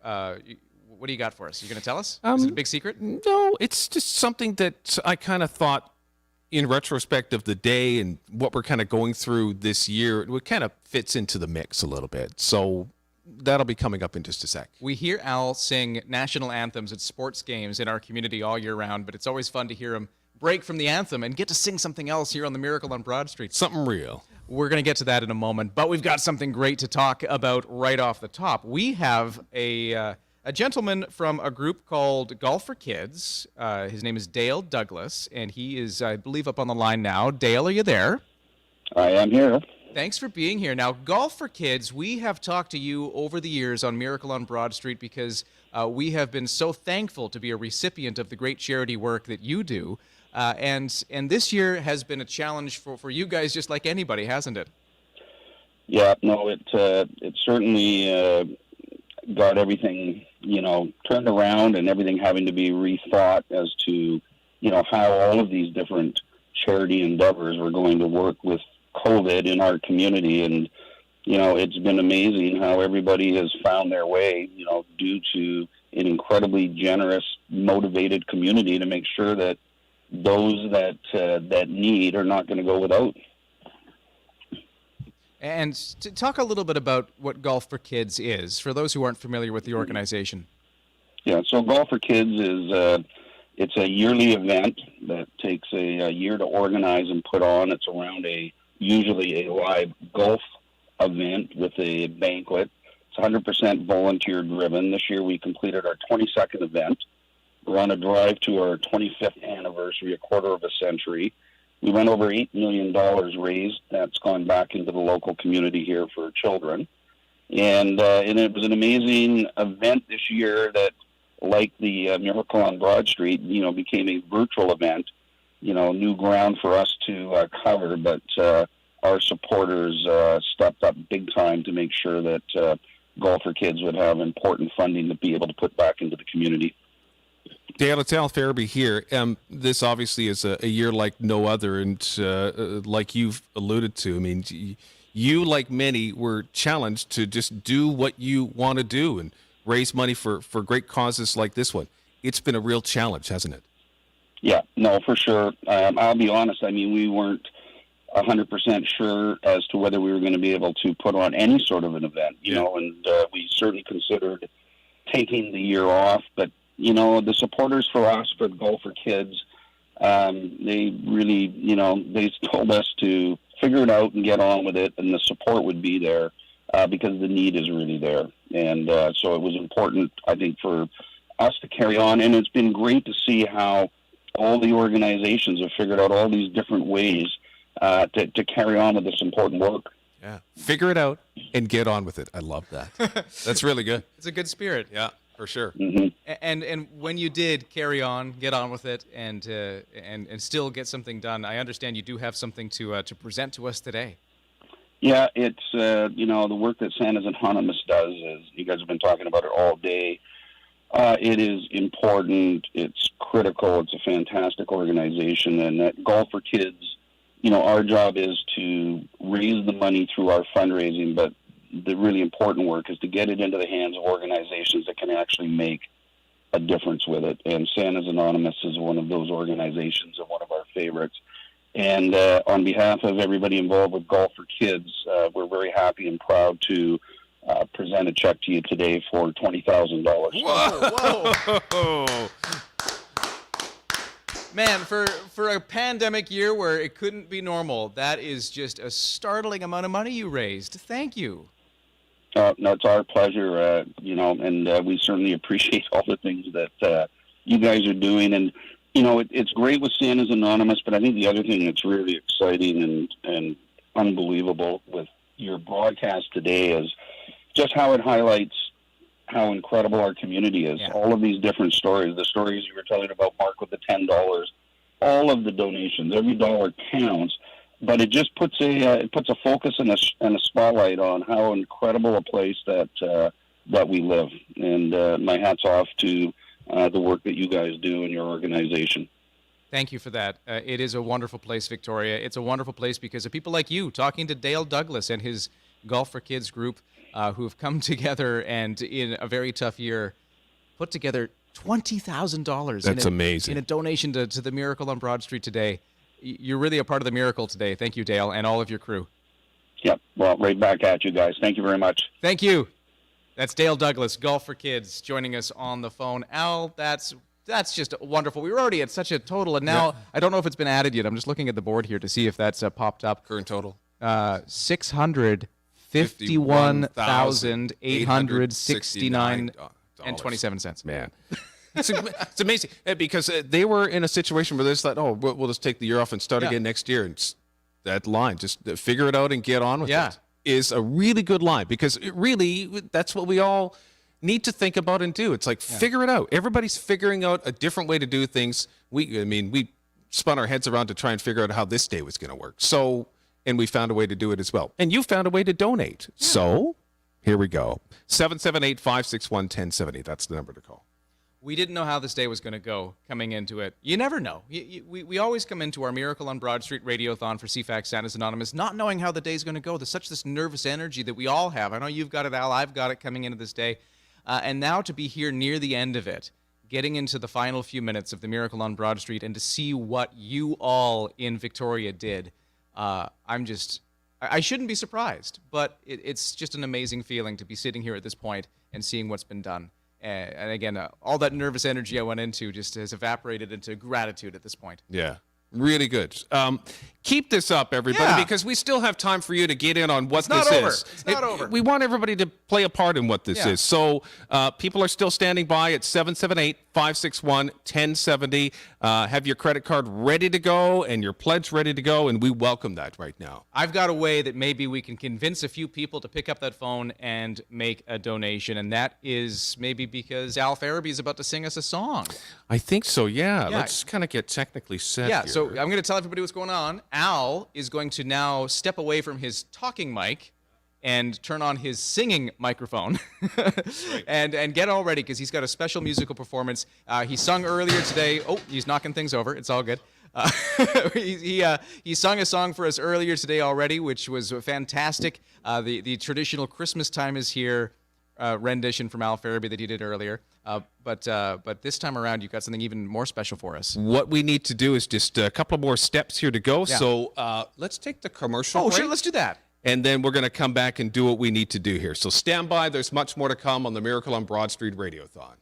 what do you got for us? You're going to tell us? Is it a big secret? No, it's just something that I kind of thought, in retrospect of the day and what we're kind of going through this year, it kind of fits into the mix a little bit. So that'll be coming up in just a sec. We hear Al sing national anthems at sports games in our community all year round, but it's always fun to hear him break from the anthem and get to sing something else here on the Miracle on Broad Street. Something real. We're going to get to that in a moment, but we've got something great to talk about right off the top. We have a gentleman from a group called Golf for Kids. His name is Dale Douglas, and he is, I believe, up on the line now. Dale, are you there? I am here. Thanks for being here. Now, Golf for Kids, we have talked to you over the years on Miracle on Broad Street, because we have been so thankful to be a recipient of the great charity work that you do. And this year has been a challenge for you guys, just like anybody, hasn't it? Yeah, no, it certainly got everything, turned around, and everything having to be rethought as to, how all of these different charity endeavors were going to work with COVID in our community. And, it's been amazing how everybody has found their way, due to an incredibly generous, motivated community to make sure that those that need are not going to go without. And to talk a little bit about what Golf for Kids is, for those who aren't familiar with the organization. Yeah, so Golf for Kids is it's a yearly event that takes a year to organize and put on. It's around usually a live golf event with a banquet. It's 100% volunteer driven. This year we completed our 22nd event. We're on a drive to our 25th anniversary, a quarter of a century. We went over $8 million raised. That's gone back into the local community here for children. And it was an amazing event this year that, like the Miracle on Broad Street, became a virtual event, new ground for us to cover. But our supporters stepped up big time to make sure that Golf for Kids would have important funding to be able to put back into the community. Dale, it's Al Farabee here. This obviously is a year like no other, and like you've alluded to, I mean, you, like many, were challenged to just do what you want to do and raise money for great causes like this one. It's been a real challenge, hasn't it? Yeah, no, for sure. I'll be honest, we weren't 100% sure as to whether we were going to be able to put on any sort of an event, and we certainly considered taking the year off, but the supporters for us, for Golf for Kids, they really, they told us to figure it out and get on with it, and the support would be there because the need is really there. And so it was important, I think, for us to carry on. And it's been great to see how all the organizations have figured out all these different ways to carry on with this important work. Yeah. Figure it out and get on with it. I love that. That's really good. It's a good spirit. Yeah. For sure. Mm-hmm. And when you did carry on, get on with it, and still get something done, I understand you do have something to present to us today. Yeah, it's the work that Santa's Anonymous does is, you guys have been talking about it all day. It is important. It's critical. It's a fantastic organization, and at Golf for Kids, our job is to raise the money through our fundraising, but the really important work is to get it into the hands of organizations that can actually make a difference with it. And Santa's Anonymous is one of those organizations and one of our favorites. And on behalf of everybody involved with Golf for Kids, we're very happy and proud to present a check to you today for $20,000. Whoa! Man, for a pandemic year where it couldn't be normal, that is just a startling amount of money you raised. Thank you. No, it's our pleasure, and we certainly appreciate all the things that you guys are doing. And, it's great with Santa's Anonymous, but I think the other thing that's really exciting and unbelievable with your broadcast today is just how it highlights how incredible our community is. Yeah. All of these different stories, the stories you were telling about, Mark, with the $10, all of the donations, every dollar counts. But it just puts a focus and a spotlight on how incredible a place that we live. And my hat's off to the work that you guys do in your organization. Thank you for that. It is a wonderful place, Victoria. It's a wonderful place because of people like you, talking to Dale Douglas and his Golf for Kids group, who have come together and in a very tough year put together $20,000. That's amazing. In a donation to the Miracle on Broad Street today. You're really a part of the miracle today. Thank you, Dale, and all of your crew. Yep. Well, right back at you guys. Thank you very much. Thank you. That's Dale Douglas, Golf for Kids, joining us on the phone. Al, that's just wonderful. We were already at such a total, and now I don't know if it's been added yet. I'm just looking at the board here to see if that's popped up. Current total? $651,869.27. Man. It's amazing because they were in a situation where they just thought, we'll just take the year off and start again next year. And that line, just figure it out and get on with it, is a really good line because that's what we all need to think about and do. It's like, figure it out. Everybody's figuring out a different way to do things. We spun our heads around to try and figure out how this day was going to work. And we found a way to do it as well. And you found a way to donate. Yeah. So here we go. 778-561-1070. That's the number to call. We didn't know how this day was going to go coming into it. You never know. We always come into our Miracle on Broad Street Radiothon for CFAX Santa's Anonymous not knowing how the day's going to go. There's such this nervous energy that we all have. I know you've got it, Al. I've got it coming into this day. And now to be here near the end of it, getting into the final few minutes of the Miracle on Broad Street and to see what you all in Victoria did, I shouldn't be surprised, but it's just an amazing feeling to be sitting here at this point and seeing what's been done. And again, all that nervous energy I went into just has evaporated into gratitude at this point. Yeah, really good. Keep this up, everybody, because we still have time for you to get in on what this is. It's not over. We want everybody to play a part in what this is. So people are still standing by at 778-561-1070. Have your credit card ready to go and your pledge ready to go, and we welcome that right now. I've got a way that maybe we can convince a few people to pick up that phone and make a donation, and that is maybe because Al Farabee is about to sing us a song. I think so, yeah. Let's kind of get technically set here. So I'm going to tell everybody what's going on. Al is going to now step away from his talking mic and turn on his singing microphone and get all ready because he's got a special musical performance. He sung earlier today. Oh, he's knocking things over. It's all good. He sung a song for us earlier today already, which was fantastic. The traditional Christmas Time is Here rendition from Al Farabee that he did earlier. But this time around, you've got something even more special for us. What we need to do is just a couple more steps here to go. Yeah. So let's take the commercial break. Sure, let's do that. And then we're going to come back and do what we need to do here. So stand by. There's much more to come on the Miracle on Broad Street Radiothon.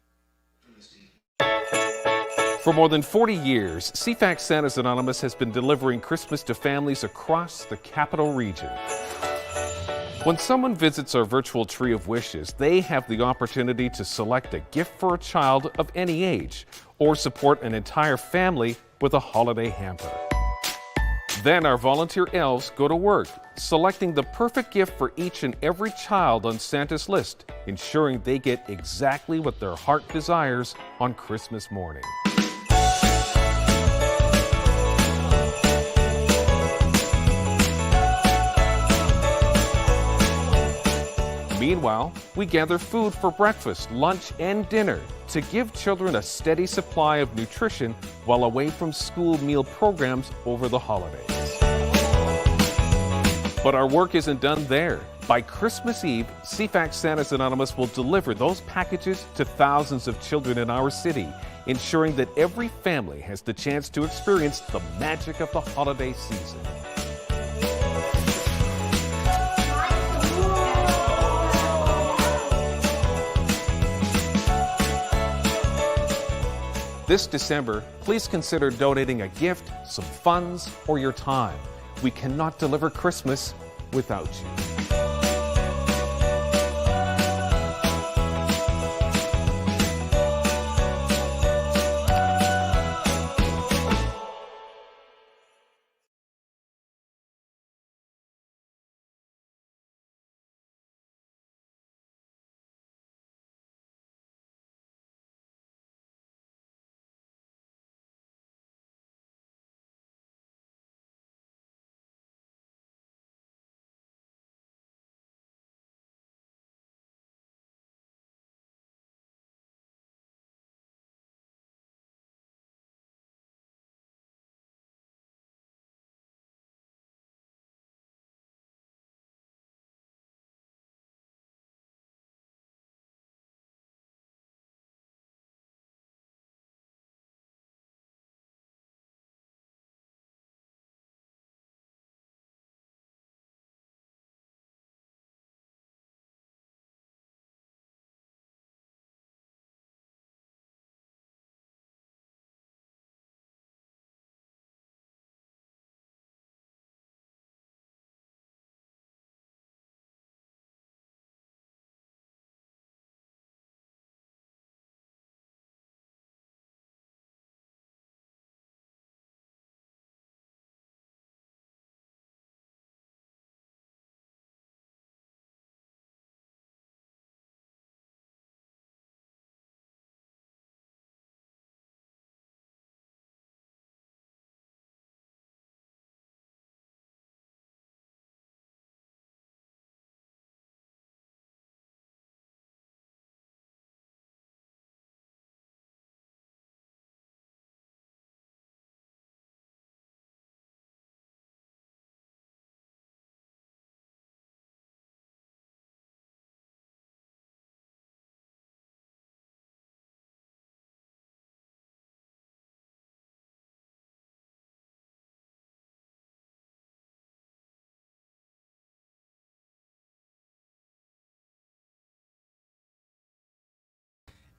For more than 40 years, CFAX Santa's Anonymous has been delivering Christmas to families across the capital region. When someone visits our virtual Tree of Wishes, they have the opportunity to select a gift for a child of any age or support an entire family with a holiday hamper. Then our volunteer elves go to work, selecting the perfect gift for each and every child on Santa's list, ensuring they get exactly what their heart desires on Christmas morning. Meanwhile, we gather food for breakfast, lunch, and dinner to give children a steady supply of nutrition while away from school meal programs over the holidays. But our work isn't done there. By Christmas Eve, CFAX Santa's Anonymous will deliver those packages to thousands of children in our city, ensuring that every family has the chance to experience the magic of the holiday season. This December, please consider donating a gift, some funds, or your time. We cannot deliver Christmas without you.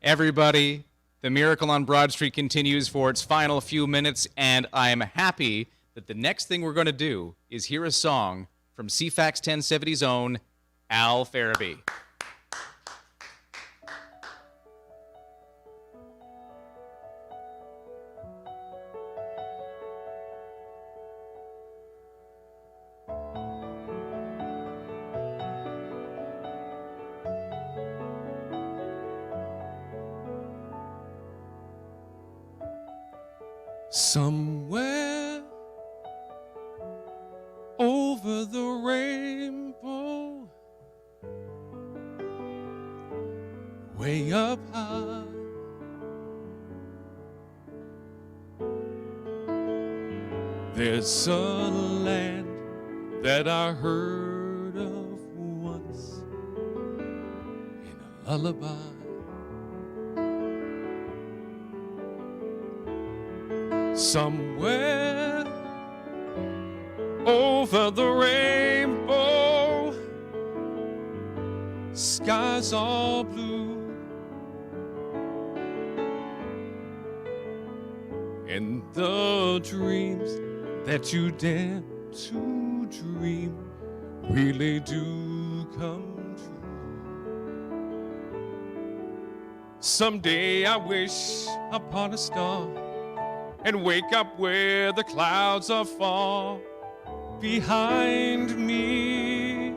Everybody, the Miracle on Broad Street continues for its final few minutes, and I am happy that the next thing we're going to do is hear a song from CFAX 1070's own Al Farabee. Somewhere over the rainbow, way up high, there's a land that I heard of once in a lullaby. Somewhere over the rainbow, skies all blue, and the dreams that you dare to dream really do come true. Someday I wish upon a star and wake up where the clouds are far behind me,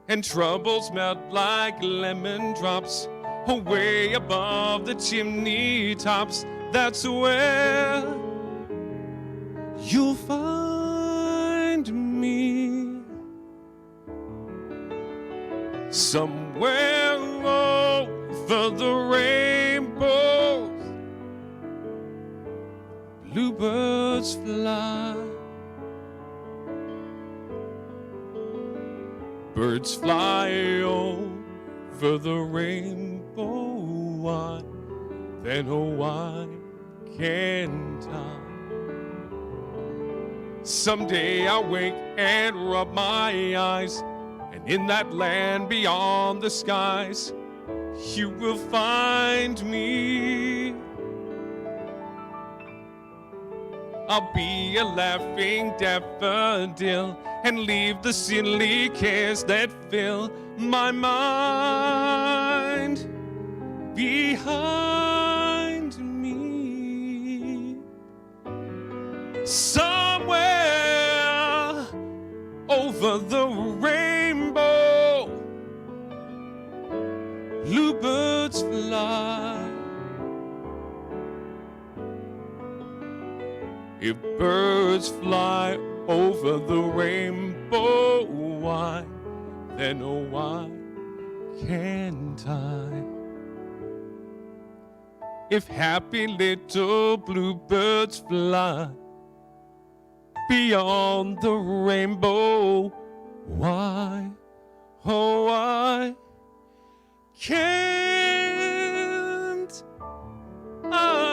and troubles melt like lemon drops away above the chimney tops. That's where you'll find me, somewhere over the rainbow. Bluebirds fly Birds fly over the rainbow. Why, then oh why can't I? Someday I'll wake and rub my eyes, and in that land beyond the skies, you will find me. I'll be a laughing daffodil and leave the silly cares that fill my mind behind me. Somewhere over the rainbow, bluebirds fly. If birds fly over the rainbow, why, then oh why can't I? If happy little bluebirds fly beyond the rainbow, why, oh why can't I?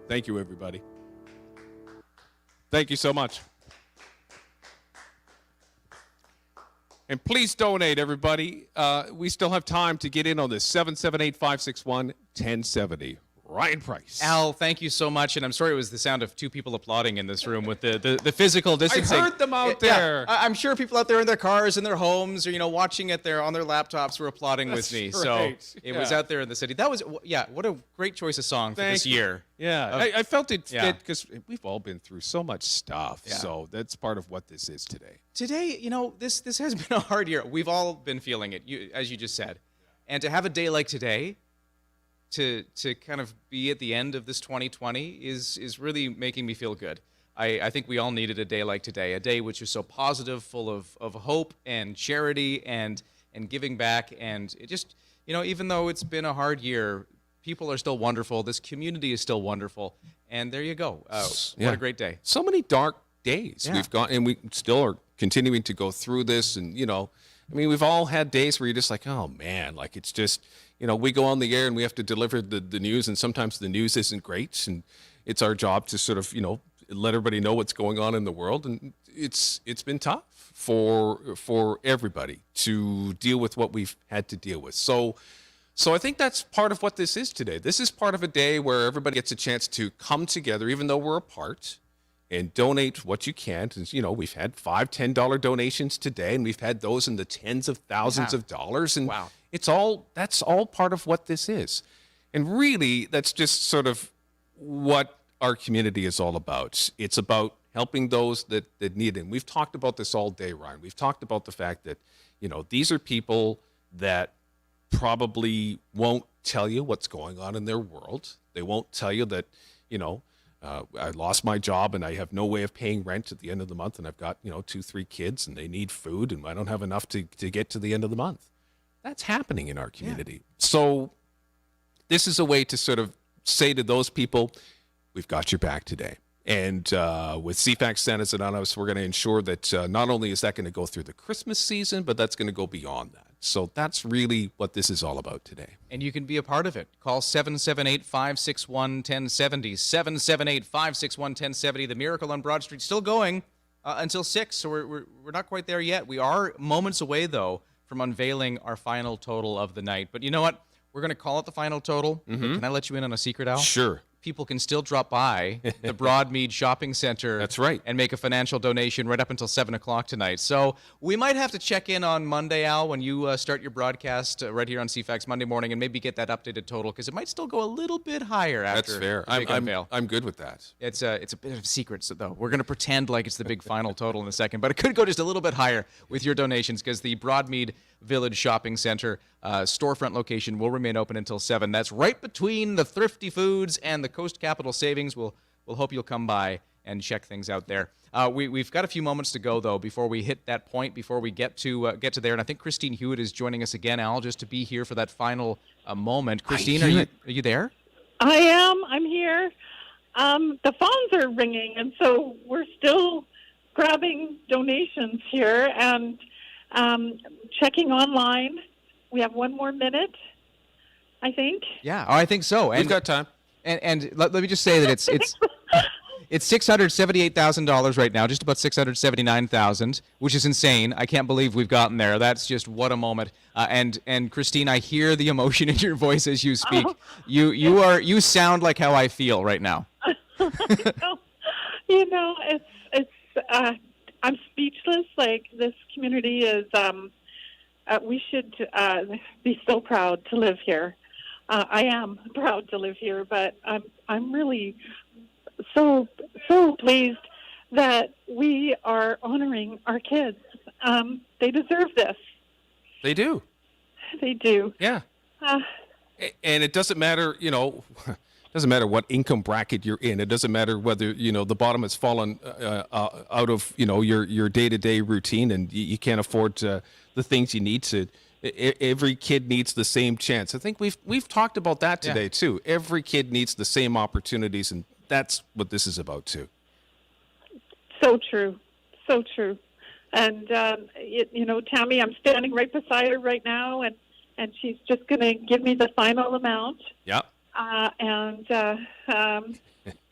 Thank you, everybody. Thank you so much. And please donate, everybody. We still have time to get in on this. 778-561-1070. Ryan Price. Al, thank you so much. And I'm sorry it was the sound of two people applauding in this room with the physical distancing. I heard them out there. Yeah, I'm sure people out there in their cars, in their homes, or watching it there on their laptops were applauding with me. Right. So it was out there in the city. That was, what a great choice of song for this year. Yeah, I felt it fit because we've all been through so much stuff. Yeah. So that's part of what this is today. Today, this has been a hard year. We've all been feeling it, as you just said. And to have a day like today, to kind of be at the end of this 2020 is really making me feel good. I think we all needed a day like today, a day which is so positive, full of hope and charity and giving back. And it just, even though it's been a hard year, people are still wonderful. This community is still wonderful. And there you go. What a great day. So many dark days we've gone, and we still are continuing to go through this. And, we've all had days where you're just like, oh, man, like it's just, we go on the air and we have to deliver the news, and sometimes the news isn't great. And it's our job to sort of, let everybody know what's going on in the world. And it's been tough for everybody to deal with what we've had to deal with. So I think that's part of what this is today. This is part of a day where everybody gets a chance to come together, even though we're apart, and donate what you can. And, we've had $5, $10 donations today, and we've had those in the tens of thousands of dollars. And that's all part of what this is. And really, that's just sort of what our community is all about. It's about helping those that need it. And we've talked about this all day, Ryan. We've talked about the fact that, these are people that probably won't tell you what's going on in their world. They won't tell you that, I lost my job and I have no way of paying rent at the end of the month, and I've got, 2-3 kids and they need food and I don't have enough to get to the end of the month. That's happening in our community. Yeah. So this is a way to sort of say to those people, we've got your back today. And with CFAX Santa's Anonymous, we're going to ensure that not only is that going to go through the Christmas season, but that's going to go beyond that. So that's really what this is all about today. And you can be a part of it. Call 778-561-1070. 778-561-1070. The Miracle on Broad Street still going until 6, so we're not quite there yet. We are moments away, though, from unveiling our final total of the night. But you know what? We're going to call it the final total. Mm-hmm. Can I let you in on a secret, Al? Sure. People can still drop by the Broadmead Shopping Center. That's right. And make a financial donation right up until 7 o'clock tonight. So we might have to check in on Monday, Al, when you start your broadcast right here on CFAX Monday morning, and maybe get that updated total, because it might still go a little bit higher after. That's fair. I'm good with that. It's a bit of a secret, though. We're going to pretend like it's the big final total in a second, but it could go just a little bit higher with your donations, because the Broadmead Village Shopping Center storefront location will remain open until 7. That's right between the Thrifty Foods and the Coast Capital Savings. We'll hope you'll come by and check things out there. We've got a few moments to go, though, before we hit that point, before we get to there. And I think Christine Hewitt is joining us again, Al, just to be here for that final moment. Christine, are you there? I am. I'm here. The phones are ringing, and so we're still grabbing donations here and checking online. We have one more minute, I think. Yeah, I think so. We've got time. And let me just say that it's $678,000 right now, just about $679,000, which is insane. I can't believe we've gotten there. That's just what a moment. And Christine, I hear the emotion in your voice as you speak. You sound like how I feel right now. I'm speechless. Like, this community is. We should be so proud to live here. I am proud to live here, but I'm really so pleased that we are honoring our kids. They deserve this. They do. They do. Yeah. And it doesn't matter, doesn't matter what income bracket you're in. It doesn't matter whether, the bottom has fallen out of, your day-to-day routine and you can't afford the things you need to. Every kid needs the same chance. I think we've talked about that today, too. Every kid needs the same opportunities, and that's what this is about, too. So true. So true. And, Tammy, I'm standing right beside her right now, and she's just going to give me the final amount. Yeah.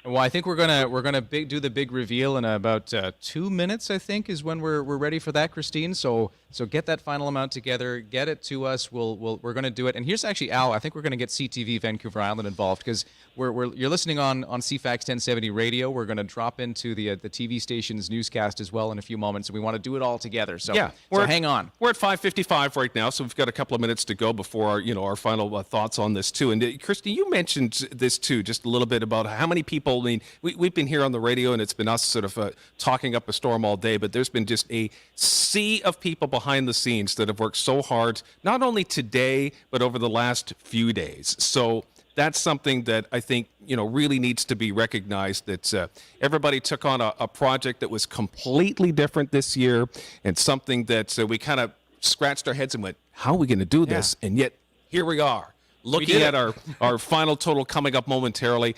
Well, I think we're gonna do the big reveal in about 2 minutes. I think is when we're ready for that, Christine. So get that final amount together, get it to us. We're gonna do it. And here's actually Al. I think we're gonna get CTV Vancouver Island involved because you're listening on CFAX 1070 radio. We're gonna drop into the TV station's newscast as well in a few moments. And we want to do it all together. So hang on. We're at 5:55 right now, so we've got a couple of minutes to go before our final thoughts on this too. And Christine, you mentioned this too, just a little bit about how many people. I mean, we've been here on the radio, and it's been us sort of talking up a storm all day, but there's been just a sea of people behind the scenes that have worked so hard, not only today, but over the last few days. So that's something that I think, really needs to be recognized, that everybody took on a project that was completely different this year, and something that we kind of scratched our heads and went, how are we going to do this? And yet, here we are, looking at our final total coming up momentarily.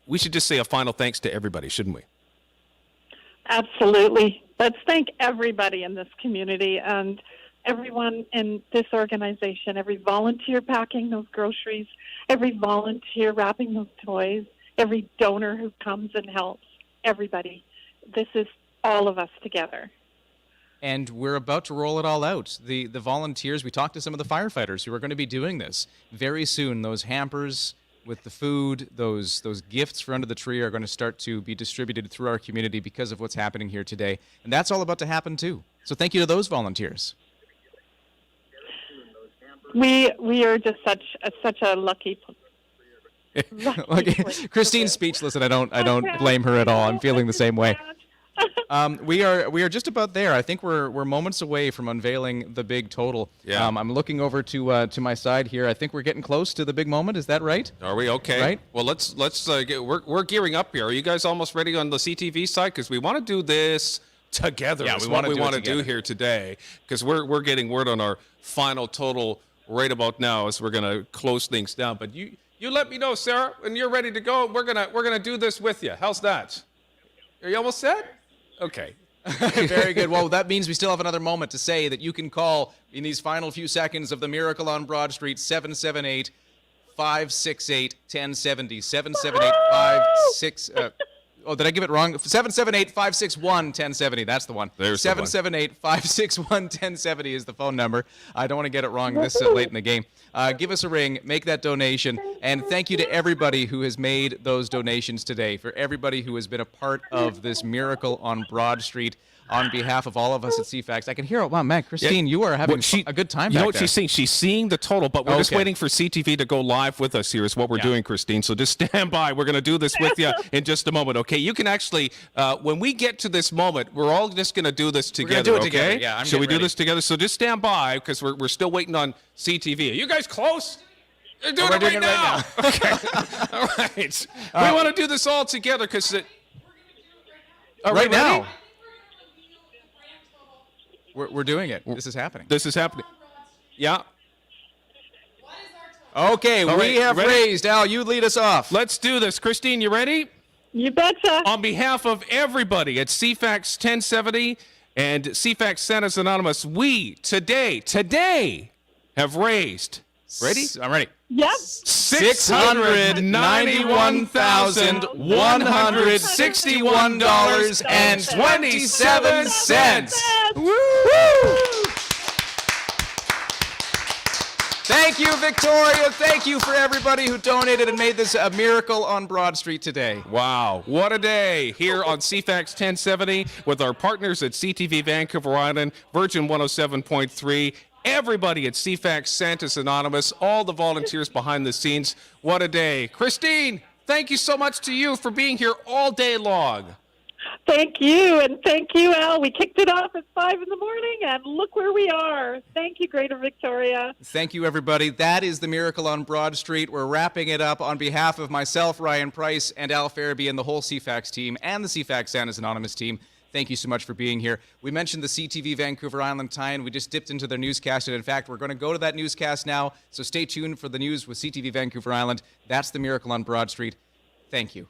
We should just say a final thanks to everybody, shouldn't we? Absolutely. Let's thank everybody in this community and everyone in this organization, every volunteer packing those groceries, every volunteer wrapping those toys, every donor who comes and helps, everybody. This is all of us together. And we're about to roll it all out. The volunteers, we talked to some of the firefighters who are going to be doing this very soon. Those hampers with the food, those gifts for under the tree are going to start to be distributed through our community because of what's happening here today. And that's all about to happen too. So thank you to those volunteers. We are just such a lucky Christine's speechless, and I don't blame her at all. I'm feeling the same way. We are just about there. I think we're moments away from unveiling the big total. Yeah. I'm looking over to my side here. I think we're getting close to the big moment. Is that right? Are we okay? Right. Well, let's we're gearing up here. Are you guys almost ready on the CTV side? Because we want to do this together. Yeah, we want to do here today. Because we're getting word on our final total right about now as we're gonna close things down. But you let me know, Sarah, when you're ready to go. We're gonna do this with you. How's that? Are you almost set? Okay. Very good. Well, that means we still have another moment to say that you can call in these final few seconds of the Miracle on Broad Street, 778-568-1070. 778-56... Oh, did I give it wrong? 778-561-1070. That's the one. There's 778-561-1070 is the phone number. I don't want to get it wrong this late in the game. Give us a ring. Make that donation. And thank you to everybody who has made those donations today, for everybody who has been a part of this Miracle on Broad Street. On behalf of all of us at CFAX, I can hear it. Wow, man, Christine, you are having a good time back there. You know what she's seeing? She's seeing the total, but we're just waiting for CTV to go live with us here is what we're doing, Christine. So just stand by. We're going to do this with you in just a moment, okay? You can actually, when we get to this moment, we're all just going to do this together, do it okay? Together. Yeah, Shall we do this together? So just stand by because we're still waiting on CTV. Are you guys close? They're doing it right now. Okay. All right. We want to do this all together because Right now. We're doing it. This is happening. This is happening. Yeah. Okay, All we right, have ready? raised. Al, you lead us off. Let's do this. Christine, you ready? You betcha. On behalf of everybody at CFAX 1070 and CFAX Santa's Anonymous, we today have raised, ready? I'm ready. Yep. $691,161.27. Woo! Thank you, Victoria. Thank you for everybody who donated and made this a miracle on Broad Street today. Wow, what a day here on CFAX 1070 with our partners at CTV Vancouver Island, Virgin 107.3, everybody at CFAX Santa's Anonymous, all the volunteers behind the scenes. What a day. Christine, thank you so much to you for being here all day long. Thank you, and thank you, Al. We kicked it off at 5 in the morning, and look where we are. Thank you, Greater Victoria. Thank you, everybody. That is the Miracle on Broad Street. We're wrapping it up on behalf of myself, Ryan Price, and Al Farabee, and the whole CFAX team, and the CFAX Santa's Anonymous team. Thank you so much for being here. We mentioned the CTV Vancouver Island tie-in. We just dipped into their newscast, and in fact, we're going to go to that newscast now, so stay tuned for the news with CTV Vancouver Island. That's the Miracle on Broad Street. Thank you.